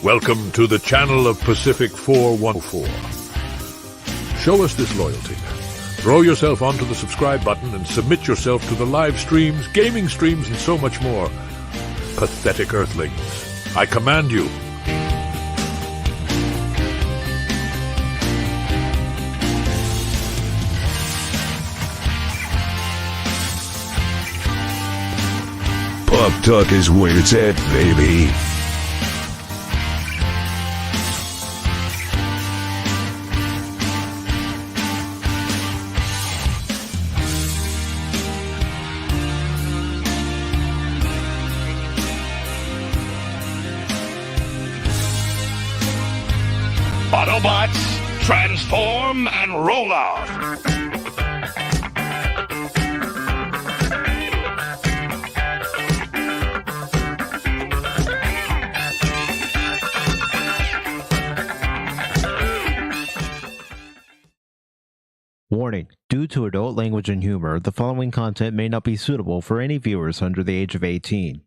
Welcome to the channel of PACIFIC414. Show us this loyalty. Throw yourself onto the subscribe button and submit yourself to the live streams, gaming streams, and so much more. Pathetic earthlings, I command you. Pop Talk is where it's at, baby. Autobots, transform and roll out! Warning: due to adult language and humor, the following content may not be suitable for any viewers under the age of 18.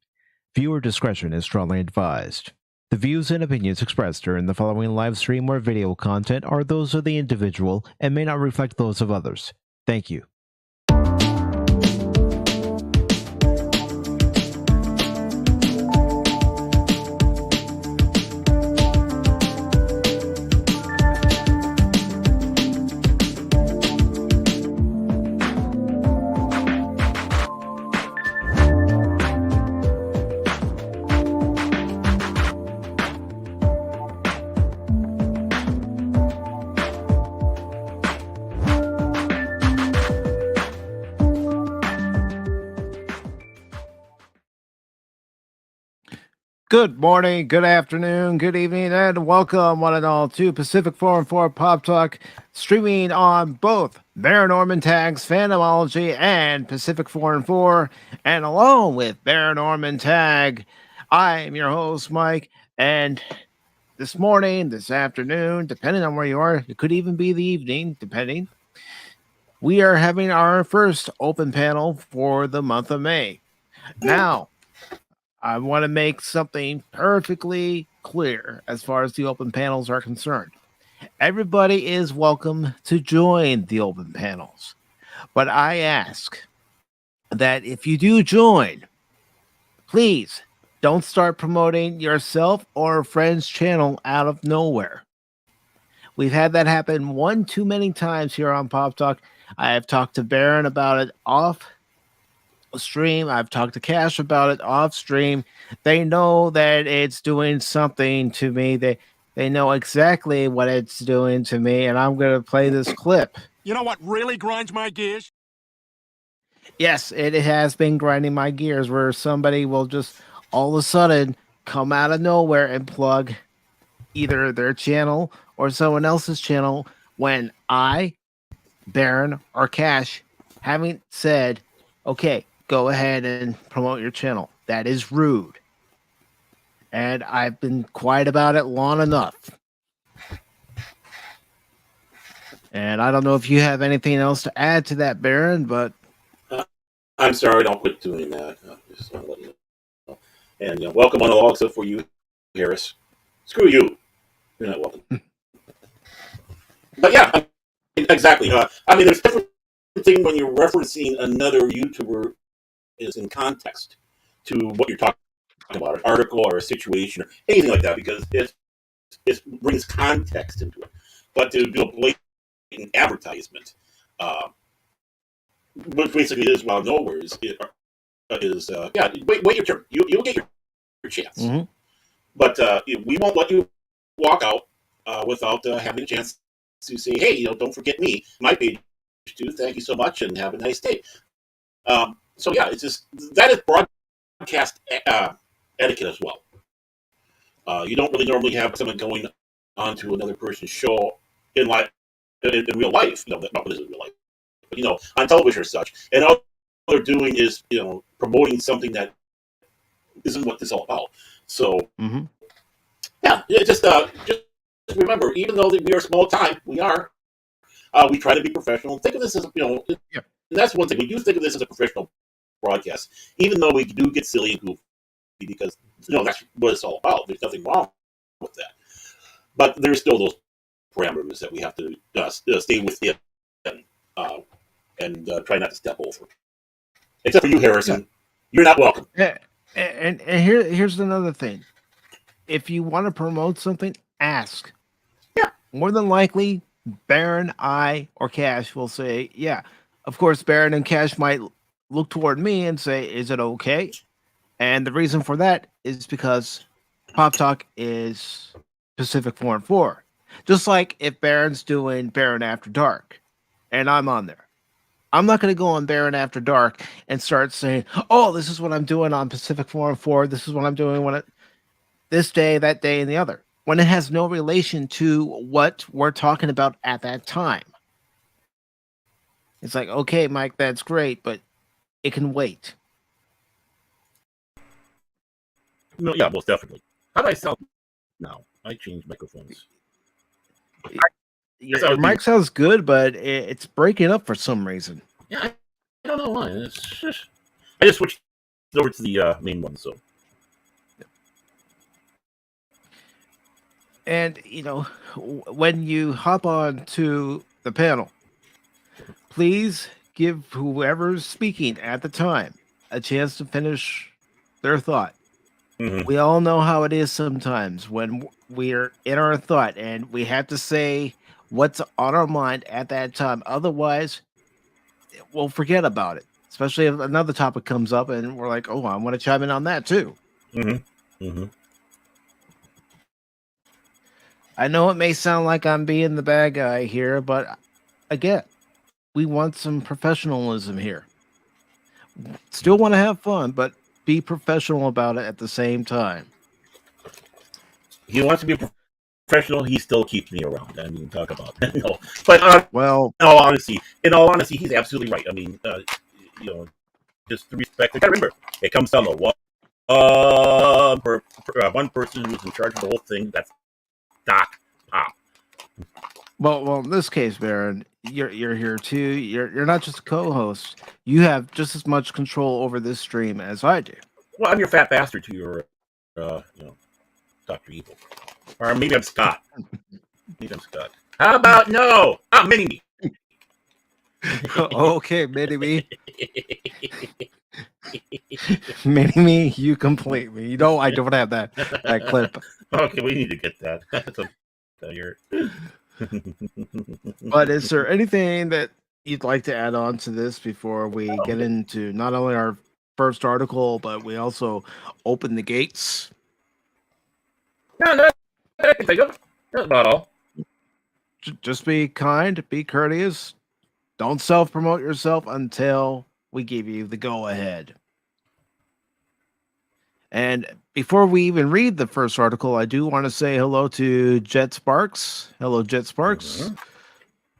Viewer discretion is strongly advised. The views and opinions expressed during the following live stream or video content are those of the individual and may not reflect those of others. Thank you. Good morning, good afternoon, good evening, and welcome one and all to PACIFIC414 Pop Talk, streaming on both Baron Orman Tagg's Phantomology and PACIFIC414, and along with Baron Orman Tagge, I am your host, Mike, and this morning, this afternoon, depending on where you are, it could even be the evening, depending, we are having our first open panel for the month of May. Now, I want to make something perfectly clear as far as the open panels are concerned. Everybody is welcome to join the open panels, but I ask that if you do join, please don't start promoting yourself or a friend's channel out of nowhere. We've had that happen one too many times here on Pop Talk. I have talked to Baron about it off stream. I've talked to Cash about it off stream. They know that it's doing something to me. They know exactly what it's doing to me, and I'm going to play this clip. You know what really grinds my gears? Yes, it has been grinding my gears, where somebody will just all of a sudden come out of nowhere and plug either their channel or someone else's channel when I, Baron, or Cash haven't said, okay, go ahead and promote your channel. That is rude. And I've been quiet about it long enough. And I don't know if you have anything else to add to that, Baron, but... I'm sorry, don't quit doing that. Just want to let you know. And welcome on all except for you, Harris. Screw you. You're not welcome. But yeah, exactly. I mean, there's a different thing when you're referencing another YouTuber is in context to what you're talking about, an article or a situation or anything like that, because it brings context into it. But to do a blatant advertisement, which basically is while nowhere is wait your turn. You'll get your chance. Mm-hmm. But we won't let you walk out without having a chance to say, hey, don't forget me, my page too. Thank you so much, and have a nice day. So yeah, it's just that is broadcast etiquette as well. You don't really normally have someone going onto another person's show in real life. Not really in real life, but on television or such. And all they're doing is promoting something that isn't what this is all about. So yeah, just remember, even though we are small time, we try to be professional. Think of this as and that's one thing. We do think of this as a professional broadcast, even though we do get silly and goofy, because that's what it's all about. There's nothing wrong with that. But there's still those parameters that we have to stay within and try not to step over. Except for you, Harrison. You're not welcome. And here's another thing. If you want to promote something, ask. Yeah. More than likely, Baron, I, or Cash will say, yeah. Of course, Baron and Cash might look toward me and say, is it okay? And the reason for that is because Pop Talk is Pacific 414. Just like if Baron's doing Baron After Dark and I'm on there. I'm not going to go on Baron After Dark and start saying, oh, this is what I'm doing on Pacific 414. This is what I'm doing this day, that day, and the other. When it has no relation to what we're talking about at that time. It's like, okay, Mike, that's great, but it can wait. No, yeah, most definitely. How do I sound now? I changed microphones. Your mic sounds good, but it's breaking up for some reason. Yeah, I don't know why. I just switched over to the main one, so. And, when you hop on to the panel, please give whoever's speaking at the time a chance to finish their thought. Mm-hmm. We all know how it is sometimes when we're in our thought and we have to say what's on our mind at that time. Otherwise, we'll forget about it, especially if another topic comes up and we're like, oh, I want to chime in on that too. Mm-hmm. Mm-hmm. I know it may sound like I'm being the bad guy here, but again, we want some professionalism here. Still want to have fun, but be professional about it at the same time. He wants to be professional. He still keeps me around. I mean, talk about that. No. But well, in all honesty, he's absolutely right. I mean, just to respect. I gotta remember, it comes down to one person who's in charge of the whole thing. That's Doc Pop. Well, in this case, Baron, you're here too. You're not just a co-host. You have just as much control over this stream as I do. Well, I'm your fat bastard to your, Dr. Evil, or maybe I'm Scott. How about no? I'm Mini Me. Okay, Mini Me. Mini Me, you complete me. I don't have that clip. Okay, we need to get that. That's a failure. But is there anything that you'd like to add on to this before we get into not only our first article, but we also open the gates? No, I can think of. That's about all. Just be kind, be courteous. Don't self-promote yourself until we give you the go-ahead. And before we even read the first article, I do want to say hello to Jet Sparks. Hello, Jet Sparks. Mm-hmm.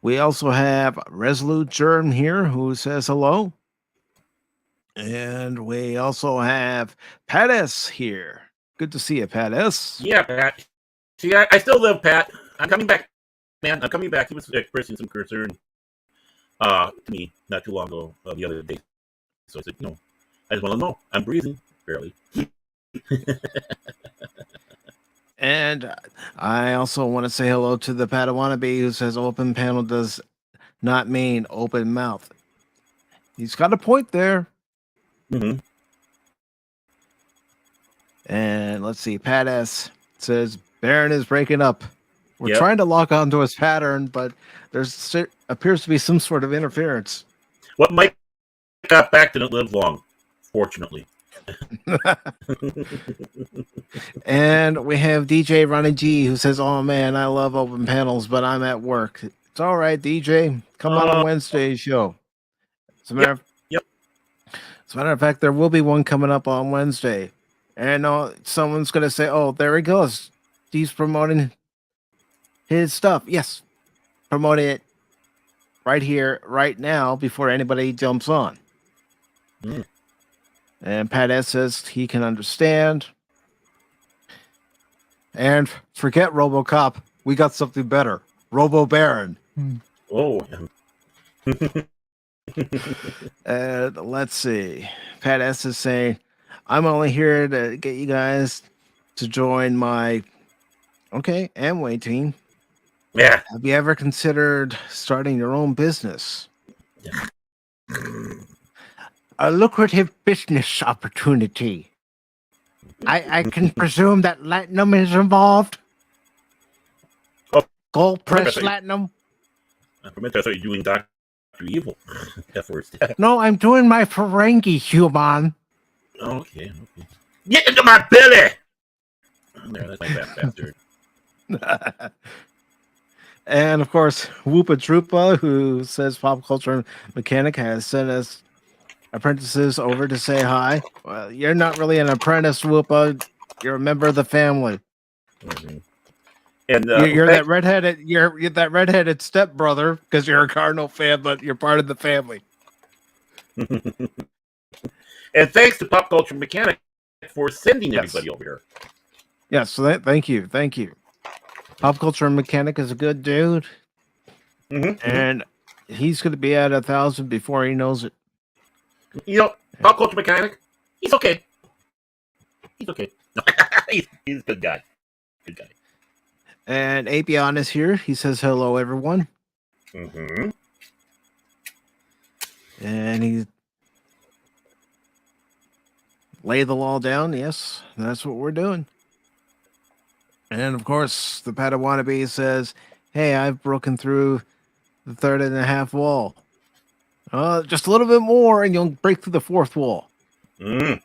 We also have Resolute Germ here who says hello. And we also have Pat S here. Good to see you, Pat S. Yeah, Pat. See, I still live, Pat. I'm coming back, man. I'm coming back. He was expressing some concern to me not too long ago, the other day. So I said, I just want to know. I'm breathing, barely. And I also want to say hello to the Padawannabe who says open panel does not mean open mouth. He's got a point there. Mm-hmm. And let's see, Pat S says Baron is breaking up. We're trying to lock onto his pattern, but there's appears to be some sort of interference. What Mike got back didn't live long, fortunately. And we have DJ Ronnie G who says, oh man, I love open panels, but I'm at work. It's all right, DJ. Come on Wednesday's show. As a matter of fact, there will be one coming up on Wednesday. And I know someone's going to say, oh, there he goes. He's promoting his stuff. Yes. Promoting it right here, right now, before anybody jumps on. Mm. And Pat S says he can understand. And forget RoboCop. We got something better. Robo Baron. Oh. And let's see. Pat S is saying, I'm only here to get you guys to join my Okay, Amway team. Yeah. Have you ever considered starting your own business? A lucrative business opportunity. I can presume that Latinum is involved. Oh, Gold I press thought you- Latinum. I thought you were doing Dr. Evil at first. No, I'm doing my Ferengi, human. Okay. Get into my belly! There, that's my fat bastard. And of course, Whoopa Troopa, who says Pop Culture Mechanic, has sent us apprentices over to say hi. Well, you're not really an apprentice, Whoopa. You're a member of the family. Mhm. And You're that redheaded. You're that redheaded stepbrother because you're a Cardinal fan, but you're part of the family. and thanks to Pop Culture Mechanic for sending everybody over here. Yes, so thank you. Pop Culture Mechanic is a good dude, and he's going to be at 1,000 before he knows it. You know, Pop Culture Mechanic, he's okay. He's okay. he's a good guy. Good guy. And Apion is here. He says hello, everyone. Mm-hmm. And he lay the law down. Yes, that's what we're doing. And of course, the Padawannabe says, "Hey, I've broken through the 3.5 wall. Just a little bit more, and you'll break through the 4th wall." Mm.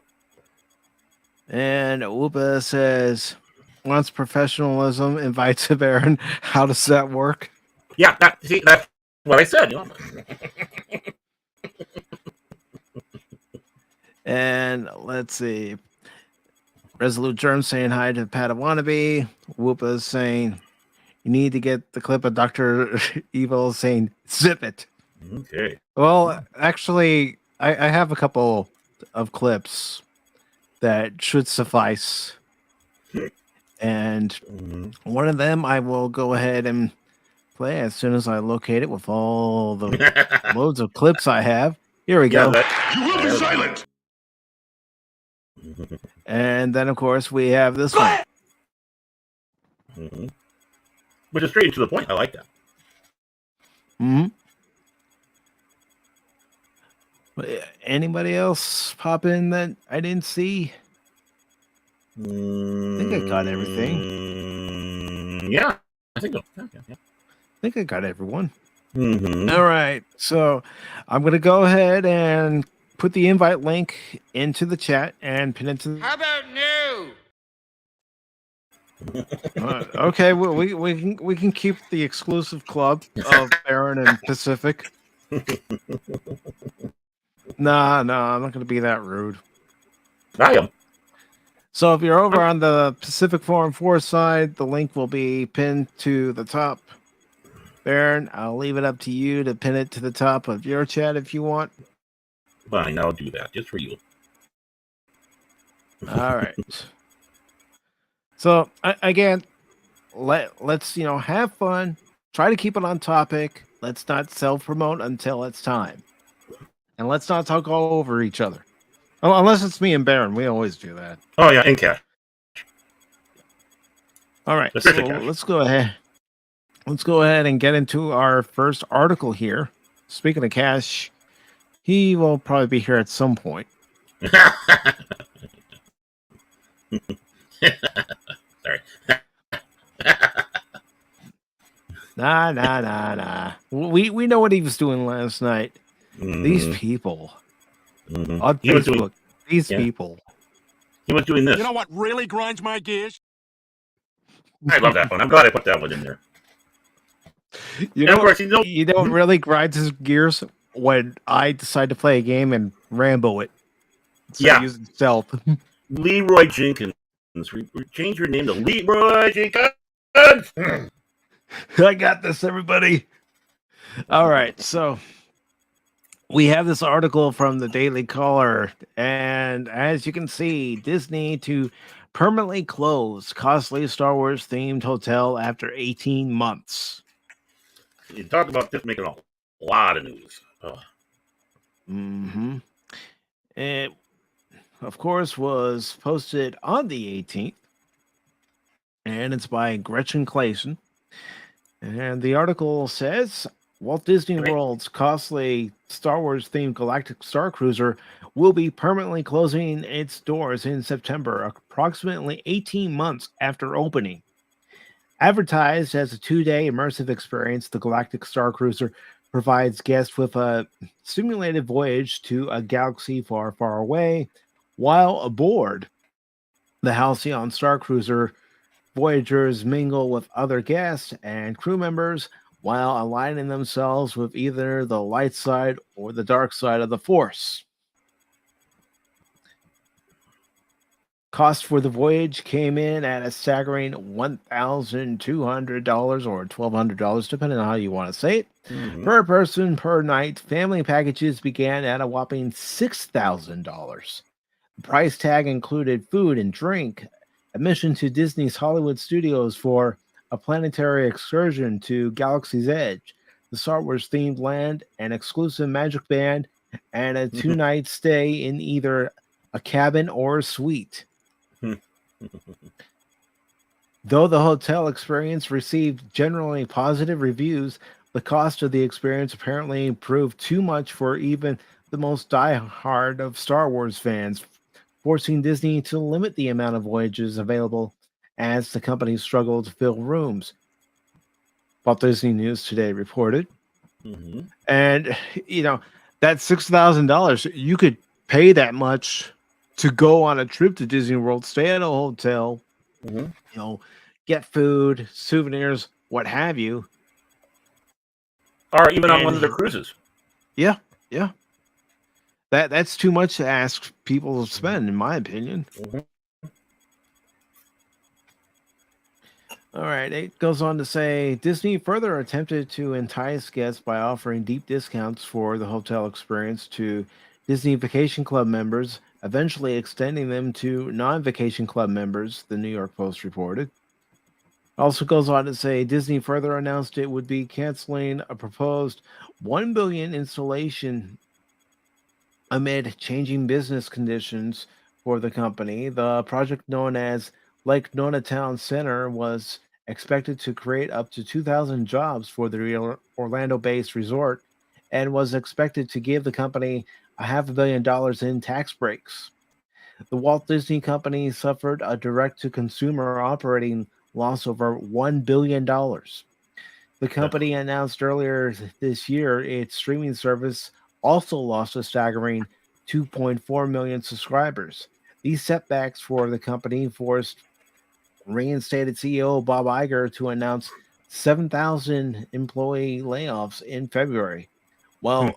And Whoopa says, "Wants professionalism, invites a Baron." How does that work? Yeah, that's what I said. You know? And let's see. Resolute Germ saying hi to Padawannabe. Whoopa is saying, "You need to get the clip of Dr. Evil saying, 'Zip it.'" Okay. Well, actually, I have a couple of clips that should suffice. And one of them I will go ahead and play as soon as I locate it with all the loads of clips I have. Here we go. You will be silent! And then, of course, we have this one. Mm-hmm. Which is straight to the point. I like that. Mm-hmm. Anybody else pop in that I didn't see? I think I got everything. Yeah, I think so. Yeah. I think I got everyone. Mm-hmm. All right. So I'm going to go ahead and put the invite link into the chat and pin it to How about no? okay, we can keep the exclusive club of Baron and Pacific. No, I'm not going to be that rude. I am. So if you're over on the PACIFIC414 side, the link will be pinned to the top. Baron, I'll leave it up to you to pin it to the top of your chat if you want. Fine, I'll do that just for you. All right. So again, let's have fun. Try to keep it on topic. Let's not self-promote until it's time, and let's not talk all over each other. Unless it's me and Baron, we always do that. Oh yeah, in cash. All right, so let's go ahead. Let's go ahead and get into our first article here. Speaking of Cash, he will probably be here at some point. Sorry. Nah. We know what he was doing last night. Mm-hmm. These people Mm-hmm. on Facebook. These people. He was doing this. You know what really grinds my gears? I love that one. I'm glad I put that one in there. You know what really grinds his gears when I decide to play a game and Rambo it. Using stealth. Leroy Jenkins. Change your name to Leroy Jenkins. I got this, everybody. All right, so we have this article from the Daily Caller, and as you can see, Disney to permanently close costly Star Wars themed hotel after 18 months. You talk about this making a lot of news. Mm-hmm. It, of course, was posted on the 18th. and it's by Gretchen Clayson. And the article says Walt Disney World's costly Star Wars themed Galactic Star Cruiser will be permanently closing its doors in September, approximately 18 months after opening. Advertised as a 2-day immersive experience, the Galactic Star Cruiser provides guests with a simulated voyage to a galaxy far, far away. While aboard the Halcyon Star Cruiser, Voyagers mingle with other guests and crew members while aligning themselves with either the light side or the dark side of the Force. Cost for the voyage came in at a staggering $1,200 or $1,200, depending on how you want to say it, per person per night. Family packages began at a whopping $6,000. The price tag included food and drink, admission to Disney's Hollywood Studios for a planetary excursion to Galaxy's Edge, the Star Wars themed land, an exclusive magic band, and a 2-night stay in either a cabin or a suite. Though the hotel experience received generally positive reviews, the cost of the experience apparently proved too much for even the most diehard of Star Wars fans, forcing Disney to limit the amount of voyages available as the company struggled to fill rooms. Walt Disney News Today reported. And, that $6,000, you could pay that much to go on a trip to Disney World, stay at a hotel, get food, souvenirs, what have you. Or even on one of the cruises. Yeah. That's too much to ask people to spend, in my opinion. All right, it goes on to say Disney further attempted to entice guests by offering deep discounts for the hotel experience to Disney Vacation Club members, eventually extending them to non-Vacation Club members, the New York Post reported. Also goes on to say Disney further announced it would be canceling a proposed $1 billion installation amid changing business conditions for the company. The project, known as Lake Nona Town Center, was expected to create up to 2,000 jobs for the Orlando-based resort and was expected to give the company $500 million in tax breaks. The Walt Disney Company suffered a direct-to-consumer operating loss over $1 billion. The company announced earlier this year its streaming service also lost a staggering 2.4 million subscribers. These setbacks for the company forced reinstated CEO Bob Iger to announce 7,000 employee layoffs in February. Well,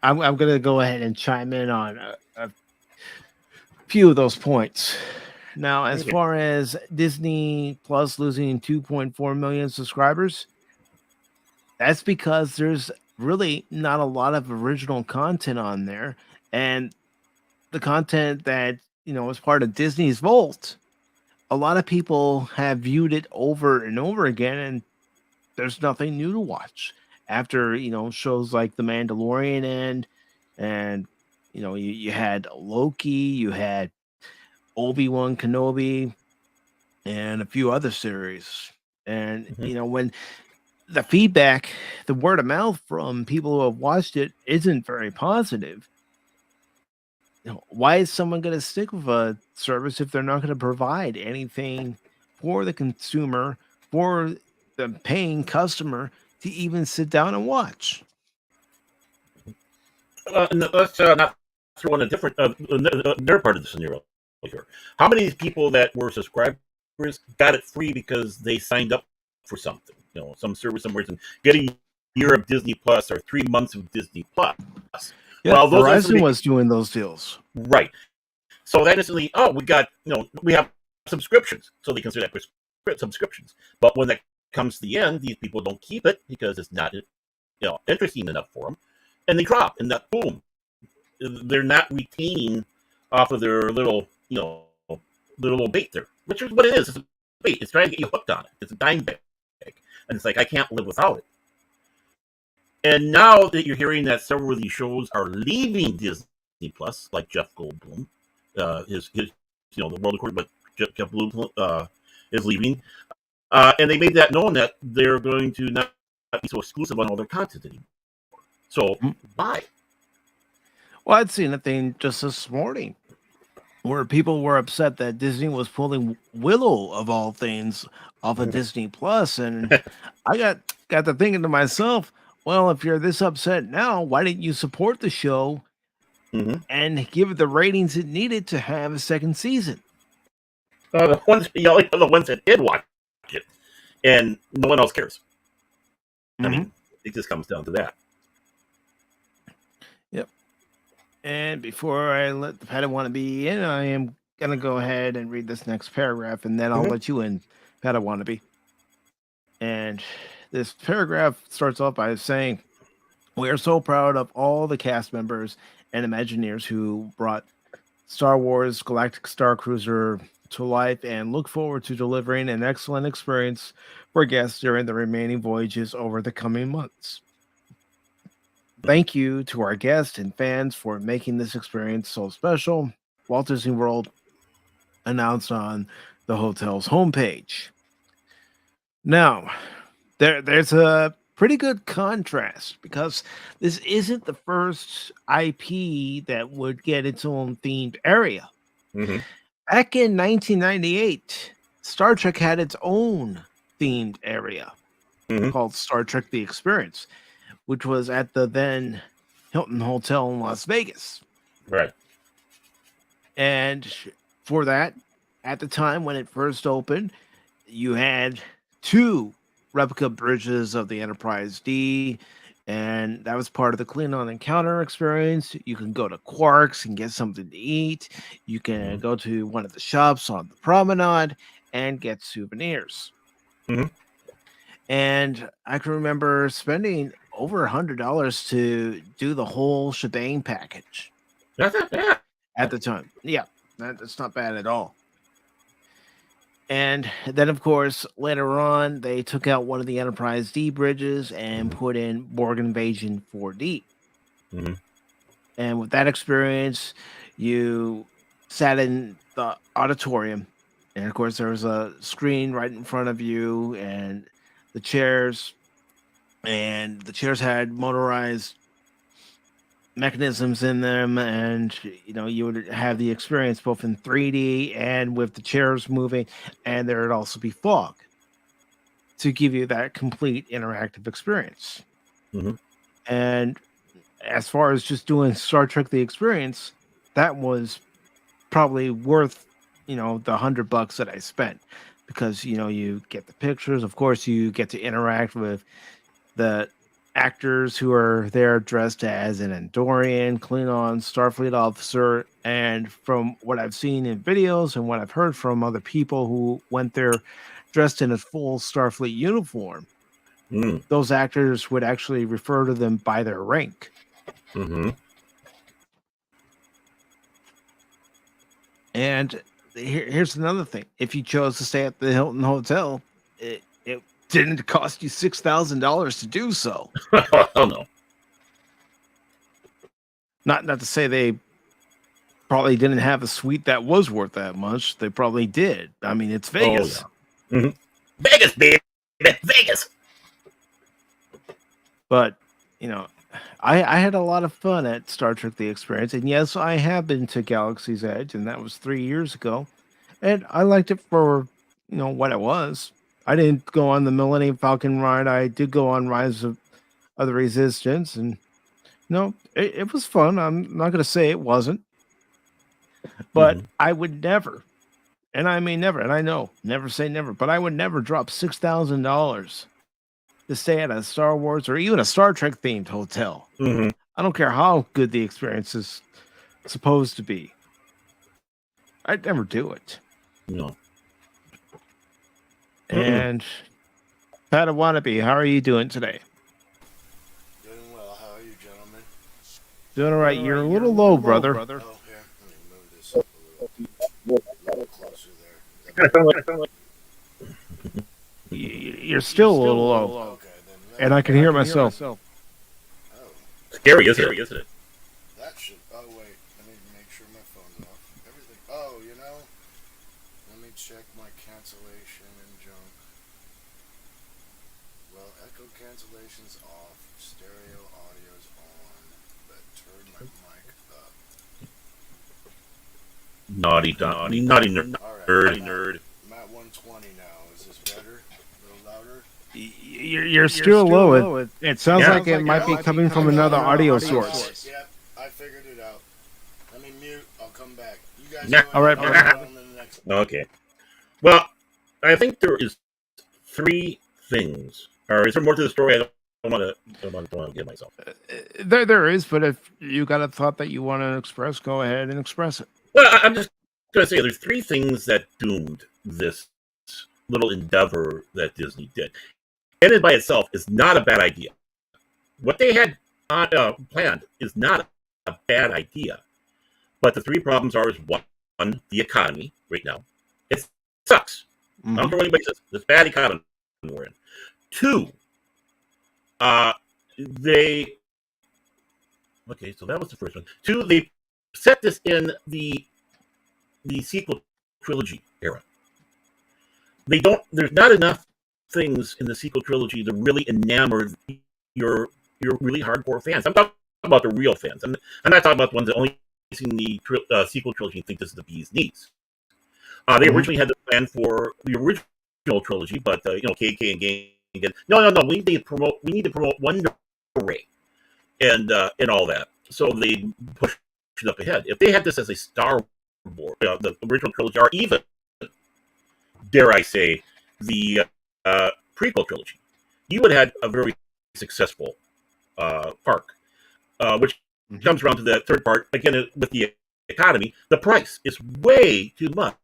I'm going to go ahead and chime in on a few of those points. Now, as far as Disney Plus losing 2.4 million subscribers, that's because there's really not a lot of original content on there. And the content that, is part of Disney's vault, a lot of people have viewed it over and over again, and there's nothing new to watch after, shows like The Mandalorian and you had Loki, you had Obi-Wan Kenobi, and a few other series. And, when the feedback, the word of mouth from people who have watched it isn't very positive, why is someone going to stick with a service if they're not going to provide anything for the consumer, for the paying customer to even sit down and watch? Let's not throw in a different another part of the scenario here. How many people that were subscribers got it free because they signed up for something? Some service somewhere, and get a year of Disney Plus or 3 months of Disney Plus. Yeah, well, Verizon was doing those deals. Right. So that instantly, we have subscriptions. So they consider that subscriptions. But when that comes to the end, these people don't keep it because it's not, interesting enough for them. And they drop, and that, boom. They're not retaining off of their little bait there, which is what it is. It's a bait. It's trying to get you hooked on it. It's a dime bag. And it's like, I can't live without it. And now that you're hearing that several of these shows are leaving Disney Plus, like Jeff Goldblum, the World According, but Jeff Goldblum, is leaving, and they made that known that they're going to not be so exclusive on all their content anymore. So bye. Well, I'd seen a thing just this morning where people were upset that Disney was pulling Willow of all things off of Disney Plus, and I got to thinking to myself, well, if you're this upset now, why didn't you support the show and give it the ratings it needed to have a second season? The ones that did watch it, and no one else cares. I mean, it just comes down to that. Yep. And before I let the Padawannabe in, I am going to go ahead and read this next paragraph, and then I'll let you in, Padawannabe. And this paragraph starts off by saying, we are so proud of all the cast members and Imagineers who brought Star Wars Galactic Star Cruiser to life and look forward to delivering an excellent experience for guests during the remaining voyages over the coming months. Thank you to our guests and fans for making this experience so special. Walt Disney World announced on the hotel's homepage. Now, there's a pretty good contrast because this isn't the first IP that would get its own themed area. Back in 1998, Star Trek had its own themed area called Star Trek The Experience, which was at the then Hilton Hotel in Las Vegas. Right. And for that, at the time when it first opened, you had 2 replica bridges of the Enterprise D, and that was part of the Klingon Encounter experience. You can go to Quarks and get something to eat. You can go to one of the shops on the promenade and get souvenirs. And I can remember spending over $100 to do the whole shebang package at the time. Yeah, that's not bad at all. And then, of course, later on, they took out one of the Enterprise D bridges and put in Borg Invasion 4D. And with that experience, you sat in the auditorium. And, of course, there was a screen right in front of you and the chairs. And the chairs had motorized mechanisms in them, and you would have the experience both in 3D and with the chairs moving, and there would also be fog to give you that complete interactive experience. And as far as just doing Star Trek The Experience, that was probably worth the $100 that I spent, because you get the pictures. Of course, you get to interact with the actors who are there dressed as an Andorian, Klingon, Starfleet officer, and from what I've seen in videos and what I've heard from other people who went there dressed in a full Starfleet uniform, those actors would actually refer to them by their rank. And here's another thing. If you chose to stay at the Hilton Hotel, it didn't cost you $6,000 to do so. Oh no. Not to say they probably didn't have a suite that was worth that much. They probably did. I mean, it's Vegas. Vegas, baby. Vegas. But, I had a lot of fun at Star Trek The Experience. And yes, I have been to Galaxy's Edge, and that was 3 years ago. And I liked it for, what it was. I didn't go on the Millennium Falcon ride. I did go on Rise of the Resistance, and it was fun. I'm not going to say it wasn't, but I would never, and I mean never, and I know never say never, but I would never drop $6,000 to stay at a Star Wars or even a Star Trek themed hotel. I don't care how good the experience is supposed to be. I'd never do it. No. And Padawannabe, how are you doing today? Doing well. How are you, gentlemen? Doing all right. You're a little low, brother. Oh, here. Let me move this up a little closer there. You're still a little low. Okay, then. And I can hear myself. Oh, Scary, isn't it? that should. Oh, wait. Let me make sure my phone's off. Everything. Oh, let me check my cancellation. cancellations off, stereo audio's on, but turn my mic up. Naughty nerd. Alright, Nerd. I'm at 120 now. Is this better? A little louder? You're still low. It sounds Yeah. like it might be coming from another audio source. Yep, I figured it out. Let me mute. I'll come back. You guys Yeah. go All right, ahead. brother. I'll on to the next one. Okay. Well, I think there is 3 things. Or is there more to the story? I don't want to get myself. There is, but if you got a thought that you want to express, go ahead and express it. Well, I'm just going to say there's 3 things that doomed this little endeavor that Disney did. And it by itself is not a bad idea. What they had planned is not a bad idea. But the 3 problems are: is one, the economy right now. It sucks. I don't care what anybody says. This bad economy we're in. 2, they... Okay, so that was the first one. 2, they set this in the sequel trilogy era. There's not enough things in the sequel trilogy to really enamor your really hardcore fans. I'm talking about the real fans. I'm not talking about the ones that only seen the sequel trilogy and think this is the bee's knees. They originally had the plan for the original trilogy, but KK and Gang again. No. We need to promote Wonder Ray and all that. So they pushed it up ahead. If they had this as a Star Wars, the original trilogy, or even, dare I say, the prequel trilogy, you would have had a very successful park, which comes around to the third part, again, with the economy. The price is way too much.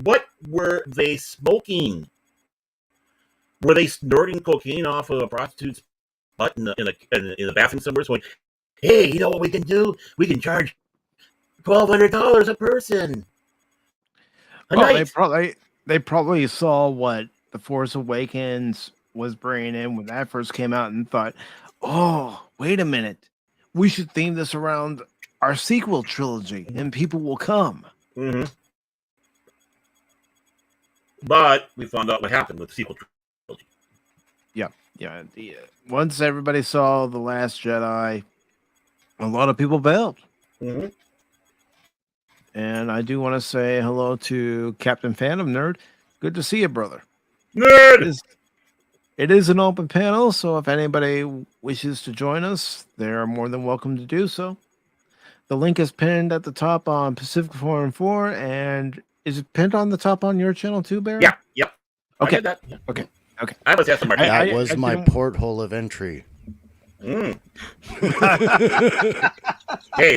What were they smoking? Were they snorting cocaine off of a prostitute's butt in a bathroom somewhere, going, hey, you know what we can do? We can charge $1,200 a person. They probably saw what The Force Awakens was bringing in when that first came out and thought, oh, wait a minute. We should theme this around our sequel trilogy and people will come. Mm-hmm. But we found out what happened with the sequel trilogy. Yeah. Once everybody saw The Last Jedi, a lot of people bailed. Mm-hmm. And I do want to say hello to Captain Phantom Nerd. Good to see you, brother. Nerd! It is an open panel, so if anybody wishes to join us, they are more than welcome to do so. The link is pinned at the top on PACIFIC414, and is it pinned on the top on your channel too, Barry? Yeah, yep. Okay. I did that. Yeah. Okay. I was asking Martin. That was my porthole of entry. Hey,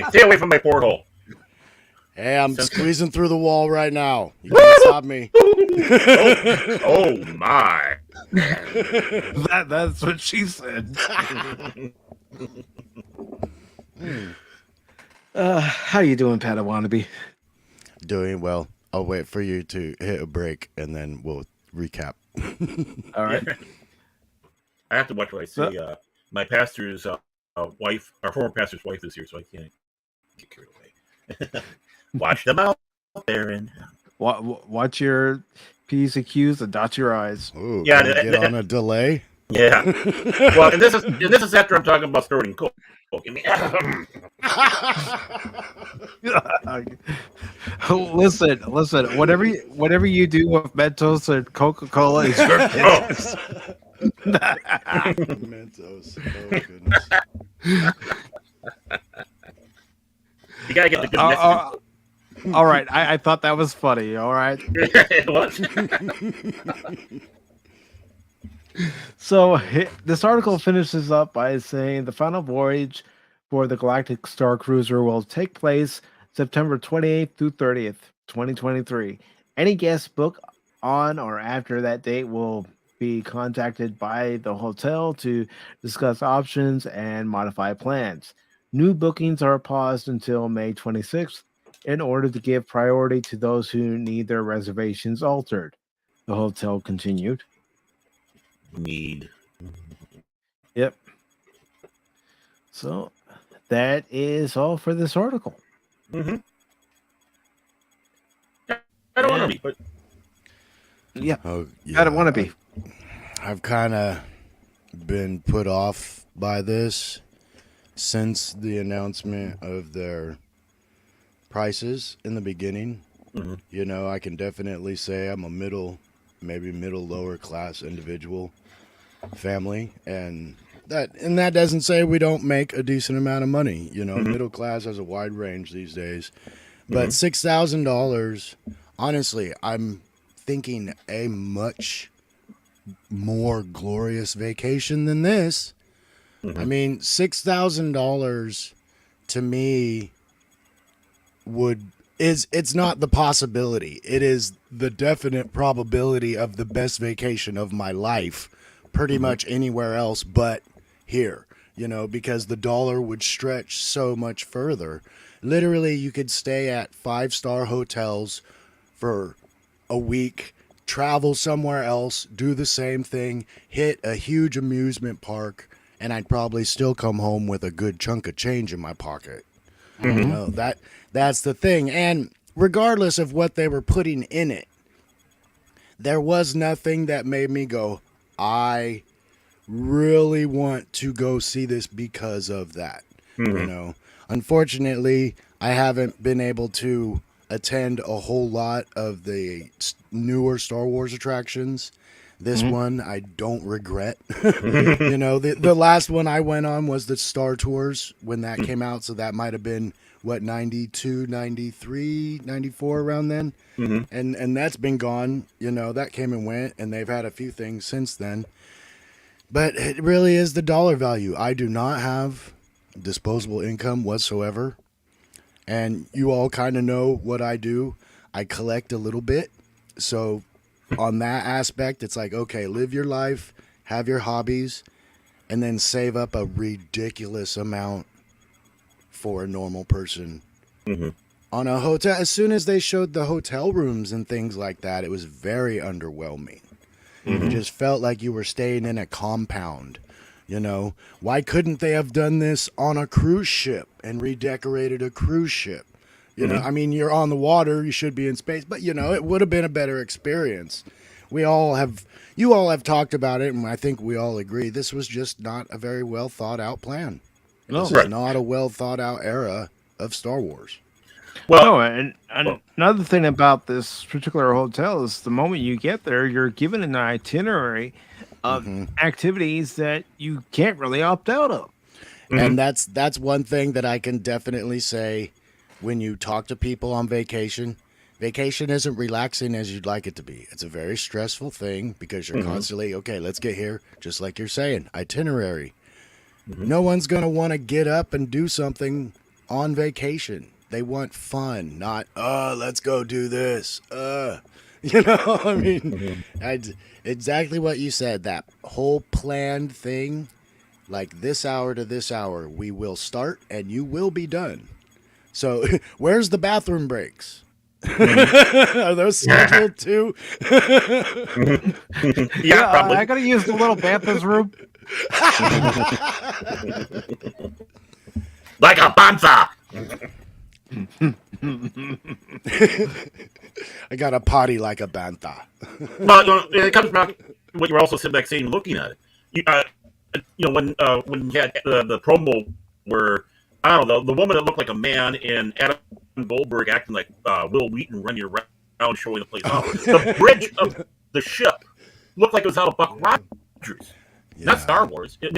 stay away from my porthole. Hey, I'm squeezing through the wall right now. You can't stop me. Oh my. That's what she said. How you doing, Padawannabe? Doing well. I'll wait for you to hit a break and then we'll recap. All right. I have to watch what I say. My pastor's wife, our former pastor's wife, is here, so I can't get carried away. Watch them out there and watch your P's and Q's and dot your I's. Ooh, yeah, get on a delay. Yeah. Well, and this is after I'm talking about snorting coke. Listen. Whatever you do with Mentos and Coca-Cola is your business. Mentos. Oh goodness. You gotta get the good message. All right, I thought that was funny. All right. What? So this article finishes up by saying the final voyage for the Galactic Star Cruiser will take place September 28th through 30th, 2023. Any guest book on or after that date will be contacted by the hotel to discuss options and modify plans. New bookings are paused until May 26th in order to give priority to those who need their reservations altered. The hotel continued. Yep. So that is all for this article. Mm-hmm. I don't want to be, but yeah. Oh, yeah. I don't want to be. I've kind of been put off by this since the announcement of their prices in the beginning. You know, I can definitely say I'm a maybe middle lower class individual family, and that doesn't say we don't make a decent amount of money. You know, middle class has a wide range these days, but $6,000, honestly, I'm thinking a much more glorious vacation than this. I mean, $6,000 to me it's not the possibility. It is the definite probability of the best vacation of my life, pretty much anywhere else but here, you know, because the dollar would stretch so much further. Literally, you could stay at 5-star hotels for a week, travel somewhere else, do the same thing, hit a huge amusement park, and I'd probably still come home with a good chunk of change in my pocket. You know, that's the thing. And regardless of what they were putting in it, there was nothing that made me go, I really want to go see this because of that. You know, unfortunately, I haven't been able to attend a whole lot of the newer Star Wars attractions. This one I don't regret. You know, the last one I went on was the Star Tours when that came out, so that might have been what, 92, 93, 94, around then. And that's been gone. You know, that came and went, and they've had a few things since then. But it really is the dollar value. I do not have disposable income whatsoever. And you all kind of know what I do. I collect a little bit. So on that aspect, it's like, okay, live your life, have your hobbies, and then save up a ridiculous amount for a normal person. On a hotel, as soon as they showed the hotel rooms and things like that, it was very underwhelming. You just felt like you were staying in a compound. You know, why couldn't they have done this on a cruise ship and redecorated a cruise ship? You know, I mean, you're on the water, you should be in space, but you know, it would have been a better experience. You all have talked about it, and I think we all agree this was just not a very well thought out plan. This is not a well thought out era of Star Wars. Well, No, and another thing about this particular hotel is the moment you get there, you're given an itinerary of activities that you can't really opt out of. And that's one thing that I can definitely say when you talk to people on vacation. Vacation isn't relaxing as you'd like it to be. It's a very stressful thing because you're constantly, okay, let's get here, just like you're saying, itinerary. No one's going to want to get up and do something on vacation. They want fun, not, let's go do this. You know, I mean, exactly what you said, that whole planned thing, like this hour to this hour, we will start and you will be done. So where's the bathroom breaks? Are those scheduled too? yeah, probably. I got to use the little Bantha's room. Like a bantha. I got a potty like a bantha. Well, you know, it comes back to what you were also sitting back saying, looking at it. You know, when you had the promo where, I don't know, the woman that looked like a man and Adam Goldberg acting like Will Wheaton running around showing the place off. The bridge of the ship looked like it was out of Buck Rogers, not Star Wars. I'm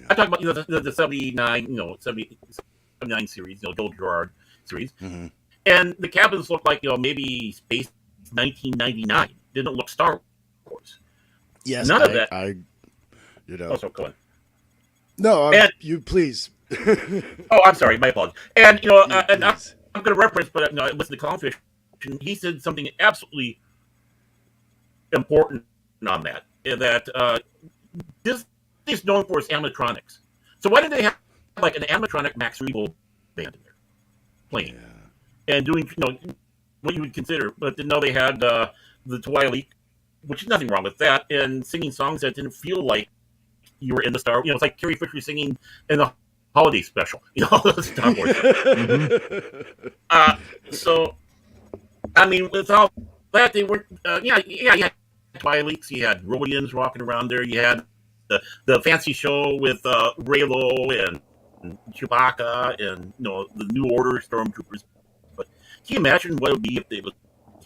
talking about, you know, the 79, you know, 79 series, you know, Joel Gerard series, and the cabins looked like, you know, maybe Space 1999. Didn't look Star Wars. Yes, none of that. You know. Also, go on. No, And- you please. Oh, I'm sorry, my apologies. And you know, and I'm going to reference, but no, it was the Clownfish. He said something absolutely important on that. That Disney is known for its animatronics. So why did they have like an animatronic Max Rebo band in there playing and doing, you know, what you would consider? But no, they had the Twilight, which is nothing wrong with that, and singing songs that didn't feel like you were in the Star. You know, it's like Carrie Fisher singing in the holiday special, you know, Star Wars. So, I mean, with all that, they were, you had Twilights, you had Rhodians walking around there, you had the fancy show with Raylo and Chewbacca and the New Order stormtroopers. But can you imagine what it would be if they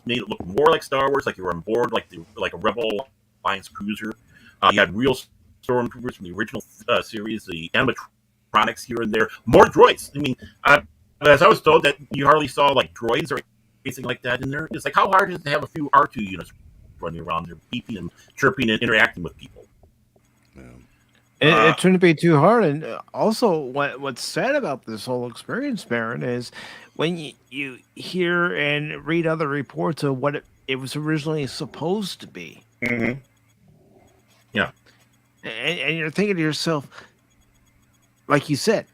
made it look more like Star Wars, like you were on board, like a Rebel Alliance cruiser? You had real stormtroopers from the original series, the animatronics here and there, more droids. I mean, as I was told that you hardly saw like droids or anything like that in there. It's like, how hard is it to have a few R2 units running around there, beeping and chirping and interacting with people? It shouldn't be too hard. And also, what's sad about this whole experience, Baron, is when you hear and read other reports of what it was originally supposed to be. Mm-hmm. Yeah. And you're thinking to yourself, like you said,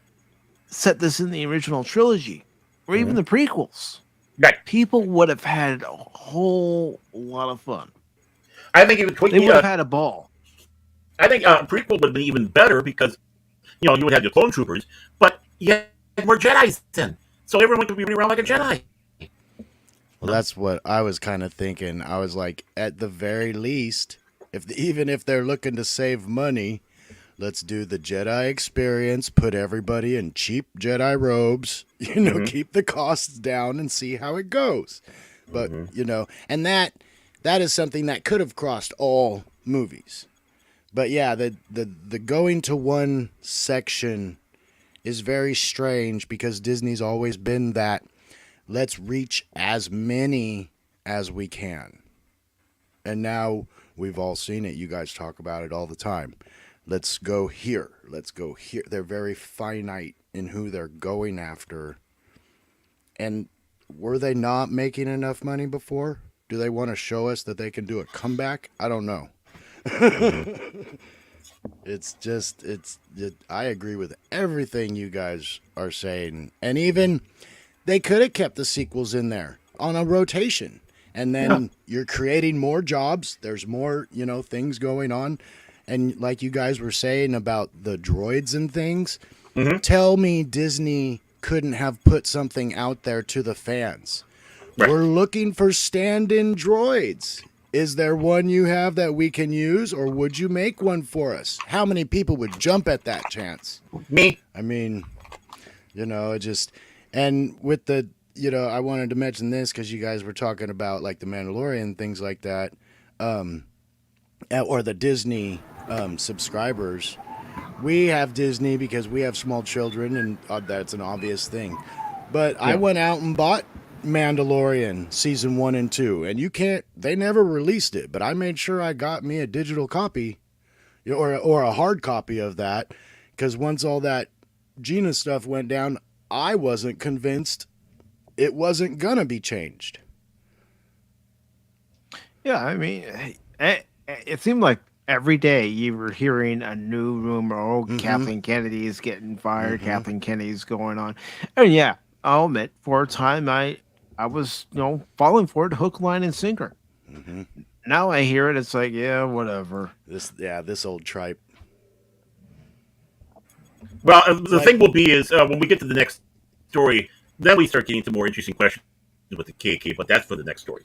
set this in the original trilogy or even the prequels. Right. People would have had a whole lot of fun. I think it would they would have had a ball. I think prequel would have been even better because, you would have your clone troopers, but you had more Jedis then. So everyone could be running around like a Jedi. Well, that's what I was kind of thinking. I was like, at the very least, even if they're looking to save money, let's do the Jedi experience, put everybody in cheap Jedi robes, keep the costs down and see how it goes. But, and that is something that could have crossed all movies. But yeah, the going to one section is very strange because Disney's always been that let's reach as many as we can. And now we've all seen it. You guys talk about it all the time. Let's go here. Let's go here. They're very finite in who they're going after. And were they not making enough money before? Do they want to show us that they can do a comeback? I don't know. I agree with everything you guys are saying. And even they could have kept the sequels in there on a rotation. And then you're creating more jobs. There's more, things going on. And like you guys were saying about the droids and things, tell me Disney couldn't have put something out there to the fans. Right. We're looking for stand-in droids. Is there one you have that we can use, or would you make one for us? How many people would jump at that chance? Me. I mean, and with the, I wanted to mention this because you guys were talking about like the Mandalorian and things like that, or the Disney subscribers. We have Disney because we have small children, and that's an obvious thing. But I went out and bought Mandalorian season 1 and 2, and they never released it, but I made sure I got me a digital copy or a hard copy of that, because once all that Gina stuff went down, I wasn't convinced it wasn't gonna be changed. Yeah, I mean, it seemed like every day you were hearing a new rumor. Kathleen Kennedy is getting fired. Kathleen Kennedy's going on. And yeah, I'll admit, for a time, I was, falling for it, hook, line, and sinker. Now I hear it, it's like, yeah, whatever. This old tripe. Well, the thing will be is when we get to the next story, then we start getting to more interesting questions with the KK, but that's for the next story.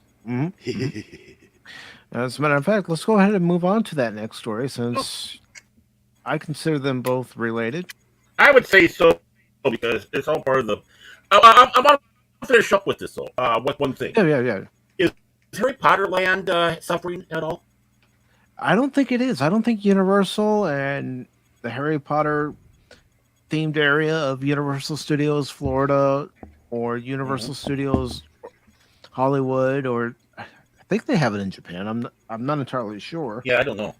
As a matter of fact, let's go ahead and move on to that next story, since I consider them both related. I would say so, because it's all part of the... I want to finish up with this, though, with one thing. Yeah. Is Harry Potter land suffering at all? I don't think it is. I don't think Universal and the Harry Potter themed area of Universal Studios Florida or Universal Studios Hollywood, or I think they have it in Japan. I'm not entirely sure. Yeah, I don't know.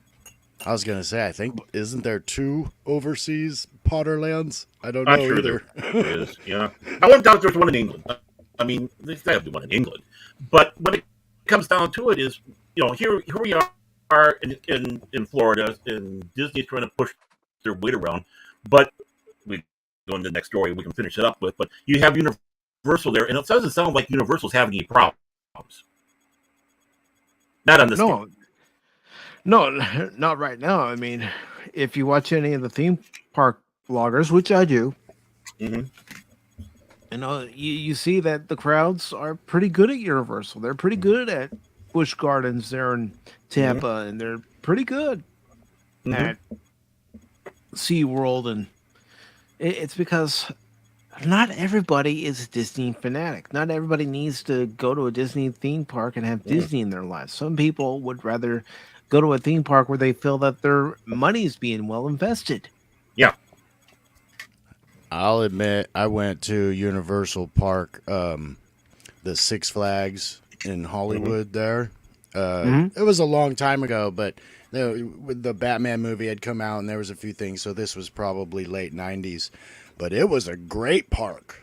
I was gonna say, I think, isn't there 2 overseas Potterlands? I don't know sure either. There is, yeah. I went down. There's one in England. I mean, they have one in England. But when it comes down to it, is here we are in Florida, and Disney's trying to push their weight around. But we go into the next story. We can finish it up with. But you have Universal there, and it doesn't sound like Universal's having any problems. Not on this. No, not right now. I mean, if you watch any of the theme park vloggers, which I do, you see that the crowds are pretty good at Universal. They're pretty good at Busch Gardens there in Tampa, and they're pretty good at SeaWorld, and it's because not everybody is a Disney fanatic. Not everybody needs to go to a Disney theme park and have Disney in their lives. Some people would rather go to a theme park where they feel that their money is being well invested. Yeah. I'll admit, I went to Universal Park, the Six Flags in Hollywood there. It was a long time ago, but the Batman movie had come out and there was a few things, so this was probably late 90s. But it was a great park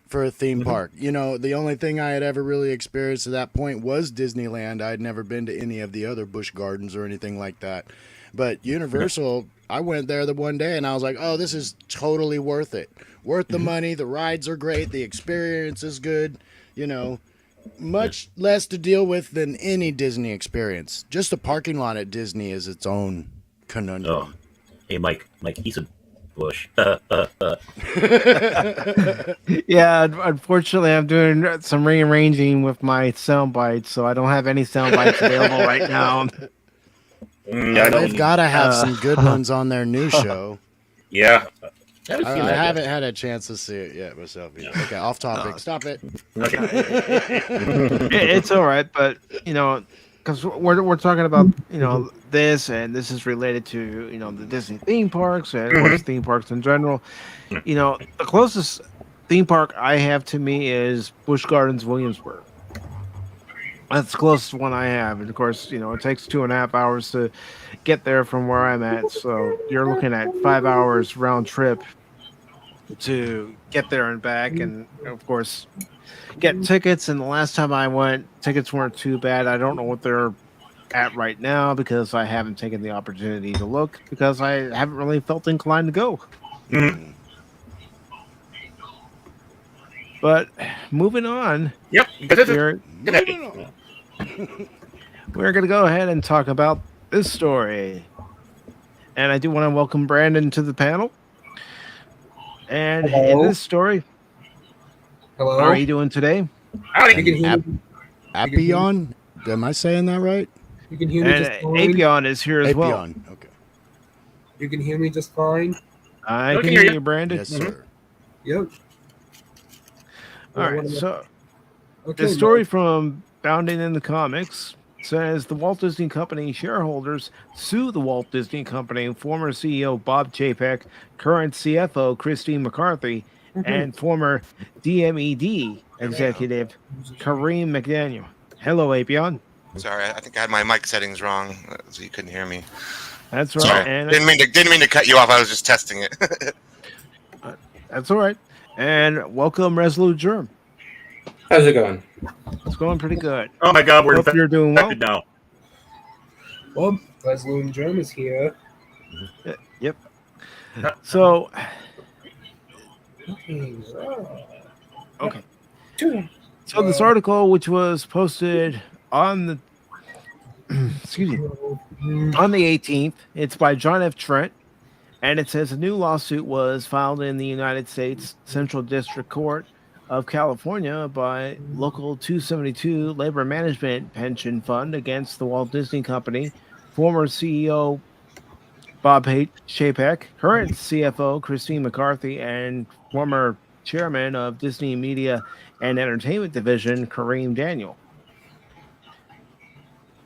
for a theme park. You know, the only thing I had ever really experienced at that point was Disneyland. I'd never been to any of the other Busch Gardens or anything like that. But Universal, I went there the one day and I was like, oh, this is totally worth it. Worth the money. The rides are great. The experience is good. You know, much less to deal with than any Disney experience. Just the parking lot at Disney is its own conundrum. Oh. Hey, Mike, he's a Bush. Yeah, unfortunately, I'm doing some rearranging with my sound bites, so I don't have any sound bites available right now. They've got to have some good ones on their new show. Yeah. I haven't had a chance to see it yet myself. Okay, off topic. Stop it. It's all right, but you know, because we're talking about this, and this is related to the Disney theme parks and what's theme parks in general. You know, the closest theme park I have to me is Busch Gardens Williamsburg. That's the closest one I have, and of course, it takes 2.5 hours to get there from where I'm at. So you're looking at 5 hours round trip to get there and back, and of course, get tickets. And the last time I went, tickets weren't too bad. I don't know what they're at right now because I haven't taken the opportunity to look because I haven't really felt inclined to go. But moving on. Yep. We're going to go ahead and talk about this story. And I do want to welcome Brandon to the panel. And in this story, hello, how are you doing today? Apion? Am I saying that right? You can hear me just fine. Apion is here as well. Okay. You can hear me just fine. I can hear you, Brandon. Yes, sir. Yep. All right. So the story from Bounding in the Comics says the Walt Disney Company shareholders sue the Walt Disney Company, former CEO Bob Chapek, current CFO Christine McCarthy, and former DMED executive Kareem McDaniel. Hello, Apion. Sorry, I think I had my mic settings wrong, so you couldn't hear me. That's right. Sorry. And didn't mean to cut you off. I was just testing it. That's all right. And welcome, Resolute Germ. How's it going? It's going pretty good. Oh my God, Hope you're doing well. Now. Well, Resolute Germ is here. Yep. So, okay. So this article, which was posted on the on the 18th, it's by John F. Trent, and it says a new lawsuit was filed in the United States Central District Court of California by Local 272 Labor Management Pension Fund against the Walt Disney Company, former CEO Bob Chapek, current CFO Christine McCarthy, and former chairman of Disney Media and Entertainment Division Kareem Daniel.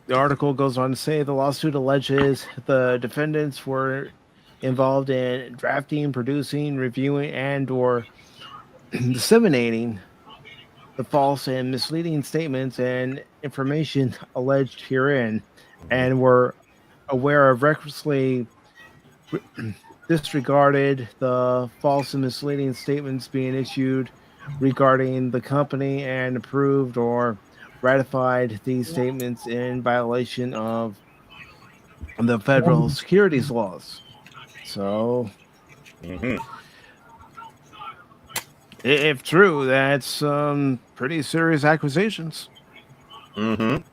The article goes on to say the lawsuit alleges the defendants were involved in drafting, producing, reviewing, and/or disseminating the false and misleading statements and information alleged herein, and were aware of recklessly disregarded the false and misleading statements being issued regarding the company and approved or ratified these statements in violation of the federal securities laws. So, if true, that's pretty serious accusations. It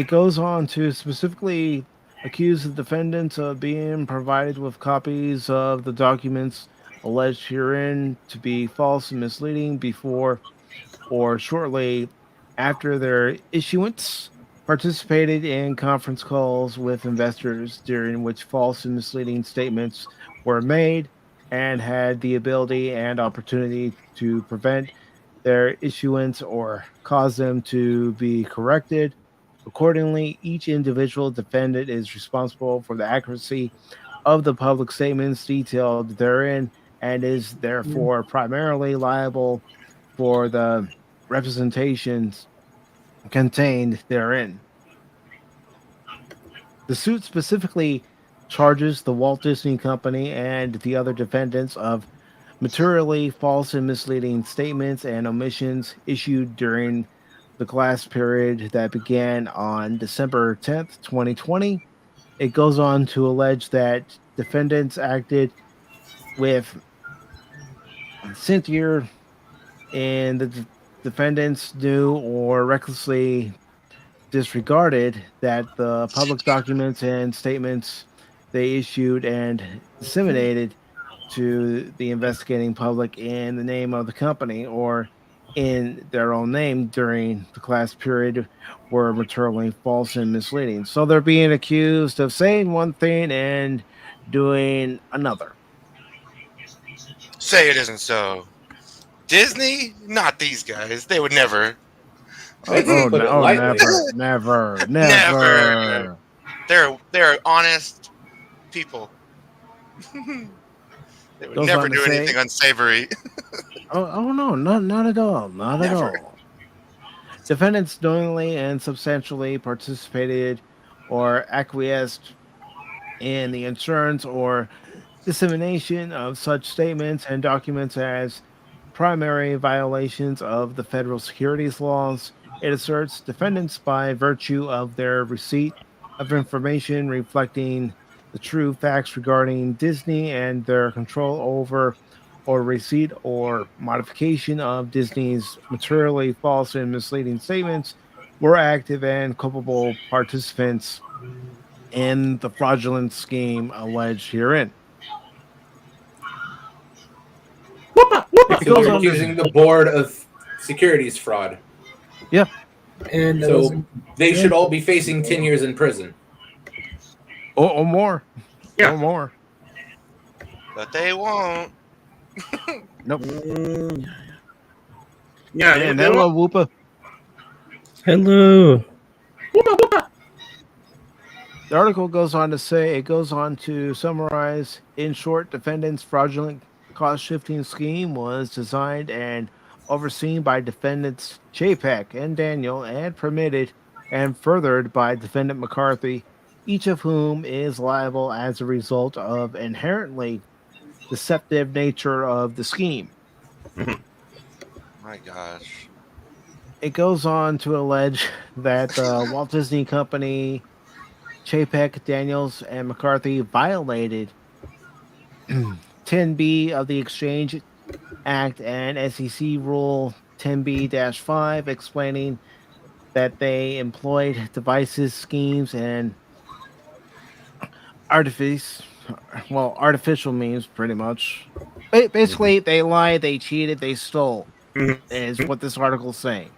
goes on to specifically accuse the defendants of being provided with copies of the documents alleged herein to be false and misleading before or shortly after their issuance, participated in conference calls with investors during which false and misleading statements were made, and had the ability and opportunity to prevent their issuance or cause them to be corrected. Accordingly, each individual defendant is responsible for the accuracy of the public statements detailed therein, and is therefore primarily liable for the representations contained therein. The suit specifically charges the Walt Disney Company and the other defendants of materially false and misleading statements and omissions issued during the class period that began on December 10th, 2020. It goes on to allege that defendants acted with sincere and the defendants knew or recklessly disregarded that the public documents and statements they issued and disseminated to the investigating public in the name of the company or in their own name during the class period were materially false and misleading. So they're being accused of saying one thing and doing another. Say it isn't so. Disney? Not these guys. They would never. Never. Never. They're honest people. They would Goes never on to do say- anything unsavory. Oh no, not at all. Not at all. Defendants knowingly and substantially participated or acquiesced in the insurance or dissemination of such statements and documents as primary violations of the federal securities laws. It asserts defendants by virtue of their receipt of information reflecting the true facts regarding Disney and their control over or receipt or modification of Disney's materially false and misleading statements were active and culpable participants in the fraudulent scheme alleged herein. It So goes you're on to- accusing the board of securities fraud. Yeah. And So they should all be facing 10 years in prison. Or more. Yeah. Or more. But they won't. Nope. Yeah, And they hello, won't- Whoopa. Hello. The article goes on to summarize, in short, defendants' fraudulent cost shifting scheme was designed and overseen by defendants Chapek and Daniel and permitted and furthered by defendant McCarthy, each of whom is liable as a result of inherently deceptive nature of the scheme. My gosh. It goes on to allege that the Walt Disney Company, Chapek, Daniels, and McCarthy violated 10B of the Exchange Act and SEC Rule 10B-5, explaining that they employed devices, schemes, and artificial means, pretty much. Basically, they lied, they cheated, they stole, is what this article's saying.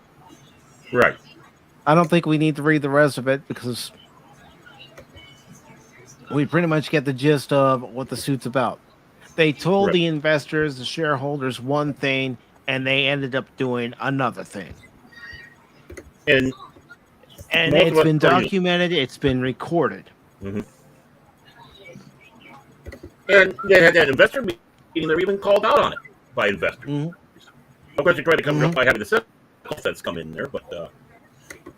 Right. I don't think we need to read the rest of it because we pretty much get the gist of what the suit's about. They told Right. the investors, the shareholders, one thing, and they ended up doing another thing. And And most of it's us been pretty- documented, it's been recorded. And they had that investor meeting. They're even called out on it by investors. Of course, they tried to cover it up by having the sets come in there, but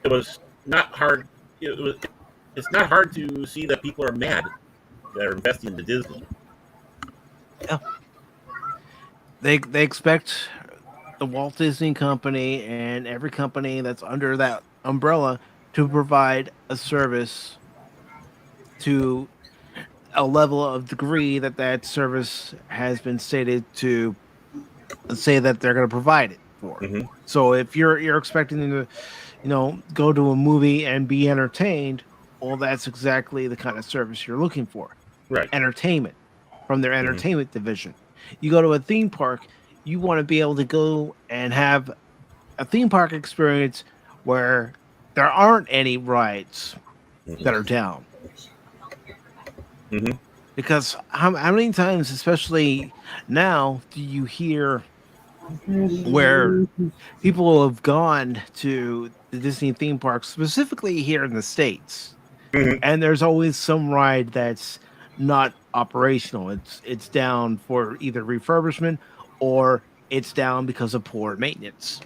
it was not hard. It's not hard to see that people are mad that are investing into Disney. Yeah. They expect the Walt Disney Company and every company that's under that umbrella to provide a service to a level of degree that service has been stated to say that they're going to provide it for. So if you're expecting them to, go to a movie and be entertained, well, that's exactly the kind of service you're looking for. Right. Entertainment from their entertainment division. You go to a theme park, you want to be able to go and have a theme park experience where there aren't any rides that are down. Mm-hmm. Because how many times, especially now, do you hear where people have gone to the Disney theme parks, specifically here in the States, Mm-hmm. and there's always some ride that's not operational. It's down for either refurbishment or it's down because of poor maintenance.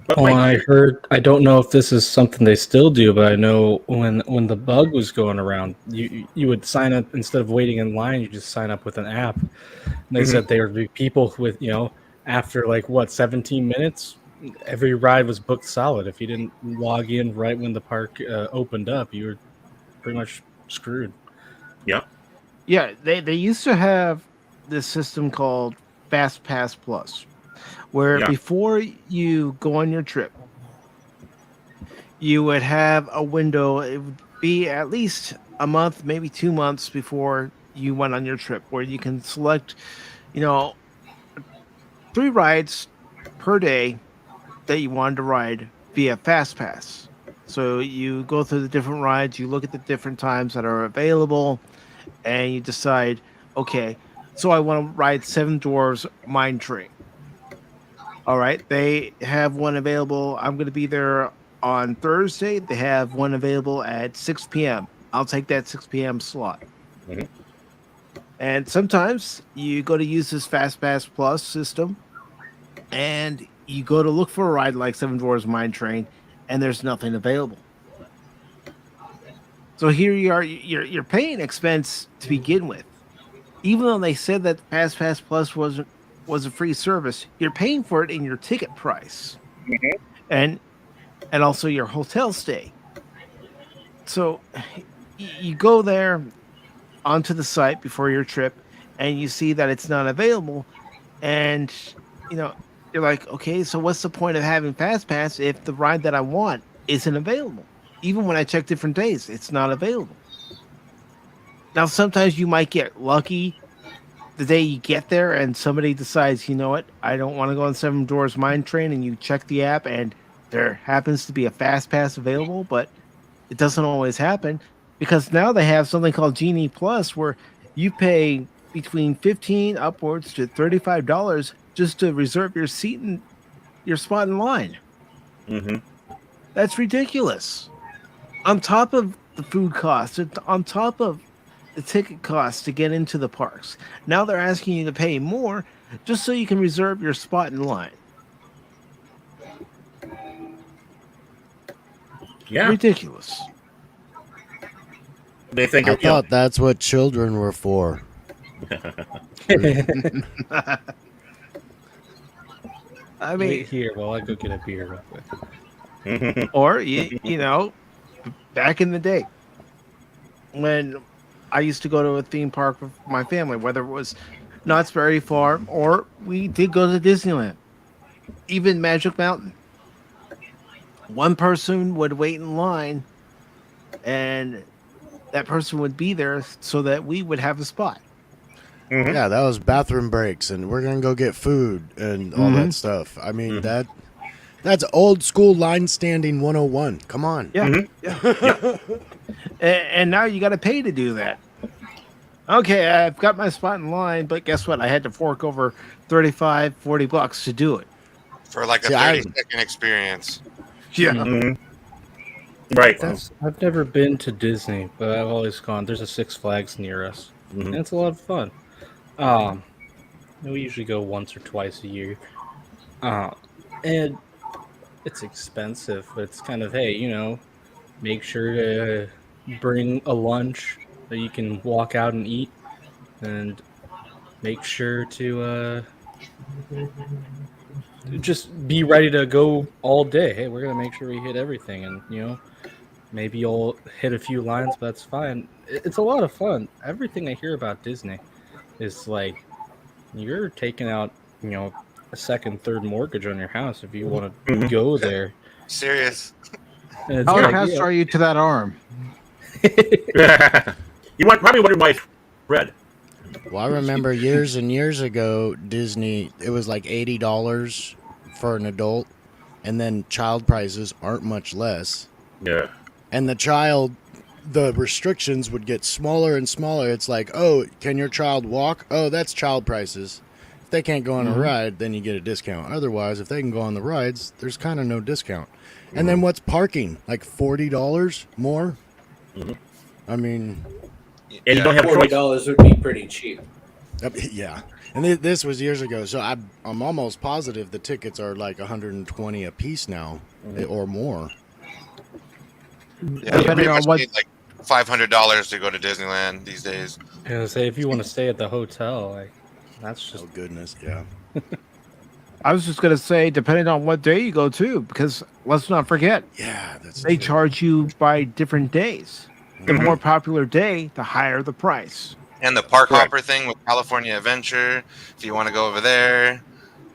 But Oh, Mike, I heard. I don't know if this is something they still do, but I know when the bug was going around, you would sign up instead of waiting in line. You just sign up with an app. And they said there would be people with after like 17 minutes, every ride was booked solid. If you didn't log in right when the park opened up, you were pretty much screwed. yeah. Yeah, they used to have this system called Fast Pass Plus, where Yeah. before you go on your trip, you would have a window. It would be at least a month, maybe 2 months before you went on your trip, where you can select, 3 rides per day that you wanted to ride via Fast Pass. So you go through the different rides, you look at the different times that are available, and you decide, okay, so I want to ride Seven Dwarfs Mine Train. All right, they have one available. I'm going to be there on Thursday. They have one available at 6 p.m. I'll take that 6 p.m. slot. Mhm. And sometimes you go to use this Fast Pass Plus system, and you go to look for a ride like Seven Dwarfs Mine Train, and there's nothing available. So here you are, you're paying expense to begin with. Even though they said that Fast Pass Plus was a free service, you're paying for it in your ticket price, and also your hotel stay. So you go there onto the site before your trip, and you see that it's not available, and you're like, okay, so what's the point of having Fast Pass if the ride that I want isn't available? Even when I check different days, it's not available. Now, sometimes you might get lucky the day you get there and somebody decides, you know what, I don't want to go on Seven Dwarfs Mine Train, and you check the app and there happens to be a Fast Pass available, but it doesn't always happen because now they have something called Genie Plus where you pay between $15 upwards to $35 just to reserve your seat and your spot in line. Mm-hmm. That's ridiculous. On top of the food costs, on top of the ticket costs to get into the parks, now they're asking you to pay more just so you can reserve your spot in line. Yeah. Ridiculous. They think I thought that's what children were for. I mean, Wait here while I go get a beer real quick. or back in the day when I used to go to a theme park with my family, whether it was Knott's Berry Farm or we did go to Disneyland, even Magic Mountain. One person would wait in line, and that person would be there so that we would have a spot. Mm-hmm. Yeah, that was bathroom breaks, and we're gonna go get food and all that stuff. I mean that's old school line standing 101. Come on. Yeah. Yeah. And now you got to pay to do that. Okay, I've got my spot in line, but guess what? I had to fork over $35-$40 to do it. For like a See, 30-second experience. Yeah. Mm-hmm. Right. I've never been to Disney, but I've always gone. There's a Six Flags near us, and it's a lot of fun. We usually go once or twice a year, and it's expensive. But it's kind of, hey, make sure to bring a lunch that you can walk out and eat, and make sure to just be ready to go all day. Hey, we're gonna make sure we hit everything, and maybe you'll hit a few lines, but that's fine. It's a lot of fun. Everything I hear about Disney is like you're taking out, a second, third mortgage on your house if you want to go there. Serious. How attached are you to that arm? You probably wonder why it's red. Well, I remember years and years ago, Disney, it was like $80 for an adult, and then child prices aren't much less. Yeah. And the restrictions would get smaller and smaller. It's like, oh, can your child walk? Oh, that's child prices. If they can't go on a ride, then you get a discount. Otherwise, if they can go on the rides, there's kind of no discount. And then what's parking? Like $40 more? I mean... And you don't have $40 would be pretty cheap. Yeah. And this was years ago, so I'm almost positive the tickets are like $120 a piece now, or more. Yeah, you pretty much need like $500 to go to Disneyland these days. And say if you want to stay at the hotel, like that's just goodness, yeah. I was just gonna say, depending on what day you go to, because let's not forget, they charge you by different days. The more popular day, the higher the price. And the park hopper thing with California Adventure. If you want to go over there,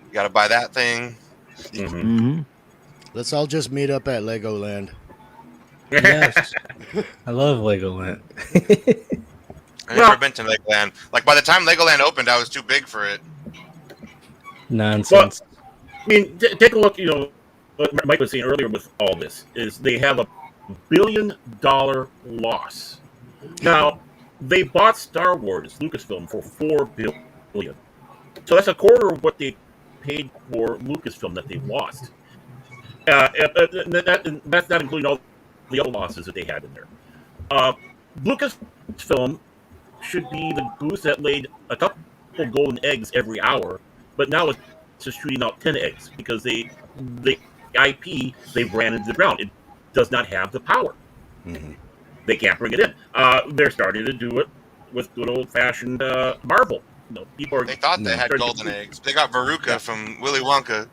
you got to buy that thing. Let's all just meet up at Legoland. Yes. I love Legoland. I've never been to Legoland. Like, by the time Legoland opened, I was too big for it. Nonsense. Well, I mean, take a look, what Mike was saying earlier with all this, is they have $1 billion loss. Now, they bought Star Wars, Lucasfilm, for $4 billion. So that's a quarter of what they paid for Lucasfilm that they lost. That's not including all the other losses that they had in there. Lucasfilm should be the goose that laid a couple golden eggs every hour, but now it's just shooting out 10 eggs because the IP they ran into the ground. It does not have the power. They can't bring it in. They're starting to do it with good old-fashioned Marvel. People they thought they had golden eggs. They got Veruca from Willy Wonka.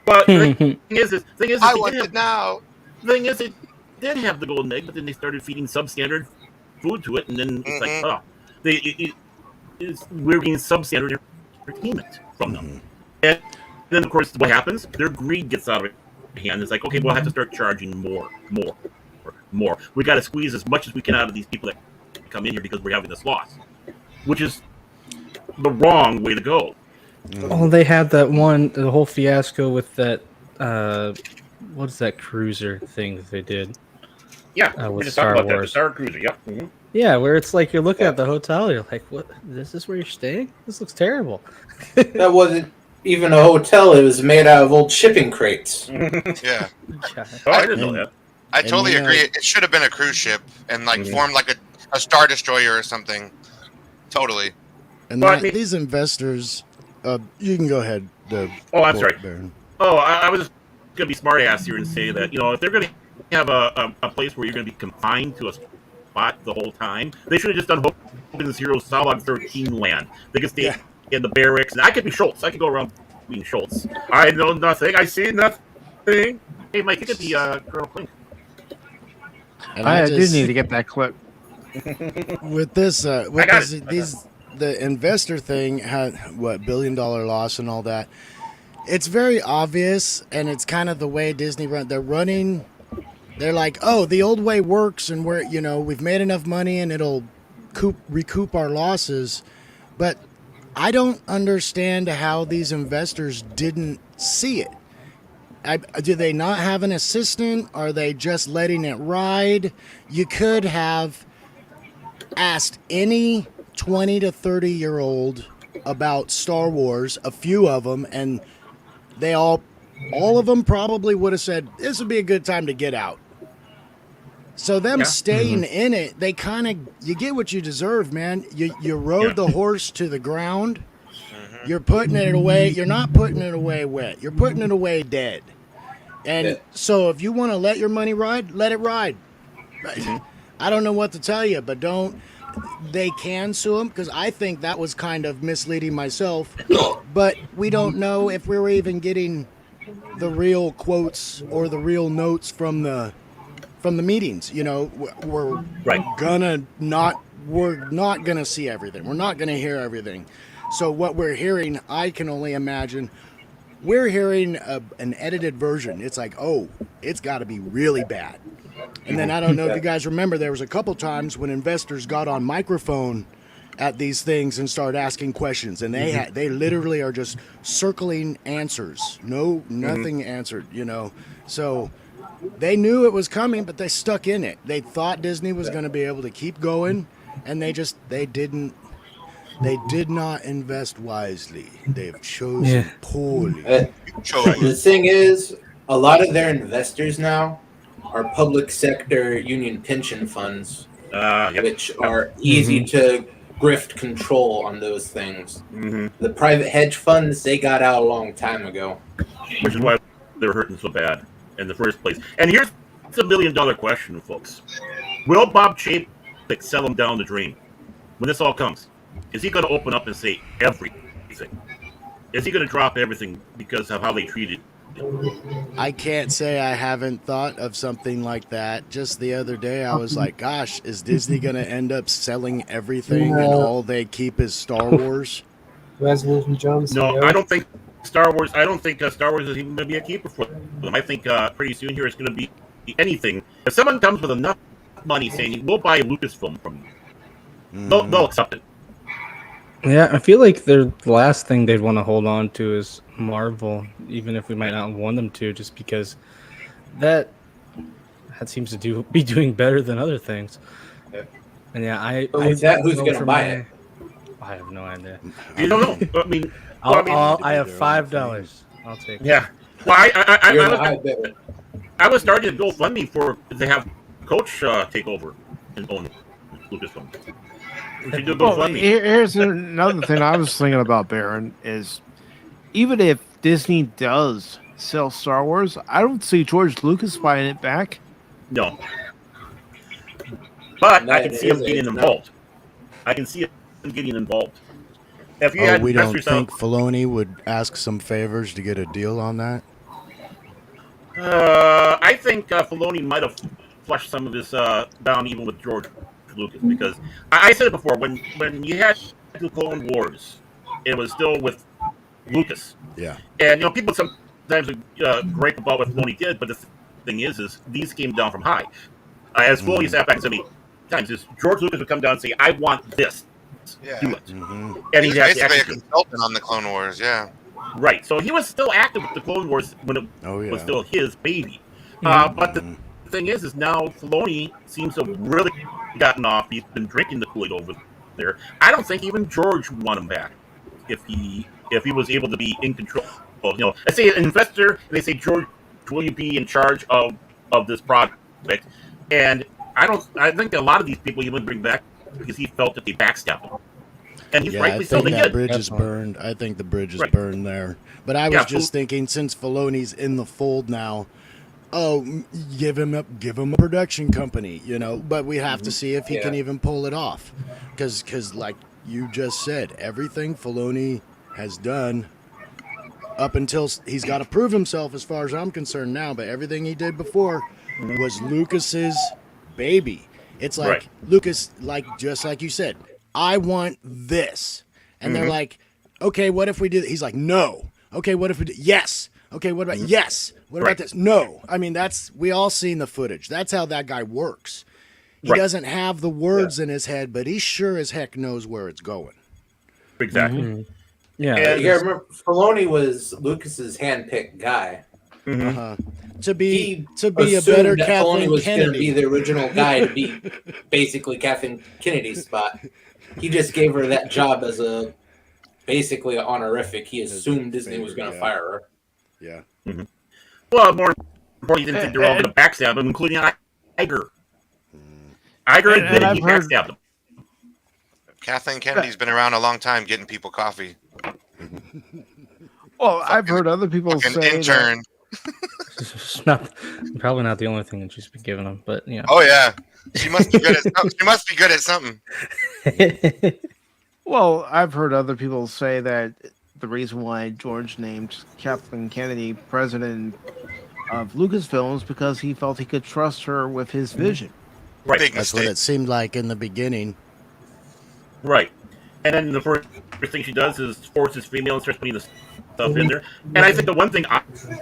But the thing is, I want it now. The thing is, it did have the golden egg, but then they started feeding substandard food to it, and then it's like, we're getting substandard entertainment from them. And then, of course, what happens? Their greed gets out of hand. It's like, okay, we'll have to start charging more. We got to squeeze as much as we can out of these people that come in here because we're having this loss, which is the wrong way to go. Oh, they had that the whole fiasco with that. What is that cruiser thing that they did? Yeah, with just Star talk about Wars. That, the Star Cruiser. Yep. Yeah, where it's like you're looking at the hotel, you're like, "What? This is where you're staying? This looks terrible." That wasn't even a hotel; it was made out of old shipping crates. Yeah. Oh, I didn't know that. I totally agree. It should have been a cruise ship and formed like a Star Destroyer or something. Totally. And these investors, you can go ahead. I'm sorry. Baron. I was just going to be smart ass here and say that, if they're going to have a place where you're going to be confined to a spot the whole time, they should have just done Hogan Zero Solid 13 land. They could stay in the barracks, and I could be Schultz. I could go around being Schultz. I know nothing. I see nothing. Hey, Mike, you could be Colonel Klink. I do need to get that clip. With this, the investor thing had $1 billion loss and all that. It's very obvious, and it's kind of the way Disney run. They're like, oh, the old way works, and we've made enough money, and it'll recoup our losses. But I don't understand how these investors didn't see it. Do they not have an assistant? Are they just letting it ride? You could have asked any 20 to 30-year-old about Star Wars, a few of them, and they all of them probably would have said, this would be a good time to get out. So them staying in it, they kind of, you get what you deserve, man. You rode the horse to the ground. You're putting it away. You're not putting it away wet. You're putting it away dead. And so if you want to let your money ride, let it ride. I don't know what to tell you, but they can sue them, because I think that was kind of misleading myself. But we don't know if we were even getting the real quotes or the real notes from the meetings. We're not gonna see everything. We're not gonna hear everything. So what we're hearing, I can only imagine, we're hearing an edited version. It's like, oh, it's got to be really bad. And then I don't know if you guys remember, there was a couple times when investors got on microphone at these things and started asking questions, and they literally are just circling answers. Nothing answered. So they knew it was coming, but they stuck in it. They thought Disney was going to be able to keep going, and they did not invest wisely. They've chosen poorly. The thing is, a lot of their investors now are public sector union pension funds, which are easy to grift control on those things. The private hedge funds, they got out a long time ago. Which is why they were hurting so bad in the first place. And here's the $1 million question, folks. Will Bob Chapek sell them down the drain when this all comes? Is he going to open up and say everything? Is he going to drop everything because of how they treated him? I can't say I haven't thought of something like that. Just the other day, I was like, gosh, is Disney going to end up selling everything and all they keep is Star Wars? Resolution Jones. No, I don't think Star Wars. I don't think Star Wars is even going to be a keeper for them. I think pretty soon here it's going to be anything. If someone comes with enough money saying we'll buy Lucasfilm from you, they'll accept it. Yeah, I feel like the last thing they'd want to hold on to is Marvel, even if we might not want them to, just because that seems to be doing better than other things. And yeah, who's going to buy it? I have no idea. You don't know. I mean, I have $5. I'll take it. Yeah. Well, I was starting to GoFundMe for they have Coach take over and own Lucasfilm. Here's another thing I was thinking about, Baron, is even if Disney does sell Star Wars, I don't see George Lucas buying it back. No. But I can see him getting involved. I can see him getting involved. If you had we don't think Filoni would ask some favors to get a deal on that? I think Filoni might have flushed some of this down even with George Lucas, because I said it before, when you had the Clone Wars, it was still with Lucas. Yeah. And people sometimes gripe about what Filoni did, but the thing is these came down from high. As Filoni sat back and said many times, George Lucas would come down and say, "I want this." Yeah. Do it. And he's basically a consultant on the Clone Wars, yeah. Right. So he was still active with the Clone Wars when it was still his baby. But the thing is now Filoni seems to have really gotten off. He's been drinking the Kool-Aid over there. I don't think even George would want him back if he was able to be in control. Let's say an investor, and they say, "George, will you be in charge of this project?" And I think a lot of these people he would bring back because he felt that they backstabbed him. And he's rightly so. I think that bridge is burned. I think the bridge is burned there. But I was just thinking, since Filoni's in the fold now, give him a production company, But we have to see if he can even pull it off, because like you just said, everything Filoni has done up until he's got to prove himself, as far as I'm concerned now. But everything he did before was Lucas's baby. It's like Lucas, just like you said, I want this, and they're like, okay, what if we do? He's like, no. Okay, what if we do? Yes. Okay, what about yes? What about this? No. I mean, we all seen the footage. That's how that guy works. He doesn't have the words in his head, but he sure as heck knows where it's going. Exactly. Yeah. And you remember, Filoni was Lucas's handpicked guy. To be a better Kathleen was Kennedy. Going to be the original guy to be basically Kathleen Kennedy's spot. He just gave her that job as basically an honorific. He assumed Disney was going to fire her. Yeah. Well, more importantly, he didn't think they were all going to backstab him, including Iger. Iger admitted he backstabbed him. Kathleen Kennedy's been around a long time getting people coffee. Well, I've heard other people say intern. Probably not the only thing that she's been giving them, but yeah. Oh yeah, she must be good at something. She must be good at something. Well, I've heard other people say that the reason why George named Kathleen Kennedy president of Lucasfilm is because he felt he could trust her with his vision. Right. That's what it seemed like in the beginning. Right. And then the first thing she does is forces female and starts putting this stuff in there. And I think the one thing,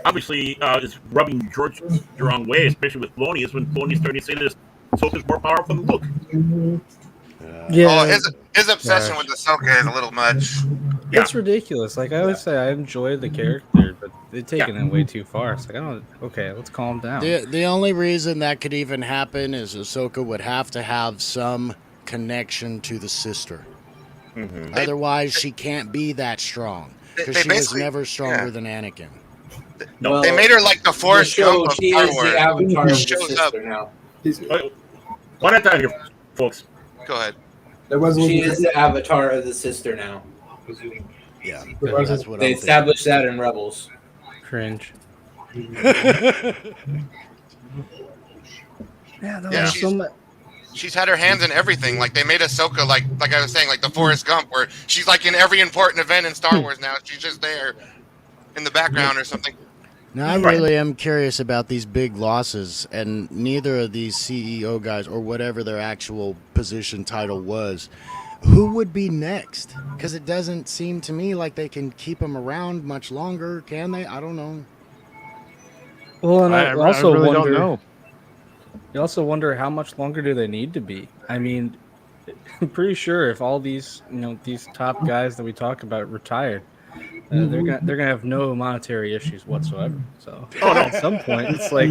obviously, is rubbing George the wrong way, especially with Filoni, is when Filoni started to say this Ahsoka is more powerful than Luke. Yeah. Oh, his obsession with Ahsoka is a little much. It's ridiculous. Like I always say, I enjoy the character, but they're taking it way too far. It's like I don't. Okay, let's calm down. The only reason that could even happen is Ahsoka would have to have some connection to the sister. Otherwise, she can't be that strong because she was never stronger than Anakin. No, they made her like the Forrest Gump of she Star is Wars. the avatar of the Shows up. sister now. One at a time here, folks. Go ahead. She is the avatar of the sister now. Yeah, that's what they established that in Rebels. Cringe. Yeah, she's had her hands in everything. Like they made Ahsoka like I was saying, like the Forrest Gump, where she's like in every important event in Star Wars now. She's just there in the background or something. Now, I really am curious about these big losses, and neither of these CEO guys, or whatever their actual position title was, who would be next? Because it doesn't seem to me like they can keep them around much longer, can they? I don't know. Well, and I also really wonder. don't know. You also wonder how much longer do they need to be? I mean, I'm pretty sure if all these, these top guys that we talk about retired, they're gonna have no monetary issues whatsoever. So at some point, it's like,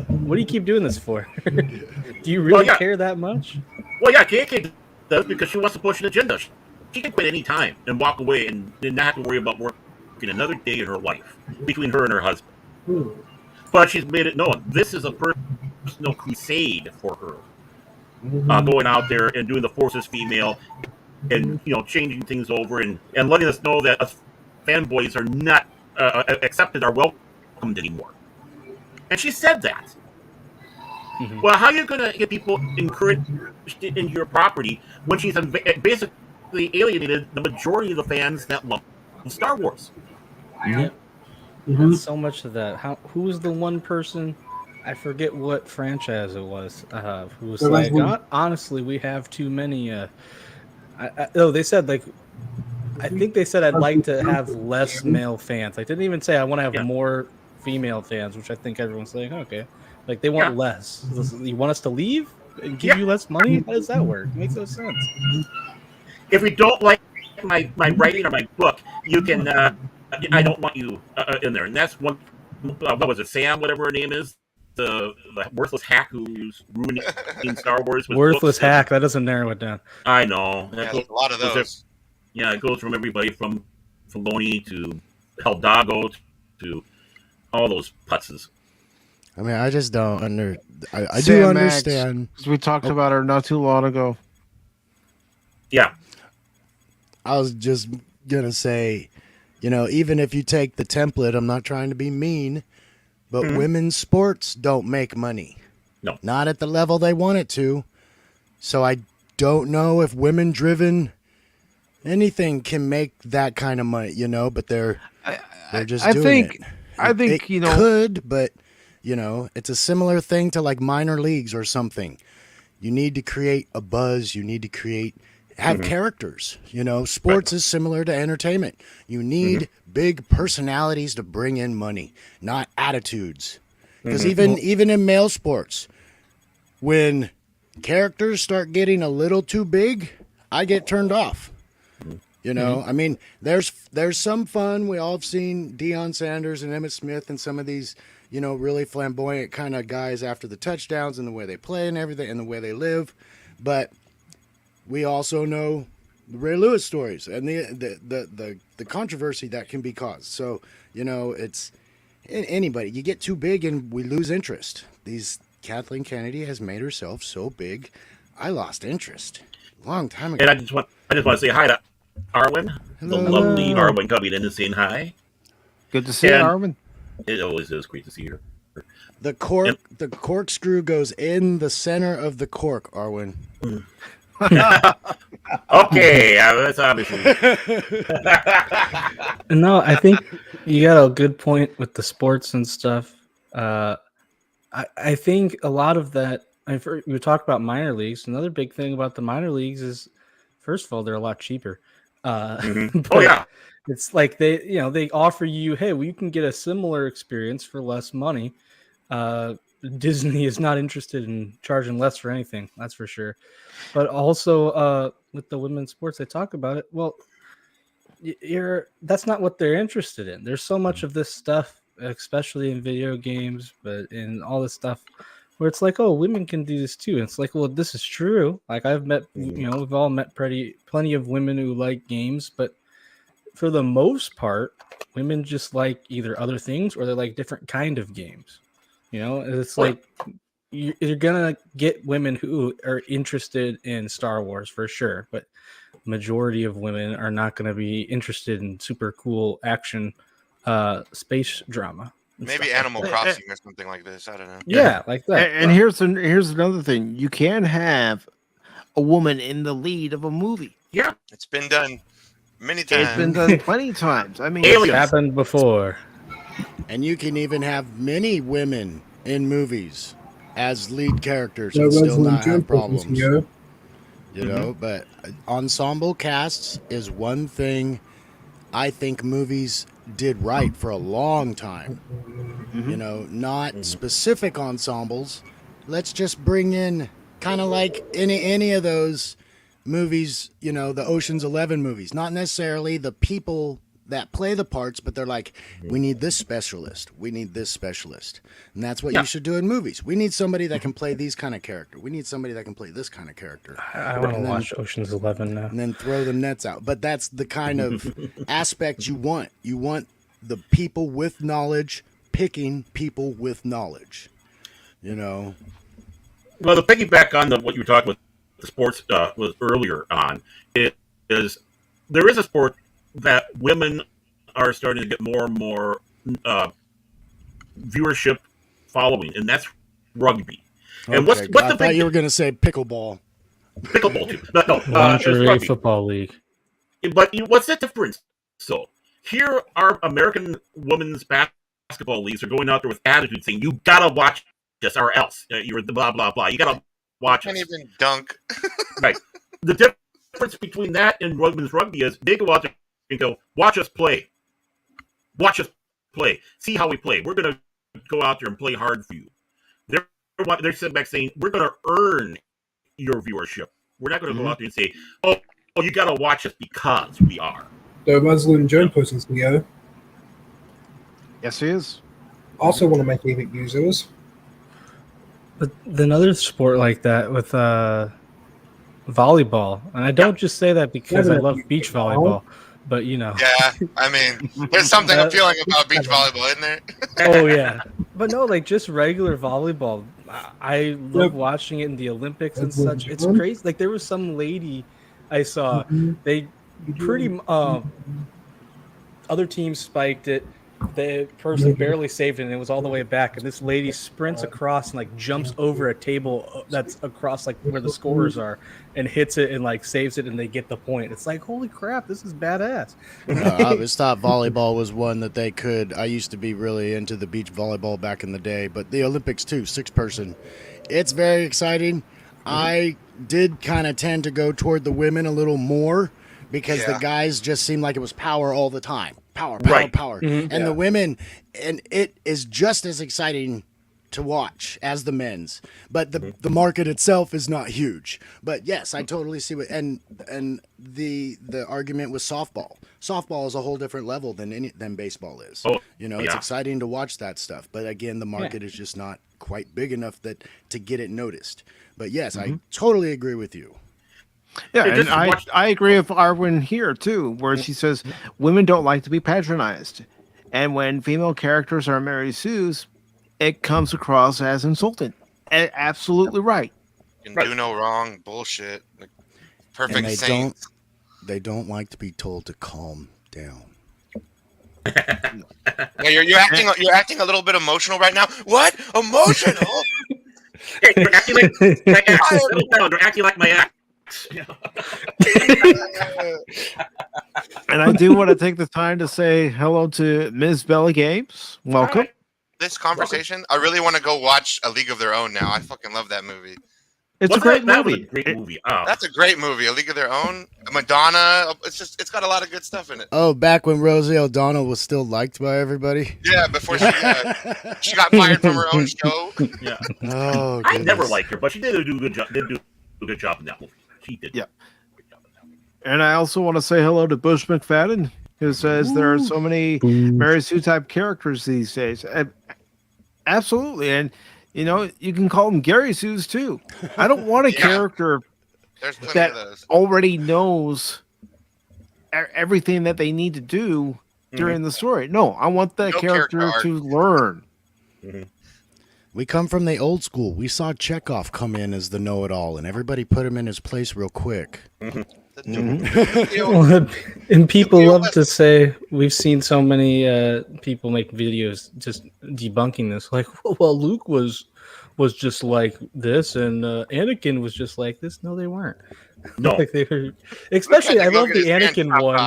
what do you keep doing this for? Do you really care that much? Well, yeah, KK does because she wants to push an agenda. She can quit any time and walk away and not have to worry about working another day in her life between her and her husband. But she's made it known this is a personal crusade for her, going out there and doing the Force as female, and changing things over and letting us know that us fanboys are not accepted, are welcomed anymore. And she said that. Well, how are you going to get people encouraged into your property when she's basically alienated the majority of the fans that love Star Wars? And so much of that. Who was the one person? I forget what franchise it was. Who was like, honestly, we have too many. They said like, I think they said I'd like to have less male fans. They didn't even say I want to have more female fans, which I think everyone's saying, okay. Like they want less. You want us to leave and give you less money? How does that work? It makes no sense. If we don't like my writing or my book, you can. I don't want you in there, and that's one. What was it, Sam? Whatever her name is, the worthless hack who's ruining Star Wars. With Worthless books. hack. That doesn't narrow it down. I know. Yeah, a lot of those. It goes from everybody from Filoni to Heldago to all those putzes. I mean, I just don't I do Sam Max, understand. we talked about her not too long ago. Yeah. I was just gonna say, even if you take the template, I'm not trying to be mean, but women's sports don't make money. No. Not at the level they want it to. So I don't know if women-driven anything can make that kind of money, but they're just doing it. I think it could, but it's a similar thing to like minor leagues or something. You need to create a buzz. You need to have characters. Sports is similar to entertainment. You need big personalities to bring in money, not attitudes. Because even in male sports, when characters start getting a little too big, I get turned off. I mean, there's some fun. We all have seen Deion Sanders and Emmitt Smith and some of these, really flamboyant kind of guys after the touchdowns and the way they play and everything and the way they live. But we also know the Ray Lewis stories and the controversy that can be caused. So, it's anybody. You get too big and we lose interest. Kathleen Kennedy has made herself so big, I lost interest a long time ago. And I just want to say hi to Arwen, the lovely Arwen coming in and saying hi. Good to see you, Arwen. It always is great to see her. The corkscrew goes in the center of the cork, Arwen. Okay, that's obviously. No, I think you got a good point with the sports and stuff. I think a lot of that. We talk about minor leagues. Another big thing about the minor leagues is, first of all, they're a lot cheaper. Oh yeah, it's like they offer you, hey, well, you can get a similar experience for less money. Disney is not interested in charging less for anything, that's for sure. But also with the women's sports, they talk about it. Well, that's not what they're interested in. There's so much of this stuff, especially in video games, but in all this stuff where it's like, oh, women can do this too. And it's like, well, this is true. Like I've met, we've all met plenty of women who like games, but for the most part, women just like either other things or they like different kind of games. It's like you're gonna get women who are interested in Star Wars for sure, but majority of women are not going to be interested in super cool action space drama. Maybe Animal Crossing or something like this. I don't know. Yeah, like that. And here's another thing: you can have a woman in the lead of a movie. Yeah, it's been done many times. It's been done plenty of times. I mean, it's happened before. And you can even have many women in movies as lead characters and still not have problems. But ensemble casts is one thing I think movies did right for a long time. Not specific ensembles. Let's just bring in kind of like any of those movies, the Ocean's 11 movies. Not necessarily the people that play the parts, but they're like, we need this specialist. We need this specialist. And that's what you should do in movies. We need somebody that can play these kind of character. We need somebody that can play this kind of character. I want to watch Ocean's 11 now. And then throw the nets out. But that's the kind of aspect you want. You want the people with knowledge picking people with knowledge. Well, to piggyback on what you were talking with the sports was earlier on, there is a sport that women are starting to get more and more viewership following, and that's rugby. And what's I thought you were going to say pickleball. Pickleball too. No, Lingerie football league. But what's the difference? So here, our American women's basketball leagues are going out there with attitude, saying you gotta watch this or else you're the blah blah blah. You gotta watch. Can't even dunk. Right. The difference between that and women's rugby is they go out there and go, watch us play. Watch us play. See how we play. We're going to go out there and play hard for you. They're sitting back saying, we're going to earn your viewership. We're not going to go out there and say, oh, you got to watch us because we are. So Muslim Joe Puss's Leo. Yes, he is. Also one of my favorite users. But another sport like that with volleyball, and I don't just say that because I love beach volleyball, but Yeah, I mean, there's something appealing about beach volleyball, isn't there? Oh yeah, but no, like just regular volleyball. I love watching it in the Olympics and such. It's crazy. Like there was some lady I saw. They pretty other teams spiked it. The person barely saved it, and it was all the way back. And this lady sprints across and like jumps over a table that's across like where the scorers are, and hits it and like saves it, and they get the point. It's like, holy crap, this is badass. I always thought volleyball was one that they could. I used to be really into the beach volleyball back in the day, but the Olympics too, 6-person. It's very exciting. I did kind of tend to go toward the women a little more because the guys just seemed like it was power all the time. Power. And the women, and it is just as exciting to watch as the men's, but the market itself is not huge. But yes, I totally see what, and the argument with softball. Softball is a whole different level than baseball is. It's exciting to watch that stuff, but again, the market is just not quite big enough to get it noticed. But yes, I totally agree with you. Yeah, and I agree with Arwen here too, where she says women don't like to be patronized, and when female characters are Mary Sue's, it comes across as insulting. Absolutely right. You can do no wrong. Bullshit. Like, perfect. And they don't like to be told to calm down. Yeah, you're acting a little bit emotional right now. What? Emotional? Hey, you're acting like you're acting like my act. And I do want to take the time to say hello to Ms. Bella Games. Welcome. This conversation, I really want to go watch A League of Their Own now. I fucking love that movie. It's a great movie. That's a great movie. A League of Their Own. Madonna. It's got a lot of good stuff in it. Oh, back when Rosie O'Donnell was still liked by everybody. Yeah, before she got fired from her own show. Yeah. Oh, I never liked her, but she did do a good job. Did do a good job in that movie. She did. Yeah. And I also want to say hello to Bush McFadden, who says there are so many Mary Sue type characters these days. Absolutely. And, you can call them Gary Sue's too. I don't want a character that already knows everything that they need to do during the story. No, I want that character to learn. We come from the old school. We saw Chekhov come in as the know-it-all, and everybody put him in his place real quick. Well, and people love to say we've seen so many people make videos just debunking this. Like, well, Luke was just like this, and Anakin was just like this. No, they weren't. No, like they were. Especially, I love the Anakin one.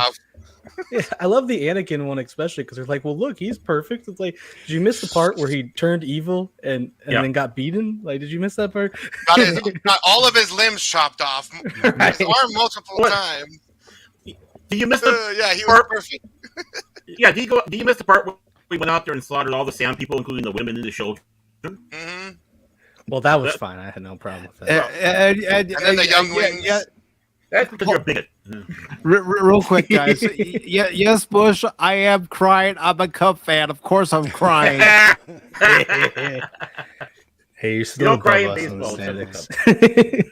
Yeah, I love the Anakin one, especially because they're like, well, look, he's perfect. It's like, did you miss the part where he turned evil and then got beaten? Like, did you miss that part? Got all of his limbs chopped off, his arm multiple times. Do you miss the? Yeah, he was perfect. Yeah, do you miss the part where we went out there and slaughtered all the Sand people, including the women and the children? Mm-hmm. Well, that was fine. I had no problem with that. And then the young wings. Yeah. That's because you're a bigot. Real quick, guys. Yes, Bush, I am crying. I'm a Cub fan. Of course I'm crying. Hey, you're still don't cry above in us in the baseball. standings.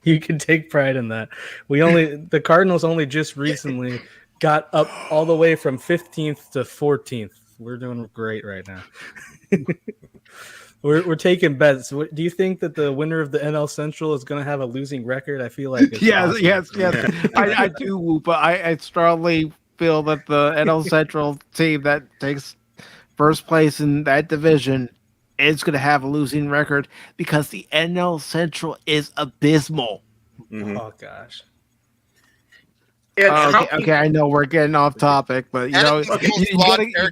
You can take pride in that. The Cardinals only just recently got up all the way from 15th to 14th. We're doing great right now. We're taking bets. Do you think that the winner of the NL Central is going to have a losing record? I feel like it's yes. I do, but I strongly feel that the NL Central team that takes first place in that division is going to have a losing record because the NL Central is abysmal. Mm-hmm. Oh gosh. Okay, I know we're getting off topic, but you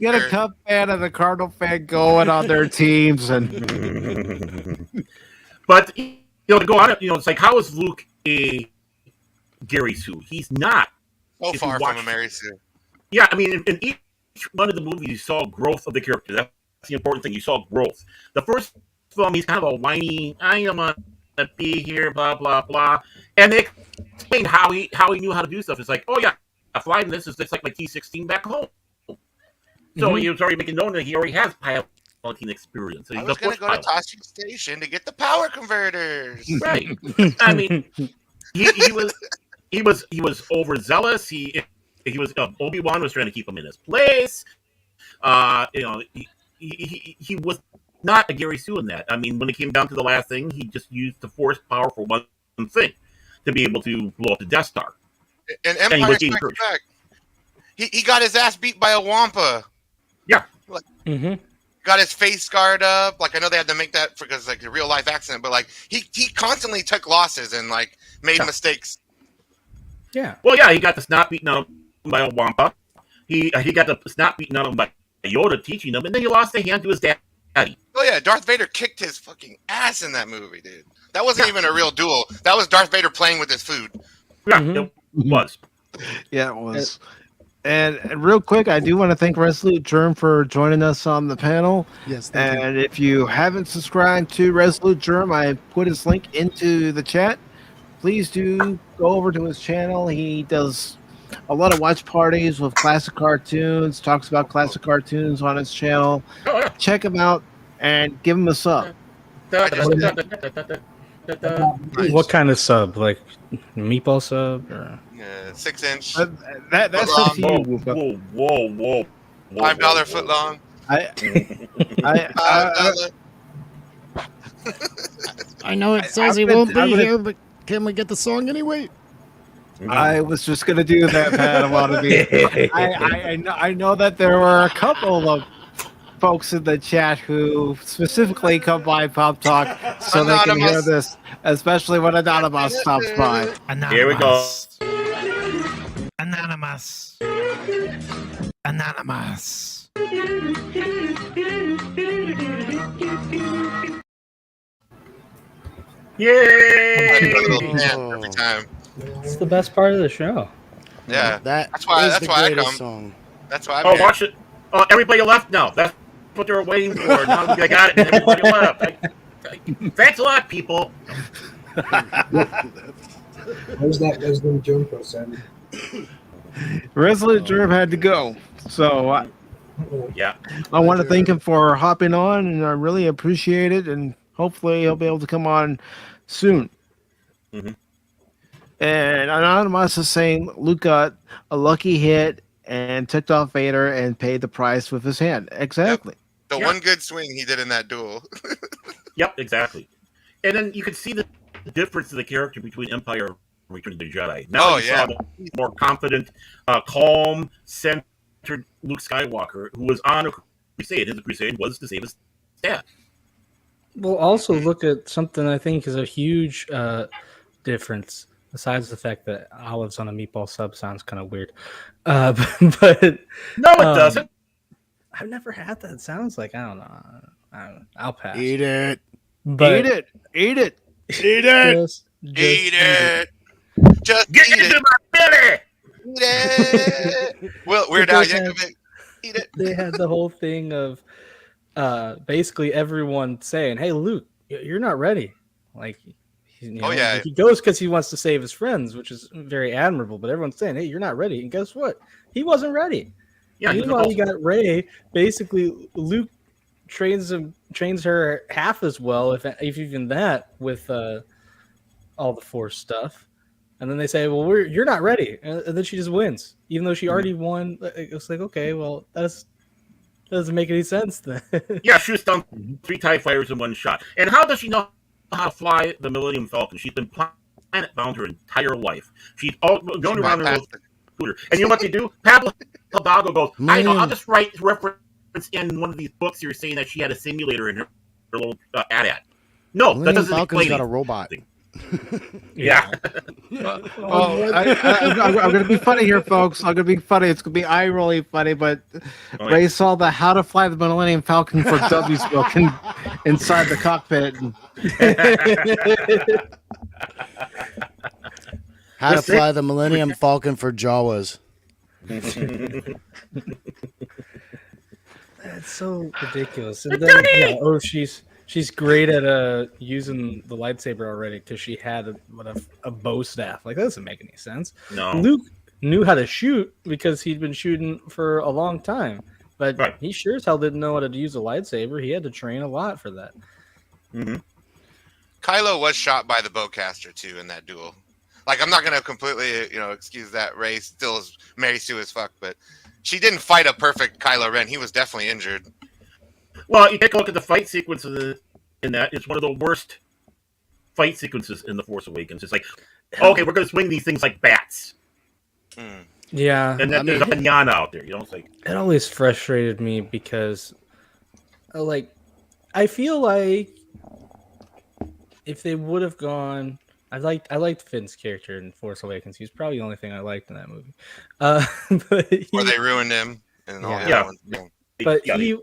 get a Cub fan and a Cardinal fan going on their teams, and but to go on, it's like, how is Luke a Gary Sue? He's not. So far from a Mary Sue. Yeah, I mean, in each one of the movies, you saw growth of the character. That's the important thing. You saw growth. The first film, he's kind of a whiny, I don't want to be here, blah blah blah, and they explained how he knew how to do stuff. It's like, oh yeah, flying this is just like my T-16 back home. So he was already making known that he already has piloting experience. So I was going to go to Toshi Station to get the power converters. Right. I mean, he was overzealous. He was Obi-Wan was trying to keep him in his place. He was not a Gary Sue in that. I mean, when it came down to the last thing, he just used the Force power for one thing, to be able to blow up the Death Star. And Empire Strikes Back, he got his ass beat by a Wampa. Yeah. Like, got his face scarred up. Like, I know they had to make that because like a real life accident, but like he constantly took losses and like made mistakes. Yeah. Well, yeah, he got the snot beaten out of him by a Wampa. He got the snot beaten out of him by Yoda teaching him, and then he lost a hand to his daddy. Oh yeah, Darth Vader kicked his fucking ass in that movie, dude. That wasn't even a real duel. That was Darth Vader playing with his food. Yeah, it was. Yeah, it was. And real quick, I do want to thank Resolute Germ for joining us on the panel. Yes, thank you. If you haven't subscribed to Resolute Germ, I put his link into the chat. Please do go over to his channel. He does a lot of watch parties with classic cartoons, talks about classic cartoons on his channel. Check him out and give him a sub. What kind of sub? Like meatball sub? Or? 6-inch. That's up to you. Whoa. $5 foot long. I know it says he won't be here, but can we get the song anyway? I was just gonna do that, Pat. I know that there were a couple of folks in the chat who specifically come by Pop Talk so they can hear this, especially when Anonymous stops by. Here we go. Anonymous. Yay! Every time. It's the best part of the show. Yeah, that's why I come. Song. That's why I'm here. Watch it. Oh, everybody left now. That's what they were waiting for. Now I got it. Everybody left. Thanks a lot, people. Where's that Resident Germ person? Resolute Germ had to go. So Yeah. I want to thank him for hopping on, and I really appreciate it. And hopefully he'll be able to come on soon. Mm-hmm. And Anonymous is saying Luke got a lucky hit and ticked off Vader and paid the price with his hand. Exactly. The one good swing he did in that duel. Yep, exactly. And then you could see the difference of the character between Empire and Return of the Jedi. Now you saw the more confident, calm, centered Luke Skywalker, who was on a crusade. His crusade was to save his dad. We'll also look at something I think is a huge difference. Besides the fact that olives on a meatball sub sounds kind of weird, but no, it doesn't. I've never had that. It sounds like I don't know. I'll pass. Eat it. But eat it. Eat it. Eat it. Eat it. Just get eat into it. my belly. Eat it. Well, Weird Al Yankovic. Eat it. They had the whole thing of basically everyone saying, "Hey, Luke, you're not ready." Like, like he goes because he wants to save his friends, which is very admirable. But everyone's saying, "Hey, you're not ready," and guess what? He wasn't ready. Yeah, meanwhile, you got Rey. Basically, Luke trains her half as well, if even that, with all the Force stuff. And then they say, "Well, you're not ready," and then she just wins, even though she already won. It's like, okay, well, that doesn't make any sense then. Yeah, she was down 3 TIE fighters in one shot. And how does she know how to fly the Millennium Falcon? She's been planet bound her entire life. She's going around her scooter. And you know what they do? Pablo Hidalgo goes, I know, I'll just write reference in one of these books you're saying that she had a simulator in her little AT-AT. No, that doesn't Falcon's explain got a robot. Yeah. I'm going to be funny here, folks. I'm going to be funny. It's going to be eye-rolling funny, but Ray saw the How to Fly the Millennium Falcon for W's book inside the cockpit. How to Fly the Millennium Falcon for Jawas. That's so ridiculous. And then, she's great at using the lightsaber already because she had a bow staff. Like, that doesn't make any sense. No. Luke knew how to shoot because he'd been shooting for a long time, but he sure as hell didn't know how to use a lightsaber. He had to train a lot for that. Mm-hmm. Kylo was shot by the bowcaster too in that duel. Like, I'm not gonna completely, excuse that. Rey still is Mary Sue as fuck, but she didn't fight a perfect Kylo Ren. He was definitely injured. Well, you take a look at the fight sequences in that. It's one of the worst fight sequences in The Force Awakens. It's like, okay, we're going to swing these things like bats. Yeah. And then there's a manana out there. It's like, it always frustrated me because, I feel like if they would have gone... I liked Finn's character in Force Awakens. He was probably the only thing I liked in that movie. Or they ruined him. And all the other ones. Yeah.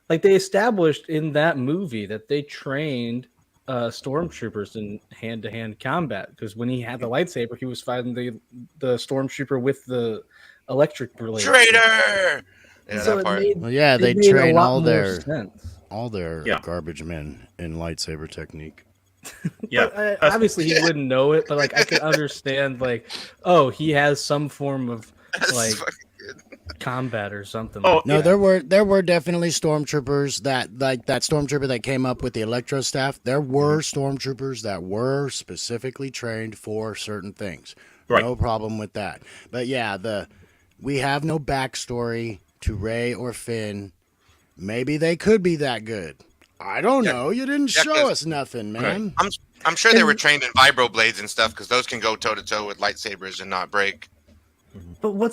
But they established in that movie that they trained stormtroopers in hand-to-hand combat, because when he had the lightsaber, he was fighting the stormtrooper with the electric blade. Traitor! Yeah, so that part. They train all their Yeah. garbage men in lightsaber technique. Yeah, obviously he wouldn't know it, but I could understand he has some form of combat or something. There were definitely stormtroopers that stormtrooper that came up with the electro staff. There were stormtroopers that were specifically trained for certain things. Right. No problem with that. But we have no backstory to Rey or Finn. Maybe they could be that good. I don't know. You didn't show us nothing, man. I'm sure they were trained in vibro blades and stuff, because those can go toe to toe with lightsabers and not break. But what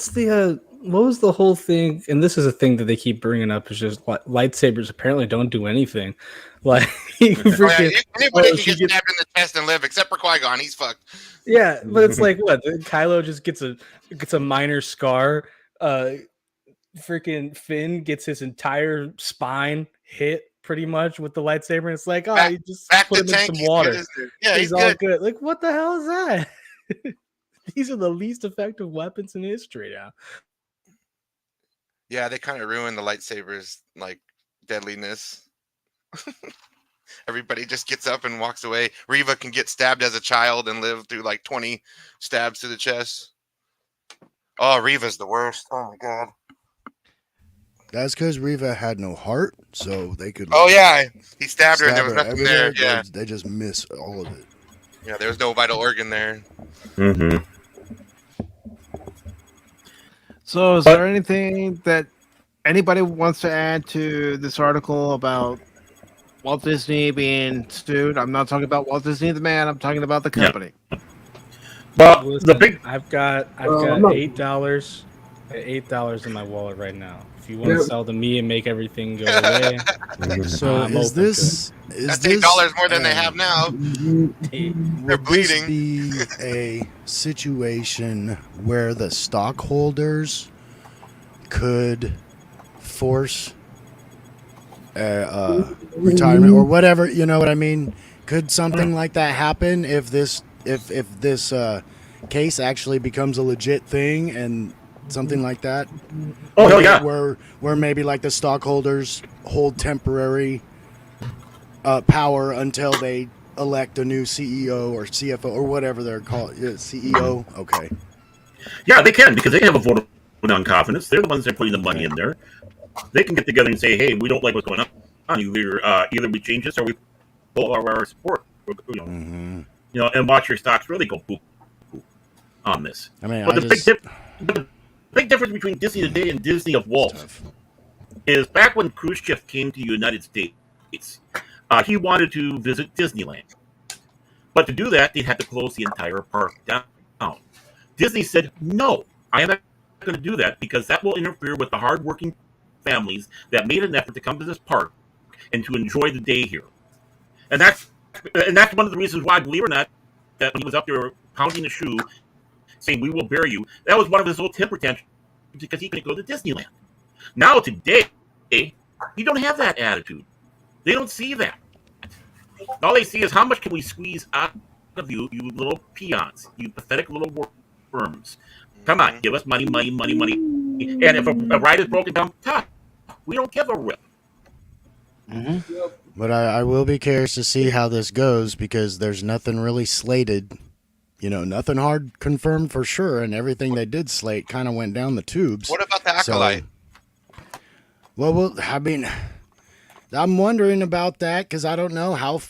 was the whole thing? And this is a thing that they keep bringing up, is just lightsabers apparently don't do anything. Like, anybody can get stabbed in the chest and live, except for Qui-Gon. He's fucked. Yeah, but it's like, what? Kylo just gets a minor scar. Freaking Finn gets his entire spine hit pretty much with the lightsaber, and it's like, you just put him in some water. He's all good. Like, what the hell is that? These are the least effective weapons in history now. Yeah, they kind of ruined the lightsabers' deadliness. Everybody just gets up and walks away. Reva can get stabbed as a child and live through like 20 stabs to the chest. Oh, Reva's the worst. Oh my god. That's because Reva had no heart, so they could. Oh yeah, he stabbed her and there was nothing everywhere. there. Yeah, they just miss all of it. Yeah, there was no vital organ there. Mm-hmm. So, is there anything that anybody wants to add to this article about Walt Disney being sued? I'm not talking about Walt Disney the man. I'm talking about the company. Yeah. But Listen, the big I've got $8 in my wallet right now. If you want to sell to me and make everything go away, so is this that's $8 more than they have now? They're bleeding. Would this be a situation where the stockholders could force retirement or whatever? You know what I mean? Could something like that happen if this case actually becomes a legit thing and something like that? Oh hell yeah! Where maybe like the stockholders hold temporary power until they elect a new CEO or CFO or whatever they're called. CEO. Okay. Yeah, they can because they have a vote of non-confidence. They're the ones that are putting the money in there. They can get together and say, "Hey, we don't like what's going on. Either we change this or we pull our support." You know, and watch your stocks really go boop on this. I mean, but the big difference between Disney today and Disney of Walt is back when Khrushchev came to the United States, he wanted to visit Disneyland. But to do that, they had to close the entire park down. Disney said, no, I am not going to do that because that will interfere with the hardworking families that made an effort to come to this park and to enjoy the day here. And that's one of the reasons why, believe it or not, that when he was up there pounding the shoe, saying, we will bury you, that was one of his little temper tantrums because he couldn't go to Disneyland. Now, today, you don't have that attitude. They don't see that. All they see is how much can we squeeze out of you, you little peons, you pathetic little worms. Come on, give us money. And if a ride is broken down, we don't give a rip. But I will be curious to see how this goes because there's nothing really slated. You know, nothing hard confirmed for sure, and everything they did slate kind of went down the tubes. What about the Acolyte? Well, I mean, I'm wondering about that because I don't know how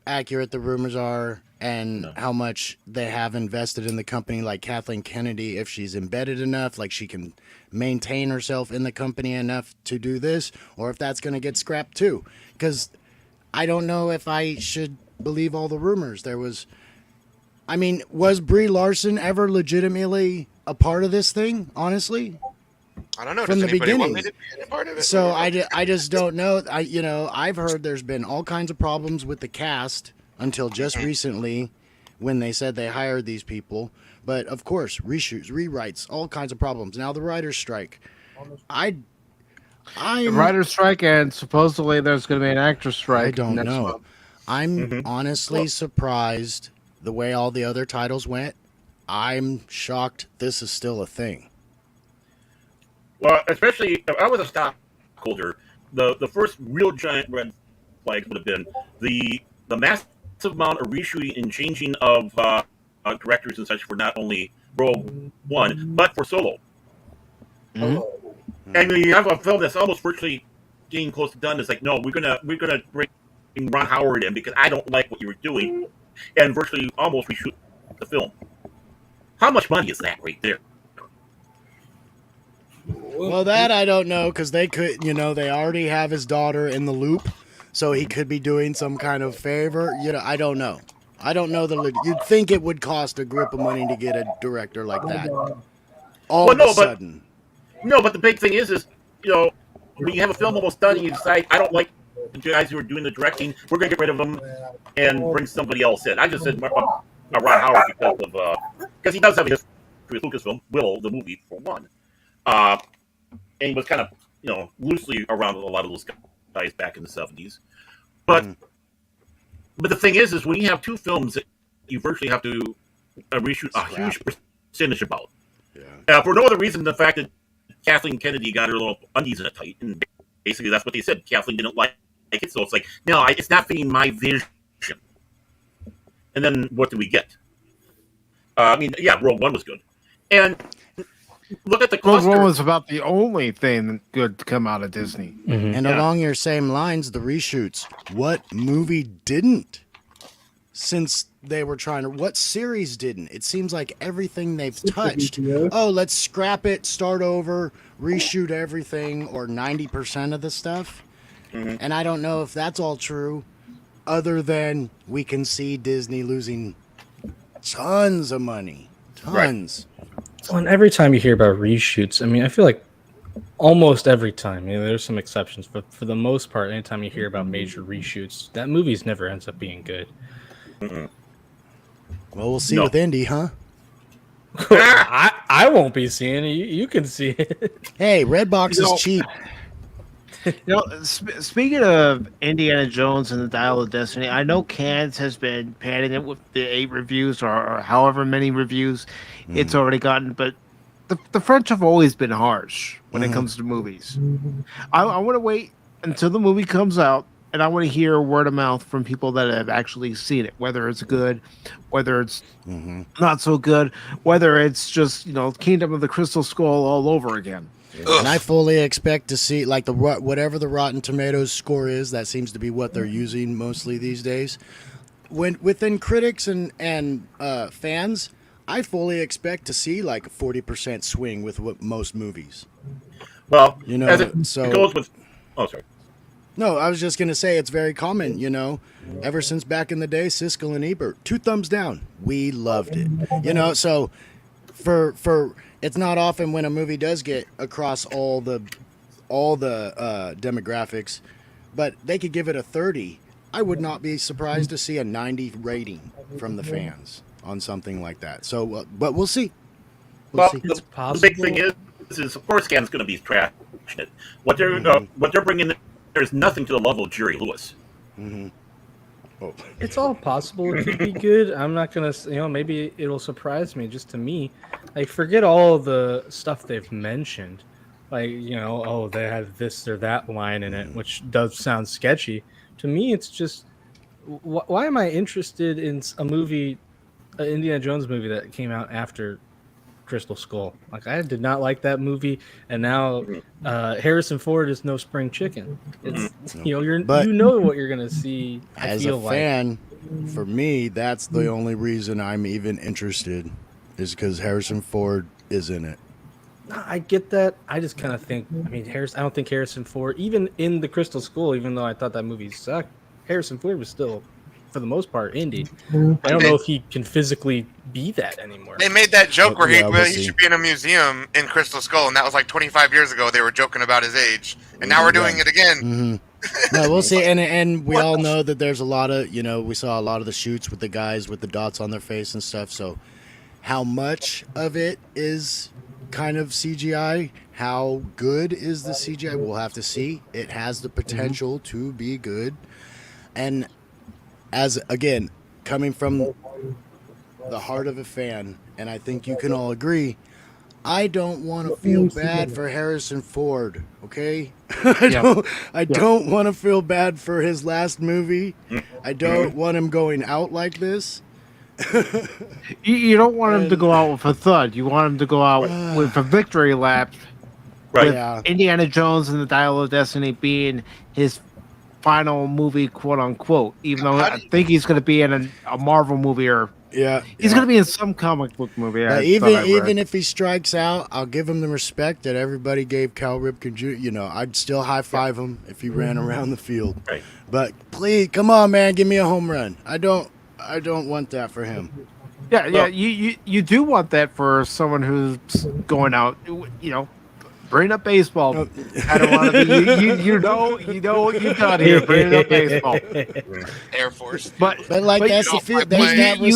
accurate the rumors are and how much they have invested in the company, like Kathleen Kennedy, if she's embedded enough, like she can maintain herself in the company enough to do this, or if that's going to get scrapped too. Because I don't know if I should believe all the rumors. Was Brie Larson ever legitimately a part of this thing, honestly? I don't know. From the beginning. Want me to be a part of it? So I just don't know. I've heard there's been all kinds of problems with the cast until just recently when they said they hired these people. But of course, reshoots, rewrites, all kinds of problems. Now the writer's strike. The writer's strike, and supposedly there's going to be an actor's strike. I don't know. Month. I'm honestly surprised the way all the other titles went. I'm shocked this is still a thing. Well, especially if I was a stockholder, the first real giant red flag would have been the massive amount of reshooting and changing of directors and such for not only Rogue One but for Solo. And when you have a film that's almost virtually getting close to done, it's like, no, we're gonna bring Ron Howard in because I don't like what you were doing, and virtually almost reshoot the film. How much money is that right there? Well, that I don't know because they could, they already have his daughter in the loop, so he could be doing some kind of favor. I don't know. I don't know you'd think it would cost a grip of money to get a director like that. All of a sudden. No, but the big thing is when you have a film almost done and you decide, I don't like the guys who are doing the directing, we're going to get rid of them and bring somebody else in. I just said Ron Howard because he does have a history with Lucasfilm, Willow, the movie, for one. And he was kind of, loosely around a lot of those guys back in the 70s. But the thing is when you have two films that you virtually have to reshoot a huge percentage about. Yeah. For no other reason than the fact that Kathleen Kennedy got her little undies in a tight, and basically that's what they said. Kathleen didn't like it. So it's like, no, it's not fitting my vision. And then what do we get? I mean, yeah, Rogue One was good, and look at the cluster. Rogue One was about the only thing good to come out of Disney. And along your same lines, the reshoots. What movie didn't? Since they were trying to, what series didn't? It seems like everything they've touched. Oh, let's scrap it, start over, reshoot everything, or 90% of the stuff. And I don't know if that's all true, other than we can see Disney losing tons of money. Tons. Right. Well, and every time you hear about reshoots, I mean, I feel like almost every time, there's some exceptions, but for the most part, anytime you hear about major reshoots, that movie's never ends up being good. Well, we'll see with Indy, huh? I won't be seeing it. You can see it. Hey, Redbox is cheap. Speaking of Indiana Jones and the Dial of Destiny, I know Cannes has been padding it with the 8 reviews or however many reviews it's already gotten, but the French have always been harsh when it comes to movies. I want to wait until the movie comes out, and I want to hear word of mouth from people that have actually seen it, whether it's good, whether it's not so good, whether it's just, Kingdom of the Crystal Skull all over again. And I fully expect to see, like, whatever the Rotten Tomatoes score is, that seems to be what they're using mostly these days. Within critics and fans, I fully expect to see like a 40% swing with most movies. Well, as it goes with. Oh, sorry. No, I was just going to say it's very common, ever since back in the day, Siskel and Ebert, 2 thumbs down. We loved it. So for it's not often when a movie does get across all the demographics, but they could give it a 30. I would not be surprised to see a 90 rating from the fans on something like that. So, but we'll see. Well, the big thing is of course, Cannes going to be trashing it. What they're bringing in, there's nothing to the level of Jerry Lewis. Oh. It's all possible. It could be good. I'm not gonna, maybe it'll surprise me. Just to me, like, forget all the stuff they've mentioned. Like, oh, they had this or that line in it, which does sound sketchy. To me, it's just, why am I interested in a movie, an Indiana Jones movie that came out after Crystal Skull? Like, I did not like that movie, and now Harrison Ford is no spring chicken. It's you know what you're gonna see. As a fan, for me, that's the only reason I'm even interested, is because Harrison Ford is in it. I get that. I just kind of think, I don't think Harrison Ford, even in the Crystal Skull, even though I thought that movie sucked, Harrison Ford was still, for the most part, Indy. I don't know if he can physically be that anymore. They made that joke where he should be in a museum in Crystal Skull, and that was like 25 years ago. They were joking about his age, and now we're doing it again. No, we'll see. And we all know that there's a lot of, we saw a lot of the shoots with the guys with the dots on their face and stuff. So how much of it is kind of CGI? How good is the CGI? We'll have to see. It has the potential to be good. And as, again, coming from the heart of a fan, and I think you can all agree, I don't want to feel bad for Harrison Ford, okay? I don't want to feel bad for his last movie. I don't want him going out like this. You don't want him to go out with a thud. You want him to go out with a victory lap. Right. With Indiana Jones and the Dial of Destiny being his final movie, quote unquote. Even though I think he's going to be in a Marvel movie, or he's going to be in some comic book movie. Even if he strikes out, I'll give him the respect that everybody gave Cal Ripken Jr. I'd still high five him if he ran around the field. Right. But please, come on, man, give me a home run. I don't want that for him. You do want that for someone who's going out, bring up baseball. I don't want to be, you know what you got here, bring up baseball. Air Force. But that's the feel.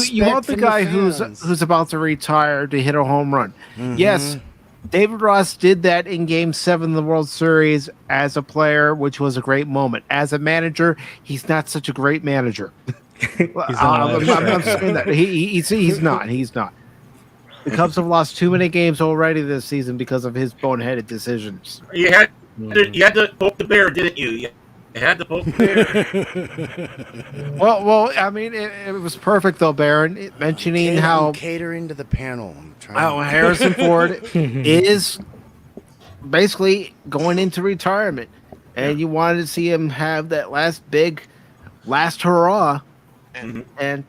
You want the guy who's about to retire to hit a home run. Yes, David Ross did that in Game 7 of the World Series as a player, which was a great moment. As a manager, he's not such a great manager. I'm not saying that. He's not. He's not. The Cubs have lost too many games already this season because of his boneheaded decisions. You had to poke the bear, didn't you? You It had the poke bear. Well, I mean, it was perfect though, Baron. Mentioning how catering to the panel. I'm trying. How Harrison Ford is basically going into retirement, and you wanted to see him have that last hurrah, and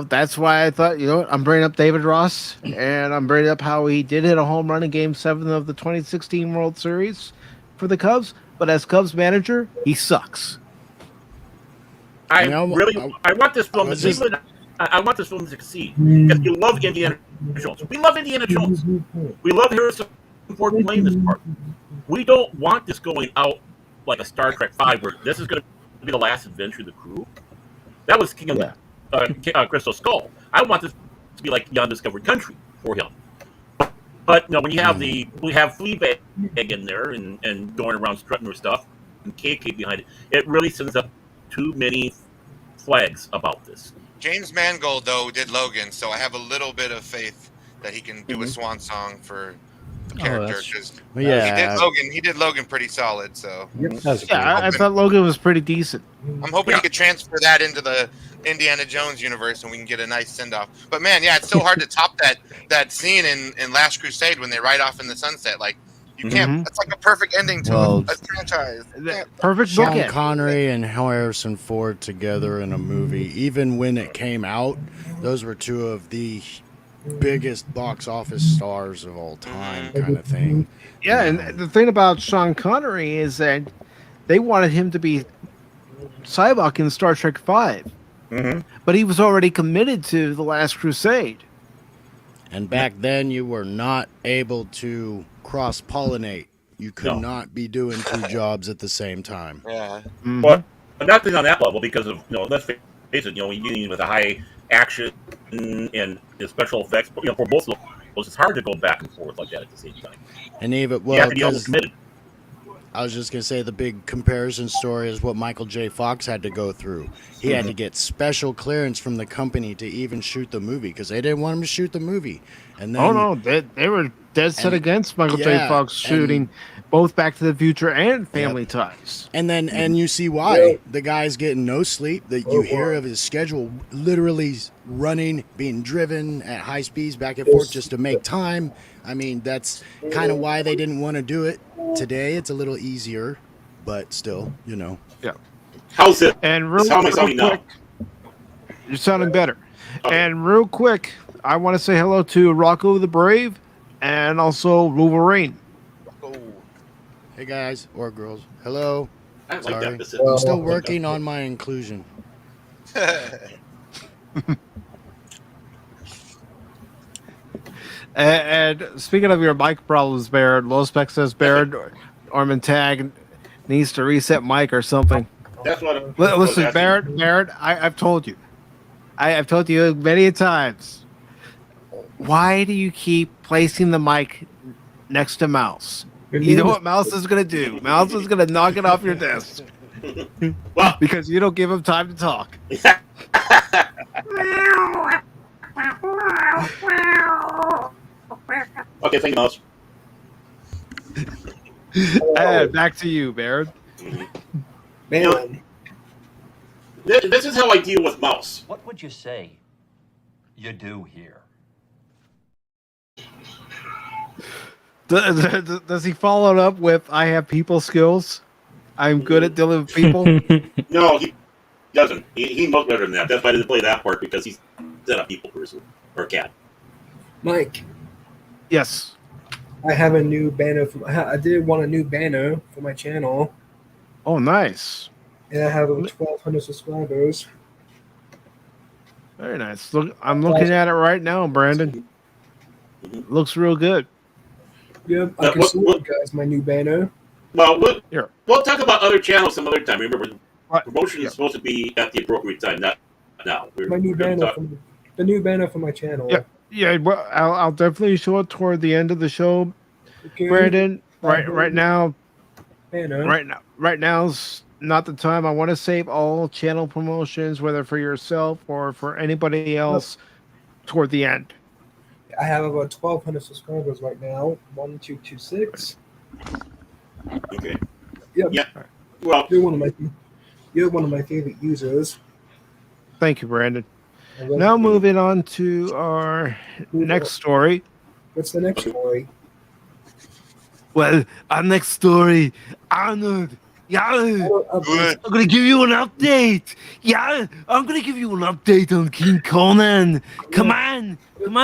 that's why I thought I'm bringing up David Ross, and I'm bringing up how he did hit a home run in Game 7 of the 2016 World Series for the Cubs, but as Cubs manager, he sucks. I want this film to I want this film to succeed because you love Indiana Jones. We love Indiana Jones. We love Harrison Ford playing this part. We don't want this going out like a Star Trek V, where this is going to be the last adventure of the crew. That was King of Crystal Skull. I want this to be like the Undiscovered Country for him. But when you have we have Fleabag in there and going around strutting her stuff and KK behind it, it really sends up too many flags about this. James Mangold, though, did Logan, so I have a little bit of faith that he can do a swan song for the character. He did Logan pretty solid. So I thought Logan was pretty decent. I'm hoping he could transfer that into the Indiana Jones universe, and we can get a nice send off. But man, it's so hard to top that scene in Last Crusade when they ride off in the sunset. Like you can't. That's like a perfect ending to a franchise. Perfect Sean bookend. Connery and Harrison Ford together in a movie, even when it came out, those were two of the biggest box office stars of all time, kind of thing. Yeah, and the thing about Sean Connery is that they wanted him to be Cyborg in Star Trek V, but he was already committed to The Last Crusade. And back then, you were not able to cross-pollinate. You could not be doing two jobs at the same time. Yeah. But not on that level because of let's face it, you're dealing with a high action and the special effects. For both of those, it's hard to go back and forth like that at the same time. And even you have to be almost committed. I was just gonna say the big comparison story is what Michael J. Fox had to go through. He had to get special clearance from the company to even shoot the movie because they didn't want him to shoot the movie. And then, they were dead set against Michael J. Fox shooting both Back to the Future and Family Ties. And you see why the guy's getting no sleep. That you hear of his schedule literally running, being driven at high speeds back and forth just to make time. I mean, that's kind of why they didn't want to do it. Today, it's a little easier, but still, Yeah. How's it? And real quick, now? You're sounding better. And real quick, I want to say hello to Rocco the Brave and also Wolverine. Hey guys or girls, hello. I Sorry, like that. I'm still working on my inclusion. And speaking of your mic problems, Baird, Low Spec says Baird Orman Tagge needs to reset mic or something. That's what. Listen, Baird, I've told you. I've told you many times. Why do you keep placing the mic next to Mouse? You know what Mouse is going to do? Mouse is going to knock it off your desk. Well, because you don't give him time to talk. Okay, thank you, Mouse. And back to you, Baird. Man. This is how I deal with Mouse. What would you say you do here? Does he follow it up with, I have people skills? I'm good at dealing with people? No, he doesn't. He knows better than that. That's why I didn't play that part, because he's not a people person or a cat. Mike. Yes. I have a new banner. I did want a new banner for my channel. Oh, nice. And I have 1,200 subscribers. Very nice. Look, I'm looking at it right now, Brandon. Looks real good. Yep, I can see you guys my new banner. Well, we'll talk about other channels some other time. Remember, promotion is supposed to be at the appropriate time, not now. My new banner, the new banner for my channel. Yeah. Well, I'll definitely show it toward the end of the show, Brandon. Right now, right now's not the time. I want to save all channel promotions, whether for yourself or for anybody else, toward the end. I have about 1,200 subscribers right now. 1226. Okay. Yep. Yeah. Well, you're one of my favorite users. Thank you, Brandon. Now moving on to our next story. What's the next story? Well, our next story, Arnold. Yeah, I'm gonna give you an update. Yeah, I'm gonna give you an update on King Conan. Come on,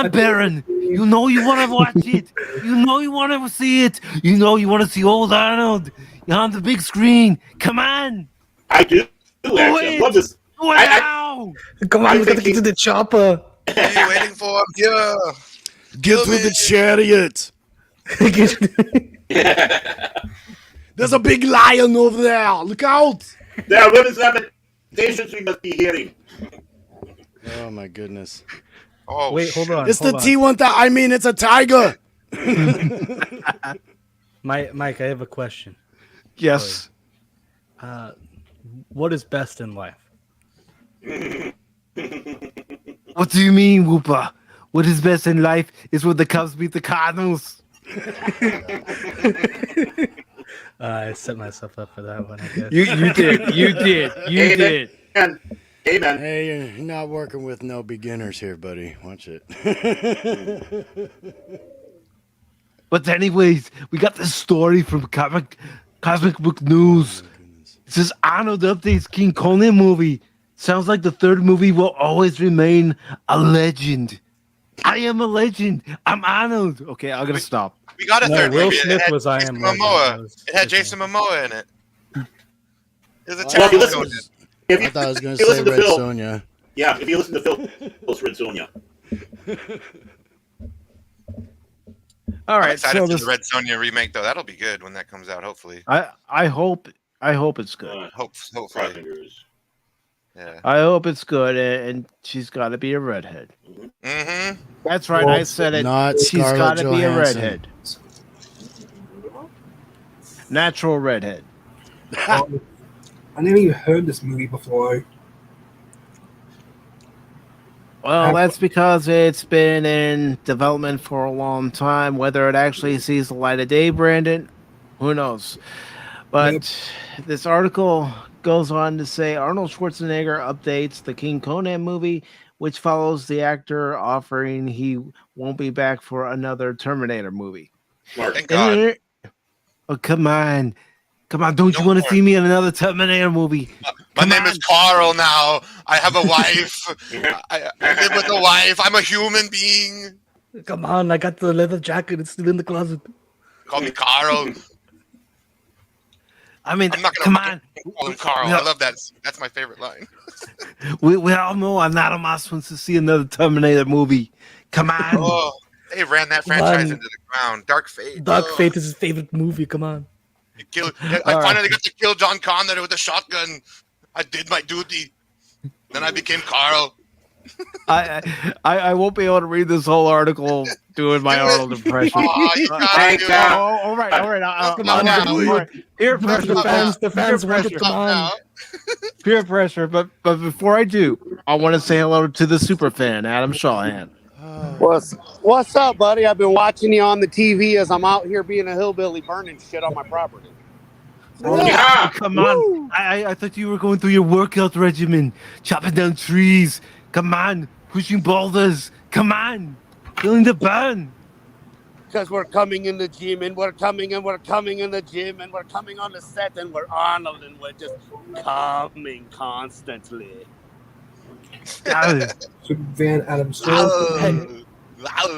Baron. You know you want to watch it. You know you want to see it. You know you want to see old Arnold on the big screen. Come on. I do. Actually, I love this. Wow. Come on, we gotta get to the chopper. Hey, waiting for him. Yeah. Get to the chariot. There's a big lion over there. Look out. There are women's lamentations we must be hearing. Oh my goodness. Oh, wait, hold on. It's the T1000. I mean, it's a tiger. Mike, I have a question. Yes. What is best in life? What do you mean, Whooper? What is best in life is when the Cubs beat the Cardinals. I set myself up for that one, I guess. You did. Amen. Hey, you're not working with no beginners here, buddy. Watch it. But anyways, we got this story from Comic Book News. It says Arnold updates King Conan movie. Sounds like the third movie will always remain a legend. I am a legend. I'm Arnold. Okay, I'm gonna stop. We got a third Will movie. Smith It had was I Jason Am Legend. Momoa. It had Jason Momoa in it. It was a Well, terrible listen- Conan. I thought I was going to say Red Sonja. Yeah, if you listen to Phil's Red Sonja. All I'm right, excited so for this, the Red Sonja remake, though. That'll be good when that comes out, hopefully. I hope it's good. Hopefully. Yeah. I hope it's good, and she's got to be a redhead. Mm-hmm. That's right, I said it. Not She's Scarlett got to be a Johansson. redhead. Natural redhead. I never even heard this movie before. Well, that's because it's been in development for a long time. Whether it actually sees the light of day, Brandon, who knows? But this article goes on to say Arnold Schwarzenegger updates the King Conan movie, which follows the actor offering he won't be back for another Terminator movie. Thank God. Oh, come on. Don't you want to see me in another Terminator movie? My name is Carl now. I have a wife. I live with a wife. I'm a human being. Come on, I got the leather jacket. It's still in the closet. Call me Carl. I mean, I'm not come gonna on. call him Carl. No. I love that. That's my favorite line. We all know I'm not a mouse wants to see another Terminator movie. Come on. Oh, they ran that franchise into the ground. Dark Fate. Dark Fate is his favorite movie. Come on. I finally got to kill John Connor with a shotgun. I did my duty. Then I became Carl. I won't be able to read this whole article doing my Arnold impression. Oh, you gotta do it. All right. Come on now. All right. Peer pressure. The fans want to come on. Peer pressure. But before I do, I want to say hello to the super fan, Adam Shawhan. What's up, buddy? I've been watching you on the TV as I'm out here being a hillbilly burning shit on my property. Yeah, come on. I thought you were going through your workout regimen, chopping down trees. Come on, pushing boulders. Come on, feeling the burn. Because we're coming in the gym and we're coming in the gym and we're coming on the set and we're Arnold and we're just coming constantly. Van Adam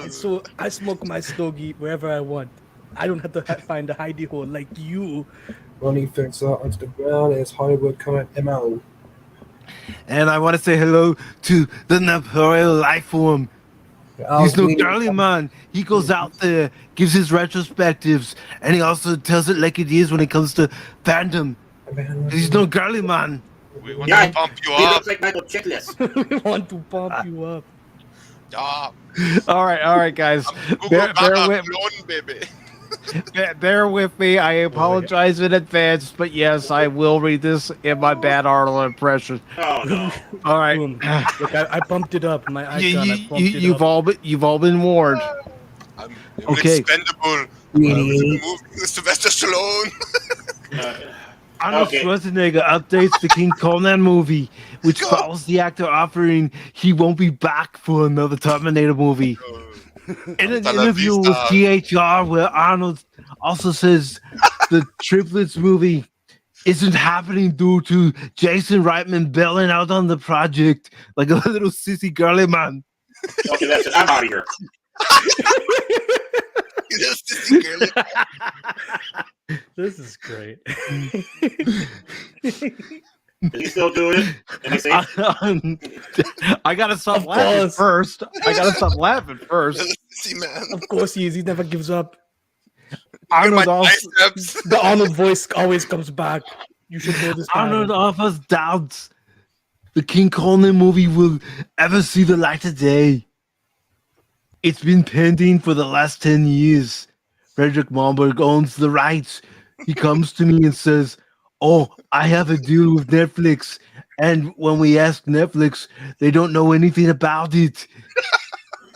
So I smoke my stogie wherever I want. I don't have to find a hidey hole like you. Running things out onto the ground as Hollywood comment MO. And I want to say hello to the Napoleon life form. He's no girly man. He goes out there, gives his retrospectives, and he also tells it like it is when it comes to fandom. He's no girly man. We want to pump you He up. looks like Michael Chiklis. We want to pump you up. Stop. All right, guys. Bear with me. I apologize in advance, but yes, I will read this in my bad Arnold impression. Oh no! All right. Look, I bumped it up. My icon. I bumped it up. You've all been warned. I'm expendable. Moving Sylvester Stallone. Arnold Schwarzenegger updates the King Conan movie, which follows the actor offering he won't be back for another Terminator movie. In an interview with GHR, where Arnold also says the Triplets movie isn't happening due to Jason Reitman bailing out on the project like a little sissy girly man. Okay, that's it. I'm out of here. This is great. Is he still doing it? Let me see. I gotta stop laughing first. See, man. Of course he is. He never gives up. Arnold also, the Arnold voice always comes back. You should know this. Arnold offers doubts the King Conan movie will ever see the light of day. It's been pending for the last 10 years. Frederick Malmberg owns the rights. He comes to me and says, "Oh, I have a deal with Netflix." And when we ask Netflix, they don't know anything about it.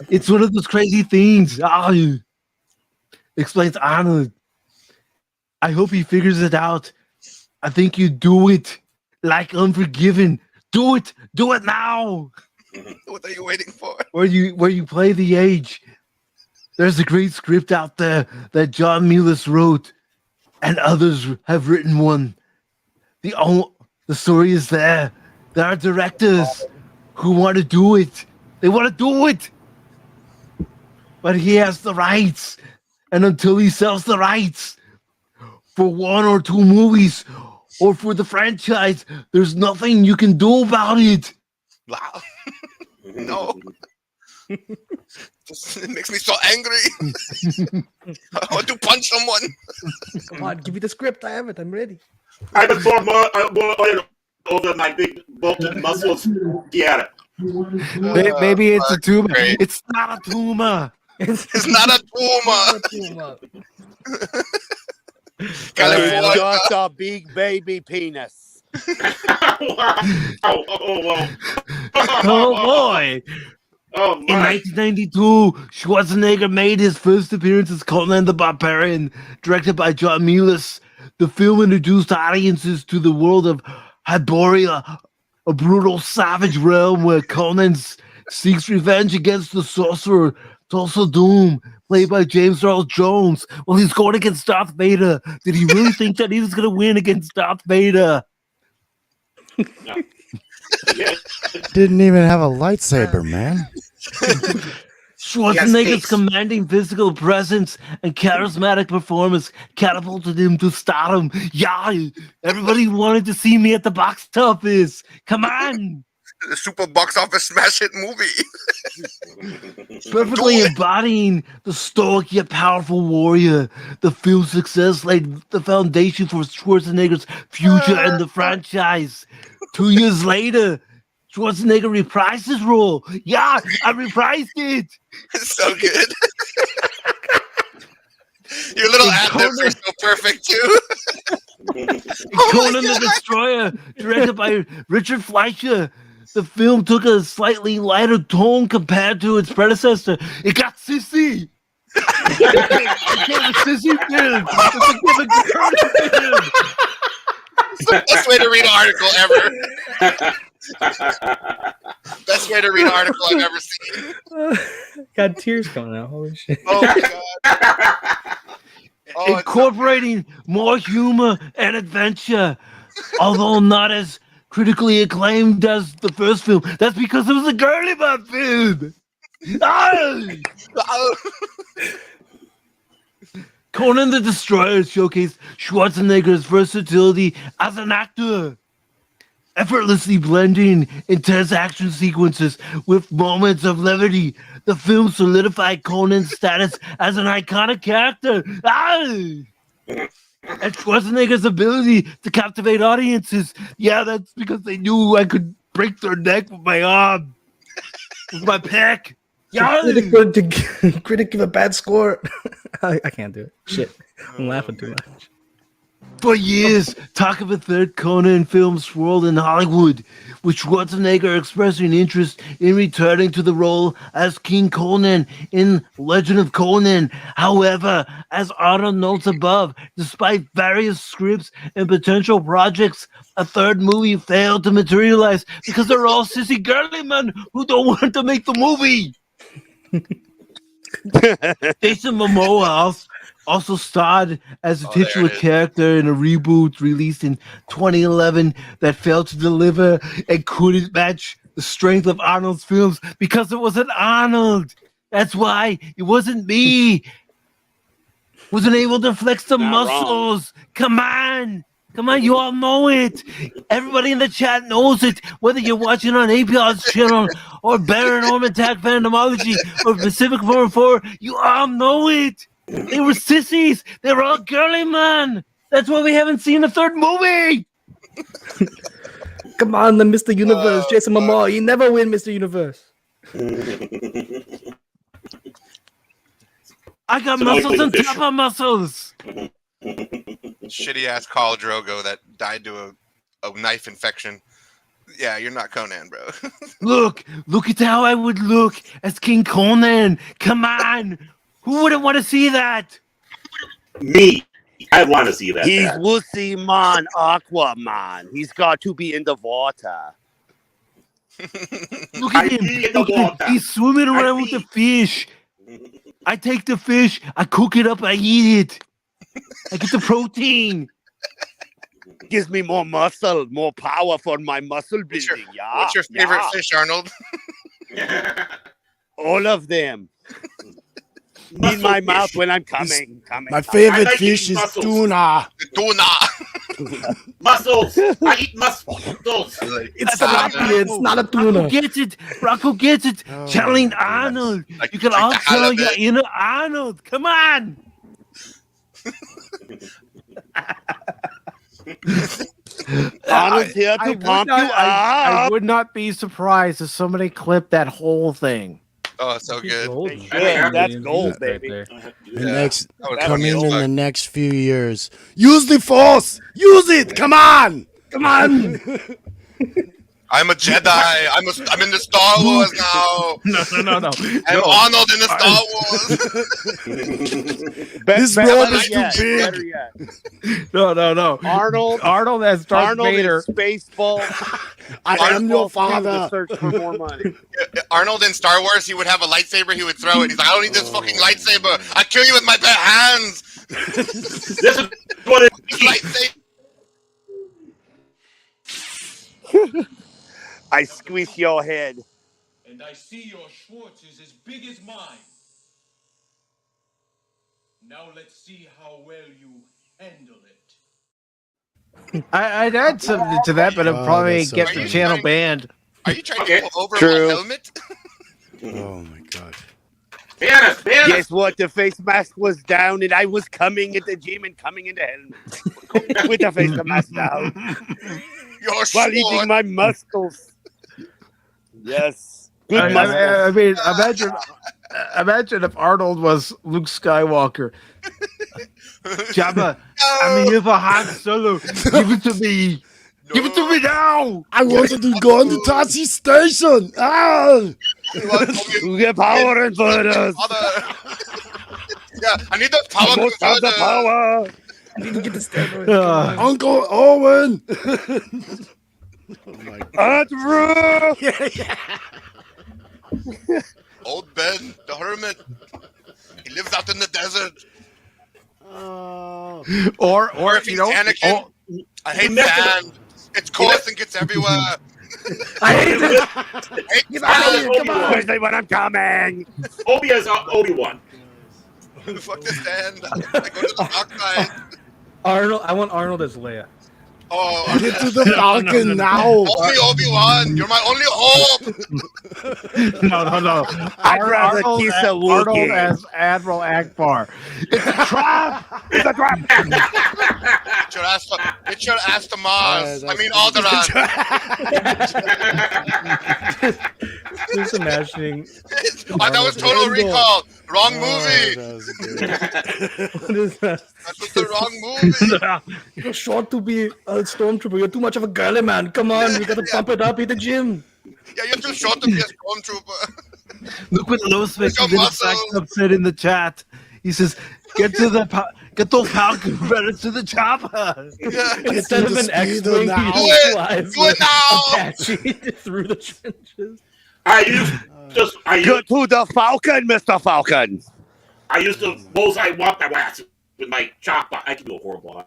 It's one of those crazy things. Explains Arnold. I hope he figures it out. I think you do it like Unforgiven. Do it now. What are you waiting for? Where you play the age. There's a great script out there that John Milius wrote, and others have written one. The story is there. There are directors who want to do it. They want to do it. But he has the rights. And until he sells the rights for one or two movies or for the franchise, there's nothing you can do about it. Wow. No. It makes me so angry. I want to punch someone. Come on, give me the script. I have it. I'm ready. I can throw more oil over my big bolted muscles. Get it. Maybe it's a tumor. Great. It's not a tumor. It's not a tumor. California got a big baby penis. Oh boy. Oh, in 1992, Schwarzenegger made his first appearance as Conan the Barbarian, directed by John Milius. The film introduced audiences to the world of Hyboria, a brutal, savage realm where Conan seeks revenge against the sorcerer Tulsa Doom, played by James Earl Jones. Well, he's going against Darth Vader. Did he really think that he was going to win against Darth Vader? No. Didn't even have a lightsaber, man. Schwarzenegger's commanding physical presence and charismatic performance catapulted him to stardom. Yeah, everybody wanted to see me at the box office. Come on. The super box office smash hit movie. Perfectly embodying the stoic yet powerful warrior. The film's success laid the foundation for Schwarzenegger's future in the franchise. 2 years later, Schwarzenegger reprised his role. Yeah, I reprised it. It's so good. Your little ad-libs are so perfect, too. Conan the Destroyer, directed by Richard Fleischer. The film took a slightly lighter tone compared to its predecessor. It got sissy. It gave a sissy film. It's the best way to read an article ever. Best way to read an article I've ever seen. Got tears coming out. Holy shit. Oh my god. Incorporating more humor and adventure, although not as critically acclaimed as the first film. That's because it was a girly butt film. Conan the Destroyer showcased Schwarzenegger's versatility as an actor, effortlessly blending intense action sequences with moments of levity. The film solidified Conan's status as an iconic character. And Schwarzenegger's ability to captivate audiences. Yeah, that's because they knew I could break their neck with my arm, with my pec. Yeah, critic give a bad score. I can't do it. Shit, I'm laughing too much. For years, talk of a third Conan film swirled in Hollywood, with Schwarzenegger expressing interest in returning to the role as King Conan in Legend of Conan. However, as Arnold notes above, despite various scripts and potential projects, a third movie failed to materialize because they're all sissy girly men who don't want to make the movie. Jason Momoa also starred as a titular character in a reboot released in 2011 that failed to deliver and couldn't match the strength of Arnold's films because it wasn't Arnold. That's why it wasn't me. Wasn't able to flex the muscles. Come on, you all know it. Everybody in the chat knows it. Whether you're watching on APR's channel or Baron Orman Tag Fandomology or Pacific 414, you all know it. They were sissies. They were all girly, man. That's why we haven't seen a third movie. Come on, the Mr. Universe, Jason Momoa. You never win, Mr. Universe. I got muscles on top of muscles. Shitty ass Khal Drogo that died to a knife infection. Yeah, you're not Conan, bro. Look at how I would look as King Conan. Come on. Who wouldn't want to see that? Me. I want to see that. He's Wussy Man, Aquaman. He's got to be in the water. Look at him. He's swimming around with the fish. I take the fish, I cook it up, I eat it. I get the protein. Gives me more muscle, more power for my muscle building. What's your favorite fish, Arnold? All of them. In my mouth when I'm coming. My favorite fish is tuna. Muscles. I eat muscles. It's tilapia. It's not a tuna. Rocco gets it. Channeling Arnold. You can all tell your inner Arnold. Come on. Arnold's here to pump you up. I would not be surprised if somebody clipped that whole thing. Oh, so good. Yeah, that's gold, baby. Coming in the next few years. Use the Force. Use it. Come on. I'm a Jedi. I'm in the Star Wars now. No. I'm Arnold in the Star Wars. This robe is too big. No. Arnold as Darth Vader. Is Spaceball. I am your father. Search for more money. Arnold in Star Wars, he would have a lightsaber. He would throw it. He's like, I don't need this fucking lightsaber. I kill you with my bare hands. This is what it is. Lightsaber. I squeeze your head. And I see your Schwartz is as big as mine. Now let's see how well you handle it. I'd add something to that, but it'll probably get the channel banned. Are you trying to pull over my helmet? Oh my god. Guess what? The face mask was down, and I was coming at the gym and coming in the helmet with the face mask down while eating my muscles. Yes, good muscles. I mean, imagine if Arnold was Luke Skywalker. Jabba, I'm here for Han Solo. Give it to me. Give it to me now. I wanted to go on the Tashi station. You get power and furthers. Yeah, I need the power. Most of the power. I need to get the steroids. Uncle Owen. Old Ben, the hermit. He lives out in the desert. Or if he's Anakin. I hate sand. It's coarse and gets everywhere. I hate it. Come on. Especially when I'm coming. Obi is Obi-Wan. Fuck this stand. I go to the dark side. Arnold. I want Arnold as Leia. Oh, get to the Falcon now. Only Obi-Wan. You're my only hope. No. I'd rather kiss a Wookiee. Arnold as Admiral Akbar. It's a trap. It's a trap. Get your ass to Mars. I mean Alderaan. Just imagining. That was Total Recall. Wrong movie. That was good. What is that? That was the wrong movie. You're short to be a stormtrooper. You're too much of a girly man. Come on, we gotta pump it up. Hit the gym. Yeah, you're too short to be a stormtrooper. Look what Loswick Your is in muscle. fact upset in the chat. He says, "Get those Falcon credits to the chopper." Instead of an X-wing, he flies Do it now. Apache through the trenches. Go to the Falcon, Mr. Falcon. I used to bullseye walk that ass with my chopper. I can do a horrible.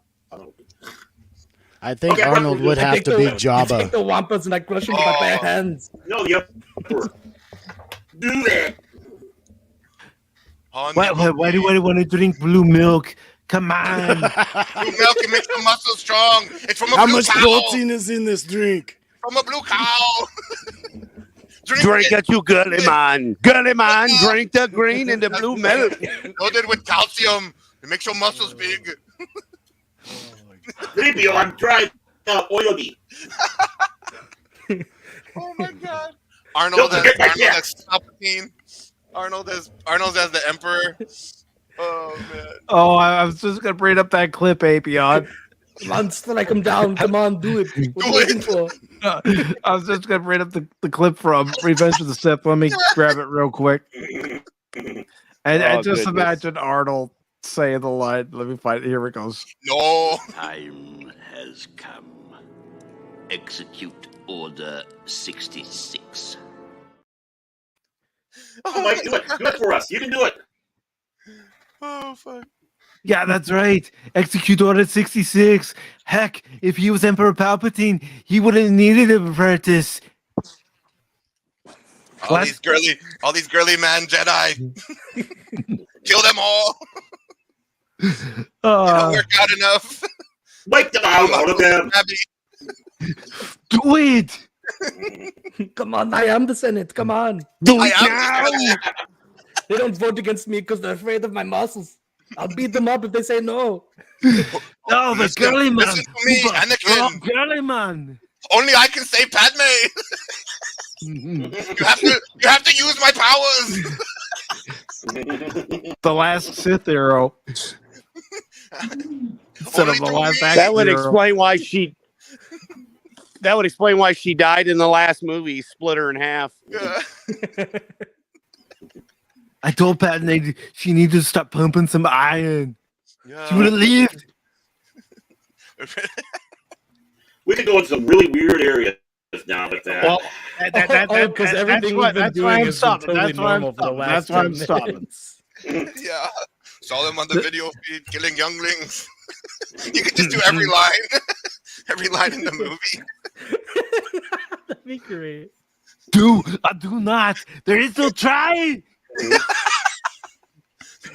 I think Arnold would have to be I take Jabba. the wampus and I crush him with my bare hands. No, the Emperor. Do that. Why do I want to drink blue milk? Come on. Blue milk can make your muscles strong. It's from a How blue much cow. protein is in this drink? From a blue cow. Drink it, you girly man. Girly man, drink the green and the blue milk. Loaded with calcium. It makes your muscles big. Creepy, I'm trying oily. Oh my god. Arnold as Palpatine. Arnold as the Emperor. Oh man. Oh, I was just gonna bring up that clip, Apion. Come on, strike him down. Come on, do it. What are you waiting for? I was just gonna bring up the clip from Revenge of the Sith. Let me grab it real quick. And just imagine Arnold saying the line. Let me find it. Here it goes. No. Time has come. Execute Order 66. Oh, Mike, do it. Do it for us. You can do it. Oh, fuck. Yeah, that's right. Execute Order 66. Heck, if he was Emperor Palpatine, he wouldn't have needed an apprentice. All these girly man Jedi. Kill them all. It don't work out enough. Wipe them out, all of them. Do it. Come on, I am the Senate. Come on. Do it now. They don't vote against me because they're afraid of my muscles. I'll beat them up if they say no. No, the girly man. Listen to me, Anakin. Girly man. Only I can say Padme. You have to use my powers. The last Sith arrow. Instead of the last action That would hero. explain why she. That would explain why she died in the last movie. Split her in half. I told Padme she needed to stop pumping some iron. Yeah. She would have lived. We could go into some really weird areas now with that. Well, because everything we've been doing is totally normal for the last 10 minutes. Yeah. Saw them on the video feed killing younglings. You could just do every line. Every line in the movie. That'd be great. Do not. There is no try.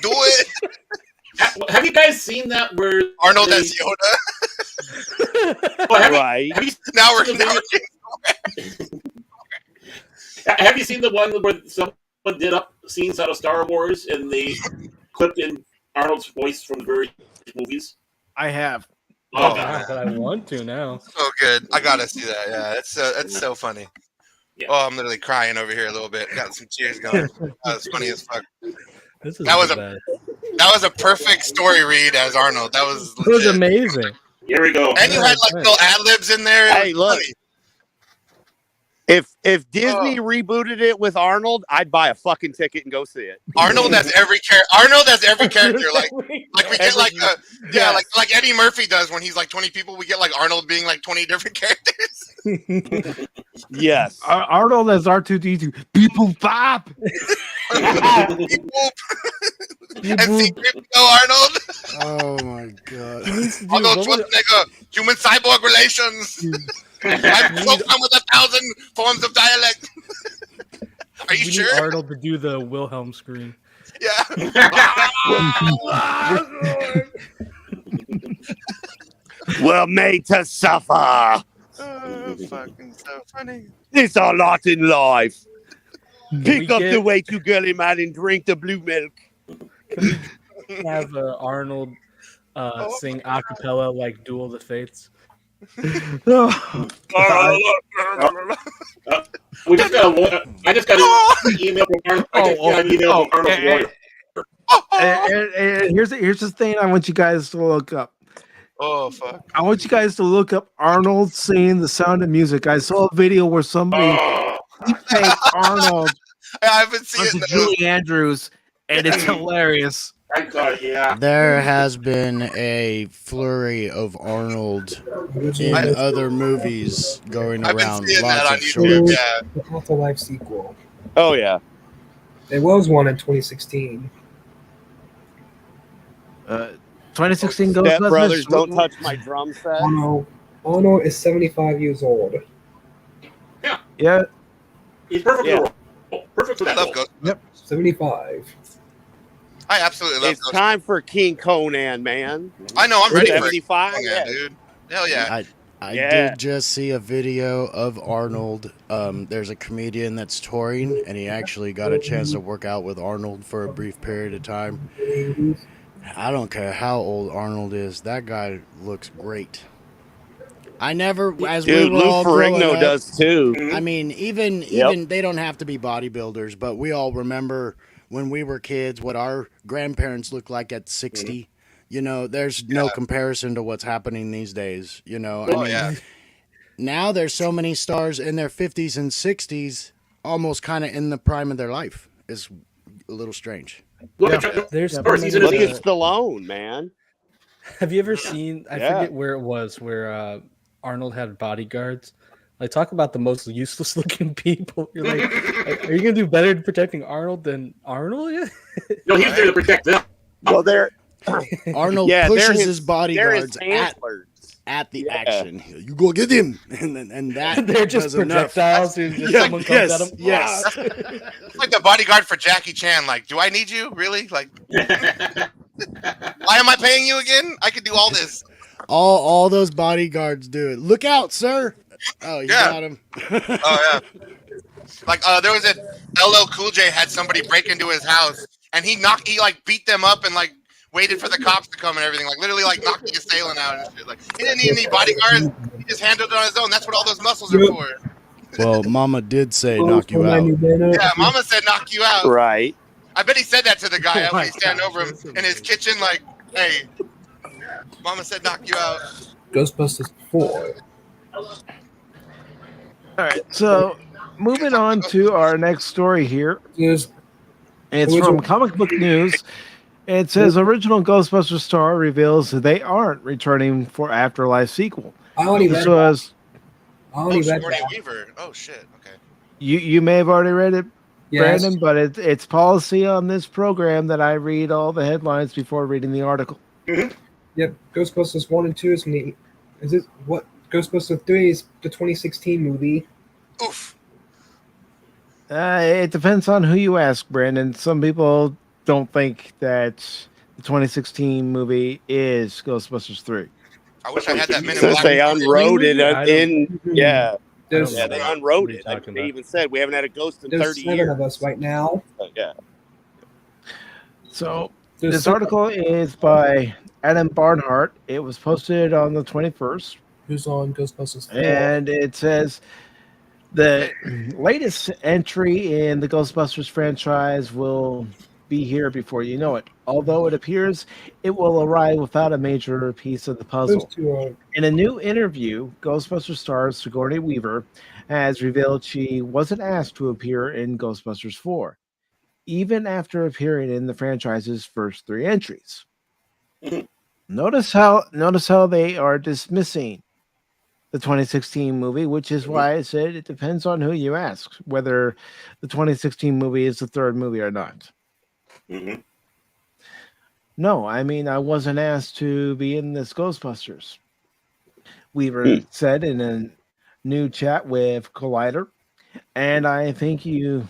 Do it. Have you guys seen that where Arnold as Yoda? Right. Now we're Have you seen the one where someone did up scenes out of Star Wars and they clipped in Arnold's voice from the various movies? I have. Oh, But I want to now. So good. I gotta see that. Yeah, that's so funny. Yeah. Oh, I'm literally crying over here a little bit. Got some tears going. That was funny as fuck. This is That was bad. That was a perfect story read as Arnold. That was It was legit. amazing. Here we go. And you had like little ad libs in there. Hey, look. Funny. If Disney rebooted it with Arnold, I'd buy a fucking ticket and go see it. Arnold has every character. Arnold has every character. Like we get like like Eddie Murphy does when he's like 20 people. We get like Arnold being like 20 different characters. Yes. Arnold as R2D2. People pop. And see Arnold. Oh my god. Arnold Schwarzenegger. Human cyborg relations. I'm so fun with 1,000 forms of dialect. Are you We sure? need Arnold to do the Wilhelm scream. Yeah. We're made to suffer. Oh, fucking so funny. It's a lot in life. Pick We up get- the way to girly man and drink the blue milk. Can we have Arnold sing a cappella like Duel of the Fates? We just got I just got an email from Arnold's lawyer. And here's the thing I want you guys to look up. Oh fuck! I want you guys to look up Arnold singing The Sound of Music. I saw a video where somebody deepfaked Arnold I haven't seen onto it. Julie Andrews, and it's hilarious. I thought, yeah. There has been a flurry of Arnold in other movies going I've been around. seeing Lots that on of YouTube. shorts. Yeah. The Afterlife sequel. Oh yeah. There was one in 2016. 2016 Step Ghostbusters. Brothers, don't touch my drum set. Arnold is 75 years old. Yeah. He's perfect Yeah. for the role. Perfect for that I love role. Ghost. Yep. 75. I absolutely love It's Ghost. time for King Conan, man. I know. I'm ready for 75. it. Yeah, dude. Hell yeah. I Yeah. did just see a video of Arnold. There's a comedian that's touring, and he actually got a chance to work out with Arnold for a brief period of time. I don't care how old Arnold is. That guy looks great. I never, as Dude, we were Lou all growing Ferrigno up, does too. I mean, even they don't have to be bodybuilders, but we all remember when we were kids what our grandparents looked like at 60. You know, there's no comparison to what's happening these days. You know, I mean, now there's so many stars in their 50s and 60s, almost kind of in the prime of their life. It's a little strange. Look at Stallone, man. Have you ever seen? I Yeah. forget where it was, where Arnold had bodyguards. Like, talk about the most useless looking people. You're like, are you gonna do better in protecting Arnold than Arnold? No, he's there to protect them. Well, they're Arnold Yeah, they're pushes his- his they're bodyguards his antlers. at the action. You go get him, and that They're just does enough. projectiles. And just someone comes at them. Yes. It's like the bodyguard for Jackie Chan. Like, do I need you? Really? Like, why am I paying you again? I could do all this. All those bodyguards do it. Look out, sir! Oh, you got him. Oh yeah. Like there was a LL Cool J had somebody break into his house and he like beat them up and like waited for the cops to come and everything. Like literally like knocked the assailant out and shit. Like he didn't need any bodyguards. He just handled it on his own. That's what all those muscles are for. Well, Mama did say knock you out. Yeah, Mama said knock you out. Right. I bet he said that to the guy Oh my after he stand over him in his kitchen. Like, hey, Mama said knock you out. Ghostbusters 4. All right, so moving on to our next story here. It's from Comic Book News. It says original Ghostbusters star reveals they aren't returning for Afterlife sequel. I already This read was Sigourney Weaver. Oh shit. Okay. you may have already read it, Yes. Brandon, but it's policy on this program that I read all the headlines before reading the article. Yep. Ghostbusters 1 and 2 is from the. Is it what? Ghostbusters 3 is the 2016 movie. Oof. It depends on who you ask, Brandon. Some people don't think that the 2016 movie is Ghostbusters 3. I wish I had that Men in Since Black. they unwrote it in, yeah. There's, Yeah, they unwrote it. Like, they even said we haven't had a ghost in there's 30 7 years. of us right now. Yeah. So There's this 7 article is by Adam Barnhart. It was posted on the 21st. Who's on Ghostbusters 4. And it says the latest entry in the Ghostbusters franchise will be here before you know it. Although it appears it will arrive without a major piece of the Those puzzle. two are. In a new interview, Ghostbusters star Sigourney Weaver has revealed she wasn't asked to appear in Ghostbusters 4, even after appearing in the franchise's first 3 entries. Notice how they are dismissing the 2016 movie, which is why I said it depends on who you ask, whether the 2016 movie is the third movie or not. No, I mean, I wasn't asked to be in this Ghostbusters. Weaver said in a new chat with Collider, and I think you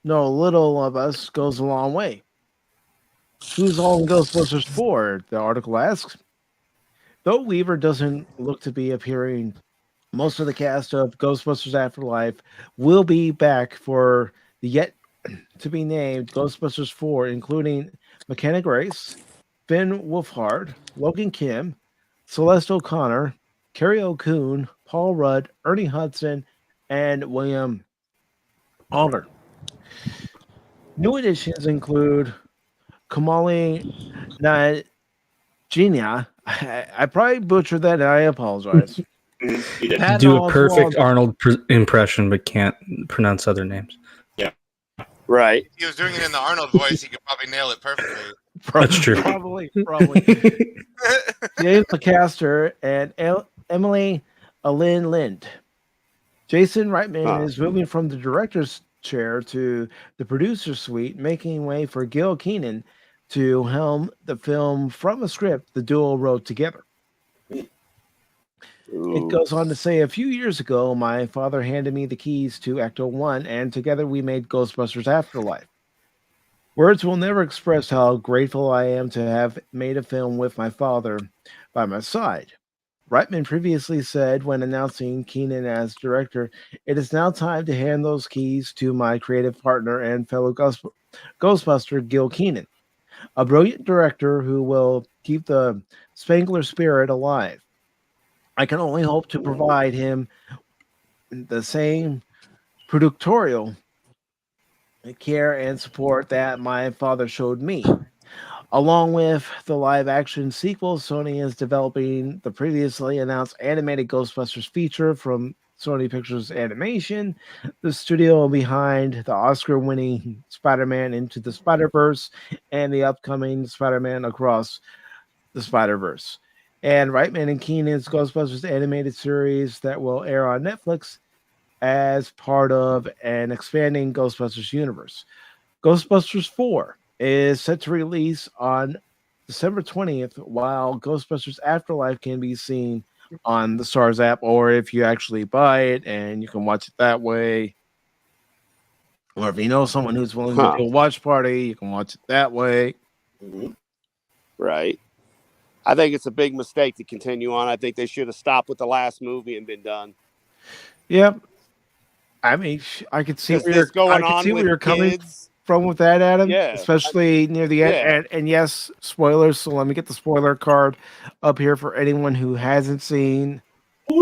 know a little of us goes a long way. Who's all in Ghostbusters 4? The article asks. Though Weaver doesn't look to be appearing, most of the cast of Ghostbusters Afterlife will be back for the yet to be named Ghostbusters 4, including McKenna Grace, Finn Wolfhard, Logan Kim, Celeste O'Connor, Carrie O'Coon, Paul Rudd, Ernie Hudson, and William Alder. New additions include Kamali Najina. I probably butchered that, and I apologize. Pat Do a Oswalt, perfect Arnold impression, but can't pronounce other names. Yeah. Right. If he was doing it in the Arnold voice, he could probably nail it perfectly. That's true. Probably. James McCaster and Emily Alyn Lind. Jason Reitman is moving from the director's chair to the producer's suite, making way for Gil Keenan to helm the film from a script the duo wrote together. It goes on to say, a few years ago, my father handed me the keys to Ecto 1, and together we made Ghostbusters Afterlife. Words will never express how grateful I am to have made a film with my father by my side. Reitman previously said when announcing Keenan as director, it is now time to hand those keys to my creative partner and fellow Ghostbuster, Gil Keenan, a brilliant director who will keep the Spangler spirit alive. I can only hope to provide him the same productorial care and support that my father showed me. Along with the live-action sequel, Sony is developing the previously announced animated Ghostbusters feature from Sony Pictures Animation, the studio behind the Oscar-winning Spider-Man Into the Spider-Verse and the upcoming Spider-Man Across the Spider-Verse. And Reitman and Keenan's Ghostbusters animated series that will air on Netflix as part of an expanding Ghostbusters universe. Ghostbusters 4 is set to release on December 20th, while Ghostbusters Afterlife can be seen on the Stars app, or if you actually buy it and you can watch it that way. Or if you know someone who's willing to do a watch party, you can watch it that way. Right. I think it's a big mistake to continue on. I think they should have stopped with the last movie and been done. Yep. I mean, I could see where you're coming from with that, Adam. Yeah. Especially near the end. Yeah. And yes, spoilers. So let me get the spoiler card up here for anyone who hasn't seen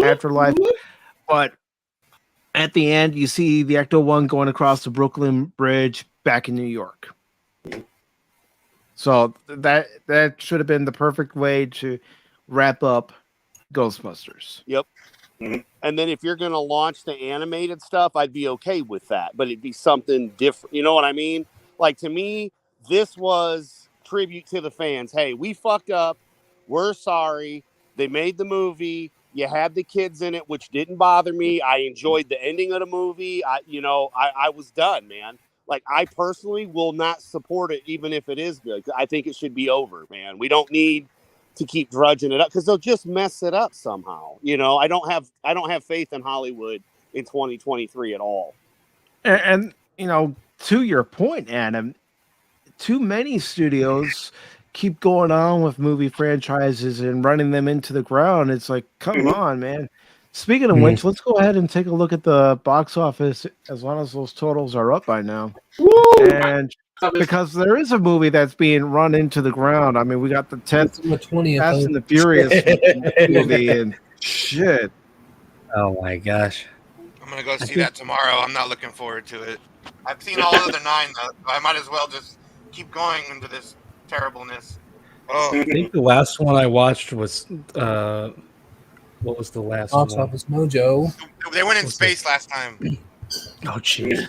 Afterlife. But at the end, you see the Ecto 1 going across the Brooklyn Bridge back in New York. So that should have been the perfect way to wrap up Ghostbusters. Yep. And then if you're going to launch the animated stuff, I'd be okay with that. But it'd be something different. You know what I mean? Like, to me, this was tribute to the fans. Hey, we fucked up. We're sorry. They made the movie. You had the kids in it, which didn't bother me. I enjoyed the ending of the movie. I was done, man. Like, I personally will not support it, even if it is good. I think it should be over, man. We don't need to keep drudging it up because they'll just mess it up somehow. You know, I don't have faith in Hollywood in 2023 at all. And you know, to your point, Adam, too many studios keep going on with movie franchises and running them into the ground. It's like, come on, man. Speaking of which, let's go ahead and take a look at the box office as long as those totals are up by now. And because there is a movie that's being run into the ground. I mean, we got the 10th Fast and the Furious movie and shit. Oh my gosh. I'm going to go see that tomorrow. I'm not looking forward to it. I've seen all the other 9, though. So I might as well just keep going into this terribleness. Oh. I think the last one I watched was what was the last Box one? Office Mojo. They went in space last time. Oh, jeez.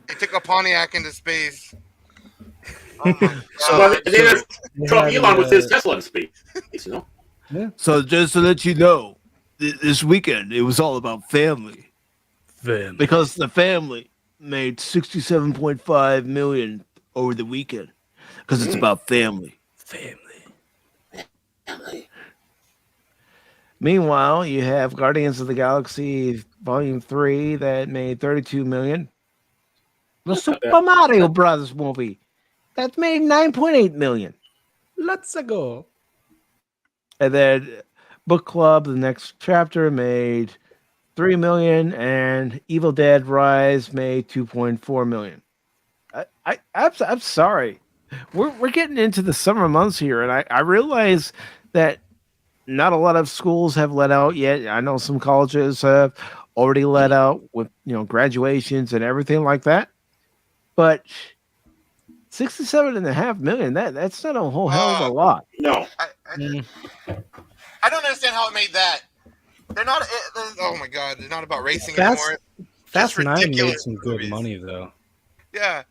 They took a Pontiac into space. So they drove Elon with his Tesla in space. You know? Yeah. So just to let you know, this weekend it was all about family. Because the family made $67.5 million over the weekend. Because it's about family. Meanwhile, you have Guardians of the Galaxy Volume 3 that made $32 million. The Super Mario Brothers movie that made $9.8 million. Let's go. And then Book Club, the next chapter, made $3 million, and Evil Dead Rise made $2.4 million. I'm sorry. We're getting into the summer months here, and I realize that not a lot of schools have let out yet. I know some colleges have already let out with graduations and everything like that. But 67.5 million, that's not a whole hell of a lot. No. I don't understand how it made that. They're not. Oh my god, they're not about racing Fast, anymore. Fast 9 made ridiculous some good money though. Yeah.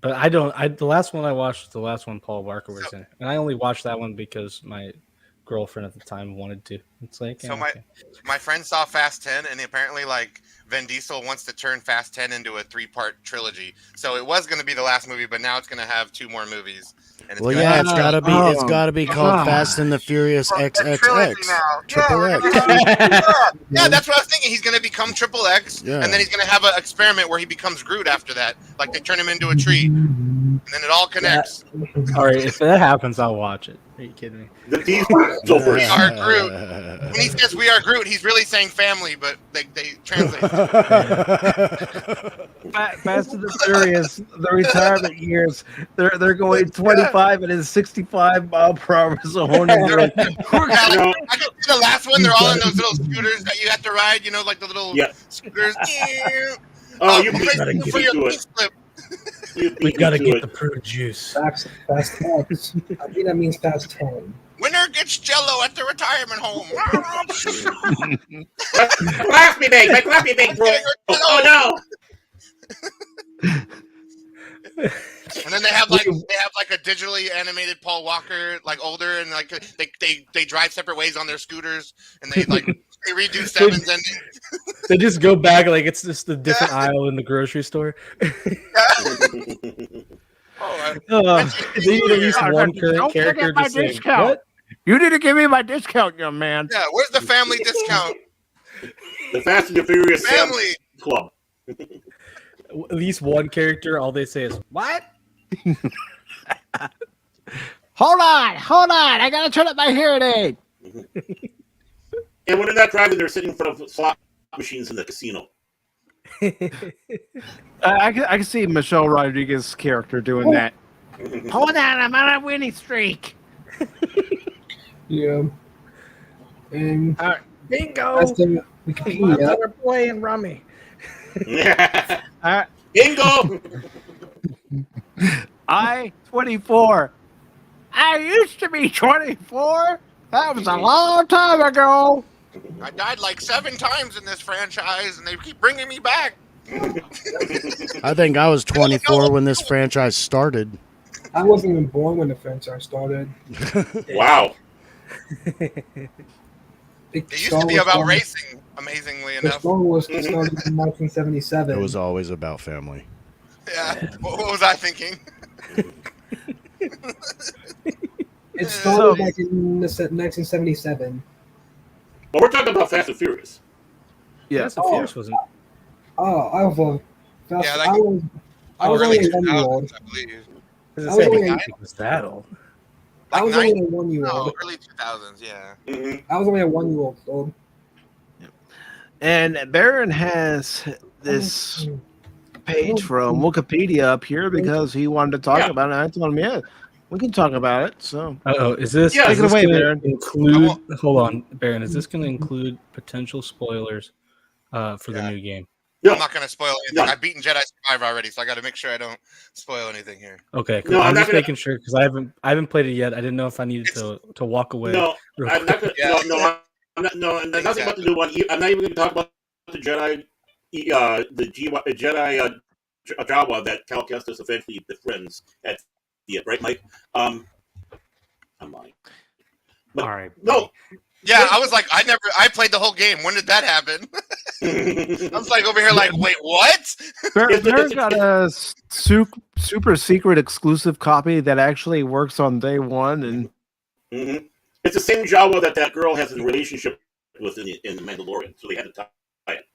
But the last one I watched was the last one Paul Walker was in. And I only watched that one because my girlfriend at the time wanted to. It's like, So okay. my friend saw Fast 10, and apparently like Vin Diesel wants to turn Fast 10 into a 3-part trilogy. So it was going to be the last movie, but now it's going to have 2 more movies. And Well, yeah, it's gotta be called Fast and the Furious XXX. Triple X. Yeah, that's what I was thinking. He's going to become Triple X, Yeah. and then he's going to have an experiment where he becomes Groot after that. Like they turn him into a tree, and then it all connects. All right, if that happens, I'll watch it. Are you kidding me? The Diesel We are Groot. When he says "we are Groot," he's really saying family, but they translate. Fast and the Furious, the retirement years, they're going 25 and it's 65 mile per hour zone. And you're like, I can see the last one. They're all in those little scooters that you have to ride. You know, like the little scooters. You gotta get for your into it. pink slip. We gotta get the prude juice. Fast X. I think that means Fast 10. Winner gets Jello at the retirement home. Clap me big, bro. Oh no. And then they have like a digitally animated Paul Walker, like older, and like they drive separate ways on their scooters, and they redo Seven's ending. They just go back like it's just a different aisle in the grocery store. They need at least one character to say, discount. You need to give me my discount, young man. Yeah, where's the family discount? The Fast and the Furious Family Club. At least one character, all they say is, what? Hold on. I gotta turn up my hearing aid. And when they're not driving, they're sitting in front of slot machines in the casino. I can see Michelle Rodriguez's character doing that. Hold on, I'm on a winning streak. Yeah. And bingo. that's the Wikipedia. We're playing rummy. Bingo. I 24. I used to be 24. That was a long time ago. I died like 7 times in this franchise, and they keep bringing me back. I think I was 24 when this franchise started. I wasn't even born when the franchise started. Wow. It used to be about racing, amazingly enough. Star Wars started in 1977. It was always about family. Yeah. What was I thinking? It started back in 1977. But we're talking about Fast and Furious. Yeah, Fast and Furious wasn't. Oh, I was Yeah, I was early only a 1-year-old. 2000s, I believe. I was I was saying, only- it was that old. I was Like only a 1-year-old. No, early 2000s, yeah. I was only a 1-year-old. So. And Baron has this page from Wikipedia up here because he wanted to talk about it. And I told him, yeah, we can talk about it. So, Is this? Yeah, is take it this away, gonna Baron. Include? Hold on, Baron. Is this going to include potential spoilers for the new game? I'm not going to spoil anything. I've beaten Jedi Survivor already, so I got to make sure I don't spoil anything here. Okay, cool. I'm just making sure because I haven't played it yet. I didn't know if I needed to walk away. No, real I'm not quick. gonna, nothing about the new one. I'm not even going to talk about the Jedi, Jedi Jawa that Cal Kestis eventually befriends at the right, Mike. I'm lying. But, all right. No. Yeah, I was like, I played the whole game. When did that happen? I was like over here, like, wait, what? Baron's got a super secret exclusive copy that actually works on day one, and it's the same Jawa that girl has a relationship with in the Mandalorian, so they had to tie it.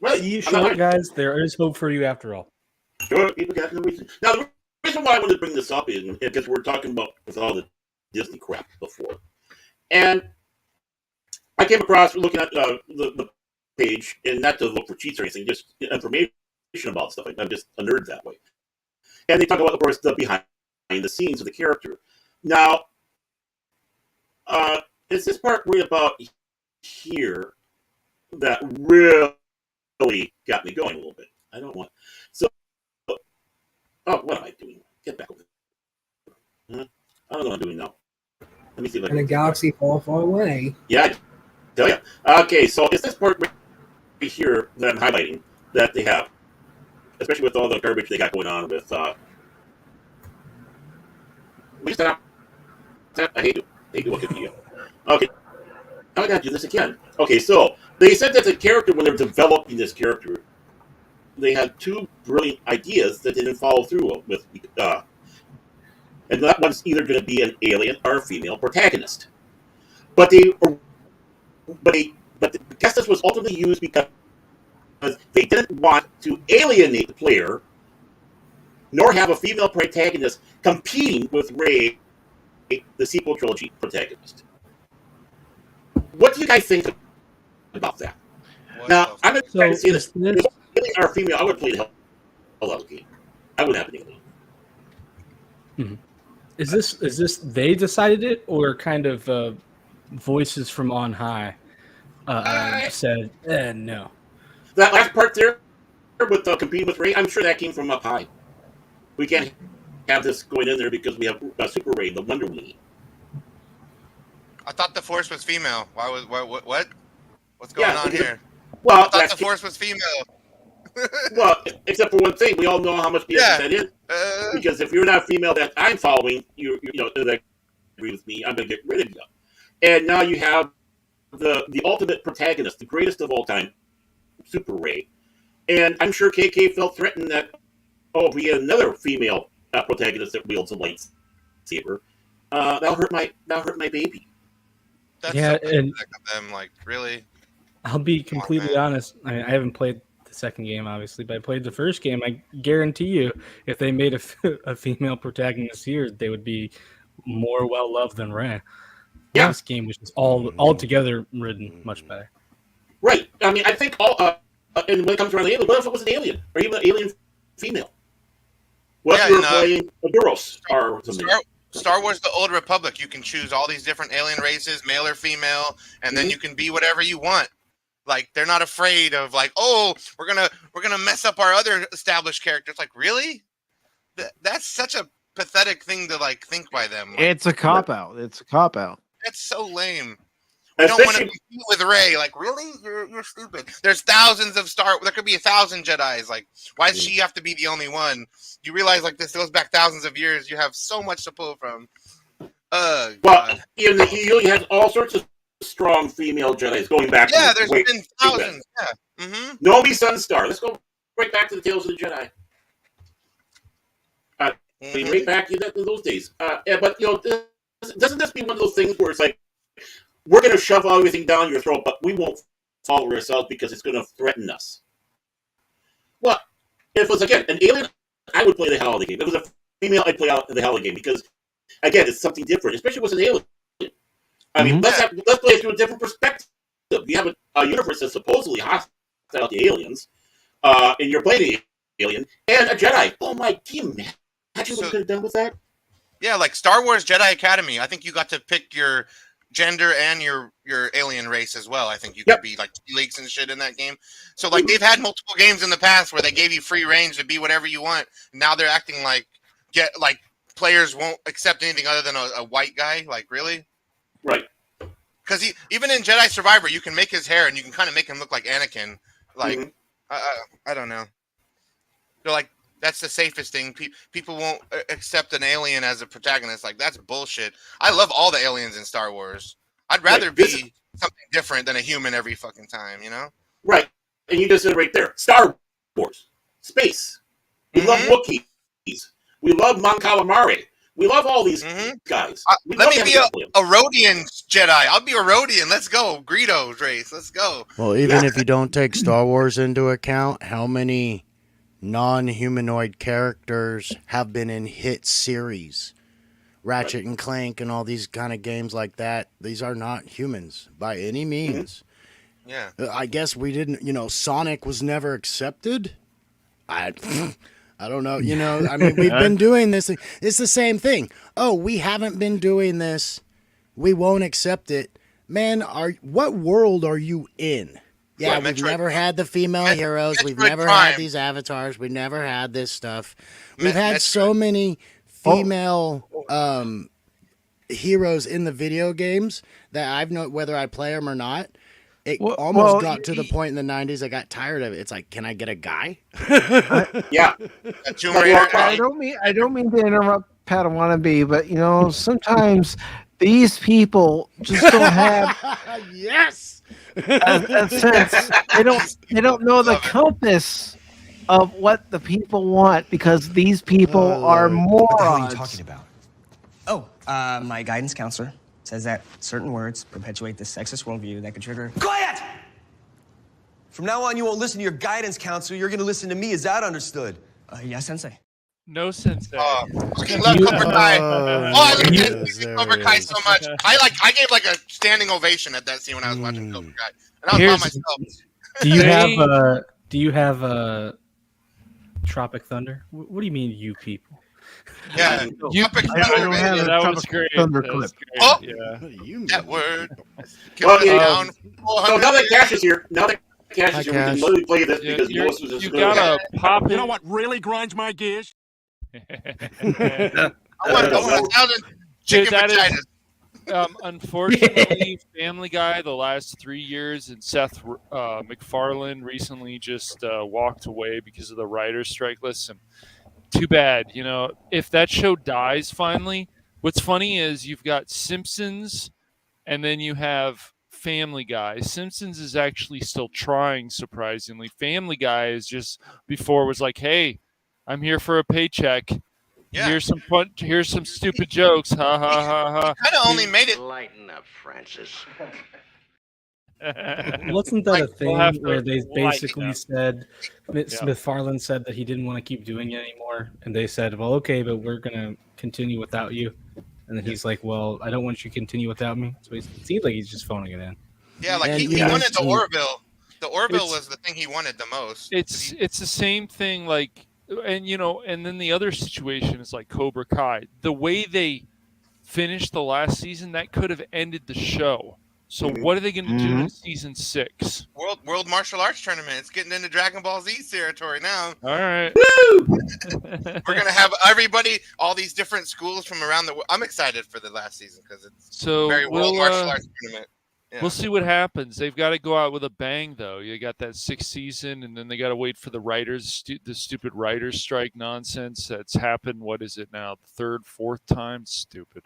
Well, you sure, guys? There is hope for you after all. Sure, people got no reason. Now, the reason why I wanted to bring this up is because we're talking about with all the Disney crap before, and I came across looking at the page, and not to look for cheats or anything, just information about stuff. I'm just a nerd that way. And they talk about, of course, the behind the scenes of the character. Now, It's this part right about here that really got me going a little bit. I don't want so. Oh, what am I doing? Get back over there. I don't know what I'm doing now. Let me see if I In a can. galaxy far, far away. Yeah, I tell you. Okay, so it's this part right here that I'm highlighting that they have, especially with all the garbage they got going on with. Stop. I hate Wikipedia. Okay, now I gotta do this again. Okay, so they said that the character, when they're developing this character, they had two brilliant ideas that they didn't follow through with. And that one's either going to be an alien or a female protagonist. But but the Kestis was ultimately used because they didn't want to alienate the player, nor have a female protagonist competing with Rey, the sequel trilogy protagonist. What do you guys think about that? Now, I'm going to try to say this. If it was alien or female, I would play the hell out of the game. I would have an alien. Mm-hmm. Is this they decided it, or kind of voices from on high said no? That last part there with competing with Rey, I'm sure that came from up high. We can't have this going in there because we have Super Rey, the Wonder Woman. I thought the Force was female. Why was what? What's going on here? Well, I thought the Force was female. Well, except for one thing, we all know how much BS that is. Because if you're not a female that I'm following, you know that agree with me, I'm going to get rid of you. And now you have the ultimate protagonist, the greatest of all time, Super Rey. And I'm sure KK felt threatened that, if we had another female protagonist that wields a lightsaber, that'll hurt my baby. That's yeah, so and them, like, really. I'll be completely honest. I haven't played the second game, obviously, but I played the first game. I guarantee you, if they made a female protagonist here, they would be more well loved than Rey. Yeah. This game was just altogether written much better. Right. I mean, I think and when it comes around the alien, what if it was an alien, or even an alien female? What if you were playing a Duros or something? Star Wars: The Old Republic. You can choose all these different alien races, male or female, and then you can be whatever you want. Like, they're not afraid of, like, we're gonna mess up our other established characters. Like, really? That's such a pathetic thing to, like, think by them. Like, It's a cop out. It's a cop out. That's so lame. We don't want to compete with Rey. Like, really? You're stupid. There's thousands of there could be 1,000 Jedis. Like, why does she have to be the only one? You realize, like, this goes back thousands of years. You have so much to pull from. Well, you have all sorts of strong female Jedis going back. Yeah, there's been thousands. Yeah. Mm-hmm. Nomi Sunstar. Let's go right back to the Tales of the Jedi. Right back to those days. But doesn't this be one of those things where it's like, we're going to shove everything down your throat, but we won't follow ourselves because it's going to threaten us? Well, if it was, again, an alien, I would play the hell out of the game. If it was a female, I'd play out the hell of the game because, again, it's something different, especially if it was an alien. I mean, let's play it through a different perspective. You have a universe that's supposedly hostile to aliens, and you're playing an alien and a Jedi. Oh my, can you imagine what we could have done with that? Yeah, like Star Wars Jedi Academy. I think you got to pick your gender and your alien race as well. I think you could be like leaks and shit in that game. So, like, they've had multiple games in the past where they gave you free range to be whatever you want. Now they're acting like players won't accept anything other than a white guy. Like, really? Right. Because even in Jedi Survivor, you can make his hair and you can kind of make him look like Anakin. Like, I don't know. They're like, that's the safest thing. People won't accept an alien as a protagonist. Like, that's bullshit. I love all the aliens in Star Wars. I'd rather be something different than a human every fucking time, you know? Right. And you just said right there. Star Wars. Space. We love Wookiees. We love Mon Calamari. We love all these guys. Let me be a Rodian Jedi. I'll be a Rodian. Let's go. Greedo's race. Let's go. Well, even if you don't take Star Wars into account, how many non-humanoid characters have been in hit series? Ratchet and Clank and all these kind of games like that. These are not humans by any means. Yeah. I guess we didn't, Sonic was never accepted. I don't know. I mean, we've been doing this. It's the same thing. Oh, we haven't been doing this we won't accept it. Man, what world are you in? Yeah, we've never had the female heroes. We've never had these avatars. We never had this stuff. We've had so many female heroes in the video games that I've known whether I play them or not. It almost got to the point in the 90s I got tired of it. It's like, can I get a guy? Yeah. I don't mean to interrupt Padawannabe, but sometimes these people just don't have yes a sense. They don't know the compass of what the people want because these people are morons. What the hell are you talking about? Oh, my guidance counselor says that certain words perpetuate this sexist worldview that could trigger. Quiet! From now on, you won't listen to your guidance counselor. You're going to listen to me. Is that understood? Yeah, sensei. No sensei. Fucking love Cobra Kai. I love Cobra Kai so much. I gave like a standing ovation at that scene when I was watching Cobra Kai, and I was by myself. Do you have Tropic Thunder? What do you mean, you people? Yeah, Tropic Thunder. That was great. Thunder clip. Oh, yeah. That word. Well, Down. So now that Cash is here, we can literally play this because most of this You gotta pop it. You know what really grinds my gears? I want 1,000 chicken vaginas. Unfortunately, Family Guy the last 3 years and Seth MacFarlane recently just walked away because of the writer's strike list. And too bad, if that show dies finally. What's funny is you've got Simpsons and then you have Family Guy. Simpsons is actually still trying, surprisingly. Family Guy is just before was like, hey, I'm here for a paycheck. Yeah. Here's some stupid jokes. Ha ha ha ha. Kind of only made it. Lighten up, Francis. Wasn't that a thing where they basically said, Yeah. MacFarlane said that he didn't want to keep doing it anymore, and they said, well, okay, but we're going to continue without you. And then he's like, well, I don't want you to continue without me. So it seems like he's just phoning it in. Yeah, like he wanted the Orville. The Orville was the thing he wanted the most. It's the same thing, like, and then the other situation is like Cobra Kai. The way they finished the last season, that could have ended the show. So what are they going to do in season 6? World Martial Arts Tournament. It's getting into Dragon Ball Z territory now. All right. Woo! We're going to have everybody, all these different schools from around the world. I'm excited for the last season because it's very World Martial Arts Tournament. Yeah. We'll see what happens. They've got to go out with a bang, though. You got that 6th season, and then they got to wait for the writers, the stupid writers' strike nonsense that's happened. What is it now? The 3rd, 4th time? Stupid.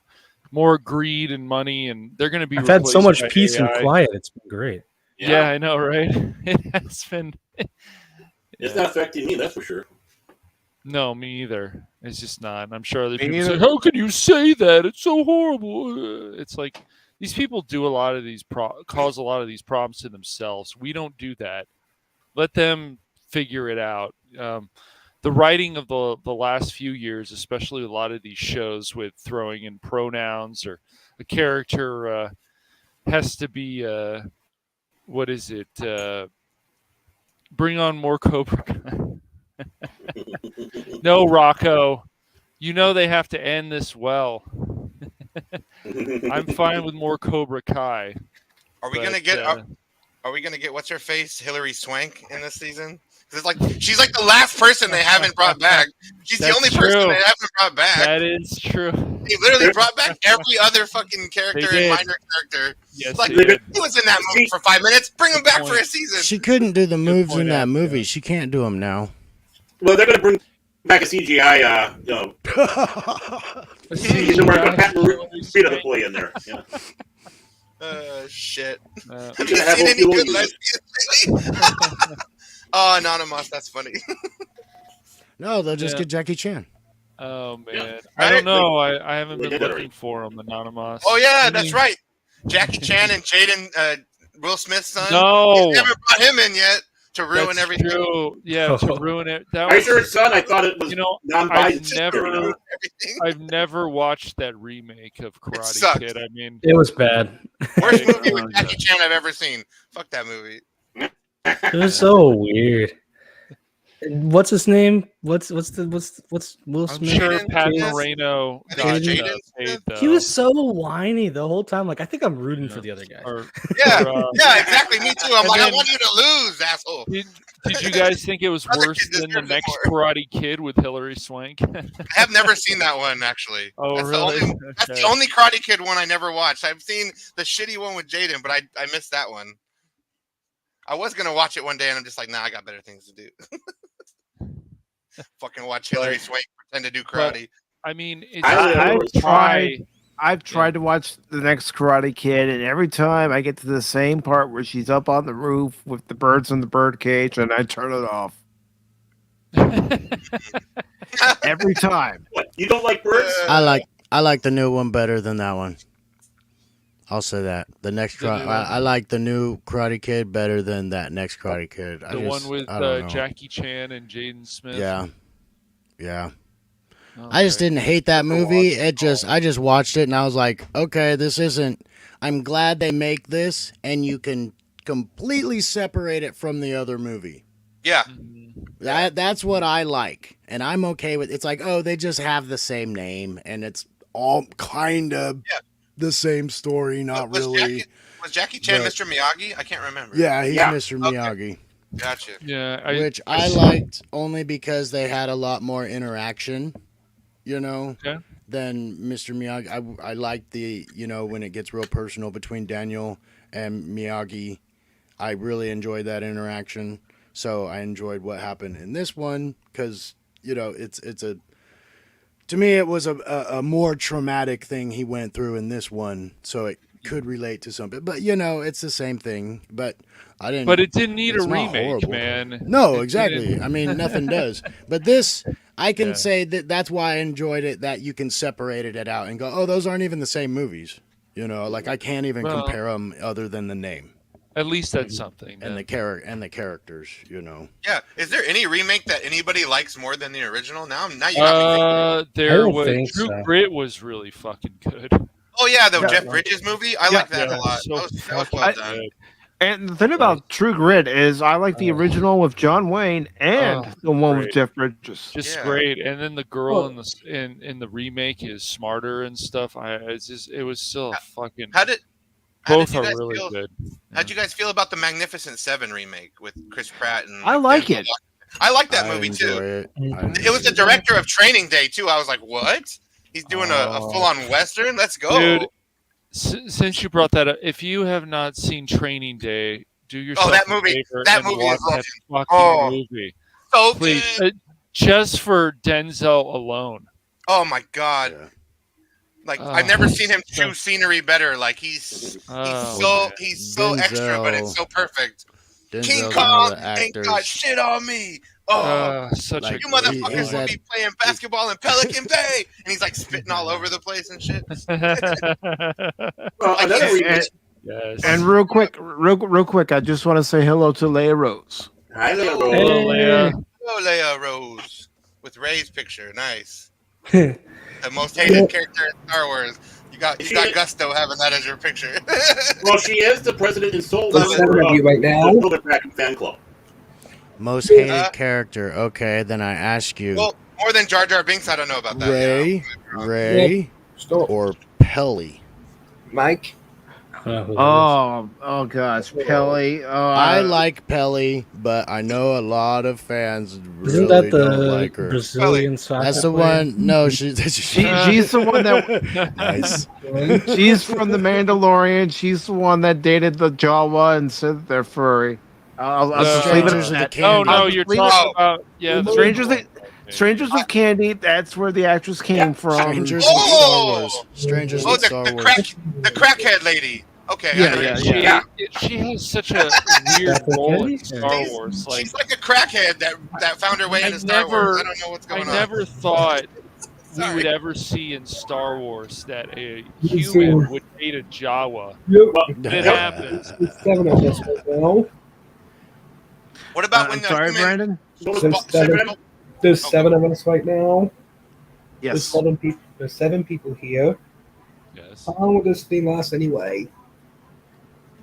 More greed and money, and they're going to be. I've had so much by peace AI. and quiet. It's been great. Yeah, I know, right? It has been. It's not affecting me, that's for sure. No, me either. It's just not. And I'm sure other people say, "How can you say that? It's so horrible." It's like these people do a lot of these cause a lot of these problems to themselves. We don't do that. Let them figure it out. The writing of the last few years, especially a lot of these shows with throwing in pronouns or a character has to be what is it? Bring on more Cobra Kai. No, Rocco. They have to end this well. I'm fine with more Cobra Kai. Are we gonna get what's her face Hillary Swank in this season? It's like she's like the last person they haven't brought back. She's the only person they haven't brought back. That is true. They literally brought back every other fucking character and minor character. Yes, like he was in that movie for 5 minutes. Bring him back for a season. She couldn't do the moves in that movie. She can't do them now. Well, they're going to bring back a CGI, speed of the play in there. Yeah. Shit. Have you seen any good lesbians lately? Oh, Anonymous, that's funny. No, they'll just get Jackie Chan. Oh man, I don't know. I haven't been looking for him, Anonymous. Oh yeah, that's right. Jackie Chan and Jaden, Will Smith's son. No, they never brought him in yet to ruin everything. True. Yeah, to ruin it. Are you sure it's son? I thought it was. I've never watched that remake of Karate Kid. I mean, it was bad. Worst movie with Jackie Chan I've ever seen. Fuck that movie. It was so weird. What's his name? What's Will I'm Smith? sure Pat Jaden- Moreno I got think paid though. He was so whiny the whole time. Like I think I'm rooting for the other guy. Yeah, yeah, exactly. Me too. I'm and like, I then- want you to lose, asshole. Did you guys think it was Other worse kid than the deserves it next more. Karate Kid with Hilary Swank? I have never seen that one actually. Oh, that's really? The only, that's Okay. the only Karate Kid one I never watched. I've seen the shitty one with Jaden, but I missed that one. I was gonna watch it one day, and I'm just like, nah, I got better things to do. Fucking watch Hilary Swank pretend to do karate. I mean, it's I've tried to watch the next Karate Kid, and every time I get to the same part where she's up on the roof with the birds in the bird cage, and I turn it off. Every time. What, you don't like birds? I like the new one better than that one. I'll say that. The next I like the new Karate Kid better than that next Karate Kid. The one with I don't know. Jackie Chan and Jaden Smith. Yeah. Okay. I just didn't hate that movie. I just watched it and I was like, okay, this isn't. I'm glad they make this and you can completely separate it from the other movie. Yeah. That's what I like, and I'm okay with. It's like, oh, they just have the same name, and it's all kind of the same story. Not really. Was Jackie Chan but- Mr. Miyagi? I can't remember. Yeah, he's Mr. Miyagi. Gotcha. Yeah, Which I liked only because they had a lot more interaction, than Mr. Miyagi. I liked the, when it gets real personal between Daniel and Miyagi. I really enjoyed that interaction. So I enjoyed what happened in this one because, to me, it was a more traumatic thing he went through in this one. So it could relate to something. But, it's the same thing. But I didn't. But it didn't need a it's not remake, horrible. man. No, It exactly. didn't. I mean, nothing does. But this, I can Yeah. say that's why I enjoyed it, that you can separate it out and go, oh, those aren't even the same movies. Like I can't even Well- compare them other than the name. At least that's something. And the characters, Yeah. Is there any remake that anybody likes more than the original? Now you got me thinking. There was True Grit was really fucking good. Oh yeah, the Jeff Bridges movie. I like that a lot. So That was fucking well done. good. And the thing about True Grit is I like the original with John Wayne and the one with great. Jeff Bridges. Just great. And then the girl in the remake is smarter and stuff. It was still a fucking. Both you are guys really feel- good. How'd you guys feel about the Magnificent Seven remake with Chris Pratt and? I like it. I like that I movie enjoy too. it. It was the director of Training Day too. I was like, what? He's doing a full-on western. Let's go, Dude, since you brought that up, if you have not seen Training Day, do yourself that a movie- favor that and movie watch is that awesome. fucking movie. So Please, good. just for Denzel alone. Oh my god. Like I've never seen him chew scenery better. Like he's so extra, but it's so perfect. King Denzel's Kong one of the ain't got actors. shit on me. Oh, such Like, you he's motherfuckers will that- be playing basketball in Pelican Bay, and he's like spitting all over the place and shit. Another remake. Yes. And real quick, I just want to say hello to Leia Rose. Hi, Leia Rose. Hello, Leia. Oh, Leia Rose with Ray's picture, nice. The most hated character in Star Wars. You got Gusto having that as your picture. Well, she is the president and sole There's seven of you right now. the Kraken fan club. Most hated character. Okay, then I ask you, Well, more than Jar Jar Binks, I don't know about that. Ray, or Pelly? Mike? Oh gosh, Pelly. I like Pelly, but I know a lot of fans Isn't really that the don't like her. Brazilian soccer That's the player? one. No, she's the one that. Nice. She's from the Mandalorian. She's the one that dated the Jawa and said they're furry. I'll just leave it at that. No, you're talking about Strangers with Candy. That's where the actress came from. Strangers with Star Wars. Strangers with the Star Wars. the crackhead lady. Okay, She has such a weird role in Star Wars. Like, she's like a crackhead that found her way into Star Wars. I don't know what's going on. I never thought we would ever see in Star Wars that a human would date a Jawa. It happens. There's seven of us right now. What about when sorry, Brandon? There's seven of us right now. Yes. There's seven people here. Yes. How long will this thing last anyway?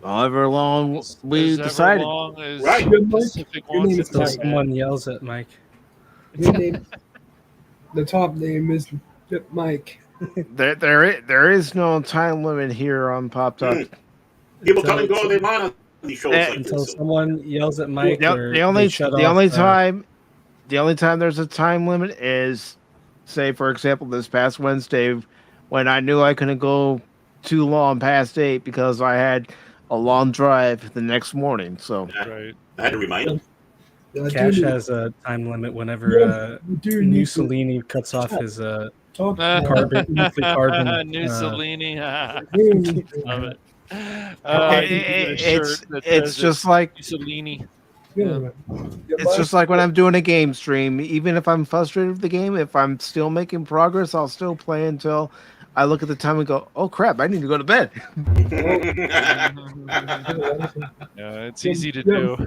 However long we As decided. ever long as Right. Pacific Your name wants is it So to Mike. be. someone yells at Mike. Your name, the top name is Mike. There is no time limit here on Pop Talk. People come and go they want on these shows like Until this. So. someone yells at Mike or The only they shut off. time there's a time limit is, say for example, this past Wednesday when I knew I couldn't go too long past 8 because I had a long drive the next morning. So Right. I had to remind him. Cash has a time limit whenever Mussolini cuts off his carbon monthly carbon. Mussolini. Love it. You can get a shirt that it's says just like Mussolini. it's just like when I'm doing a game stream. Even if I'm frustrated with the game, if I'm still making progress, I'll still play until I look at the time and go, "Oh crap, I need to go to bed." Yeah, it's easy to do.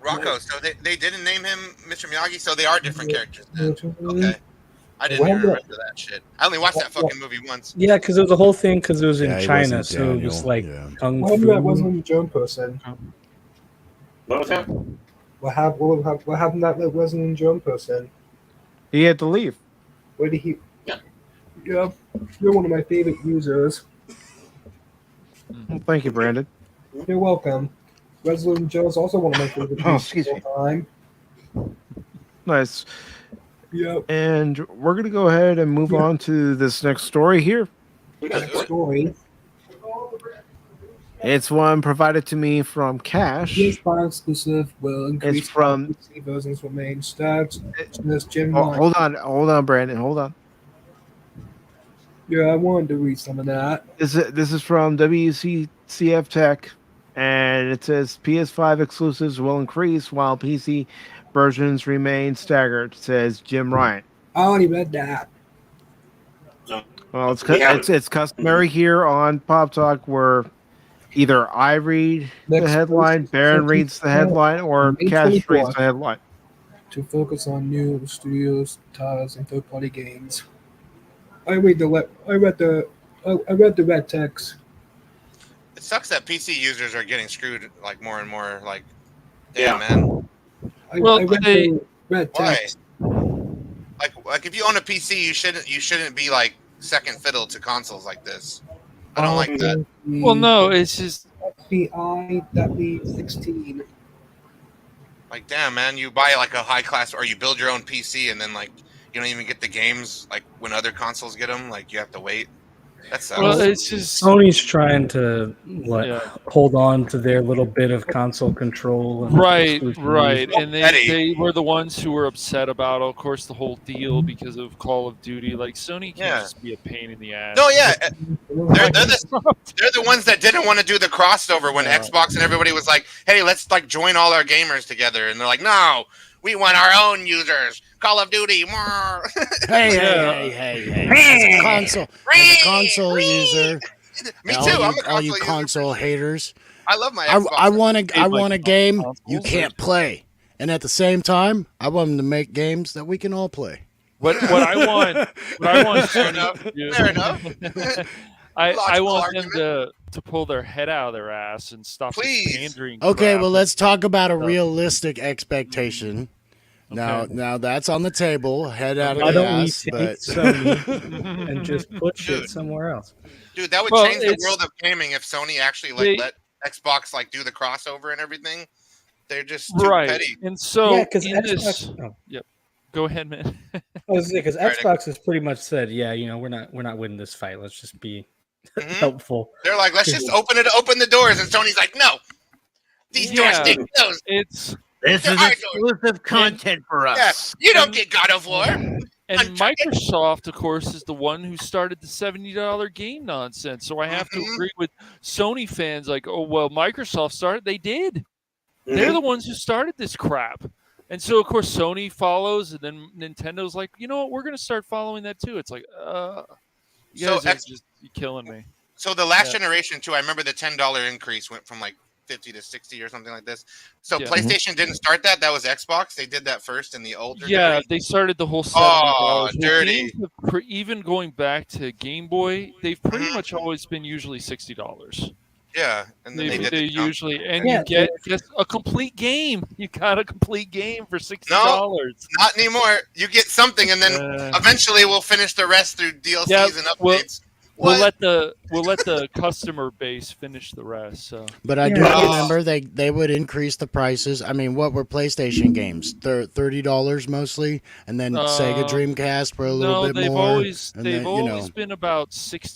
Rocco, so they didn't name him Mr. Miyagi, so they are different characters then. Okay. I didn't even remember that shit. I only watched that fucking movie once. Yeah, because it was a whole thing because it was in Yeah, he China, wasn't so it was Daniel, like yeah. kung What happened to that fu. Wesleyan Jones person? What was that? What happened to that Wesleyan Jones person? He had to leave. Where did he? Yeah, you're one of my favorite users. Well, thank you, Brandon. You're welcome. Wesleyan Jones also one of my favorite Oh, users excuse of all time. Nice. Yep. And we're gonna go ahead and move on to this next story here. Story. It's one provided to me from Cash. PS5 exclusive will increase It's from. PC versions remain stats. This Jim. Oh, hold on, Brandon. Hold on. Yeah, I wanted to read some of that. This is from WCCF Tech, and it says PS5 exclusives will increase while PC versions remain staggered. Says Jim Ryan. I already read that. Well, it's customary here on Pop Talk where either I read the headline, Baron reads the headline, or May Cash 24th. reads the headline. To focus on new studios, titles, and third-party games. I read the red text. It sucks that PC users are getting screwed like more and more. Like, damn, man. I read the red Why? text. Like if you own a PC, you shouldn't be like second fiddle to consoles like this. I don't like that. Well, no, it's just FBI that means 16. Like, damn, man, you buy like a high class or you build your own PC and then like you don't even get the games like when other consoles get them. Like you have to wait. That sucks. Well, it's just Sony's trying to hold on to their little bit of console control. And right, exclusive and they were the ones who were upset about, of course, the whole deal because of Call of Duty. Like Sony can't just be a pain in the ass. No, yeah, they're the ones that didn't want to do the crossover when Xbox and everybody was like, "Hey, let's like join all our gamers together," and they're like, "No, we want our own users. Call of Duty." Hey. As a console user, Me all too. You, I'm a all you console console haters. I love my I Xbox. want a game you can't play, and at the same time, I want them to make games that we can all play. What I want Fair Sony enough. to do- Fair enough. I Logical want them to pull their head out of their ass and stop this pandering. Okay, crap. well, let's talk about a realistic expectation. Now that's on the table. Head out of Why the don't we ass, take but Sony and just put shit somewhere else? Dude, that would Well, change the it's- world of gaming if Sony actually They- let Xbox like do the crossover and everything. They're just too right, petty. and so Yeah, 'cause in this, yep. Go ahead, man. Because Xbox has pretty much said, yeah, we're not winning this fight. Let's just be helpful. They're like, let's just open the doors, and Sony's like, no, these doors stay closed. This There is are exclusive content for Yeah, us. you don't get God of War. And Microsoft, of course, is the one who started the $70 game nonsense. So I have to agree with Sony fans. Like, oh well, Microsoft started. They did. They're the ones who started this crap. And so, of course, Sony follows, and then Nintendo's like, you know what? We're going to start following that too. It's like, you guys are just killing me. So the last generation too, I remember the $10 increase went from like 50 to 60 or something like this. So Yeah. PlayStation didn't start that. That was Xbox. They did that first in the older. Yeah, generation. they started the whole $70. Oh, Well, dirty. games have even going back to Game Boy, they've pretty much always been usually $60. Yeah, and then They usually, and Yeah, you get just a complete game. You got a complete game for $60. No, not anymore. You get something, and then eventually we'll finish the rest through DLCs Yeah, and updates. we'll let the customer base finish the rest. So, But I do remember they would increase the prices. I mean, what were PlayStation games? $30 mostly, and then Sega Dreamcast for a little bit they've more. always and they've then, you always know, been about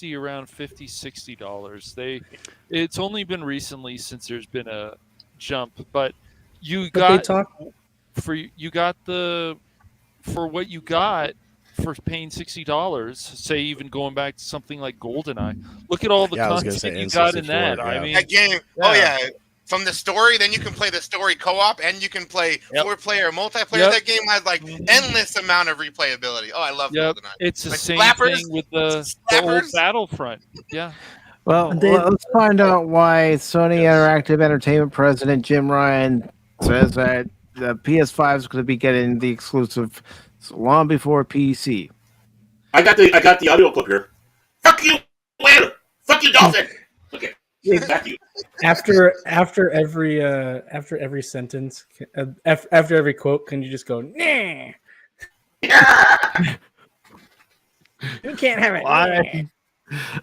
around $50-$60. It's only been recently since there's been a jump, but you But got for what you got for paying $60. Say even going back to something like GoldenEye. Look at all the Yeah, I was gonna content say you got in that. N64, I yeah. mean, That game. Oh yeah. From the story, then you can play the story co-op, and you can play 4-player multiplayer. Yep. That game has like endless amount of replayability. Oh, I love GoldenEye. It's the Like same slappers, thing with the old Battlefront. Yeah. Well, let's find out why Sony Interactive Entertainment president Jim Ryan says that the PS5 is going to be getting the exclusive long before PC. I got the audio clip here. Fuck you, whale! Fuck you, dolphin! Okay. Back to you. After every sentence, after every quote, can you just go, nah? You can't have it.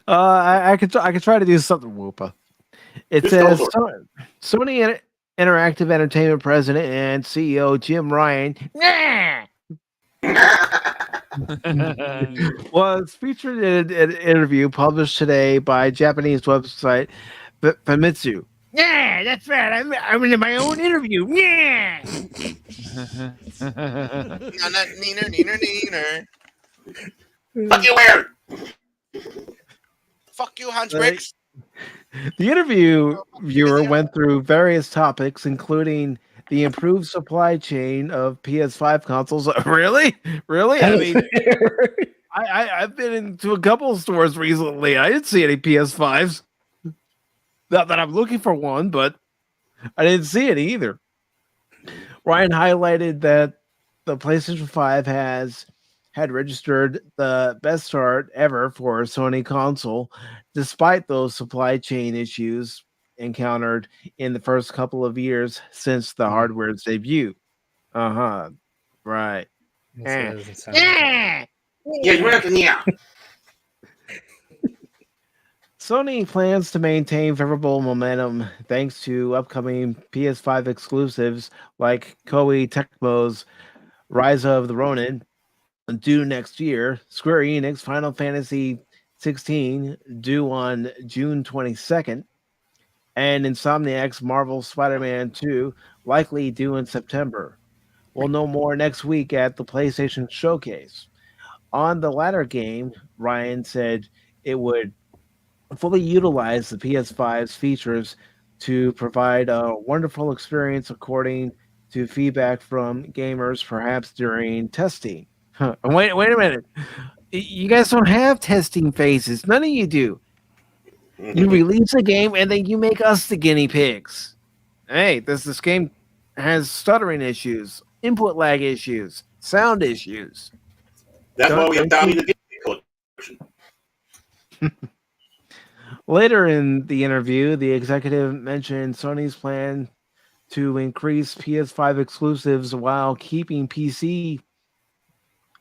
I could try to do something, Whoopa. It says Sony Interactive Entertainment president and CEO Jim Ryan was featured in an interview published today by Japanese website Famitsu. Yeah, that's right. I'm in my own interview. Yeah. Neener. Fuck you, where? Fuck you, Hans Briggs. The interview viewer went through various topics, including the improved supply chain of PS5 consoles. Really? I mean, I've been into a couple of stores recently. I didn't see any PS5s. Not that I'm looking for one, but I didn't see it either. Ryan highlighted that the PlayStation 5 had registered the best start ever for a Sony console, despite those supply chain issues encountered in the first couple of years since the hardware's debut. Right. That doesn't sound Yeah, you have to yeah. Sony plans to maintain favorable momentum thanks to upcoming PS5 exclusives like Koei Tecmo's Rise of the Ronin, due next year, Square Enix Final Fantasy 16 due on June 22nd, and Insomniac's Marvel Spider-Man 2 likely due in September. We'll know more next week at the PlayStation Showcase. On the latter game, Ryan said it would fully utilize the PS5's features to provide a wonderful experience according to feedback from gamers, perhaps during testing. Wait a minute. You guys don't have testing phases. None of you do. You release a game and then you make us the guinea pigs. Hey, this game has stuttering issues, input lag issues, sound issues. That's why we have Tommy the Guinea Pig collection. Later in the interview, the executive mentioned Sony's plan to increase PS5 exclusives while keeping PC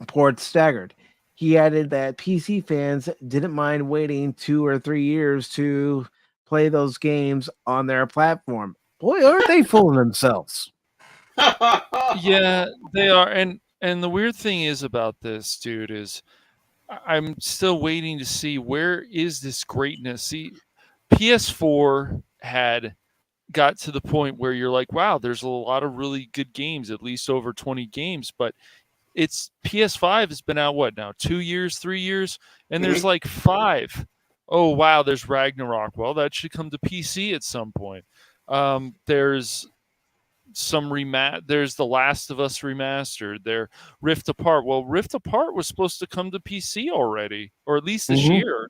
ports staggered. He added that PC fans didn't mind waiting 2 or 3 years to play those games on their platform. Boy, aren't they fooling themselves? Yeah, they are. And the weird thing is about this, dude, is I'm still waiting to see where is this greatness. See, PS4 had got to the point where you're like, wow, there's a lot of really good games, at least over 20 games, but it's PS5 has been out what now, 2 years, 3 years, and there's like 5. Oh wow, there's Ragnarok. Well, that should come to PC at some point. There's some there's The Last of Us remastered. There, Rift Apart. Well, Rift Apart was supposed to come to PC already, or at least this year.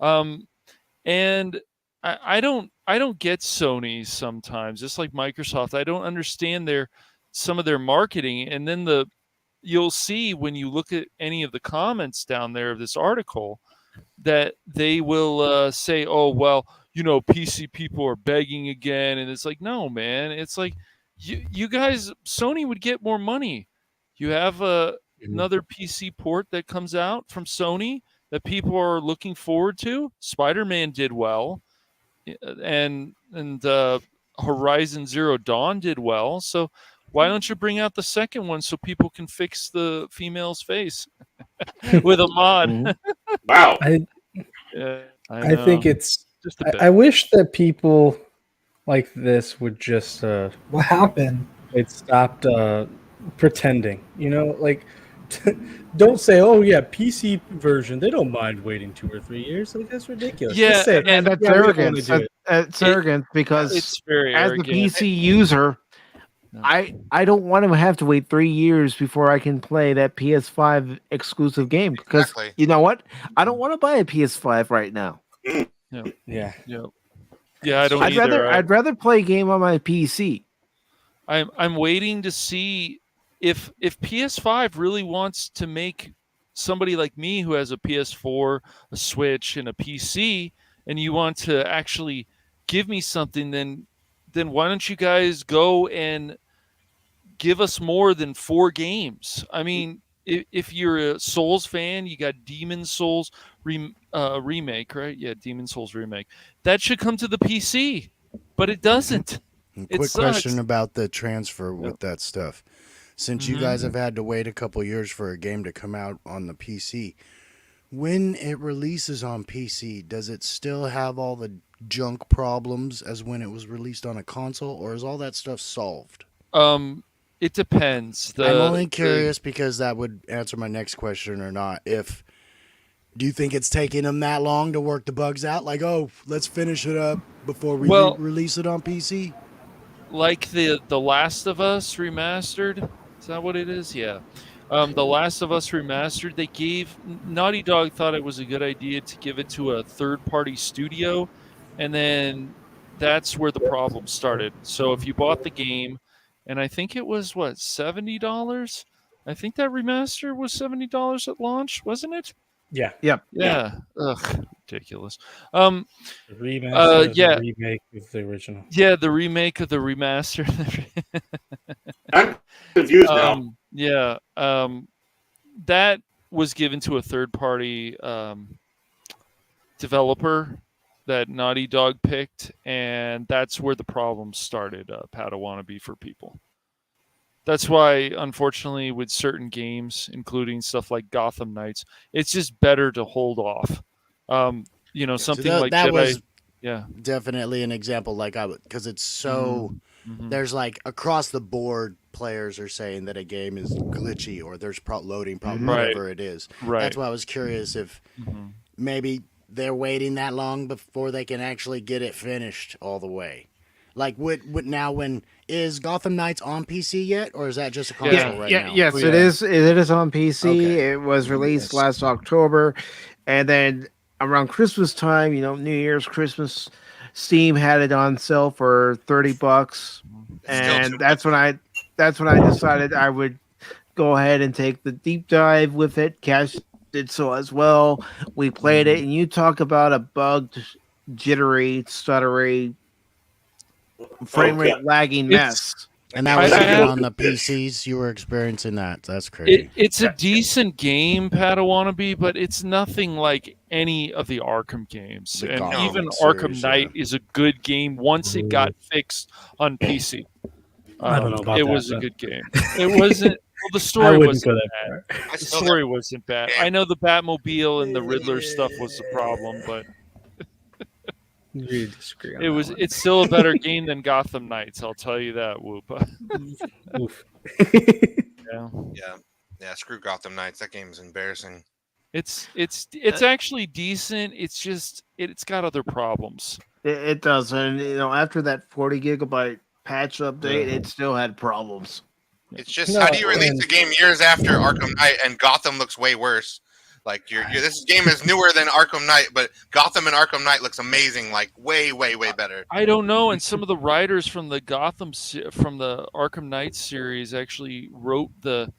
And I don't get Sony sometimes, just like Microsoft. I don't understand some of their marketing, and then you'll see when you look at any of the comments down there of this article that they will say, oh, well, PC people are begging again, and it's like, no, man, it's like you guys, Sony would get more money. You have another PC port that comes out from Sony that people are looking forward to. Spider-Man did well, and Horizon Zero Dawn did well. So why don't you bring out the second one so people can fix the female's face with a mod? Wow. Yeah, I think know. it's. Just a bit. I wish that people like this would just. What happened? They'd stopped pretending. Like, don't say, "Oh yeah, PC version." They don't mind waiting 2 or 3 years. Like, that's ridiculous. Yeah, Just say, and that's "Yeah, we wanna arrogance. do it." It's arrogance because it's very as arrogant. the PC user, I don't want to have to wait 3 years before I can play that PS5 exclusive game because you know what? I don't want to buy a PS5 right now. Yeah. Yeah. Yeah, I don't either. I'd rather play a game on my PC. I'm waiting to see if PS5 really wants to make somebody like me who has a PS4, a Switch, and a PC, and you want to actually give me something, then why don't you guys go and give us more than 4 games? I mean, if you're a Souls fan, you got Demon Souls remake, right? Yeah, Demon Souls remake. That should come to the PC, but it doesn't. Quick question about the transfer with that stuff. Since you guys have had to wait a couple years for a game to come out on the PC, when it releases on PC, does it still have all the junk problems as when it was released on a console, or is all that stuff solved? It depends. I'm only curious because that would answer my next question or not. Do you think it's taking them that long to work the bugs out? Like, oh, let's finish it up before we release it on PC? Like the Last of Us remastered. Is that what it is? Yeah. The Last of Us remastered, Naughty Dog thought it was a good idea to give it to a third-party studio, and then that's where the problem started. So if you bought the game, and I think it was, $70? I think that remaster was $70 at launch, wasn't it? Yeah. Yep. Yeah. Ugh, ridiculous. The remaster, yeah. the remake of the original. Yeah, the remake of the remaster. I'm confused now. Yeah. That was given to a third-party developer that Naughty Dog picked, and that's where the problem started, Padawannabe for people. That's why, unfortunately, with certain games, including stuff like Gotham Knights, it's just better to hold off. Something like that Jedi. Was yeah, definitely an example. Like because it's so there's like across the board, players are saying that a game is glitchy or there's loading problem, whatever it is. Right. That's why I was curious if maybe they're waiting that long before they can actually get it finished all the way. Like, is Gotham Knights on PC yet, or is that just a console right now? Yes, it is. It is on PC. Okay. It was released last October, and then around Christmas time, New Year's, Christmas, Steam had it on sale for $30, and that's when I decided I would go ahead and take the deep dive with it. Cash did so as well. We played it, and you talk about a bugged, jittery, stuttery, frame rate lagging mess. And that was on the PCs. You were experiencing that. That's crazy. It's a decent game, Padawannabe, but it's nothing like any of the Arkham games. And even Arkham Knight is a good game once it got fixed on PC. I don't know about it that. Was a good game. It wasn't. Well, the story wasn't bad. The story wasn't bad. I know the Batmobile and the Riddler stuff was the problem, but really disagree on it's still a better game than Gotham Knights, I'll tell you that, Whoopa. Oof. Yeah, screw Gotham Knights. That game is embarrassing. It's actually decent. It's just it's got other problems. It does, and after that 40 gigabyte patch update, it still had problems. It's just how do you release a game years after Arkham Knight and Gotham looks way worse? Like this game is newer than Arkham Knight, but Gotham and Arkham Knight looks amazing, like way better. I don't know, and some of the writers from the Arkham Knight series actually wrote the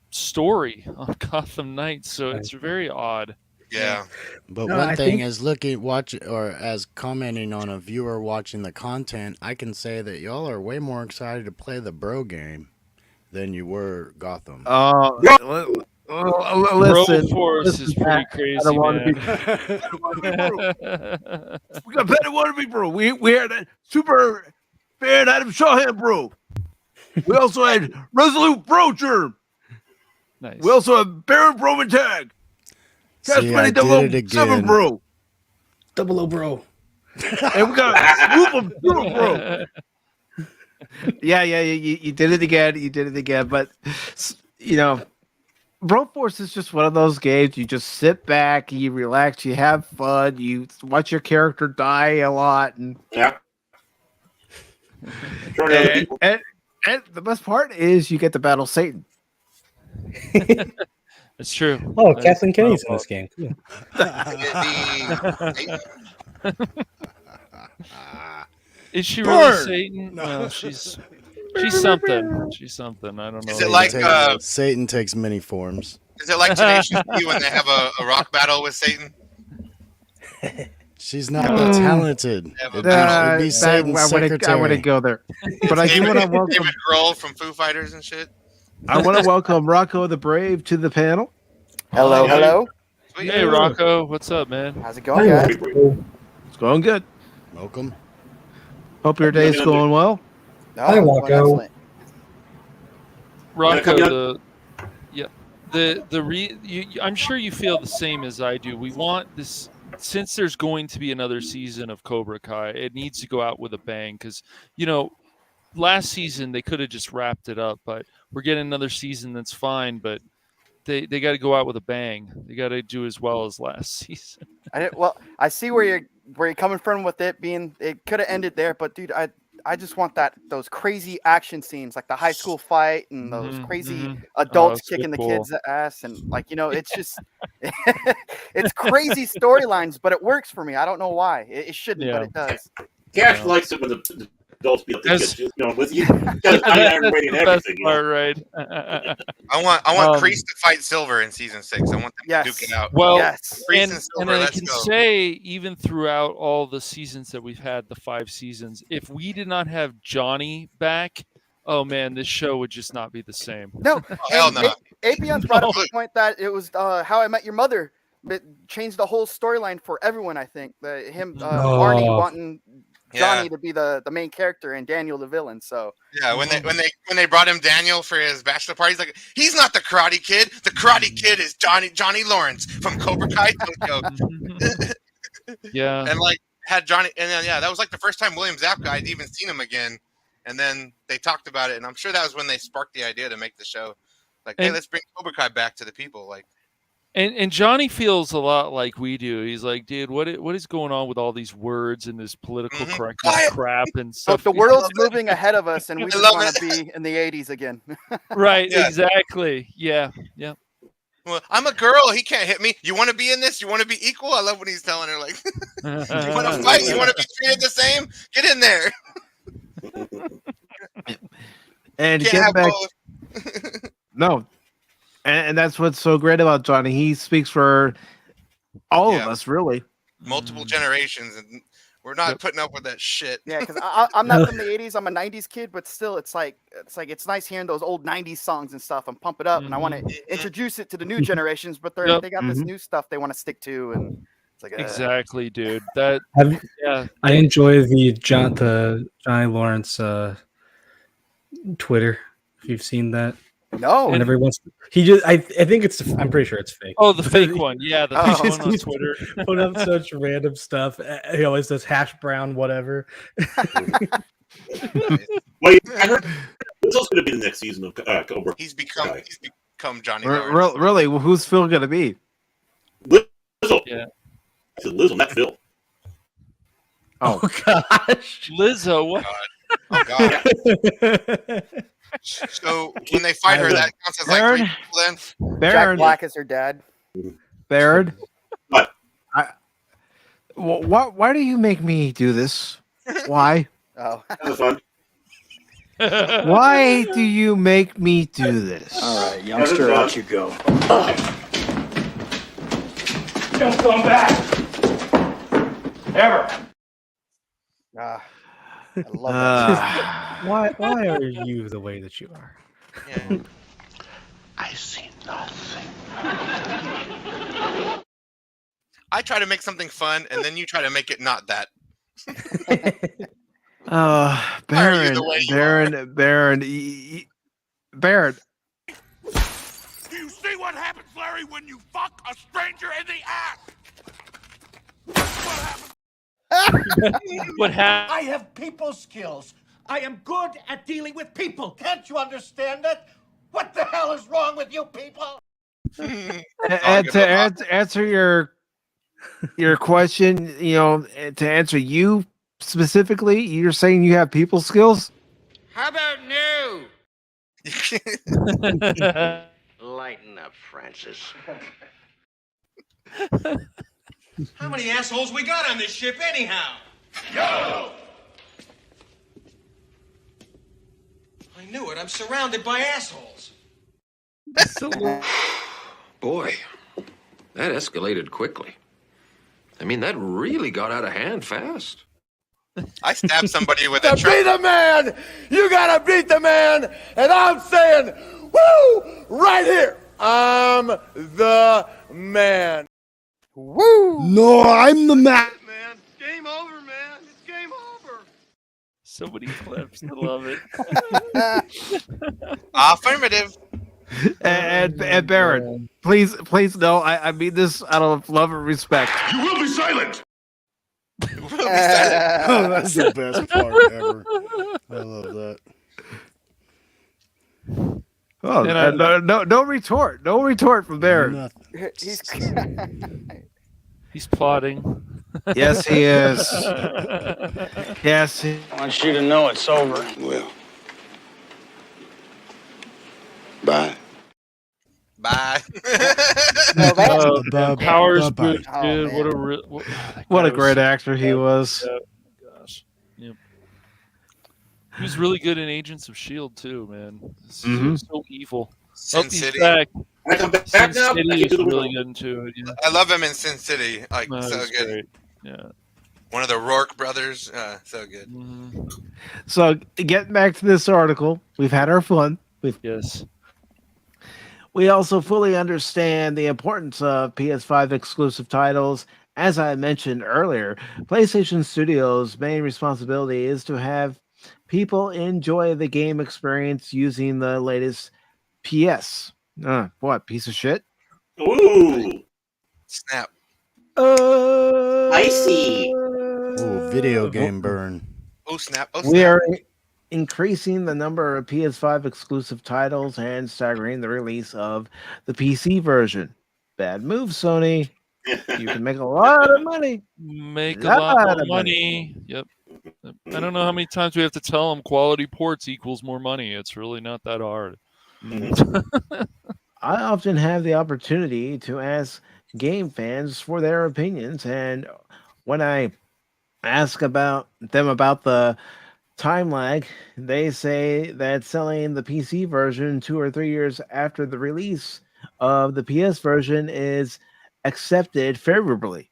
story on Gotham Knight, so it's very odd. Yeah. But No, one I thing think- is as commenting on a viewer watching the content, I can say that y'all are way more excited to play the bro game than you were Gotham. Listen, Force is pretty Pat, crazy, I don't want man. to be. We got Petty Wannabe Bro. We had that super fan Adam Shawhan Bro. We also had Resolute Bro Germ. Nice. We also have Baron Broman Tag. See, I did it 7 again. Bro. 00 Bro. And we got Swoop of Bro. Yeah, you did it again. You did it again. But, you know, Bro Force is just one of those games. You just sit back, you relax, you have fun, you watch your character die a lot. And and the best part is you get to battle Satan. It's true. Oh, Kathleen Kennedy's in this game. Cool. Is she Burn! really Satan? No, she's something. She's something. I don't know. Is it like Satan takes many forms? Is it like Tenacious D when they have a rock battle with Satan? She's not that talented. It'd be Satan's I secretary. wouldn't go there. But I do want to welcome David Grohl from Foo Fighters and shit. I want to welcome Rocco the Brave to the panel. Hello, hello. Hey, Rocco. What's up, man? How's it going, guys? It's going good. Welcome. Hope your day's going well. Hi, Rocco. Rocco, I'm sure you feel the same as I do. We want this, since there's going to be another season of Cobra Kai, it needs to go out with a bang because, you know, last season they could have just wrapped it up, but we're getting another season that's fine, but they got to go out with a bang. They got to do as well as last season. I see where you're coming from with it being, it could have ended there, but dude, I just want those crazy action scenes, like the high school fight and those crazy adults kicking the kids' ass, and like, you know, it's just it's crazy storylines, but it works for me. I don't know why. It shouldn't, but it does. Cash likes it when the adults beat up the kids, you know, with you. Because I'm rating everything. You know? Right. I want Kreese to fight Silver in season 6. I want them to duke it out. Well, Kreese and Silver, I let's can go. say, even throughout all the seasons that we've had, the 5 seasons, if we did not have Johnny back, oh man, this show would just not be the same. No, hell no. Apion's brought up the point that it was How I Met Your Mother. It changed the whole storyline for everyone. I think Barney wanting Johnny to be the main character and Daniel the villain. So yeah, when they brought him Daniel for his bachelor party, he's like, he's not the Karate Kid. The Karate Kid is Johnny Lawrence from Cobra Kai Tokyo. Yeah, and like had Johnny, and then that was like the first time William Zabka I'd even seen him again. And then they talked about it, and I'm sure that was when they sparked the idea to make the show. Like, hey, let's bring Cobra Kai back to the people. Like. And Johnny feels a lot like we do. He's like, dude, what is going on with all these words and this political correctness crap and stuff? the world's moving ahead of us, and we just want to be in the 80s again. Right, exactly. Yeah. Well, I'm a girl. He can't hit me. You want to be in this? You want to be equal? I love when he's telling her, like, you want to fight? You want to be treated the same? Get in there. And get back. No. And that's what's so great about Johnny. He speaks for all of us, really. Multiple generations, and we're not putting up with that shit. Yeah, because I'm not from the 80s. I'm a 90s kid, but still, it's nice hearing those old 90s songs and stuff and pump it up. And I want to introduce it to the new generations, but they got this new stuff they want to stick to, and it's like exactly, dude. That I enjoy the Johnny Lawrence Twitter. If you've seen that. No, and everyone's I think it's I'm pretty sure it's fake. Oh, the fake one, yeah, the fake one on Twitter. Put up such random stuff. He always does hash brown whatever. Wait, I heard Lizzo's going to be the next season of Cobra. He's become Johnny. Really? Well, who's Phil going to be? Lizzo. Yeah, it's Lizzo, not Phil. Oh gosh, Lizzo. What? Oh god. So when they fight her, that counts as like 3 people then? Jack Black is her dad. Baird? What? Why do you make me do this? Why? Oh. That was fun. Why do you make me do this? All right, youngster, out you go. Don't come back. Ever. I love that. Why are you the way that you are? Yeah. I see nothing. I try to make something fun, and then you try to make it not that. Baron, the way you Baron. Do you see what happens, Larry, when you fuck a stranger in the ass? What happened? I have people skills. I am good at dealing with people. Can't you understand that? What the hell is wrong with you people? And to answer your question, to answer you specifically, you're saying you have people skills? How about no? Lighten up, Francis. How many assholes we got on this ship anyhow? Yo! I knew it. I'm surrounded by assholes. Boy, that escalated quickly. I mean, that really got out of hand fast. I stabbed somebody with a To be the man, you gotta beat the man, and I'm saying, woo, right here. I'm the man. Woo! No, I'm the man. Man, game over, man. It's game over. So many clips. I love it. Affirmative. And Baron, please no, I mean this out of love and respect. You will be silent. Oh, that's the best part ever. I love that. Oh, no retort. No retort from Baron. He's plotting. Yes, he is. Yes. I want you to know it's over. Well. Bye. Bye. Powers bye. good, dude. What a great actor he was. Gosh. Yep. He was really good in Agents of S.H.I.E.L.D. too, man. He was so evil. Sin He's City. back. I come back Sin now. City is really good too. Yeah. I love him in Sin City. Like, No, so he's good. great. Yeah. One of the Rourke brothers. So good. Mm-hmm. So getting back to this article, we've had our fun. Yes. We also fully understand the importance of PS5 exclusive titles. As I mentioned earlier, PlayStation Studios' main responsibility is to have people enjoy the game experience using the latest PS. What, piece of shit? Ooh. Snap. Icy. Ooh, video game burn. Oh, snap. Oh, We snap. are increasing the number of PS5 exclusive titles and staggering the release of the PC version. Bad move, Sony. You can make a lot of money. Make a lot more money. Yep. I don't know how many times we have to tell them quality ports equals more money. It's really not that hard. I often have the opportunity to ask game fans for their opinions, and when I ask them about the time lag, they say that selling the PC version 2 or 3 years after the release of the PS version is accepted favorably.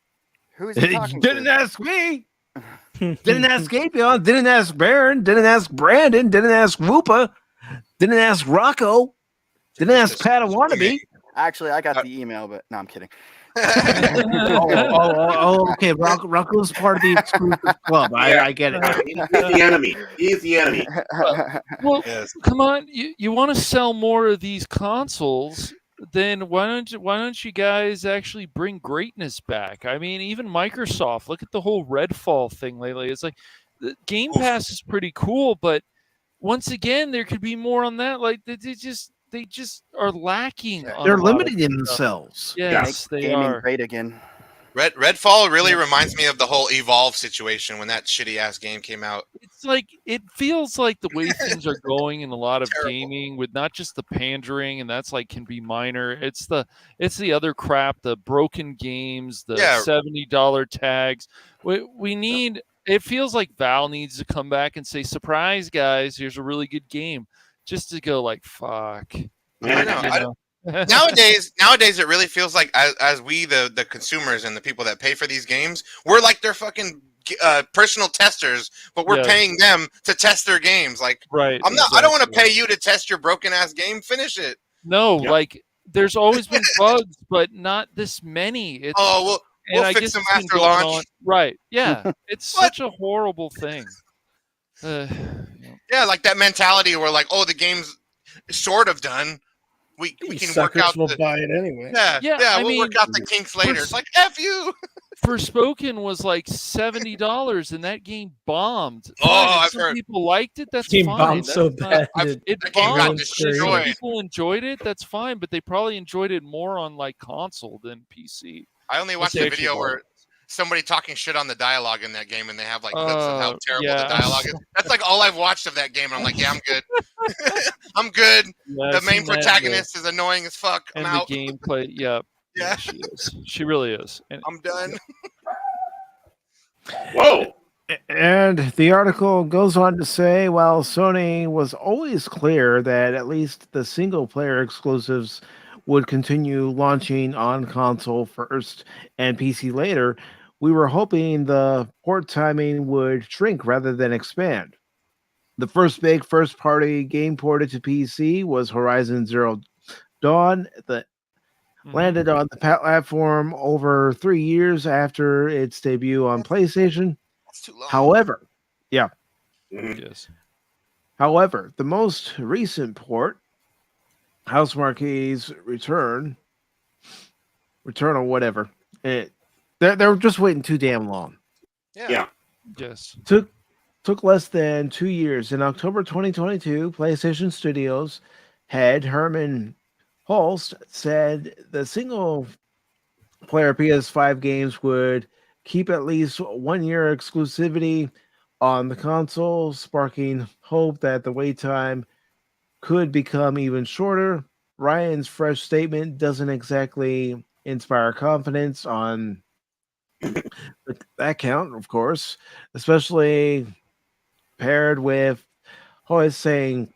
Who is he talking Didn't to? ask me. Didn't ask Apion. Didn't ask Baron. Didn't ask Brandon. Didn't ask Whoopa. Didn't ask Rocco. Didn't ask Padawannabe. Actually, I got the email, but no, I'm kidding. Okay. Rocco's part of the exclusive club. I get it. He's the enemy. He's the enemy. Well, come on. You want to sell more of these consoles? Then why don't you guys actually bring greatness back? I mean, even Microsoft. Look at the whole Redfall thing lately. It's like the Game Pass is pretty cool, but once again, there could be more on that. Like they just are lacking. On They're a lot of limiting stuff. themselves. Yes, they Gaming are. great again. Redfall really reminds me of the whole Evolve situation when that shitty ass game came out. It's like it feels like the way things are going in a lot of gaming, with not just the pandering, and that's like can be minor. It's the other crap, the broken games, the $70 tags. We need. It feels like Valve needs to come back and say, "Surprise, guys! Here's a really good game," just to go like, "Fuck." I know. nowadays it really feels like as we the consumers and the people that pay for these games, we're like their fucking personal testers, but we're paying them to test their games. Like, right? I don't want to pay you to test your broken ass game. Finish it. No, like there's always been bugs, but not this many. It's, we'll I fix guess them it's been after going launch. on- Right? Yeah, it's such a horrible thing. Yeah, like that mentality where like, oh, the game's sort of done. We can work Suckers out will the, buy it anyway. Yeah, we'll work out the kinks later. It's like F you. Forspoken was like $70, and that game bombed. Oh, Fine, if I've some heard. people liked it. That's Game fine. bombed That's so not- bad it that game got bombed. destroyed. People enjoyed it. That's fine, but they probably enjoyed it more on like console than PC. I only watched Unless a they video actually where bought it. somebody talking shit on the dialogue in that game, and they have like clips of how terrible yeah. the dialogue is. That's like all I've watched of that game, and I'm like, yeah, I'm good. I'm good. Yeah, the I've main seen that, protagonist is annoying as fuck. I'm And out. the gameplay, yeah, Yeah. she is. She really is. And, I'm done. Whoa. And the article goes on to say, while Sony was always clear that at least the single-player exclusives would continue launching on console first and PC later, we were hoping the port timing would shrink rather than expand. The first big first-party game ported to PC was Horizon Zero Dawn that landed on the platform over 3 years after its debut on PlayStation. That's too long. However, yes. However, the most recent port, Housemarque's Return or whatever, they're just waiting too damn long. Yeah. Yes. Took less than 2 years. In October 2022, PlayStation Studios head Herman Holst said the single-player PS5 games would keep at least 1 year exclusivity on the console, sparking hope that the wait time could become even shorter. Ryan's fresh statement doesn't exactly inspire confidence on that count, of course, especially paired with Hoyes saying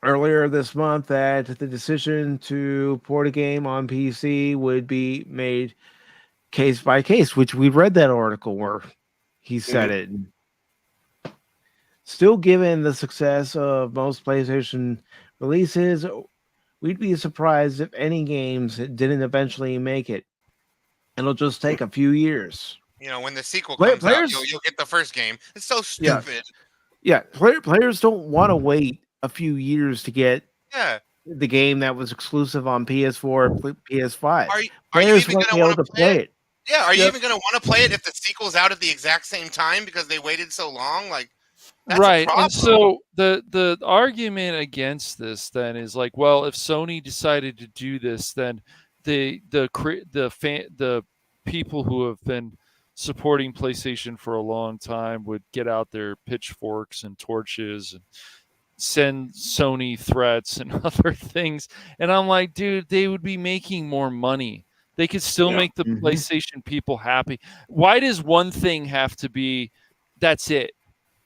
earlier this month that the decision to port a game on PC would be made case by case, which we read that article where he said it. Still, given the success of most PlayStation releases, we'd be surprised if any games didn't eventually make it. It'll just take a few years. You know, when the sequel comes out, you'll get the first game. It's so Yeah. stupid. Yeah, players don't want to wait a few years to get Yeah. the game that was exclusive on PS4 and PS5. Are you Players even want going to to be able want to play it. Yeah, are you Yep. even going to want to play it if the sequel's out at the exact same time because they waited so long? Like, that's Right, a problem. and so the argument against this then is like, well, if Sony decided to do this, then the people who have been supporting PlayStation for a long time would get out their pitchforks and torches and send Sony threats and other things. And I'm like, dude, they would be making more money. They could still make the PlayStation people happy. Why does one thing have to be that's it?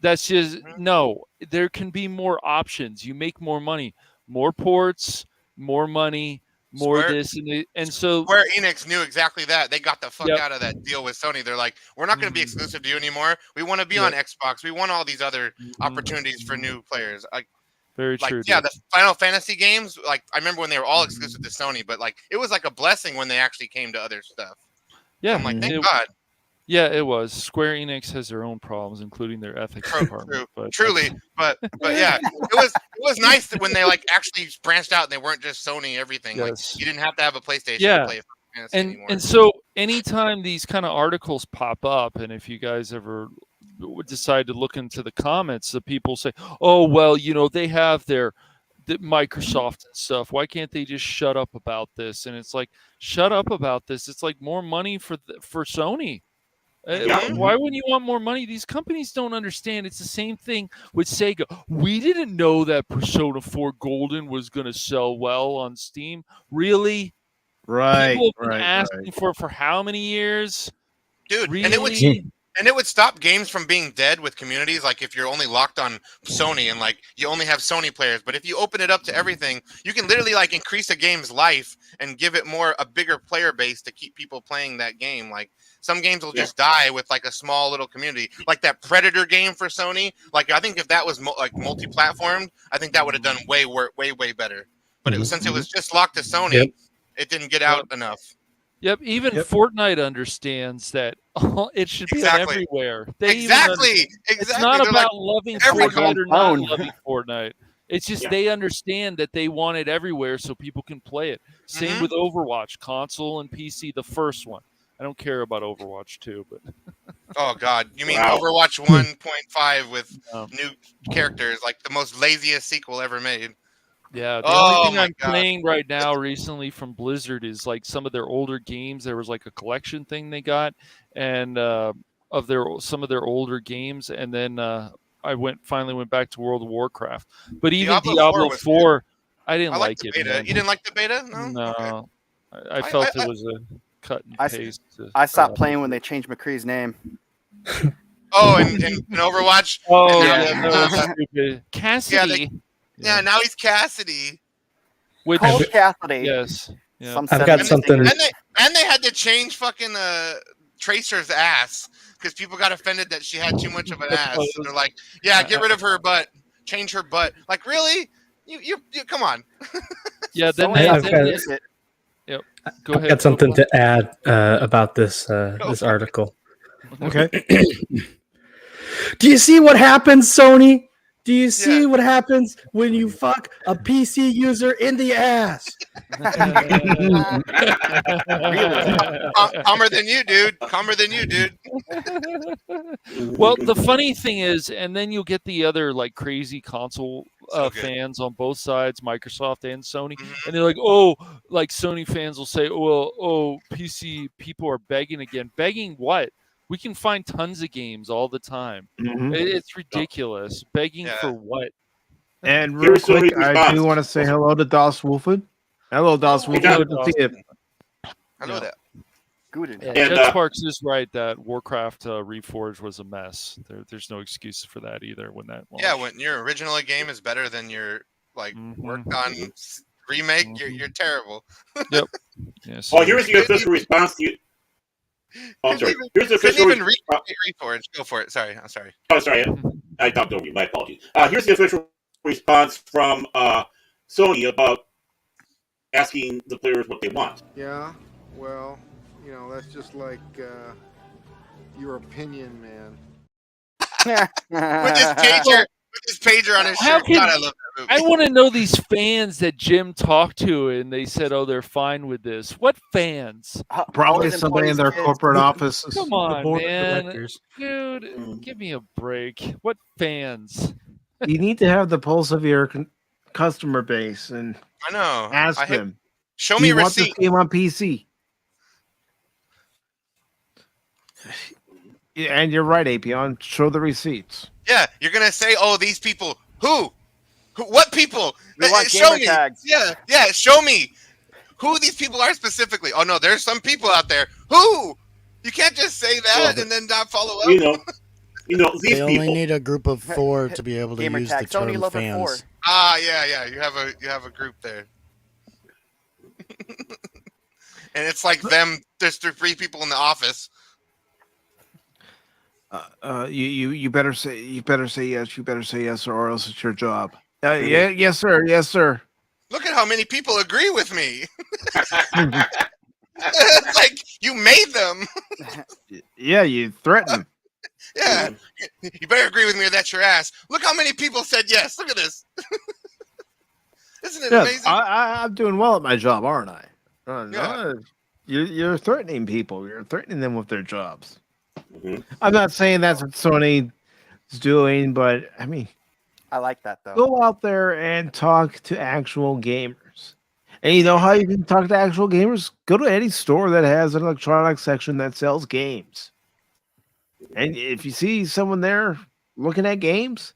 That's just no. There can be more options. You make more money, more ports, more money, more this and so. Square Enix knew exactly that. They got the fuck Yep. out of that deal with Sony. They're like, we're not going to be exclusive to you anymore. We want to be on Xbox. We want all these other opportunities for new players. Very Like, true. yeah, dude. the Final Fantasy games. Like, I remember when they were all exclusive to Sony, but like, it was like a blessing when they actually came to other stuff. Yeah, I'm like, thank it- God. Yeah, it was. Square Enix has their own problems, including their ethics department. But Truly, but yeah, it was nice that when they like actually branched out and they weren't just Sony everything. Yes. Like, you didn't have to have a PlayStation Yeah. to play Final Fantasy anymore. and so anytime these kind of articles pop up, and if you guys ever decide to look into the comments, the people say, "Oh, well, you know, they have their Microsoft and stuff. Why can't they just shut up about this?" And it's like, shut up about this. It's like more money for Sony. Why wouldn't you want more money? These companies don't understand. It's the same thing with Sega. We didn't know that Persona 4 Golden was going to sell well on Steam. Really? Right. People have been asking for how many years? Dude, really? and it would And it would stop games from being dead with communities. Like if you're only locked on Sony and like you only have Sony players, but if you open it up to everything, you can literally like increase a game's life and give it a bigger player base to keep people playing that game. Like some games will just die with like a small little community, like that Predator game for Sony. Like I think if that was multi-platformed, I think that would have done way better. But since it was just locked to Sony, it didn't get out enough. Yep, even Fortnite understands that it should be everywhere. Exactly. It's not about loving Fortnite or not loving Fortnite. It's just they understand that they want it everywhere so people can play it. Same with Overwatch, console and PC, the first one. I don't care about Overwatch 2, but oh god, you mean Overwatch 1.5 with new characters, like the most laziest sequel ever made. Yeah, the only thing I'm playing right now recently from Blizzard is like some of their older games. There was like a collection thing they got, and of some of their older games, and then I finally went back to World of Warcraft. But even Diablo 4 I didn't like it. Beta. You didn't like the beta? No, okay. I felt it was a cut and paste. I stopped playing when they changed McCree's name. Oh, and Overwatch. Oh, and that was stupid. Cassidy. Yeah, now he's Cassidy. Cold Cassidy. Yes. Yeah. I've got something. And they had to change fucking Tracer's ass because people got offended that she had too much of an ass. And they're like, "Yeah, get rid of her butt, change her butt." Like, really? You come on. Yeah. Then I've Go ahead. got something to add about this article. Okay. Do you see what happens, Sony? Do you see what happens when you fuck a PC user in the ass? Calmer than you, dude. Calmer than you, dude. Well, the funny thing is, and then you'll get the other like crazy console fans on both sides, Microsoft and Sony, and they're like, oh, like Sony fans will say, oh, PC people are begging again. Begging what? We can find tons of games all the time. It's ridiculous. Begging for what? And real quick, I do want to say hello to Das Wolfen. Hello, Das Wolfen. Good to see you. Hello there. Good. Yeah, Jet Sparks is right that Warcraft Reforged was a mess. There's no excuse for that either. When that launched. Yeah, when your original game is better than your worked on remake, you're terrible. Yep. Yes. Well, here's the official response to you. Oh, sorry. Here's the official Reforged. Go for it. Sorry, I'm sorry. Oh, sorry. I talked over you. My apologies. Here's the official response from Sony about asking the players what they want. Yeah, well, that's just like your opinion, man. with this pager on his shirt. God, I love that movie. I want to know these fans that Jim talked to, and they said, "Oh, they're fine with this." What fans? Probably somebody in their corporate offices. Come on, man, dude, give me a break. What fans? You need to have the pulse of your customer base and I know. Ask them. Show Do me you a want receipt. this game on PC? Yeah, and you're right, Apion. Show the receipts. Yeah, you're gonna say, "Oh, these people. Who? What people? We want Show gamer me. tags. Yeah. Show me who these people are specifically. Oh no, there's some people out there. Who? You can't just say that and then not follow up. These they people. only need a group of 4 to be able to Gamer use tag, the term Sony Lover fans. 4. Yeah. You have a group there, and it's like them. There's 3 people in the office. You better say yes. You better say yes, or else it's your job. Yes, sir. Yes, sir. Look at how many people agree with me. It's like you made them. Yeah, you threaten. Yeah, you better agree with me or that's your ass. Look how many people said yes. Look at this. Isn't it amazing? I'm doing well at my job, aren't I? Yeah. No, you're threatening people. You're threatening them with their jobs. I'm not saying that's what Sony is doing, but I mean, I like that though. go out there and talk to actual gamers. And you know how you can talk to actual gamers? Go to any store that has an electronics section that sells games. And if you see someone there looking at games,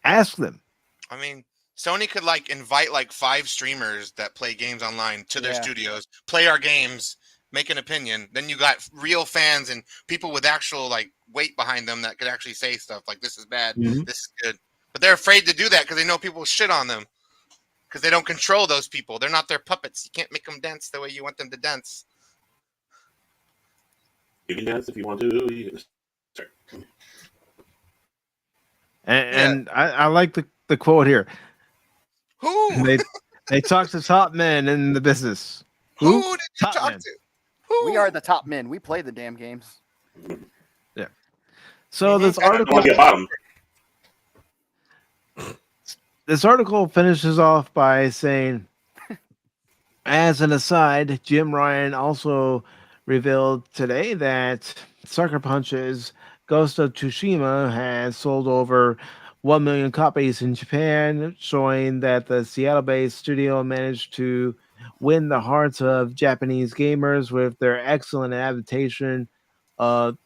ask them. I mean, Sony could invite 5 streamers that play games online to their studios, play our games, make an opinion. Then you got real fans and people with actual like weight behind them that could actually say stuff like this is bad, Mhm. this is good. But they're afraid to do that because they know people shit on them because they don't control those people. They're not their puppets. You can't make them dance the way you want them to dance. You can dance if you want to. You can... Sorry. And I like the quote here. Who? They talk to top men in the business. Who did you Top talk men. to? We are the top men. We play the damn games. Yeah. So this I don't article. want to be a bottom. This article finishes off by saying, as an aside, Jim Ryan also revealed today that Sucker Punch's Ghost of Tsushima has sold over 1 million copies in Japan, showing that the Seattle-based studio managed to win the hearts of Japanese gamers with their excellent adaptation of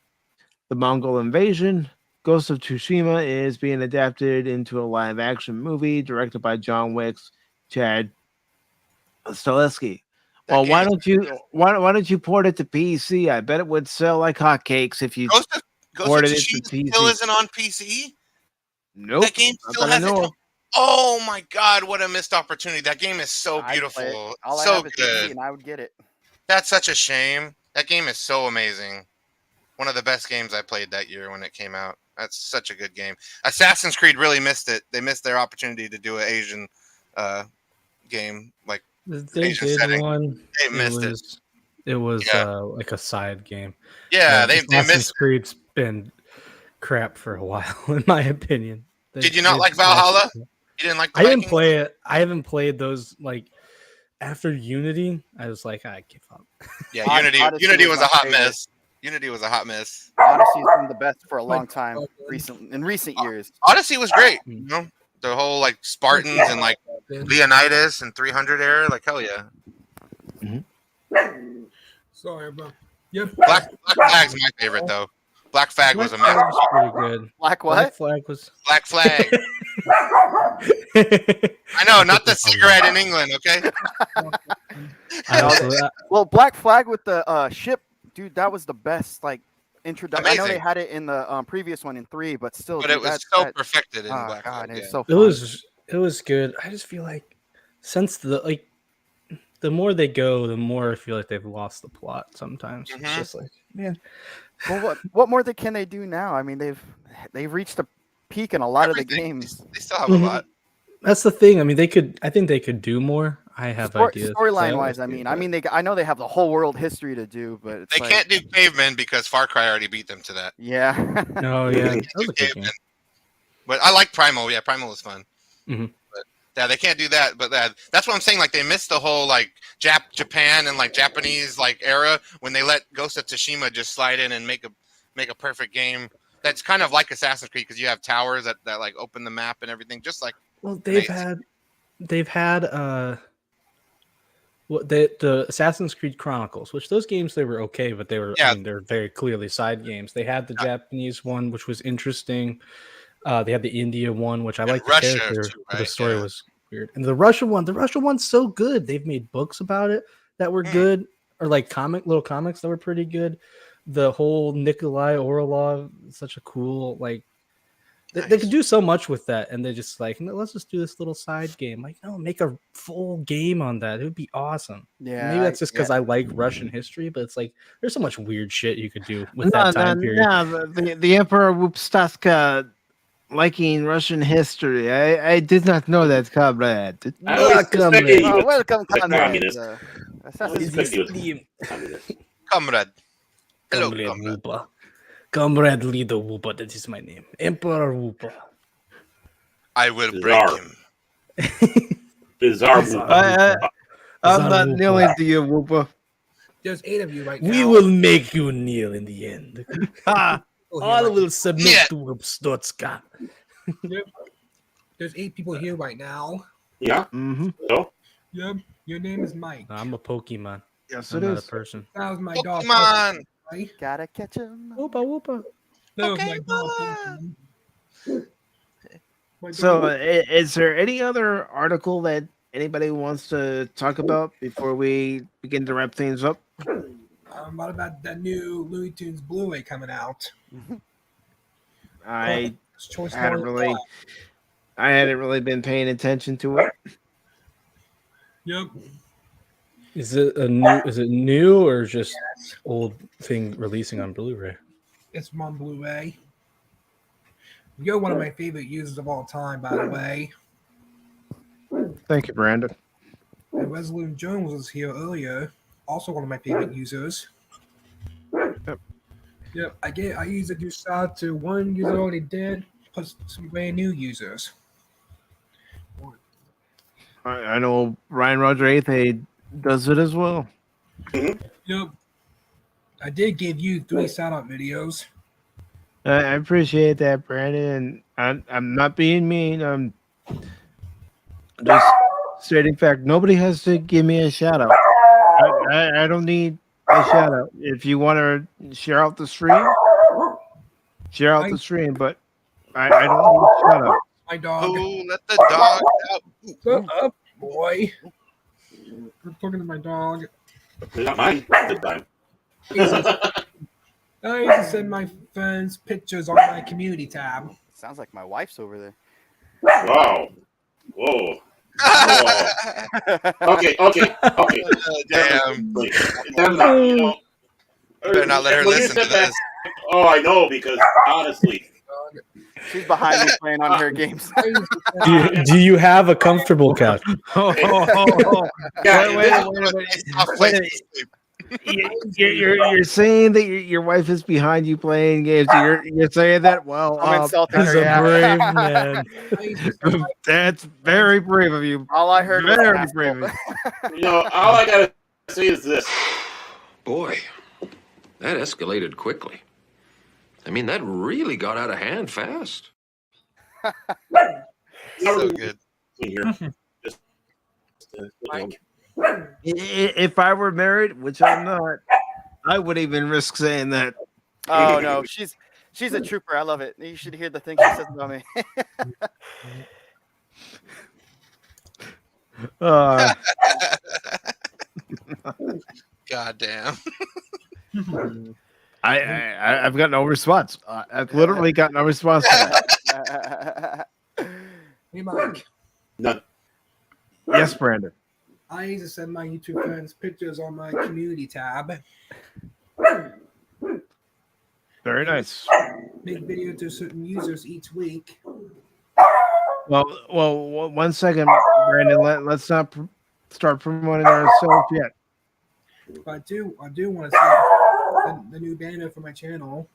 the Mongol invasion. Ghost of Tsushima is being adapted into a live-action movie directed by John Wick's Chad Stahelski. Well, why don't you port it to PC? I bet it would sell like hotcakes if you Ghost of ported it to Tsushima PC. still isn't on PC? Nope. That game not still that I hasn't. know of. Oh my god, what a missed opportunity. That game is so beautiful. All I So have is PC good. and I would get it. That's such a shame. That game is so amazing. One of the best games I played that year when it came out. That's such a good game. Assassin's Creed really missed it. They missed their opportunity to do an Asian game, like They Asian did setting. one. They missed it. It was Yeah. like a side game. Yeah, they Assassin's missed. Creed's been crap for a while, in my opinion. Did you not like Valhalla? You didn't like the I didn't Vikings? play it. I haven't played those like after Unity. I was like, I give up. Yeah, Odyssey Unity was was my a hot favorite. mess. Unity was a hot mess. Odyssey's been the best for a long time in recent years. Odyssey was great. You know, the whole like Spartans and like Leonidas and 300 era, like hell yeah. Sorry, bro. Yep. Black Flag's my favorite though. Black Flag was a Flag mess. was pretty good. Black what? Black Flag was. Black Flag. I know, not the cigarette in England, okay? I also, Well, Black Flag with the ship, dude, that was the best like introduction. I know they Amazing. had it in the previous one in 3, but still. But dude, it was that- so that- perfected in oh, Black God, Flag. it's Yeah. so it fun. was good. I just feel like since the more they go, the more I feel like they've lost the plot sometimes. It's just like, man. Well, what more can they do now? I mean, they've reached a peak in a lot of the games. They still have a lot. That's the thing. I mean, I think they could do more. I have ideas. Storyline wise, I know they have the whole world history to do, but it's They like, can't do Cavemen because Far Cry already beat them to that. Yeah. Oh yeah, that was a good game. But I like Primal. Yeah, Primal was fun. Mhm. But yeah, they can't do that. But that's what I'm saying. Like they missed the whole like Japan and like Japanese like era when they let Ghost of Tsushima just slide in and make a perfect game. That's kind of like Assassin's Creed because you have towers that like open the map and everything. Just like Well, they've had the Assassin's Creed Chronicles, which those games they were okay, but they were they're very clearly side games. They had the Japanese one, which was interesting. They had the India one, which I liked the Russia character, too, but the right? story was weird. And the Russian one's so good. They've made books about it that were good, or like little comics that were pretty good. The whole Nikolai Orlov, such a cool like. They could do so much with that, and they're just like, no, let's just do this little side game. Like, no, make a full game on that. It would be awesome. Yeah, Maybe that's just because I like Russian history, but it's like there's so much weird shit you could do with No, that time period. the Emperor Wupstaska liking Russian history. I did not know that, comrade. Welcome, comrade. Comrade. Hello, Comrade comrade. Woopa. Comrade Leader Woopa, that is my name. Emperor Woopa. I will break him. Bizarre. I'm not kneeling to you, Woopa. There's 8 of you right now. We will make you kneel in the end. All will submit to Wupstotska. Yep. There's 8 people here right now. Yeah. Mm-hmm. So? Yep. Your name is Mike. I'm a Pokemon. Yes, I'm it not is. a person. That was my dog. Pokemon. Right? Gotta catch him. Woopa Woopa. That was my dog. My So, dog. is there any other article that anybody wants to talk about before we begin to wrap things up? What about that new Looney Tunes Blu-ray coming out? I Choice hadn't 1 and really, 5. I hadn't really been paying attention to it. Yep. Is it a new? Is it new or just old thing releasing on Blu-ray? It's on Blu-ray. You're one of my favorite users of all time, by the way. Thank you, Brandon. And Resolute Jones was here earlier, also one of my favorite users. Yep. I use it to start to one user already dead, plus some brand new users. I know Ryan Roger 8th does it as well. Yep. I did give you 3 shout-out videos. I appreciate that, Brandon. I'm not being mean. I'm just stating fact. Nobody has to give me a shout out. I don't need a shout out. If you want to share out the stream, share out the stream. But I don't need a shout out. My dog. Who let the dog out? Shut up, boy. I'm talking to my dog. Not mine. This time. I used to send my friends pictures on my community tab. Sounds like my wife's over there. Wow. Whoa. Okay. Damn. You know, better not let her listen to this. Oh, I know, because honestly. She's behind me playing on her games. Do you have a comfortable couch? Wait. You're saying that your wife is behind you playing games. You're saying that? Well, I'm insulting as her, a yeah. brave man. That's very brave of you. All I heard was very asshole. brave of you. You know, all I gotta say is this. Boy, that escalated quickly. I mean, that really got out of hand fast. So good. If I were married, which I'm not, I would even risk saying that. Oh no, she's a trooper. I love it. You should hear the things she says about me. God damn. I've got no response. I've literally got no response to that. Hey, Mike. None. Yes, Brandon. I used to send my YouTube friends pictures on my community tab. Very nice. Make video to certain users each week. Well, 1 second, Brandon. Let's not start promoting ourselves yet. But I do want to see the new banner for my channel.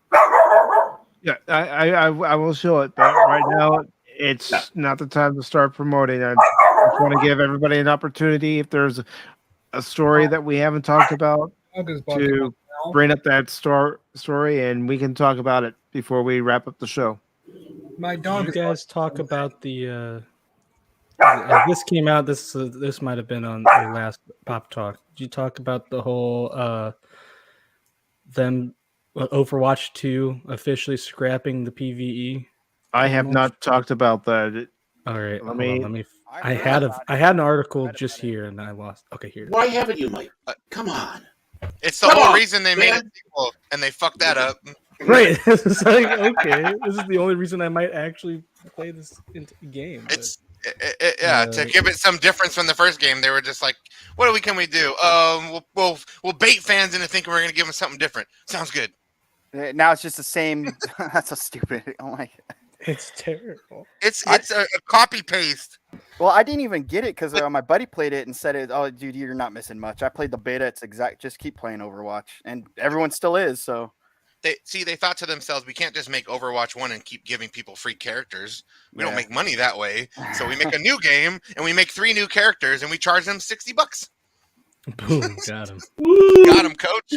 Yeah, I will show it, but right now it's not the time to start promoting. I just want to give everybody an opportunity. If there's a story that we haven't talked about, to bring up that story, and we can talk about it before we wrap up the show. My dog. You guys talk about the. As this came out, this might have been on your last Pop Talk. Did you talk about the whole them Overwatch 2 officially scrapping the PvE? I have not talked about that. All right, let me. I had an article just here and I lost. Okay, here. Why haven't you, Mike? Come on. It's the whole reason they made it sequel, and they fucked that up. Right. It's like, okay, this is the only reason I might actually play this game. It's to give it some difference from the first game. They were just like, "What can we do? We'll bait fans into thinking we're going to give them something different." Sounds good. Now it's just the same. That's so stupid. Oh my god. It's terrible. It's a copy paste. Well, I didn't even get it because my buddy played it and said, "Oh, dude, you're not missing much." I played the beta. It's exact. Just keep playing Overwatch, and everyone still is. So They thought to themselves, we can't just make Overwatch 1 and keep giving people free characters. We don't make money that way. So we make a new game and we make 3 new characters and we charge them $60. Boom, got him. Got him, coach.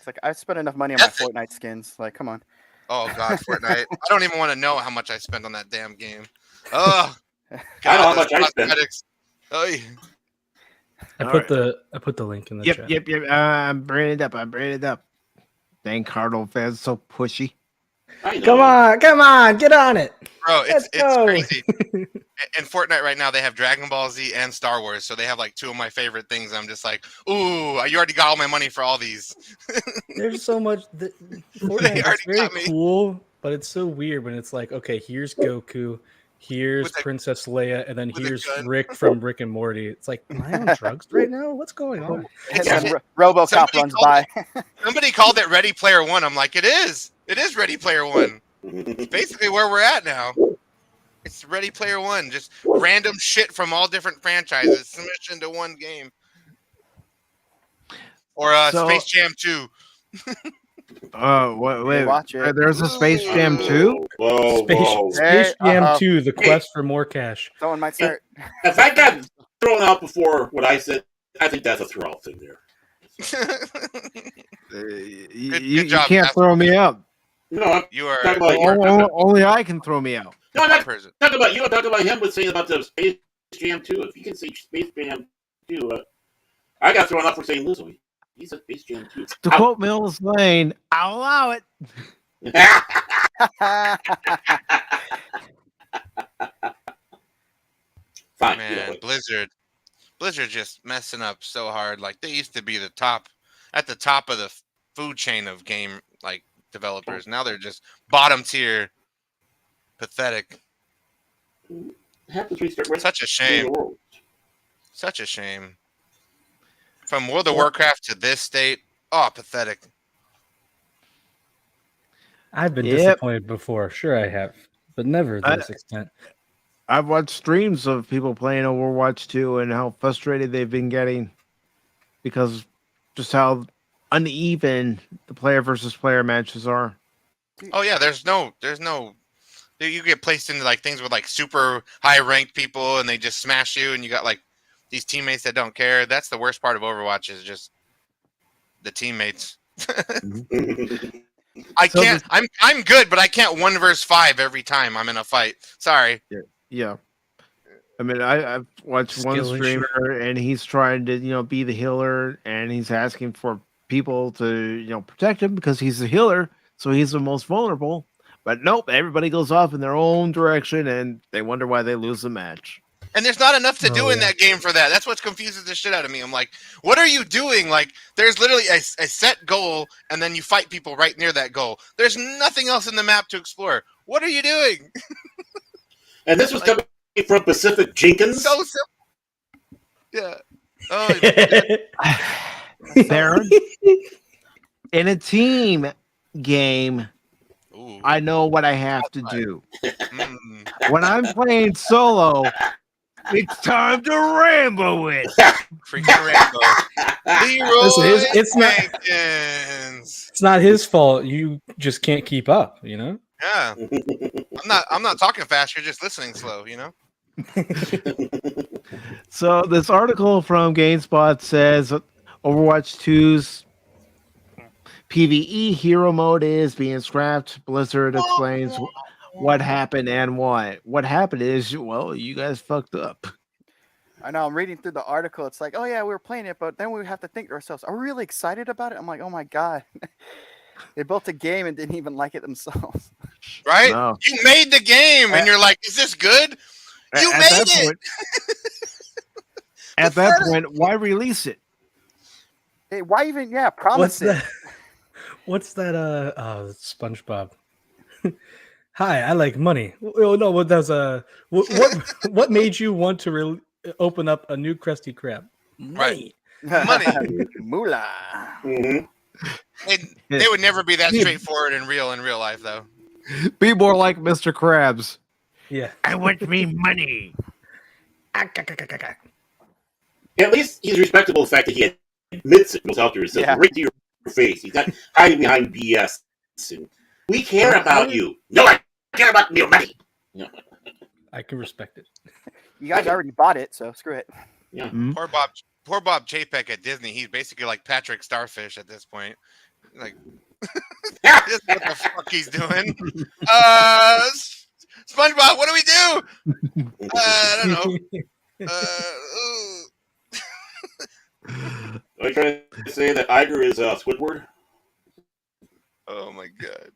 it's like I spent enough money on my Fortnite skins. Like, come on. Oh god, Fortnite. I don't even want to know how much I spent on that damn game. Oh, God, I know how much I spent. Oh, yeah. I put the link in the chat. Yep. I'm bringing it up. Dang, Cardinal fans so pushy. Come on, get on it. Bro, it's crazy. in Fortnite right now, they have Dragon Ball Z and Star Wars, so they have like two of my favorite things. I'm just like, ooh, you already got all my money for all these. There's so much. Fortnite is very cool, but it's so weird when it's like, okay, here's Goku, here's Princess Leia, and then here's Rick from Rick and Morty. It's like, am I on drugs right now? What's going on? And then RoboCop runs by. Somebody called it Ready Player One. I'm like, it is. It is Ready Player One. It's basically where we're at now. It's Ready Player One. Just random shit from all different franchises smashed into one game. Or Space Jam 2. Wait. Watch it. There's a Space Jam 2? Space Jam 2, The Quest for More Cash. Someone might start. If I got thrown out before what I said, I think that's a throw-out thing there. You can't throw me out. No, you are. Only I can throw me out. No, I'm not talking about you. I'm talking about him with saying about the Space Jam 2. If you can say Space Jam 2, I got thrown out for saying Lizzo. He said Space Jam 2. To quote Mills Lane, I'll allow it. Fine, man, Blizzard just messing up so hard. Like, they used to be at the top of the food chain of game like developers. Now they're just bottom tier. Pathetic. Such a shame. Such a shame. From World of Warcraft to this state, pathetic. I've been disappointed before. Sure, I have, but never to this extent. I've watched streams of people playing Overwatch 2 and how frustrated they've been getting because just how uneven the player versus player matches are. Oh yeah, there's no. You get placed into like things with like super high ranked people, and they just smash you, and you got like these teammates that don't care. That's the worst part of Overwatch is just the teammates. I can't. I'm good, but I can't 1 versus 5 every time I'm in a fight. Sorry. Yeah. I mean, I've watched one streamer, and he's trying to be the healer, and he's asking for people to protect him because he's the healer, so he's the most vulnerable. But nope, everybody goes off in their own direction, and they wonder why they lose the match. And there's not enough to do in that game for that. That's what confuses the shit out of me. I'm like, what are you doing? Like, there's literally a set goal, and then you fight people right near that goal. There's nothing else in the map to explore. What are you doing? And this was coming from Pacific Jenkins? So simple. Yeah. Baron, in a team game, I know what I have to do. When I'm playing solo, it's time to Rambo it. Freaking Rambo. Listen, it's not his fault. You just can't keep up, Yeah. I'm not talking fast, you're just listening slow, So this article from GameSpot says Overwatch 2's PvE hero mode is being scrapped. Blizzard explains what happened and why. What happened is, you guys fucked up. I know. I'm reading through the article. It's like, oh yeah, we were playing it, but then we have to think to ourselves, are we really excited about it? I'm like, oh my god, they built a game and didn't even like it themselves. Right? No. You made the game, and you're like, is this good? You made it. At that point, why release it? Hey, why even? Yeah, promise it. What's that? SpongeBob. Hi, I like money. Oh no, what does what made you want to open up a new Krusty Krab? Right, money, moolah. They would never be that straightforward in real life, though. Be more like Mr. Krabs. Yeah, I want me money. At least he's respectable the fact that he admits it, goes out there and says right to your face. He's not hiding behind BS. And we care about you. No, I care about your money. I can respect it. You guys already bought it, so screw it. Yeah. Mm-hmm. Poor Bob Chapek at Disney. He's basically like Patrick Starfish at this point. Like, this is what the fuck he's doing. SpongeBob, what do we do? I don't know. Are you trying to say that Iger is Squidward? Oh my god.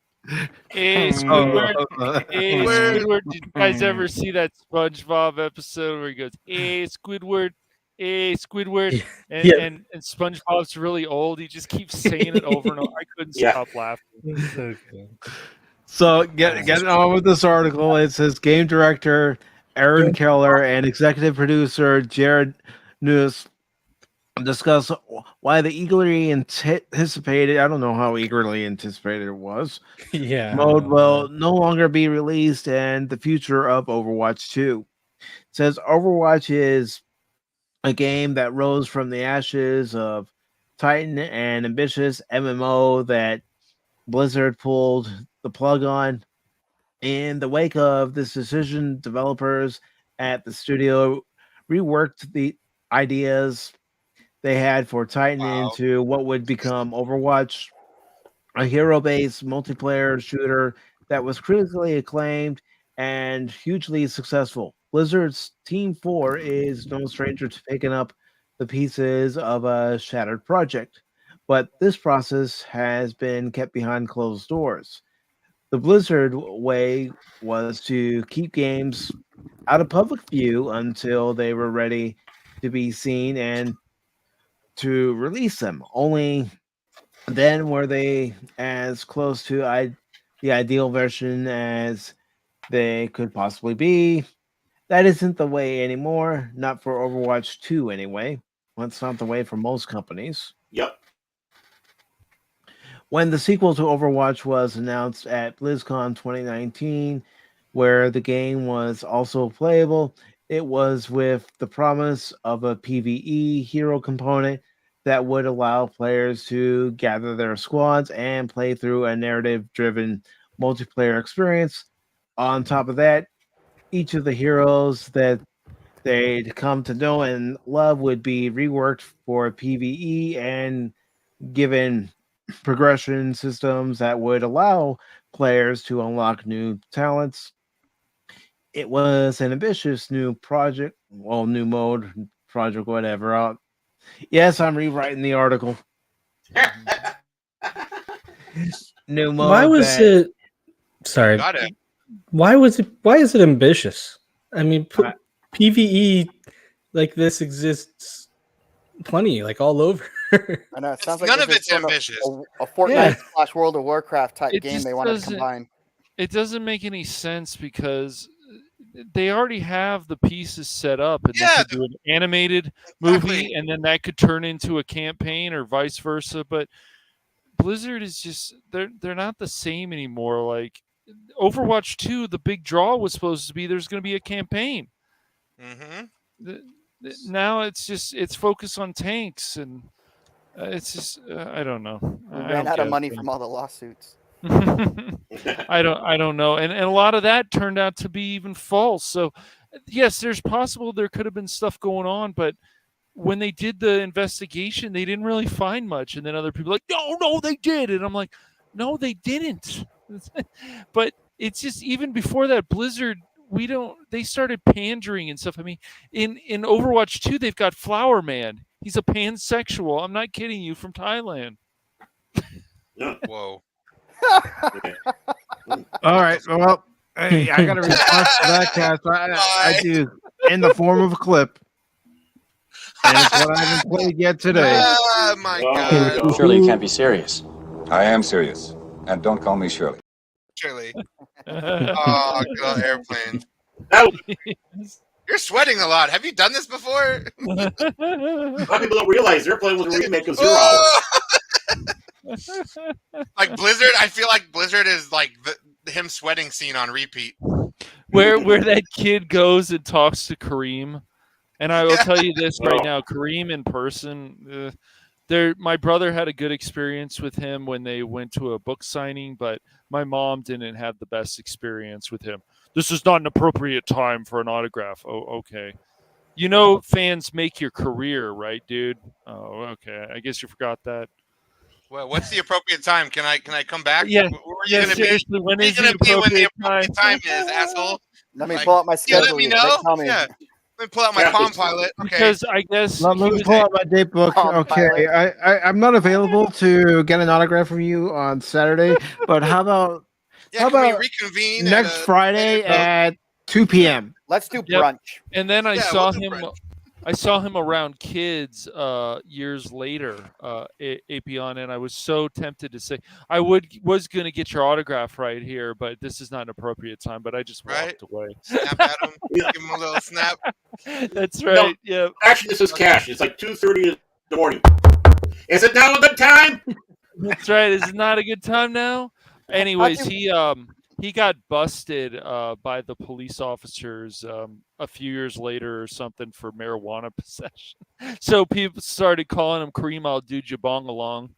Hey, Squidward. Hey, Squidward. Did you guys ever see that SpongeBob episode where he goes, "Hey, Squidward. Hey, Squidward," and, Yeah. and SpongeBob's really old. He just keeps saying it over and over. I couldn't Yeah. stop laughing. So getting on with this article, it says game director Aaron Keller and executive producer Jared News discuss why the eagerly anticipated, I don't know how eagerly anticipated it was, Yeah. mode will no longer be released and the future of Overwatch 2. It says Overwatch is a game that rose from the ashes of Titan and ambitious MMO that Blizzard pulled the plug on. In the wake of this decision, developers at the studio reworked the ideas they had for Titan into what would become Overwatch, a hero-based multiplayer shooter that was critically acclaimed and hugely successful. Blizzard's Team 4 is no stranger to picking up the pieces of a shattered project, but this process has been kept behind closed doors. The Blizzard way was to keep games out of public view until they were ready to be seen and to release them. Only then were they as close to the ideal version as they could possibly be. That isn't the way anymore, not for Overwatch 2 anyway. That's not the way for most companies. Yep. When the sequel to Overwatch was announced at BlizzCon 2019, where the game was also playable, it was with the promise of a PvE hero component that would allow players to gather their squads and play through a narrative-driven multiplayer experience. On top of that, each of the heroes that they'd come to know and love would be reworked for PvE and given progression systems that would allow players to unlock new talents. It was an ambitious new project, well, new mode, project, whatever. Yes, I'm rewriting the article. New mode. Why was it? Sorry. Got it. Why was it? Why is it ambitious? I mean, PVE like this exists plenty, like all over. I know it sounds like None this of is it's sort of ambitious. a Fortnite / World of Warcraft type It game just they want to doesn't- combine. It doesn't make any sense because they already have the pieces set up, and they could do an animated movie, and then that could turn into a campaign, or vice versa. But Blizzard is just—they're not the same anymore. Like Overwatch 2, the big draw was supposed to be there's going to be a campaign. Mm-hmm. Now it's focused on tanks, and it's just I don't know. We I ran don't out of get money it. from all the lawsuits. I don't know, and a lot of that turned out to be even false. So yes, there's possible there could have been stuff going on, but when they did the investigation, they didn't really find much. And then other people are like, no, they did, and I'm like, no, they didn't. But it's just even before that, Blizzard, they started pandering and stuff. I mean, in Overwatch 2, they've got Flower Man. He's a pansexual. I'm not kidding you, from Thailand. Whoa. All right. Well, hey, I got a response to that, Cass. I do in the form of a clip. And it's what I haven't played yet today. Oh my God. Surely you can't be serious. I am serious. And don't call me Shirley. Shirley. Oh, God, airplane. You're sweating a lot. Have you done this before? A lot of people don't realize they're playing with a remake of 0 Hour. Like Blizzard, I feel like Blizzard is like him sweating scene on repeat. Where that kid goes and talks to Kareem, and I will tell you this right now, Kareem in person, my brother had a good experience with him when they went to a book signing, but my mom didn't have the best experience with him. This is not an appropriate time for an autograph. Oh, okay. You know, fans make your career, right, dude? Oh, okay. I guess you forgot that. Well, what's the appropriate time? Can I come back? Yeah. Where are you gonna Seriously, be? when Where are you is the gonna be when the appropriate appropriate time is, asshole? Let me pull out my You schedule. let me They know. tell me. Yeah. Let me pull out my Palm Pilot. Okay. Because I guess Let me pull out my date book. Okay, I'm not available to get an autograph from you on Saturday, but how about Yeah, How can we about reconvene next Friday at 2 p.m.? Let's do Yep. brunch. And then I Yeah, saw we'll do him. brunch. I saw him around kids years later, Apion, and I was so tempted to say I was going to get your autograph right here, but this is not an appropriate time. But I just walked away. Snap at him. Give him a little snap. That's right. No, Yeah. actually, this is Cash. It's like 2:30 in the morning. Is it now a good time? That's right. Is it not a good time now? Anyways, he got busted by the police officers a few years later or something for marijuana possession. So people started calling him Kareem Abdul-Jabbar along.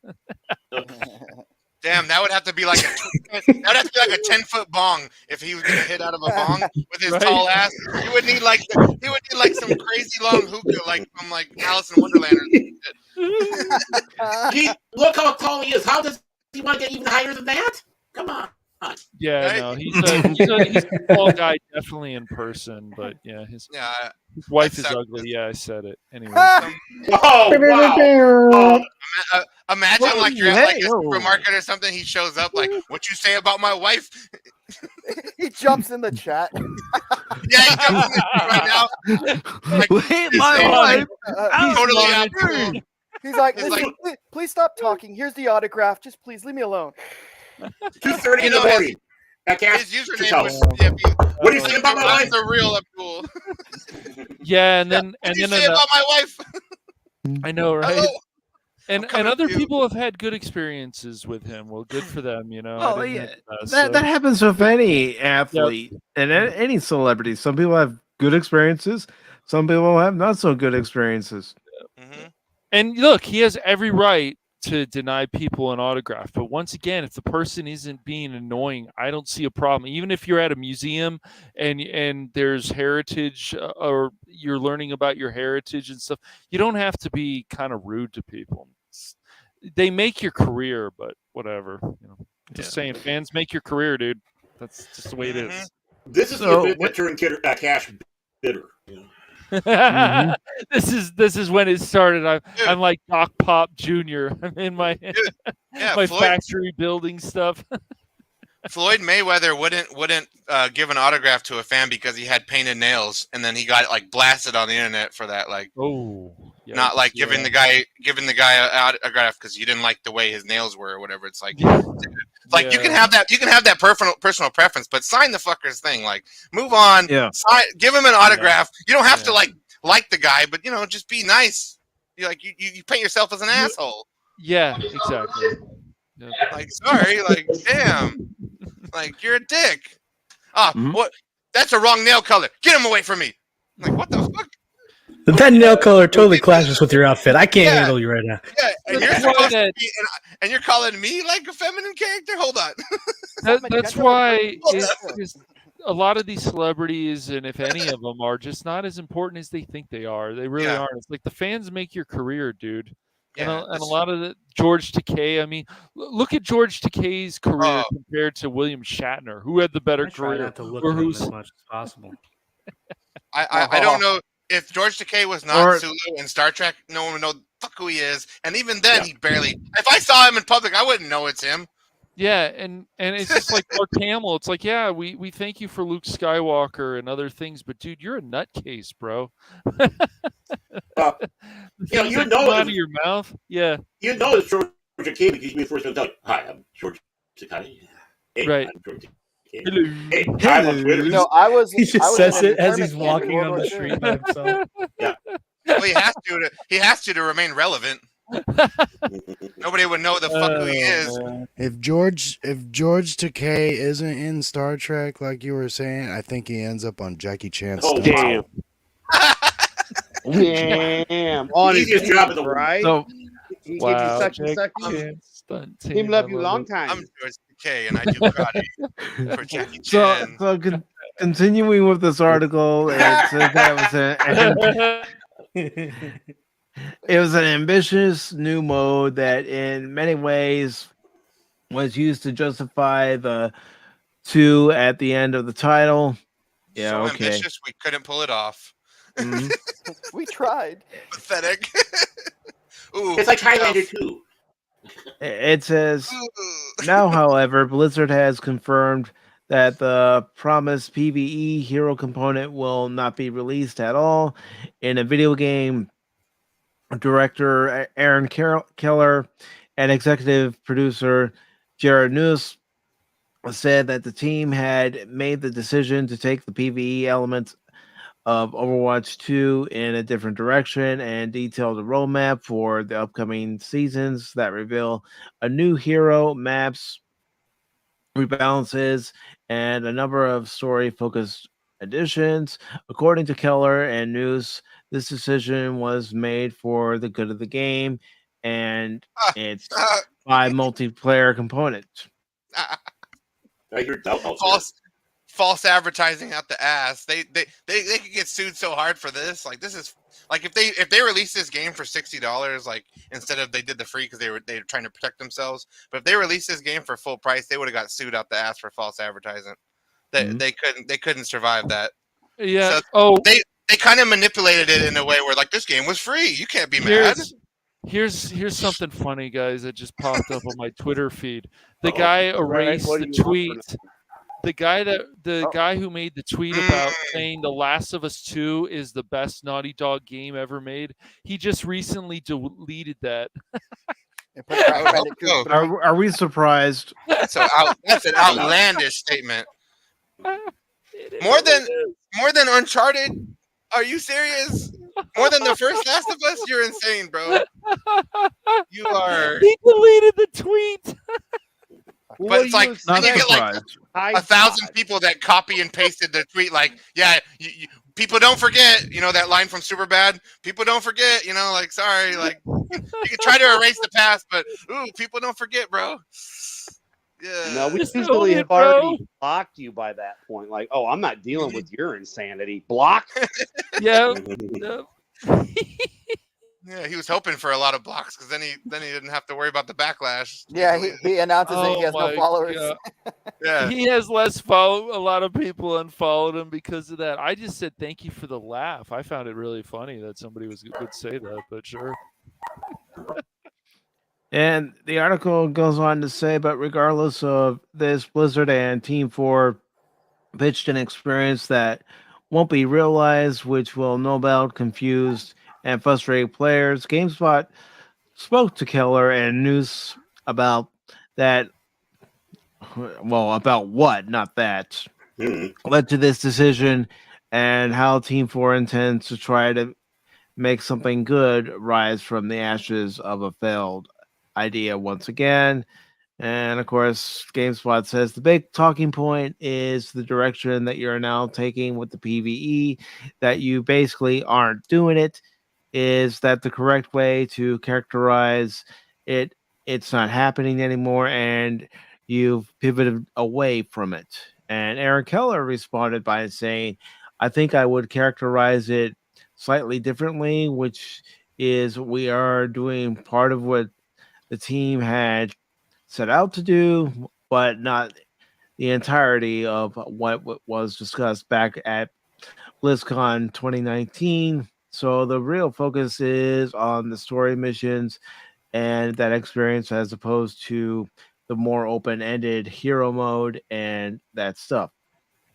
Damn, that would have to be like a 10-foot bong if he was getting hit out of a bong with his tall ass. He would need like some crazy long hookah like from like Alice in Wonderland or some shit. Gee, look how tall he is. How does he want to get even higher than that? Come on. Yeah, no, he's a tall guy, definitely in person, but yeah, his wife is ugly. Yeah, I said it. Anyway. Wow. Imagine like you're at like a supermarket or something. He shows up like, "What you say about my wife?" He jumps in the chat. Yeah, he jumps in the chat right now. Like, wait, my wife. He's totally out there. He's like, listen, please stop talking. Here's the autograph. Just please leave me alone. 2:30 in the morning. His username was. What do you say about my wife? The real Abdul. Yeah, and then What do you say about my wife? I know, right? Hello? And other people have had good experiences with him. Well, good for them, you know. Oh yeah, that happens with any athlete and any celebrity. Some people have good experiences. Some people have not so good experiences. And look, he has every right to deny people an autograph. But once again, if the person isn't being annoying, I don't see a problem. Even if you're at a museum and there's heritage or you're learning about your heritage and stuff, you don't have to be kind of rude to people. They make your career, but whatever. You know, just saying, fans make your career, dude. That's just the way it is. This is the bit that turned Cash bitter. This is when it started. I'm like Doc Pop Jr. I'm in my my factory building stuff. Floyd Mayweather wouldn't give an autograph to a fan because he had painted nails, and then he got like blasted on the internet for that. Like, not like giving the guy an autograph because you didn't like the way his nails were or whatever. It's like, you can have that personal preference, but sign the fucker's thing. Like, move on. Yeah. Give him an autograph. You don't have to like the guy, but just be nice. You paint yourself as an asshole. Yeah, exactly. Yeah. Like, sorry, like, damn, like you're a dick. What? That's a wrong nail color. Get him away from me. Like, what the fuck? That nail color totally clashes with your outfit. I can't handle you right now. Yeah, and you're supposed to be, and you're calling me like a feminine character. Hold on. That's why a lot of these celebrities, and if any of them are, just not as important as they think they are. They really aren't. It's like the fans make your career, dude. And a lot of the George Takei. I mean, look at George Takei's career compared to William Shatner, who had the better career. Not to look at him as much as possible. I don't know if George Takei was not Sulu in Star Trek. No one would know the fuck who he is, and even then, he barely. If I saw him in public, I wouldn't know it's him. Yeah, and it's just like Mark Hamill. It's like, yeah, we thank you for Luke Skywalker and other things, but dude, you're a nutcase, bro. You know out of your mouth. Yeah. You know it's George Takei because you first tell you, "Hi, I'm George Takei." Hey, right. I'm George Takei. Hello. Hey, I'm on Twitter. He just says it as he's walking on the street by himself. Yeah. Well, he has to remain relevant. Nobody would know the fuck who he is. If George Takei isn't in Star Trek, like you were saying, I think he ends up on Jackie Chan's stuff. Damn. Damn. On his Easiest job in the world. right? So, he gives you such and such. Him love you long time. I'm George Takei, and I do karate for Jackie So, Chan. continuing with this article, it says that it was an ambitious new mode that in many ways was used to justify the 2 at the end of the title. Yeah, so okay. ambitious, we couldn't pull it off. We tried. Pathetic. Ooh, It's like Highlander 2. It says, now, however, Blizzard has confirmed that the promised PvE hero component will not be released at all. In a video game, director Aaron Keller and executive producer Jared News said that the team had made the decision to take the PvE elements of Overwatch 2 in a different direction and detailed a roadmap for the upcoming seasons that reveal a new hero, maps, rebalances, and a number of story-focused additions. According to Keller and News, this decision was made for the good of the game, and it's by multiplayer component. I hear doubt out False advertising out the ass. They could get sued so hard for this. Like this is like if they released this game for $60, like instead of they did the free because they were trying to protect themselves. But if they released this game for full price, they would have got sued out the ass for false advertising. They couldn't survive that. Yeah. So they kind of manipulated it in a way where like this game was free. You can't be mad. Here's something funny, guys, that just popped up on my Twitter feed. The guy erased the tweet. The guy who made the tweet about saying The Last of Us 2 is the best Naughty Dog game ever made, he just recently deleted that. Are we surprised? That's an outlandish statement. More than Uncharted? Are you serious? More than the first Last of Us? You're insane, bro. You are. He deleted the tweet. But it's like then you get like 1,000 people that copy and pasted the tweet. Like, yeah, people don't forget. You know that line from Superbad. People don't forget. You know, like sorry, like you can try to erase the past, but people don't forget, bro. Yeah. No, we usually have already blocked you by that point. Like, oh, I'm not dealing with your insanity. Block. Yeah. Yeah, he was hoping for a lot of blocks because then he didn't have to worry about the backlash. Yeah, he announces that he has no followers. Yeah, he has less follow. A lot of people unfollowed him because of that. I just said thank you for the laugh. I found it really funny that somebody would say that, but sure. And the article goes on to say, but regardless of this, Blizzard and Team 4 pitched an experience that won't be realized, which will no doubt confuse and frustrated players. GameSpot spoke to Keller and News about that. Well, about what, not that, led to this decision and how Team 4 intends to try to make something good rise from the ashes of a failed idea once again. And of course, GameSpot says the big talking point is the direction that you're now taking with the PvE, that you basically aren't doing it. Is that the correct way to characterize it? It's not happening anymore, and you've pivoted away from it. And Aaron Keller responded by saying, I think I would characterize it slightly differently, which is we are doing part of what the team had set out to do, but not the entirety of what was discussed back at BlizzCon 2019. So the real focus is on the story missions and that experience as opposed to the more open-ended hero mode and that stuff.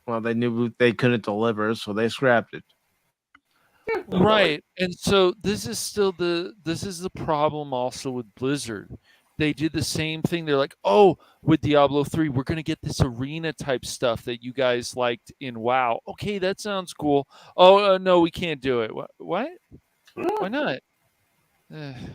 Well, they knew they couldn't deliver, so they scrapped it. Right. And so this is the problem also with Blizzard. They did the same thing. They're like, oh, with Diablo 3, we're going to get this arena type stuff that you guys liked in WoW. Okay, that sounds cool. Oh, no, we can't do it. What? Why not?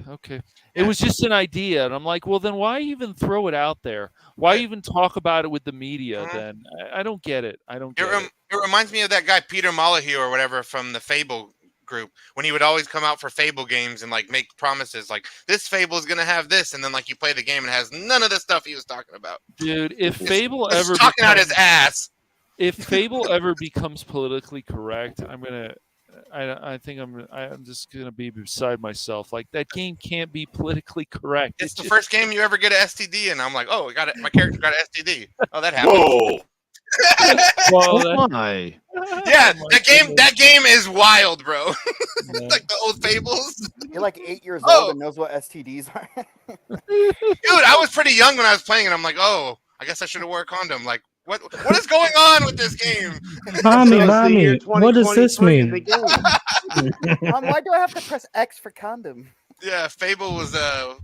Okay. It was just an idea. And I'm like, well, then why even throw it out there? Why even talk about it with the media then? I don't get it. It reminds me of that guy, Peter Molyneux or whatever from the Fable group, when he would always come out for Fable games and like make promises like this Fable is going to have this. And then like you play the game and it has none of the stuff he was talking about. Dude, if Fable ever talking out his ass. If Fable ever becomes politically correct, I think I'm just gonna be beside myself. Like that game can't be politically correct. It's the first game you ever get an STD, and I'm like, oh, my character got an STD. Oh, that happened. Whoa! Well, Why? Yeah, that game is wild, bro. Like the old Fables. You're like 8 years old and knows what STDs are. Dude, I was pretty young when I was playing it. I'm like, oh, I guess I should have wore a condom. Like, what is going on with this game? Mommy, what does this mean? Why do I have to press X for condom? Yeah, Fable was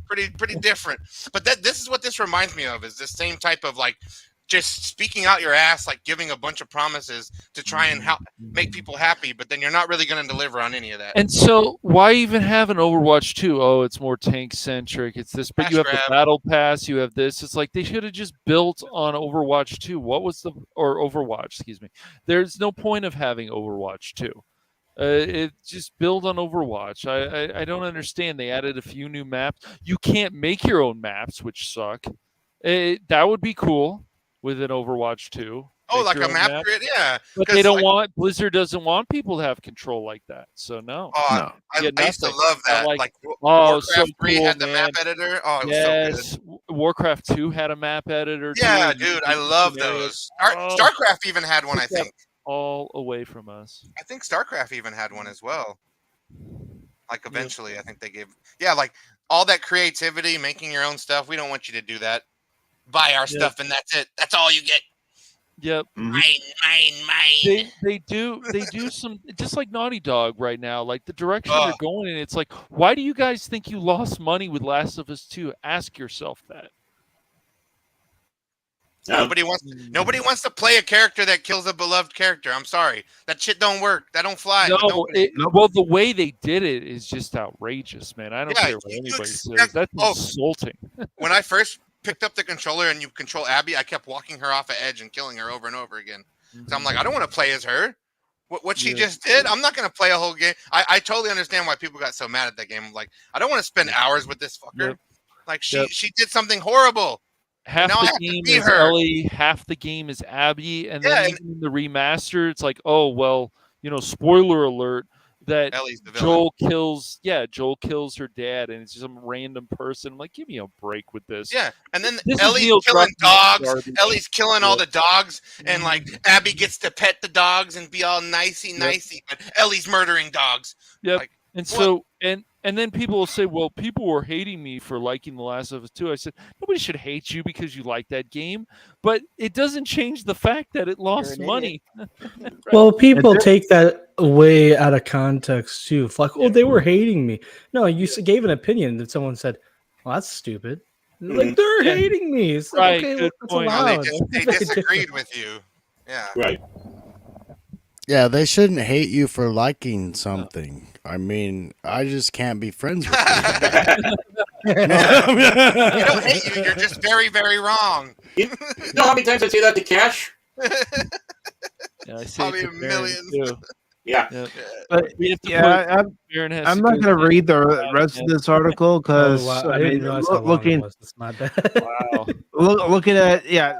pretty different. But this is what this reminds me of, is this same type of like just speaking out your ass, like giving a bunch of promises to try and make people happy, but then you're not really going to deliver on any of that. And so why even have an Overwatch 2? Oh, it's more tank centric. It's this, but you have the battle pass, you have this. It's like they should have just built on Overwatch 2. Or Overwatch, excuse me. There's no point of having Overwatch 2. It just build on Overwatch. I don't understand. They added a few new maps. You can't make your own maps, which suck. That would be cool with an Overwatch 2. Oh, like a map grid, yeah. But they don't Blizzard doesn't want people to have control like that. So no. I used to love that. Like Warcraft so 3 cool, had the man. map editor. Oh, it was so good. Warcraft 2 had a map editor. Yeah, too. dude, I love those. StarCraft even had one, I think. All away from us. I think StarCraft even had one as well. Like eventually, I think they gave. Yeah, like all that creativity, making your own stuff. We don't want you to do that. Buy our stuff, and that's it. That's all you get. Yep. Mine. They do some, just like Naughty Dog right now, like the direction they're going in. It's like, why do you guys think you lost money with Last of Us 2? Ask yourself that. Nobody wants to play a character that kills a beloved character. I'm sorry, that shit don't work. That don't fly. Well, the way they did it is just outrageous, man. I don't care what anybody says. That's insulting. When I first picked up the controller and you control Abby, I kept walking her off an edge and killing her over and over again. So I'm like, I don't want to play as her. What she just did, I'm not going to play a whole game. I totally understand why people got so mad at that game. I'm like, I don't want to spend hours with this fucker. Like she did something horrible. Half now the game is Ellie, half the game is Abby, and then even in the remaster, it's like, oh well, spoiler alert that Joel kills her dad, and it's just some random person. I'm like, give me a break with this. Yeah, and then Ellie's killing dogs. Ellie's killing all the dogs, and like Abby gets to pet the dogs and be all nicey, but Ellie's murdering dogs. Yep. Like, and so and then people will say, well, people were hating me for liking The Last of Us 2. I said, nobody should hate you because you like that game, but it doesn't change the fact that it lost money. Right. Well, people take that way out of context too. Like, oh, they were hating me. No, you gave an opinion that someone said, well, that's stupid. Like, they're hating me. It's like, okay, that's allowed. They disagreed with you. Yeah. Right. Yeah, they shouldn't hate you for liking something. I mean, I just can't be friends with you. They don't hate you. You're just very, very wrong. You know how many times I say that to Cash? Yeah, I say probably millions. Yeah. But I'm not going to read the rest of this article because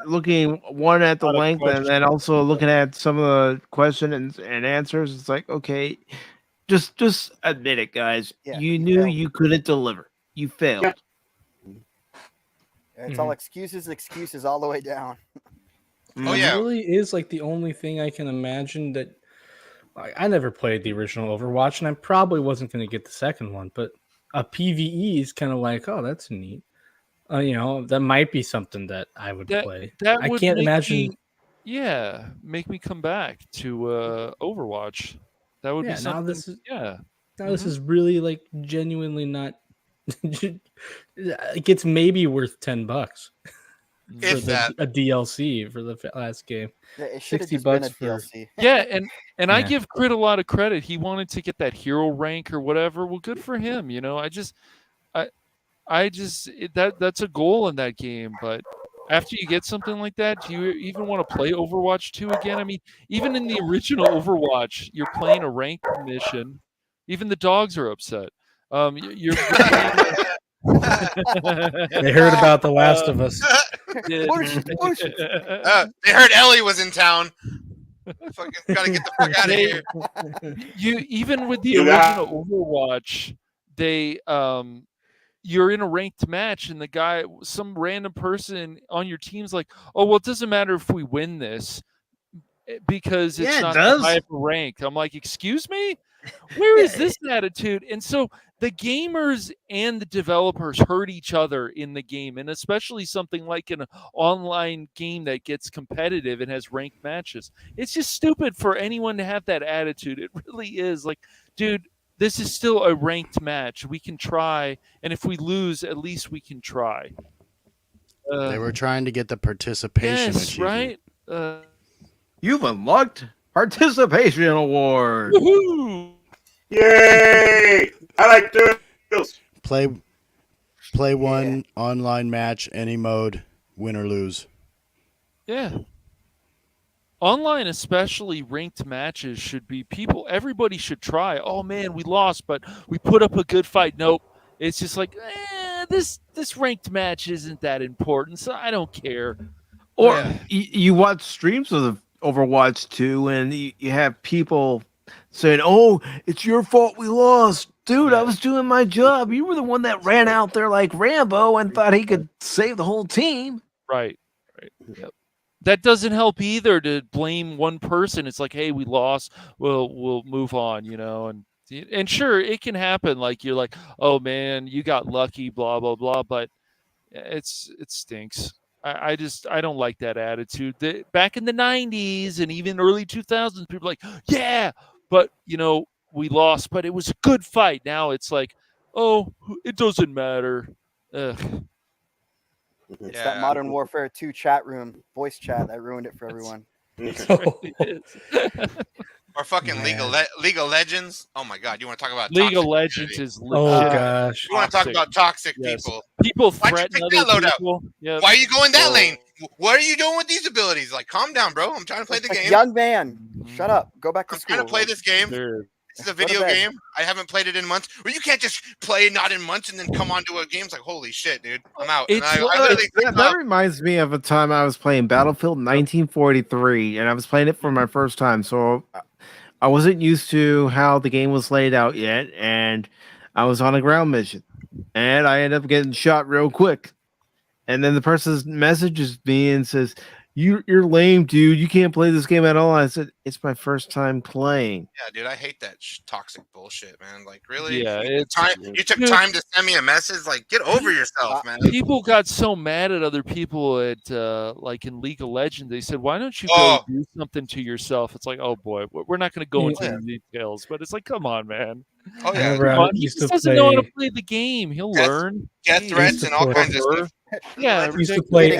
looking one at the length and then also looking at some of the questions and answers, it's like, okay, just admit it, guys. You knew you couldn't deliver. You failed. It's all excuses all the way down. Oh yeah, it really is like the only thing I can imagine that. I never played the original Overwatch, and I probably wasn't going to get the second one. But a PvE is kind of like, oh, that's neat. That might be something that I would play. I can't imagine. Make me come back to Overwatch. That would be something. This is really like genuinely not. It gets maybe worth $10 for a DLC for the last game. Yeah, it should have $60 just been a for DLC. Yeah, and I give Crit a lot of credit. He wanted to get that hero rank or whatever. Well, good for him. That's a goal in that game. But after you get something like that, do you even want to play Overwatch 2 again? I mean, even in the original Overwatch, you're playing a ranked mission. Even the dogs are upset. You're they heard about The Last of Us. They heard Ellie was in town. Fucking gotta get the fuck out of here. You even with the original Overwatch, you're in a ranked match, and some random person on your team's like, "Oh, well, it doesn't matter if we win this. because it's Yeah, it not does. high of a rank. I'm like, excuse me? Where is this attitude? And so the gamers and the developers hurt each other in the game, and especially something like an online game that gets competitive and has ranked matches. It's just stupid for anyone to have that attitude. It really is. Like, dude, this is still a ranked match. We can try, and if we lose, at least we can try. They were trying to get the participation Yes, achievement. right? You've unlocked participation award. Woohoo! Yay! I like those. Play one online match, any mode, win or lose. Yeah. Online, especially ranked matches, should be everybody should try. Oh man, we lost, but we put up a good fight. Nope. It's just like, this ranked match isn't that important, so I don't care. Or you watch streams of Overwatch 2 and you have people saying, "Oh, it's your fault we lost." Dude, I was doing my job. You were the one that ran out there like Rambo and thought he could save the whole team. Right. Yep. That doesn't help either to blame one person. It's like, hey, we lost. We'll move on, and sure, it can happen. Like you're like, oh man, you got lucky, blah blah blah. But it stinks. I don't like that attitude. Back in the 90s and even early 2000s, people were like, yeah, but we lost, but it was a good fight. Now it's like, oh, it doesn't matter. Ugh. It's that Modern Warfare 2 chat room, voice chat that ruined it for everyone. Or fucking League of Legends. Oh my God, you want to talk about League of toxic Legends community? is legit. gosh. You want to talk about toxic people? People Why'd you threaten pick that other loadout? people. Yep. Why are you going that lane? What are you doing with these abilities? Like, calm down, bro. I'm trying to play the game. Young man, shut up. Go back to school. I'm trying to play this game. Sure. This is a video game. I haven't played it in months. Or you can't just play not in months and then come onto a game. It's like, holy shit, dude. I'm out. And I literally That reminds me of a time I was playing Battlefield 1943, and I was playing it for my first time, so I wasn't used to how the game was laid out yet, and I was on a ground mission, and I ended up getting shot real quick. And then the person messages me and says, You're lame, dude. You can't play this game at all. I said, it's my first time playing. Yeah, dude, I hate that toxic bullshit, man. Like, really? Yeah, you took time to send me a message? Like, get over yourself, man. People got so mad at other people at like in League of Legends. They said, "Why don't you go do something to yourself?" It's like, oh boy, we're not going to go into the details, but it's like, come on, man. Oh yeah, he just doesn't know how to play the game. He'll learn. Death threats and all kinds of stuff. Yeah, I used to play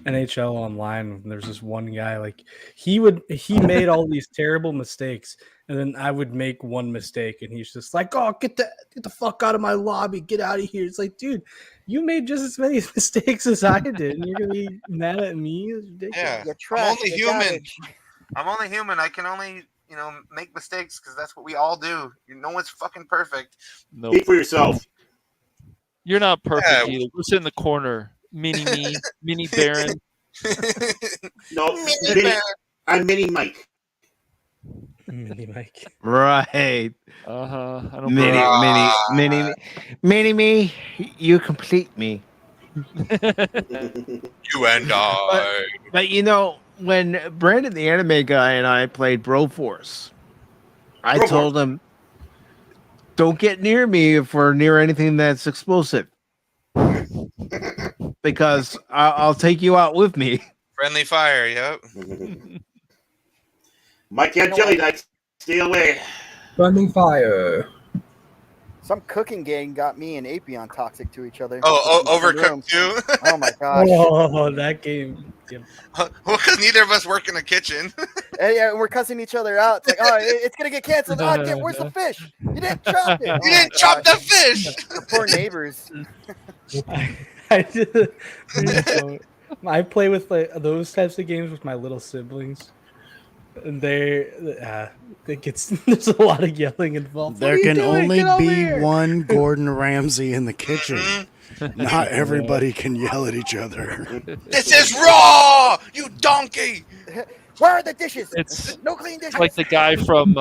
NHL online. There's this one guy, like he made all these terrible mistakes, and then I would make one mistake, and he's just like, "Oh, get the fuck out of my lobby, get out of here." It's like, dude, you made just as many mistakes as I did, and you're gonna be mad at me? It's ridiculous. Yeah, I'm only human. I'm only human. I can only make mistakes because that's what we all do. No one's fucking perfect. Nope. Speak for yourself. You're not perfect either. Go sit in the corner. Mini me, mini Baron. No, I'm Mini Mike. Mini Mike. Right. Mini me. You complete me. You and I. But when Brandon, the anime guy, and I played Broforce, I told him, don't get near me if we're near anything that's explosive. Because I'll take you out with me. Friendly fire, yep. Mike got jelly knights. Stay away. Friendly fire. Some cooking gang got me and Apion toxic to each other. Oh, Overcooked too? Oh my gosh. Oh, that game. Yeah. Well, because neither of us work in a kitchen. Yeah, we're cussing each other out. It's like, oh, it's gonna get canceled. Oh, where's the fish? You didn't chop it. You didn't chop the fish. The poor neighbors. I play with those types of games with my little siblings, and it gets there's a lot of yelling involved. There can only be one Gordon Ramsay in the kitchen. Not everybody can yell at each other. This is raw, you donkey. Where are the dishes? It's no clean dishes. like the guy from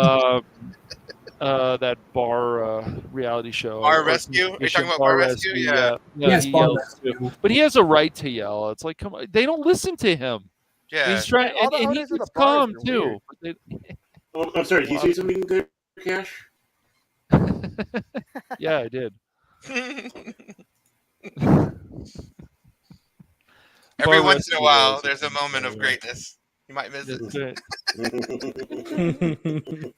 that bar reality show. Bar Rescue? Are you talking about Bar Rescue? Yeah. Yes, Bar Rescue. But he has a right to yell. It's like, come on, they don't listen to him. Yeah. He's trying, All the and owners of he's the bars calm are too. weird. Oh, I'm sorry. Did you say something there, Cash? Yeah, I did. Every Bar once in a Rescue while, was there's a moment of yeah. greatness. You might miss That's it. it.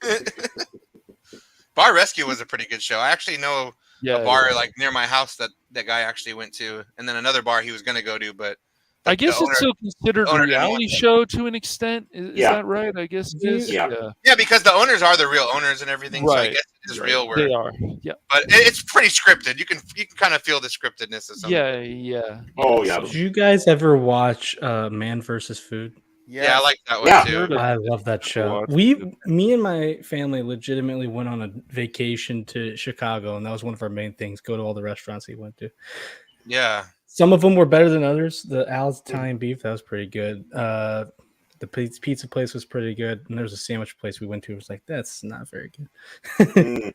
Bar Rescue was a pretty good show. I actually know Yeah, a it bar was. like near my house that guy actually went to, and then another bar he was going to go to, but I guess it's still considered a owner didn't want reality to. show to an extent. Is Yeah. that right? I guess it is. Yeah. Yeah, because the owners are the real owners and everything, so I Right. guess it is Right. real. Where They are. Yeah. but it's pretty scripted. You can kind of feel the scriptedness of some. Yeah. Oh yeah. Did you guys ever watch Man versus Food? Yeah, I like that one Yeah. too. I love that show. Me and my family legitimately went on a vacation to Chicago, and that was one of our main things. Go to all the restaurants he went to. Yeah. Some of them were better than others. The Al's Italian beef, that was pretty good. The pizza place was pretty good, and there was a sandwich place we went to. It was like, that's not very good.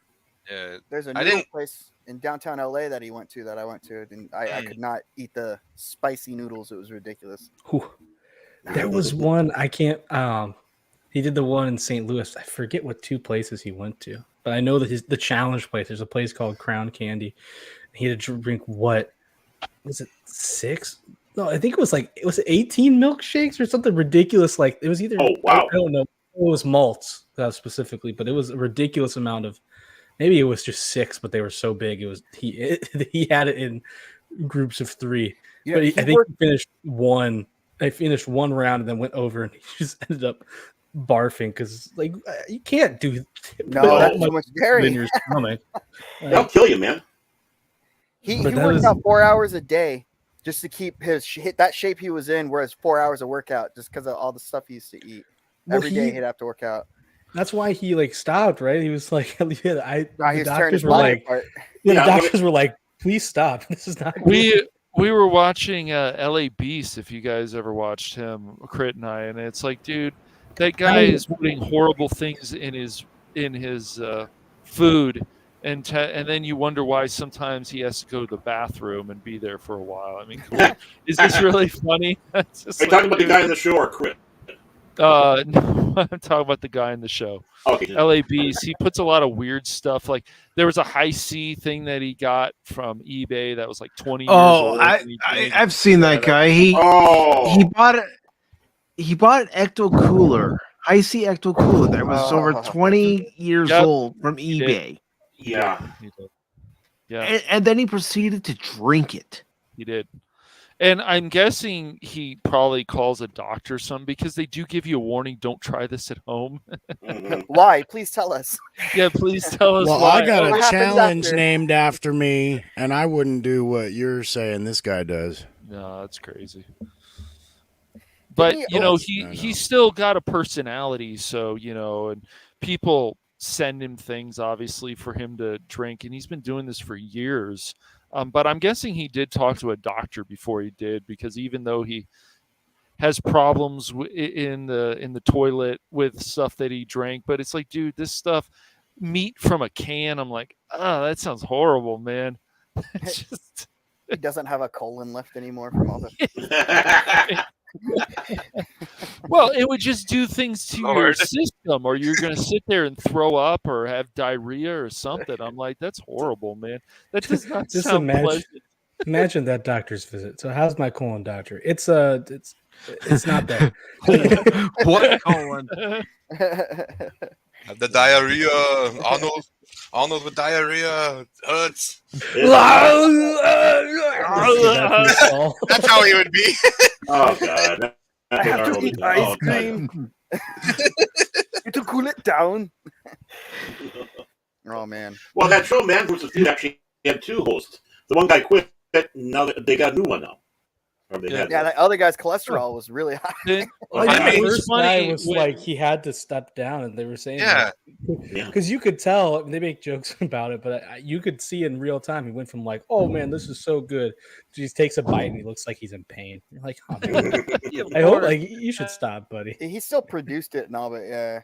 Yeah. There's a I new didn't. place in downtown LA that he went to that I went to, and I could not eat the spicy noodles. It was ridiculous. Whew. There was one I can't. He did the one in St. Louis. I forget what two places he went to, but I know that the challenge place. There's a place called Crown Candy. He had to drink what was it 6? No, I think it was 18 milkshakes or something ridiculous. Like it was either. Oh wow! I don't know. It was malts specifically, but it was a ridiculous amount of. Maybe it was just 6, but they were so big. It was he had it in groups of 3. Yeah, but he I think worked- he finished one. I finished one round and then went over, and he just ended up barfing because like you can't do No, put that's that too much much food dairy. in your stomach. That'll kill you, man. He But that worked was- out 4 hours a day just to keep hit that shape he was in, whereas 4 hours of workout just because of all the stuff he used to eat. Well, Every day he'd have to work out. That's why he like stopped, right? He was like, Nah, the he was tearing doctors his were body like, apart. the Yeah, doctors were like, please stop. This is not good. We were watching LA Beast. If you guys ever watched him, Crit and I, and it's like, dude, that guy is putting horrible things in his food, and then you wonder why sometimes he has to go to the bathroom and be there for a while. I mean, come on. Is this really funny? It's just Are you like, talking about the dude. guy in the show or Crit? No, I'm talking about the guy in the show. Okay. LA Beast. He puts a lot of weird stuff. Like there was a high C thing that he got from eBay that was like 20 years old. and he drank I've seen that guy. He bought it. He bought an Ecto Cooler, High C Ecto Cooler that was over 20 years Yep. old from He did. eBay. Yeah. He did. Yeah. And then he proceeded to drink it. He did. And I'm guessing he probably calls a doctor or something because they do give you a warning. Don't try this at home. Why? Please tell us. Yeah, please tell us Well, why. I got What a happens challenge after? named after me, and I wouldn't do what you're saying this guy does. No, that's crazy. But he- you know, I know. he's still got a personality, so you know, and people send him things obviously for him to drink, and he's been doing this for years. But I'm guessing he did talk to a doctor before he did, because even though he has problems in the toilet with stuff that he drank, but it's like, dude, this stuff, meat from a can. I'm like, that sounds horrible, man. It's just He doesn't have a colon left anymore from all the. well, it would just do things to your Lord. system, or you're going to sit there and throw up or have diarrhea or something. I'm like, that's horrible, man. That does not Just sound imagine, pleasant. imagine that doctor's visit. So how's my colon, doctor? It's not bad. What colon? The diarrhea, Arnold with diarrhea, it hurts. That's how he would be. Oh God. I have to eat ice cream to cool it down. Oh man. Well, that show, Man vs. Food, actually had 2 hosts. The one guy quit. Now they got a new one now. Or they had Yeah, that other guy's cholesterol was really high. Then- Well, I the mean, first it's funny guy was when- like he had to step down, and they were saying, Yeah. because you could tell they make jokes about it, but you could see in real time he went from like, "Oh man, this is so good," to he takes a bite and he looks like he's in pain. You're like, "Oh man, I hope like you should stop, buddy." He still produced it and all, but yeah.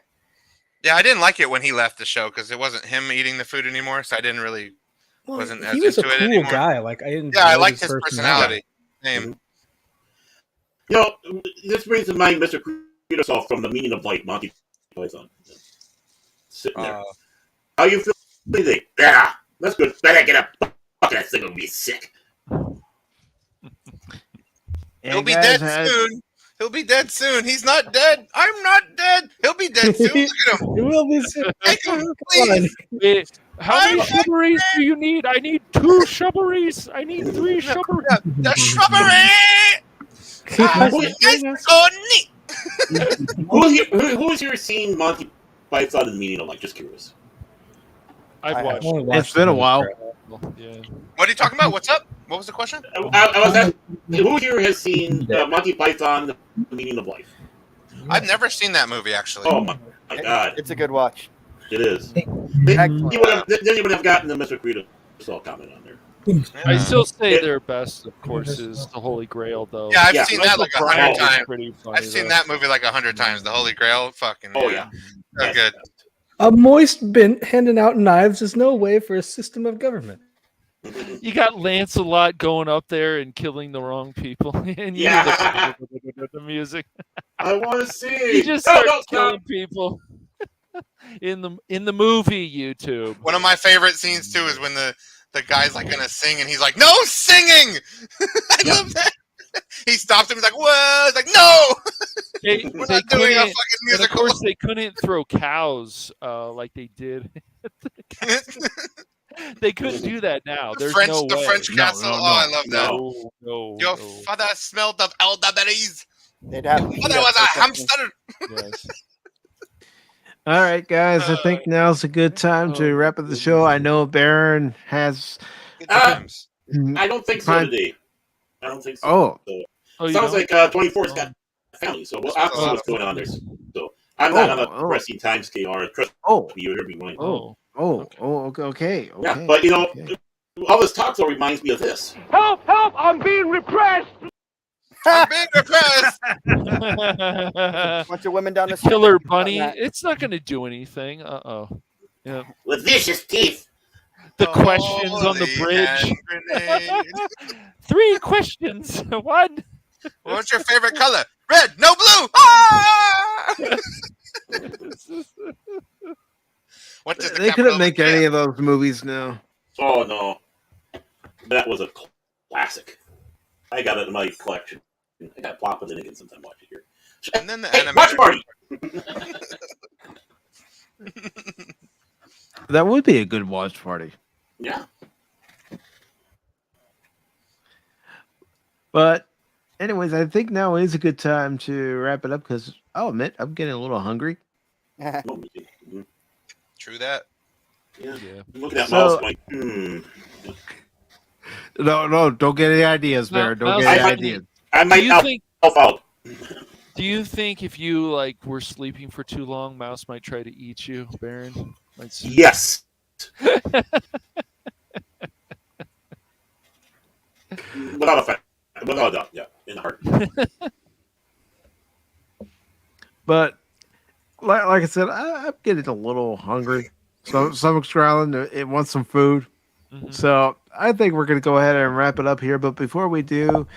Yeah, I didn't like it when he left the show because it wasn't him eating the food anymore, so I didn't really wasn't as He was a into it cool anymore. guy. Like I Yeah, I liked his personality. Same. You know, this brings to mind Mr. Credosoft from The Meaning of Life, Monty Python. Sitting there. How you feel today? Yeah, that's good. Better get up. Fuck, that thing will be sick. He'll be dead soon. He'll be dead soon. He's not dead. I'm not dead. He'll be dead soon. Look at him. He will be soon. Take him, please. Wait, how many shrubberies do you need? I need 2 shrubberies. I need 3 shrubberies. The shrubbery. Who is here seen Monty Python and the Meaning of Life? Just curious. I've watched. It's been a while. Yeah. What are you talking about? What's up? What was the question? I was asking, who here has seen Monty Python, The Meaning of Life? I've never seen that movie, actually. Oh my God. It's a good watch. It is. Then you would have gotten the Mr. Credosoft comment on there. I still say their best, of course, is The Holy Grail, though. Yeah, I've seen that like 100 times. Pretty funny, I've seen that movie like 100 times. The Holy Grail, fucking. Oh yeah, so good. A moist bint handing out knives is no way for a system of government. You got Lancelot going up there and killing the wrong people, and you Yeah. the music. I want to see. He just starts killing people in the movie. YouTube. One of my favorite scenes too is when the guy's like gonna sing and he's like, "No singing!" I love that. He stops him. He's like, "What?" He's like, "No, we're not doing a fucking musical." Of course, they couldn't throw cows like they did. They couldn't do that now. There's no way. The French castle. Oh, I love that. No, Your father smelled of elderberries. They'd have. Father was a hamster. Yes. All right, guys. I think now's a good time to wrap up the show. I know Baron has. I don't think so today. I don't think so. Sounds like 24's got family, so we'll have to see what's going on there. So I'm not on a pressing time scale or trust me, you'll hear me going. Okay. Yeah, but you know, all this talk though reminds me of this. Help! I'm being repressed. I'm being repressed. Bunch of women down the street. Killer bunny. It's not going to do anything. Yeah. With vicious teeth. The questions on the bridge. 3 questions. 1. What's your favorite color? Red. No blue. Ah! What does They couldn't make any of those movies now. Oh no, that was a classic. I got it in my collection. I got to plop it in again sometime. Watch it here. And then the watch party. That would be a good watch party. Yeah. But, anyways, I think now is a good time to wrap it up because I'll admit I'm getting a little hungry. True that. Yeah. Look at that mouse. Like, No, don't get any ideas, Bear. Don't get any ideas. I might help out. Do you think if you were sleeping for too long, Mouse might try to eat you, Baron? Yes. Without a doubt, yeah, in the heart. But like I said, I'm getting a little hungry. So stomach's growling. It wants some food. Mm-hmm. So I think we're going to go ahead and wrap it up here. But before we do,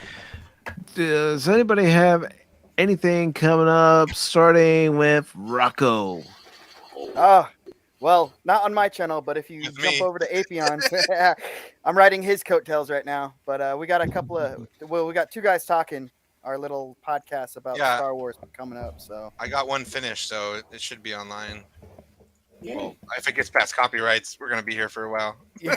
does anybody have anything coming up, starting with Rocco? Well, not on my channel, but if you jump over to Apion, I'm writing his coattails right now. But we got we got 2 guys talking our little podcast about Star Wars coming up. So I got one finished, so it should be online. Yeah. Well, if it gets past copyrights, we're gonna be here for a while. Yeah.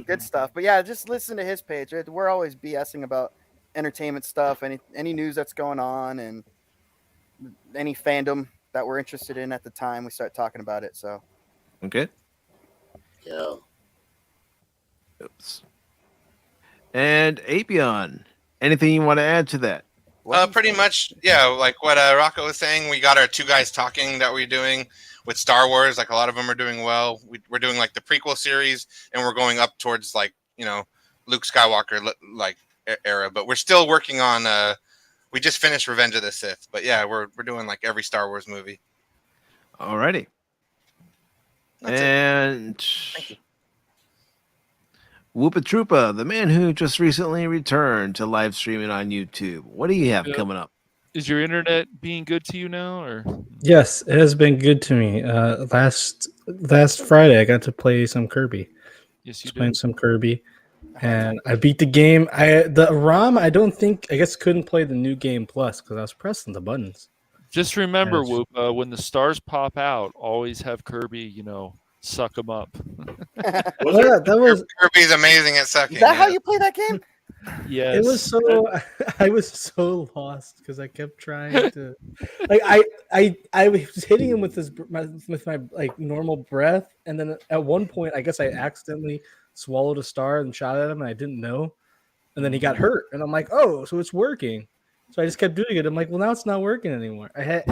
Good stuff. But yeah, just listen to his page. We're always BSing about entertainment stuff, any news that's going on, and any fandom that we're interested in at the time. We start talking about it. So okay. Yeah. Oops. And Apion, anything you want to add to that? Pretty much, yeah. Like what Rocco was saying, we got our 2 guys talking that we're doing with Star Wars. Like a lot of them are doing well. We're doing like the prequel series, and we're going up towards like Luke Skywalker era. But we're still working on. We just finished Revenge of the Sith. But yeah, we're doing like every Star Wars movie. Alrighty. And Whoopa Troopa, the man who just recently returned to live streaming on YouTube. What do you have coming up? Is your internet being good to you now, or? Yes, it has been good to me. Last Friday, I got to play some Kirby. Yes, you Playing did. some Kirby, and I beat the game. The ROM, I guess couldn't play the new game plus because I was pressing the buttons. Just remember, Yes. Whoop, when the stars pop out, always have Kirby, suck them up. That was Kirby's amazing at sucking. Is that how you play that game? Yes. It was so I was so lost because I kept trying to like I was hitting him with my like normal breath, and then at one point I guess I accidentally swallowed a star and shot at him and I didn't know, and then he got hurt and I'm like, oh, so it's working. So I just kept doing it. I'm like, well, now it's not working anymore. I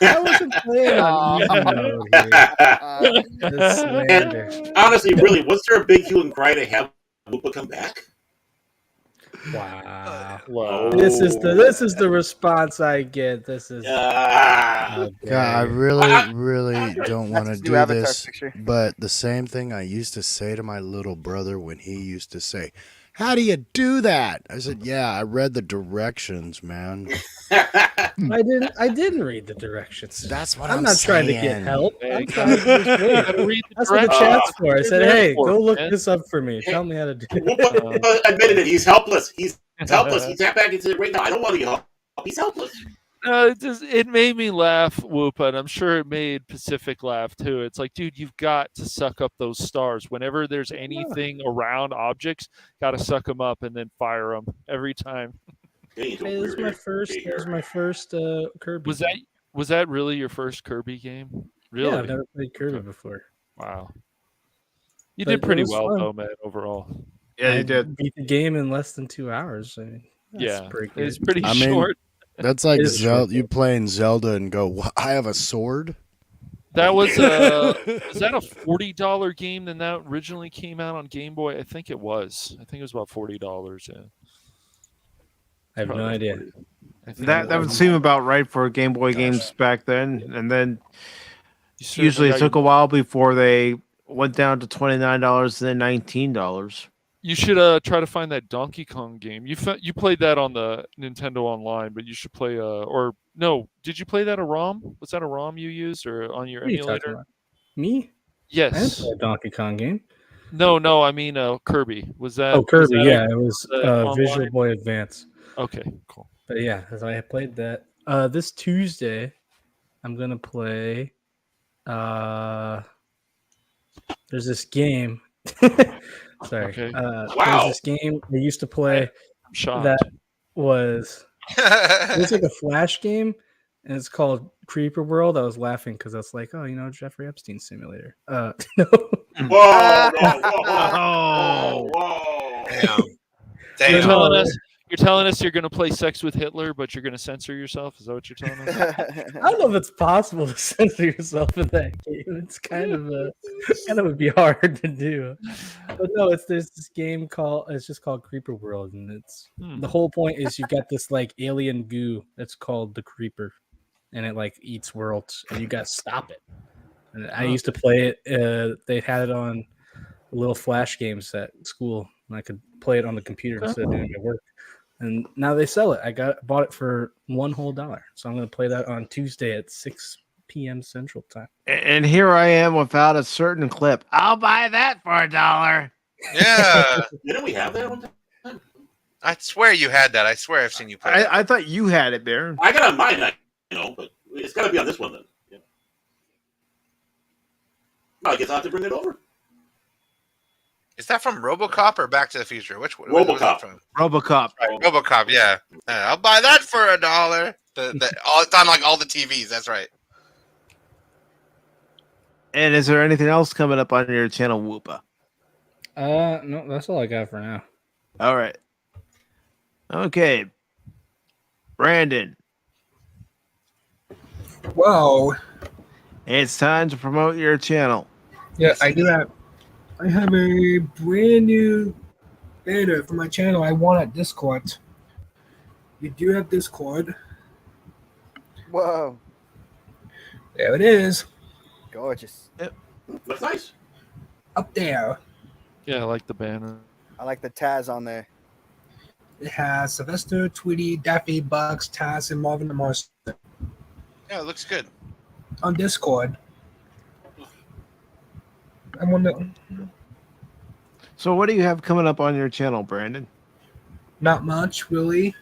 wasn't playing on easy mode here. This slander. And honestly, really, was there a big hue and cry to have Lupa come back? Wow. Whoa. This is the response I get. This is God, I really don't want to That's do new Avatar this, picture. but the same thing I used to say to my little brother when he used to say, "How do you do that?" I said, "Yeah, I read the directions, man." I didn't read the directions. That's what I'm I'm not trying to saying. get help. Hey, I'm trying to just wait. gotta read the That's what the directions. chat's for. I said, You're there hey, for go it, look man. this up for me. Tell me how to do it. Lupa admitted it. He's helpless. He's helpless. He tapped back into it right now. I don't want to help. He's helpless. It made me laugh, Whoopa, and I'm sure it made Pacific laugh too. It's like, dude, you've got to suck up those stars. Whenever there's anything around objects, got to suck them up and then fire them every time. Hey, this was my first Kirby. Was that really your first Kirby game? Really? Yeah, I've never played Kirby before. Wow. You But did pretty it was well fun. though, man, overall. Yeah, you I did. beat the game in less than 2 hours. I mean, that's Yeah, pretty good. it's pretty I mean, short. that's like It is short. Zelda. You playing Zelda and go, I have a sword? That was was that a $40 game? Then that originally came out on Game Boy. I think it was. I think it was about $40. Yeah. I have no idea. That would seem about right for Game Boy games back then, and then usually it took a while before they went down to $29 and then $19. You should try to find that Donkey Kong game. You played that on the Nintendo Online, but you should play or no? Did you play that a ROM? Was that a ROM you used or on your What are you talking emulator? about? Me? Yes. I didn't play a Donkey Kong game. No. I mean Kirby. Was that? Oh, Kirby. was that Yeah, it was Visual online? Boy Advance. Okay, cool. But yeah, as I played that this Tuesday, I'm gonna play. There's this game. Sorry. Okay. There's this game I used to play shocked. that was it was like a Flash game, and it's called Creeper World. I was laughing because I was like, oh, Jeffrey Epstein simulator. No. Whoa! Damn. You're telling us you're going to play Sex with Hitler, but you're going to censor yourself? Is that what you're telling us? I don't know if it's possible to censor yourself in that game. It's kind of would be hard to do. But no, there's this game it's just called Creeper World, and it's the whole point is you've got this like alien goo that's called the Creeper, and it like eats worlds, and you got to stop it. And I used to play it. They had it on little Flash games at school, and I could play it on the computer instead of doing my work. And now they sell it. I bought it for $1 whole. So I'm going to play that on Tuesday at 6 p.m. Central Time. And here I am without a certain clip. I'll buy that for $1. Yeah. Didn't we have that one time? I swear you had that. I swear I've seen you play it. I thought you had it, Baron. I got on mine, but it's got to be on this one then. Yeah. I guess I'll have to bring it over. Is that from RoboCop or Back to the Future? Which one? RoboCop. From? RoboCop. Right, RoboCop. Yeah. I'll buy that for $1. It's on like all the TVs. That's right. And is there anything else coming up on your channel, Whoopa? No, that's all I got for now. All right. Okay. Brandon. Wow. It's time to promote your channel. Yeah, I do have. I have a brand new banner for my channel. I want at Discord. You do have Discord. Whoa. There it is. Gorgeous. Yep. Looks nice. Up there. Yeah, I like the banner. I like the Taz on there. It has Sylvester, Tweety, Daffy, Bugs, Taz, and Marvin the Martian Yeah, it looks good. on Discord. I wonder. So what do you have coming up on your channel, Brandon? Not much, really.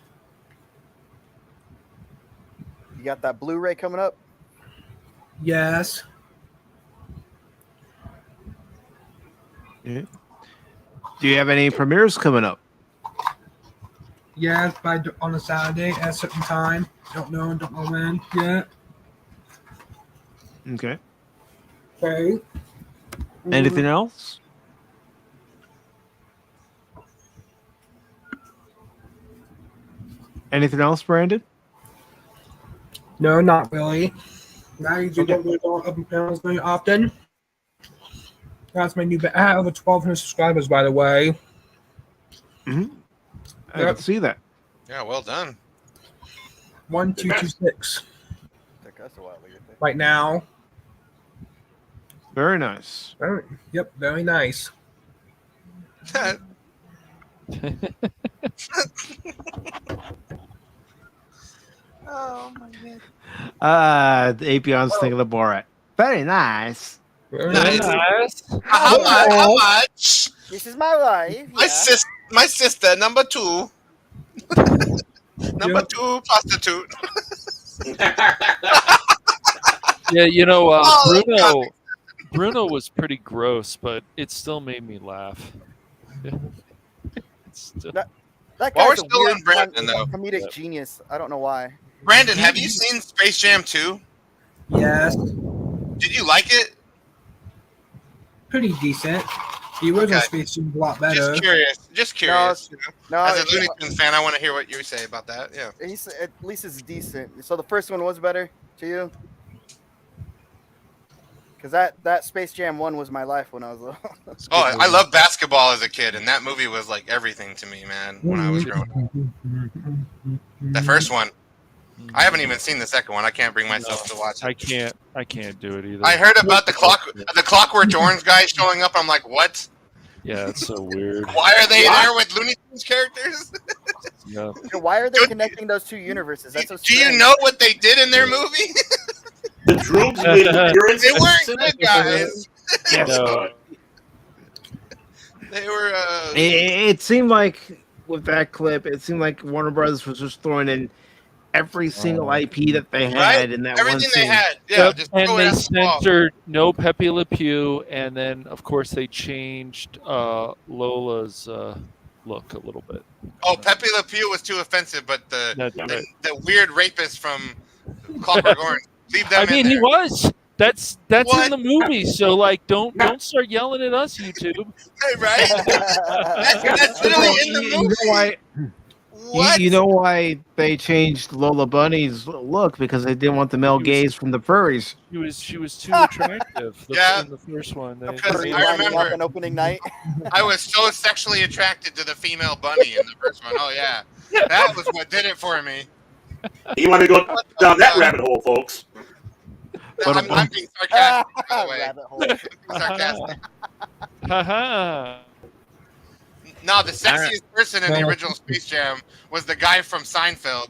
You got that Blu-ray coming up? Yes. Yeah. Do you have any premieres coming up? Yes, on a Saturday at a certain time. Don't know when yet. Okay. Okay. Anything else? Anything else, Brandon? No, not really. I usually don't really go up and panels very often. That's my new. I have over 1,200 subscribers, by the way. Mm-hmm. I can see that. Yeah, well done. 1226 Took us a while to get there. right now. Very nice. Yep, very nice. Oh my god. The Apion's thinking of Borat. Very nice. Very nice. How much? This is my wife. My sister, number 2. Number 2 prostitute. Yeah, you know, Oh, Bruno was pretty gross, but it still made me laugh. It's still... That While guy's we're a still weird on Brandon, though. comedic genius. I don't know why. Brandon, have you seen Space Jam 2? Yes. Did you like it? Pretty decent. The original Space Jam a lot better. Just curious. No, As a Looney Tunes fan, I want to hear what you say about that. Yeah. At least it's decent. So the first one was better to you? Because that Space Jam 1 was my life when I was little. Oh, I love basketball as a kid, and that movie was like everything to me, man, when I was growing up. The first one. I haven't even seen the second one. I can't bring myself to watch it. I can't do it either. I heard about the Clockwork Orange guy showing up. I'm like, what? Yeah, it's so weird. Why are they there with Looney Tunes characters? Yeah. Why are they connecting those two universes? That's so Do strange. you know what they did in their movie? The droogs made appearance. They weren't good guys. Yeah. No. They were. It seemed like with that clip, it seemed like Warner Brothers was just throwing in every single IP that they had in that Everything one they scene. had. Yeah, Yep, just and throw it they at the wall. censored no Pepe Le Pew, and then of course they changed Lola's look a little bit. Oh, Pepe Le Pew was too offensive, but That's right. the weird rapist from Clockwork Orange, leave them I mean, in he there. was. That's What? in the movie. So like, don't start yelling at us, YouTube. Hey, right? that's literally in the You movie. know why? What? You know why they changed Lola Bunny's look? Because they didn't want the male gaze from the furries. She was too attractive. Yeah. In the first one. Because Three I lining up remember on opening night. I was so sexually attracted to the female bunny in the first one. Oh yeah, that was what did it for me. You want to go down that rabbit hole, folks? I'm being sarcastic, by the way. Rabbit hole. Sarcastic. Haha. No, the sexiest person in the original Space Jam was the guy from Seinfeld.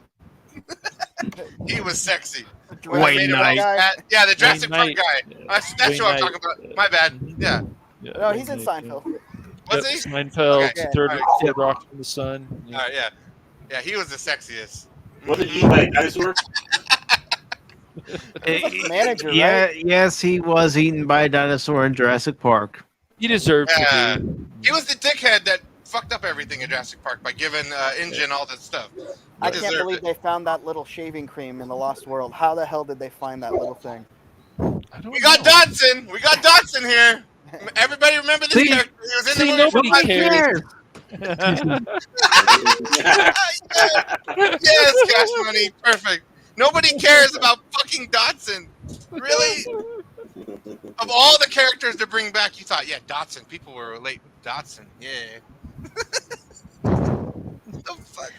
He was sexy. When I made him all fat- Yeah, the Jurassic Park guy. That's who I'm talking about. My bad. Yeah. No, he's in Seinfeld. Was he? Seinfeld, Okay. Third All right. Rock from the Sun. All right, yeah. Yeah, he was the sexiest. Was it eaten by a dinosaur? Manager, Yeah, right? yes, he was eaten by a dinosaur in Jurassic Park. He deserved Yeah. to be. He was the dickhead that fucked up everything in Jurassic Park by giving InGen all this stuff. I can't believe they found that little shaving cream in the Lost World. How the hell did they find that little thing? We got Dodson. We got Dodson here. Everybody remember this character? He was in the movie. Nobody cares. Yes, Cash Money. Perfect. Nobody cares about fucking Dodson. Really? Of all the characters to bring back, you thought, yeah, Dodson. People were relate with Dodson. Yeah. What the fuck?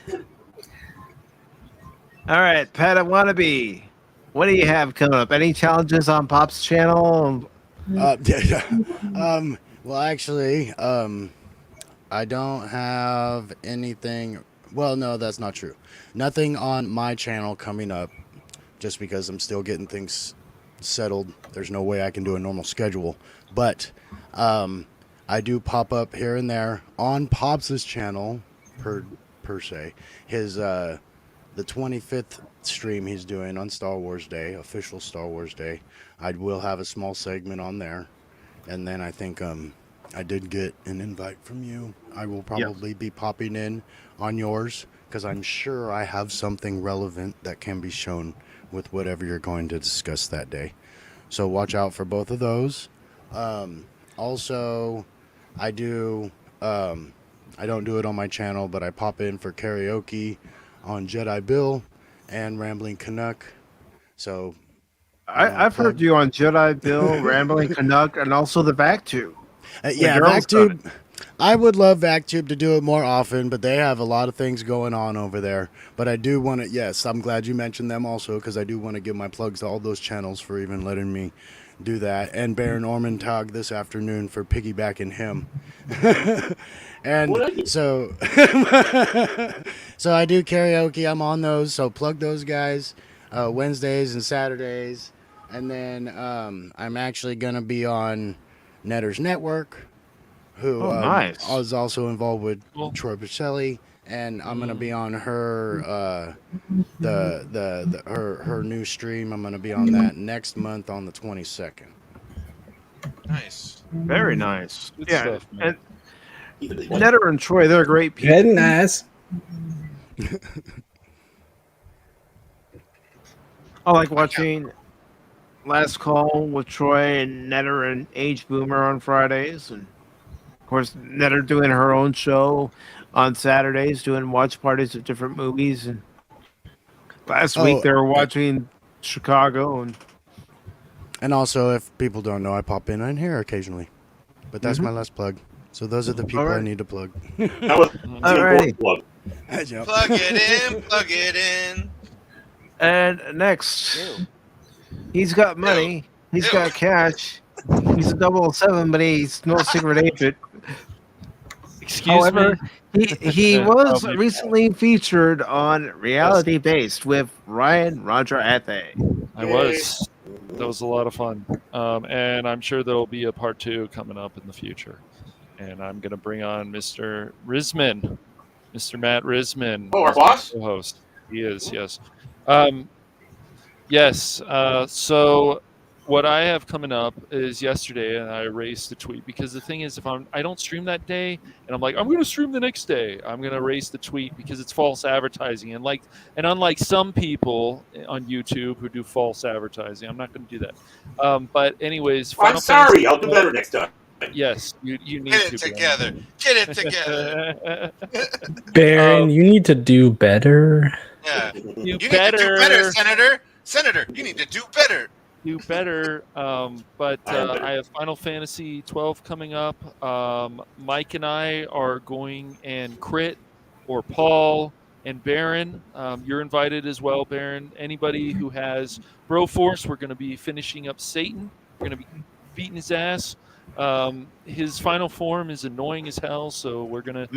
All right, Pat, I want to be. What do you have coming up? Any challenges on Pop's channel? Well, Well, actually, I don't have anything. Well, no, that's not true. Nothing on my channel coming up, just because I'm still getting things settled. There's no way I can do a normal schedule. But I do pop up here and there on Pops' channel, per se. His the 25th stream he's doing on Star Wars Day, official Star Wars Day. I will have a small segment on there, and then I think I did get an invite from you. I will probably be popping in on yours because I'm sure I have something relevant that can be shown with whatever you're going to discuss that day. So watch out for both of those. Also, I do. I don't do it on my channel, but I pop in for karaoke on Jedi Bill and Rambling Canuck. So I've heard you on Jedi Bill, Rambling Canuck, and also the VacTube. Yeah, VacTube. I would love VacTube to do it more often, but they have a lot of things going on over there. But I do want to, yes, I'm glad you mentioned them also, because I do want to give my plugs to all those channels for even letting me do that. And Baron Orman Tagge this afternoon for piggybacking him. And so, so I do karaoke. I'm on those, so plug those guys Wednesdays and Saturdays. And then I'm actually going to be on Netter's Network, who is also involved with Troy Pacelli, and I'm gonna be on her her new stream. I'm gonna be on that next month on the 22nd. Nice. Very nice. Good Yeah, stuff, man. and Netter and Troy, they're great people. Very nice. I like watching Last Call with Troy and Netter and Age Boomer on Fridays, and of course Netter doing her own show on Saturdays, doing watch parties of different movies. And last week they were watching Chicago, and also, if people don't know, I pop in on here occasionally, but that's my last plug. So those are the people I need to plug. Alrighty. Plug it in, plug it in. And next, he's got money. He's got cash. He's a 007, but he's no secret agent. Excuse me? He was recently featured on Reality Based with Ryan Roger Athe. I was. That was a lot of fun. And I'm sure there'll be a part 2 coming up in the future. And I'm going to bring on Mr. Risman, Mr. Matt Risman. Oh, our boss? Co-host. He is, yes. Yes. So what I have coming up is yesterday, and I erased the tweet because the thing is, if I don't stream that day, and I'm like, I'm going to stream the next day, I'm going to erase the tweet because it's false advertising. And unlike some people on YouTube who do false advertising, I'm not going to do that. But anyways, I'm sorry. I'll do better next time. Yes, you need Get to it together. Get it together. Baron, you need to do better. Yeah. You need to better. do better, Senator. Senator, you need to do better. Do better. But I have Final Fantasy 12 coming up. Mike and I are going, and Crit or Paul and Baron. You're invited as well, Baron. Anybody who has Broforce, we're going to be finishing up Satan. We're going to be beating his ass. His final form is annoying as hell, so we're gonna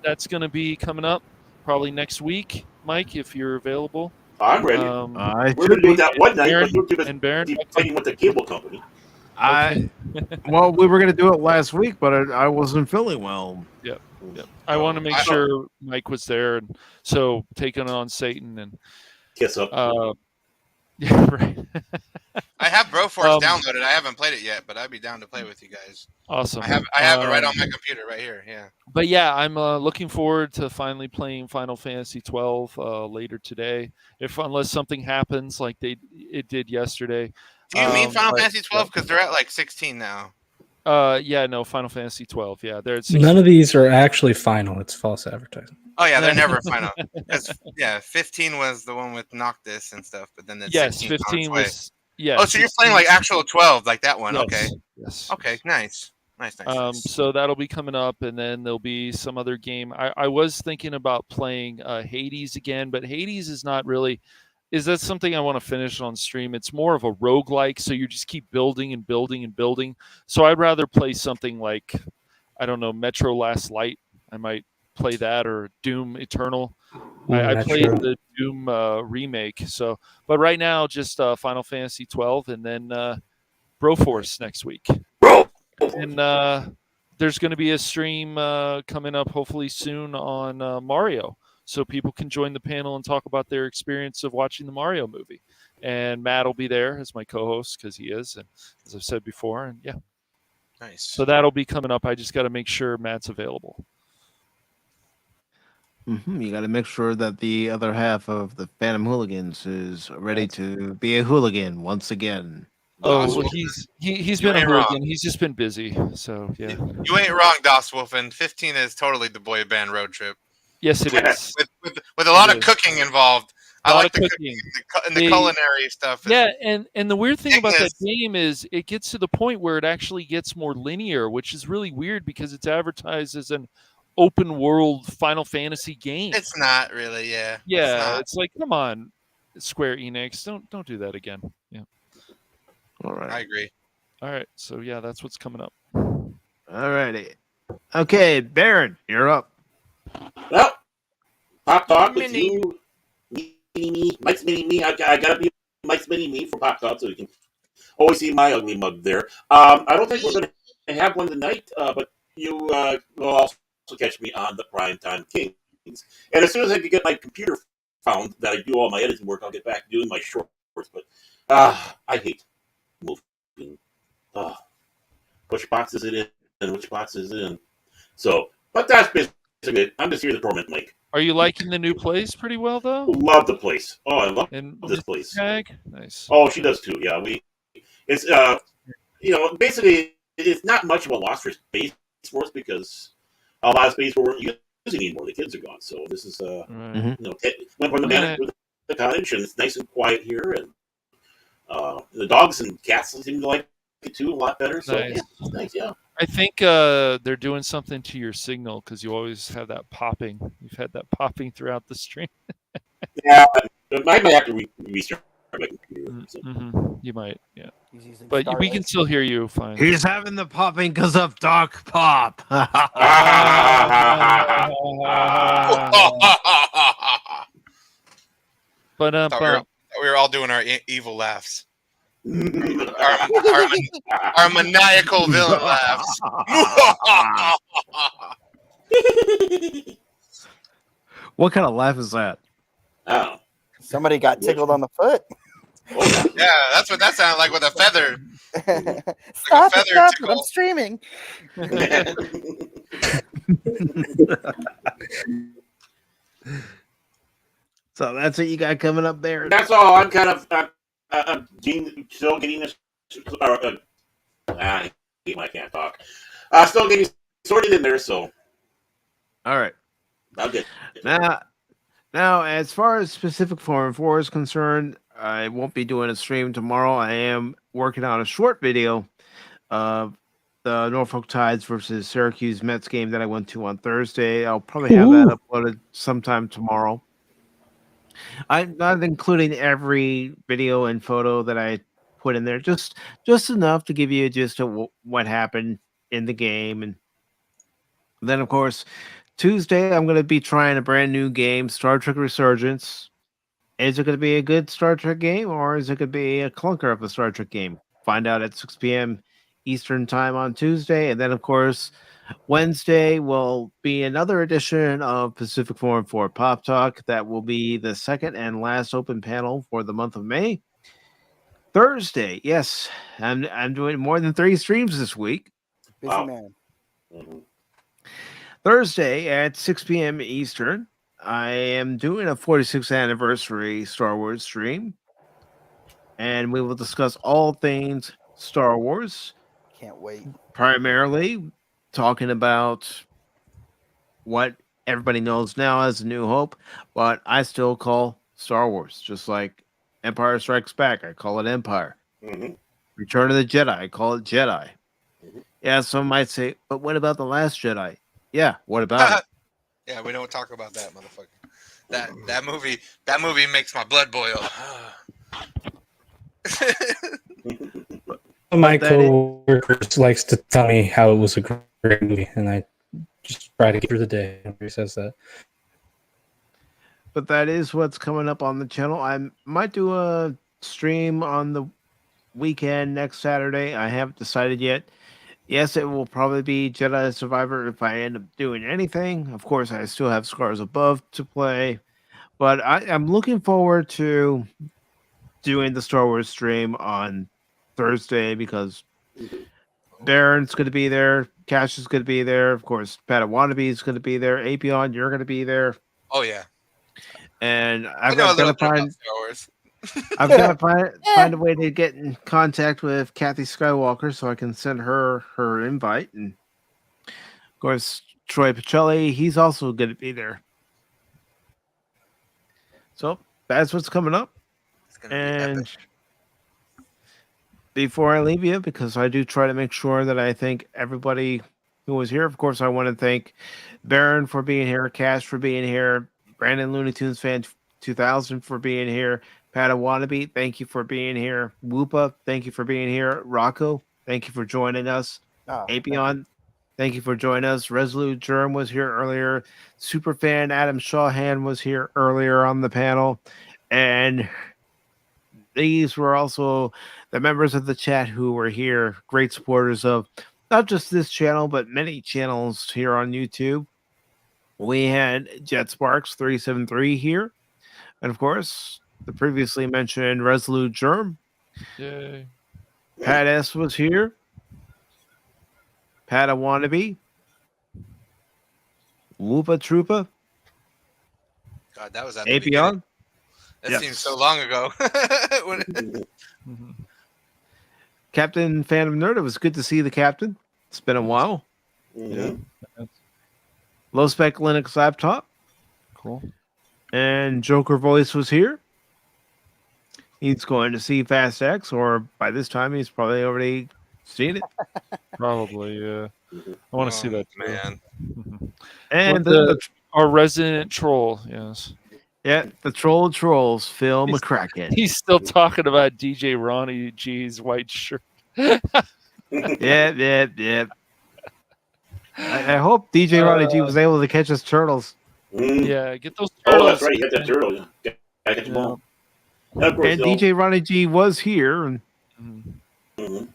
that's gonna be coming up probably next week, Mike, if you're available. I'm ready. We're gonna do that one night, Baron, but you'll give us and Baron, playing with the cable company. Well, we were going to do it last week, but I wasn't feeling well. Yep. I want to make sure Mike was there, and so taking on Satan and kiss up. Yeah, right. I have Broforce downloaded. I haven't played it yet, but I'd be down to play with you guys. Awesome. I have it right on my computer right here. Yeah. But yeah, I'm looking forward to finally playing Final Fantasy 12 later today, unless something happens like it did yesterday. Do you mean Final Fantasy 12? Because they're at like 16 now. Yeah, no, Final Fantasy 12. Yeah, they're at 16. None of these are actually final. It's false advertising. Oh yeah, they're never final. 15 was the one with Noctis and stuff, but then 15 was. Yeah. Oh, so you're playing like actual 12, like that one? Yes, Okay. Yes. Okay. Nice. So that'll be coming up, and then there'll be some other game. I was thinking about playing Hades again, but Hades is not really. is that something I want to finish on stream. It's more of a roguelike, so you just keep building and building and building. So I'd rather play something like, I don't know, Metro Last Light. I might play that, or Doom Eternal. I played the Doom remake. So, but right now, just Final Fantasy 12, and then Broforce next week. And there's going to be a stream coming up hopefully soon on Mario, so people can join the panel and talk about their experience of watching the Mario movie. And Matt will be there as my co-host, because he is, and as I've said before, and yeah. Nice. So that'll be coming up. I just got to make sure Matt's available. You got to make sure that the other half of the Phantom Hooligans is ready to be a hooligan once again. Oh, well, he's been a hooligan. He's just been busy. So yeah. You ain't wrong, Das Wolfen. 15 is totally the boy band road trip. Yes, it is. With a lot of cooking involved. I like the cooking and the culinary stuff. Yeah, and the weird thing about that game is it gets to the point where it actually gets more linear, which is really weird because it's advertised as an open world Final Fantasy game. It's not really, yeah. Yeah, it's like, come on, Square Enix, don't do that again. Yeah. All right. I agree. All right, so yeah, that's what's coming up. All righty. Okay, Baron, you're up. Well, Pop Talk with you. Mike's Mini Me. I gotta be Mike's Mini Me for Pop Talk, so you can always see my ugly mug there. I don't think we're gonna have one tonight, but you will also catch me on the Primetime Kings. And as soon as I can get my computer found that I do all my editing work, I'll get back doing my shorts. But I hate moving. Which box is it in and which box is it in? So, but that's basically it. I'm just here to torment Mike. Are you liking the new place pretty well, though? Love the place. Oh, I love this place. Tagge? Nice. Oh, she does too. Yeah, it's basically it's not much of a loss for space for us because a lot of space we weren't using anymore. The kids are gone, so this is went from the manager to the cottage, and it's nice and quiet here, and the dogs and cats seem to like it too a lot better. So Nice. yeah, it's nice. Yeah. I think they're doing something to your signal because you always have that popping. You've had that popping throughout the stream. Yeah, I might have to restart my computer. So. You might, yeah. But we can still hear you fine. He's having the popping because of Doc Pop. But we were all doing our evil laughs. our maniacal villain laughs. What kind of laugh is that? Oh. Somebody got tickled on the foot. Yeah, that's what that sounded like with a feather. Stop a it, feather stop it, tickle. I'm streaming. So that's what you got coming up there. That's all. I'm kind of still getting this. I can't talk. Still getting sorted in there. So, all right. Okay. Now, as far as PACIFIC414 is concerned, I won't be doing a stream tomorrow. I am working on a short video of the Norfolk Tides versus Syracuse Mets game that I went to on Thursday. I'll probably have that uploaded sometime tomorrow. I'm not including every video and photo that I put in there, just enough to give you a gist of what happened in the game. And then, of course, Tuesday, I'm going to be trying a brand new game, Star Trek Resurgence. Is it going to be a good Star Trek game, or is it going to be a clunker of a Star Trek game? Find out at 6 p.m. Eastern Time on Tuesday. And then, of course, Wednesday will be another edition of PACIFIC414 Pop Talk. That will be the second and last open panel for the month of May. Thursday, yes, I'm doing more than 3 streams this week. Busy man. Thursday at 6 p.m. Eastern, I am doing a 46th anniversary Star Wars stream, and we will discuss all things Star Wars. Can't wait. Primarily talking about what everybody knows now as A New Hope, but I still call Star Wars, just like Empire Strikes Back. I call it Empire. Return of the Jedi. I call it Jedi. Yeah, some might say, but what about The Last Jedi? Yeah, what about it? Yeah, we don't talk about that, motherfucker. That movie makes my blood boil. My coworkers likes to tell me how it was a great movie, and I just try to get through the day. Everybody says that. But that is what's coming up on the channel. I might do a stream on the weekend next Saturday. I haven't decided yet. Yes, it will probably be Jedi Survivor if I end up doing anything. Of course, I still have Scars Above to play. But I'm looking forward to doing the Star Wars stream on Thursday because Darren's going to be there. Cash is going to be there. Of course, Padawannabe is going to be there. Apion, you're going to be there. Oh yeah. And I know a little bit about Star Wars. I've got to find a way to get in contact with Kathy Skywalker so I can send her invite. And of course, Troy Pacelli, he's also going to be there. So that's what's coming up. And before I leave you, because I do try to make sure that I thank everybody who was here. Of course, I want to thank Baron for being here, Cash for being here, Brandon Looney Tunes fan 2000 for being here, Padawannabe, thank you for being here, Whoopa, thank you for being here, Rocco, thank you for joining us, Apion, thank you for joining us, Resolute Germ was here earlier, Superfan Adam Shawhan was here earlier on the panel, and these were also the members of the chat who were here, great supporters of not just this channel, but many channels here on YouTube. We had Jet Sparks 373 here. And of course, the previously mentioned Resolute Germ. Yay. Pat S was here. Padawannabe. Whoopa Troopa. God, that was at the Apion. beginning. That seems so long ago. Captain Phantom Nerd, it was good to see the captain. It's been a while. Yeah. Low Spec Linux Laptop. Cool. And Joker Voice was here. He's going to see Fast X, or by this time he's probably already seen it. Probably, yeah. I want to see that too. Man. And our resident troll, yes. Yeah, the troll of trolls, Phil McCracken. He's still talking about DJ Ronnie G's white shirt. Yeah. I hope DJ Ronnie G was able to catch his turtles. Yeah, get those turtles. Oh, that's right. You got that turtle. Yeah. I got them all. And DJ Ronnie G was here. And oh,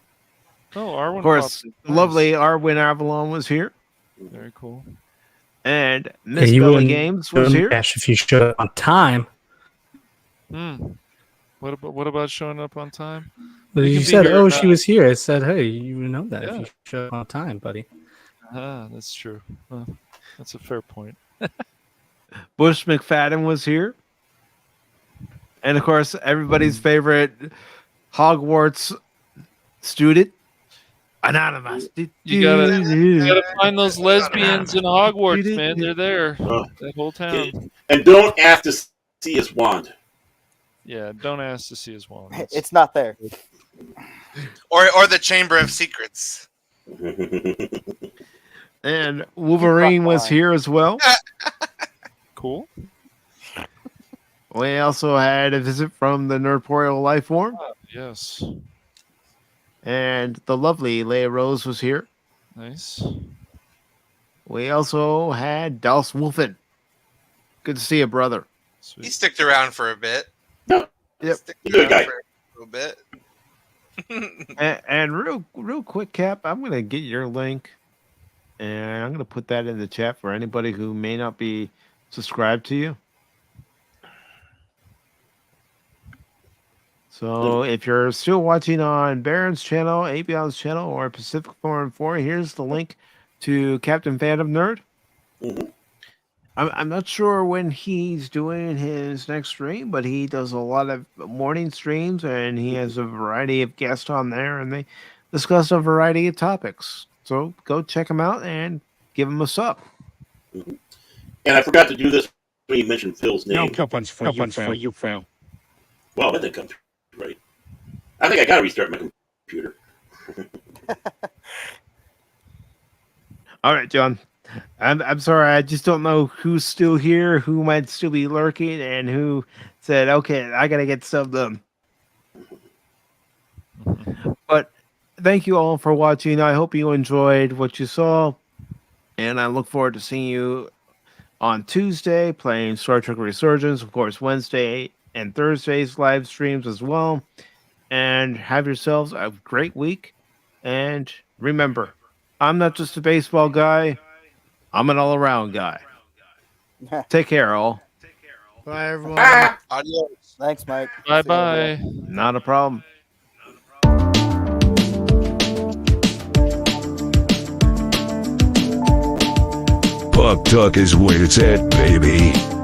Arwen. of course, Nice. lovely Arwen Avalon was here. Very cool. And Miss you Belly wouldn't Games was here. Cash if you showed up on time. What about showing up on time? But you said, she was here. I said, hey, you know that if you show up on time, buddy. That's true. That's a fair point. Bush McFadden was here. And of course, everybody's favorite Hogwarts student, Anonymous. You gotta find those lesbians in Hogwarts, man. They're there. That whole town. And don't ask to see his wand. Yeah, don't ask to see his wand. It's not there. Or the Chamber of Secrets. And Wolverine was here as well. Cool. We also had a visit from the Nerdporial Life Form. Yes. And the lovely Leia Rose was here. Nice. We also had Dallas Wolfen. Good to see you, brother. Sweet. He sticked around for a bit. Yep. Good guy. For a little bit. and real quick, Cap, I'm going to get your link. And I'm going to put that in the chat for anybody who may not be subscribed to you. So if you're still watching on Baron's channel, Apion's channel, or PACIFIC414, here's the link to Captain Phantom Nerd. Mm-hmm. I'm not sure when he's doing his next stream, but he does a lot of morning streams, and he has a variety of guests on there, and they discuss a variety of topics. So go check him out and give him a sub. Mm-hmm. And I forgot to do this when you mentioned Phil's name. No coupons for you, Phil. Well, that didn't come through right. I think I got to restart my computer. All right, John. I'm sorry. I just don't know who's still here, who might still be lurking, and who said, "Okay, I gotta get stuff done." But thank you all for watching. I hope you enjoyed what you saw, and I look forward to seeing you on Tuesday playing Star Trek Resurgence. Of course, Wednesday and Thursday's live streams as well. And have yourselves a great week. And remember, I'm not just a baseball guy. I'm an all-around guy. Take care, all. Bye, everyone. Adios. Thanks, Mike. Bye-bye. Not a problem. Pop Talk is where it's at, baby.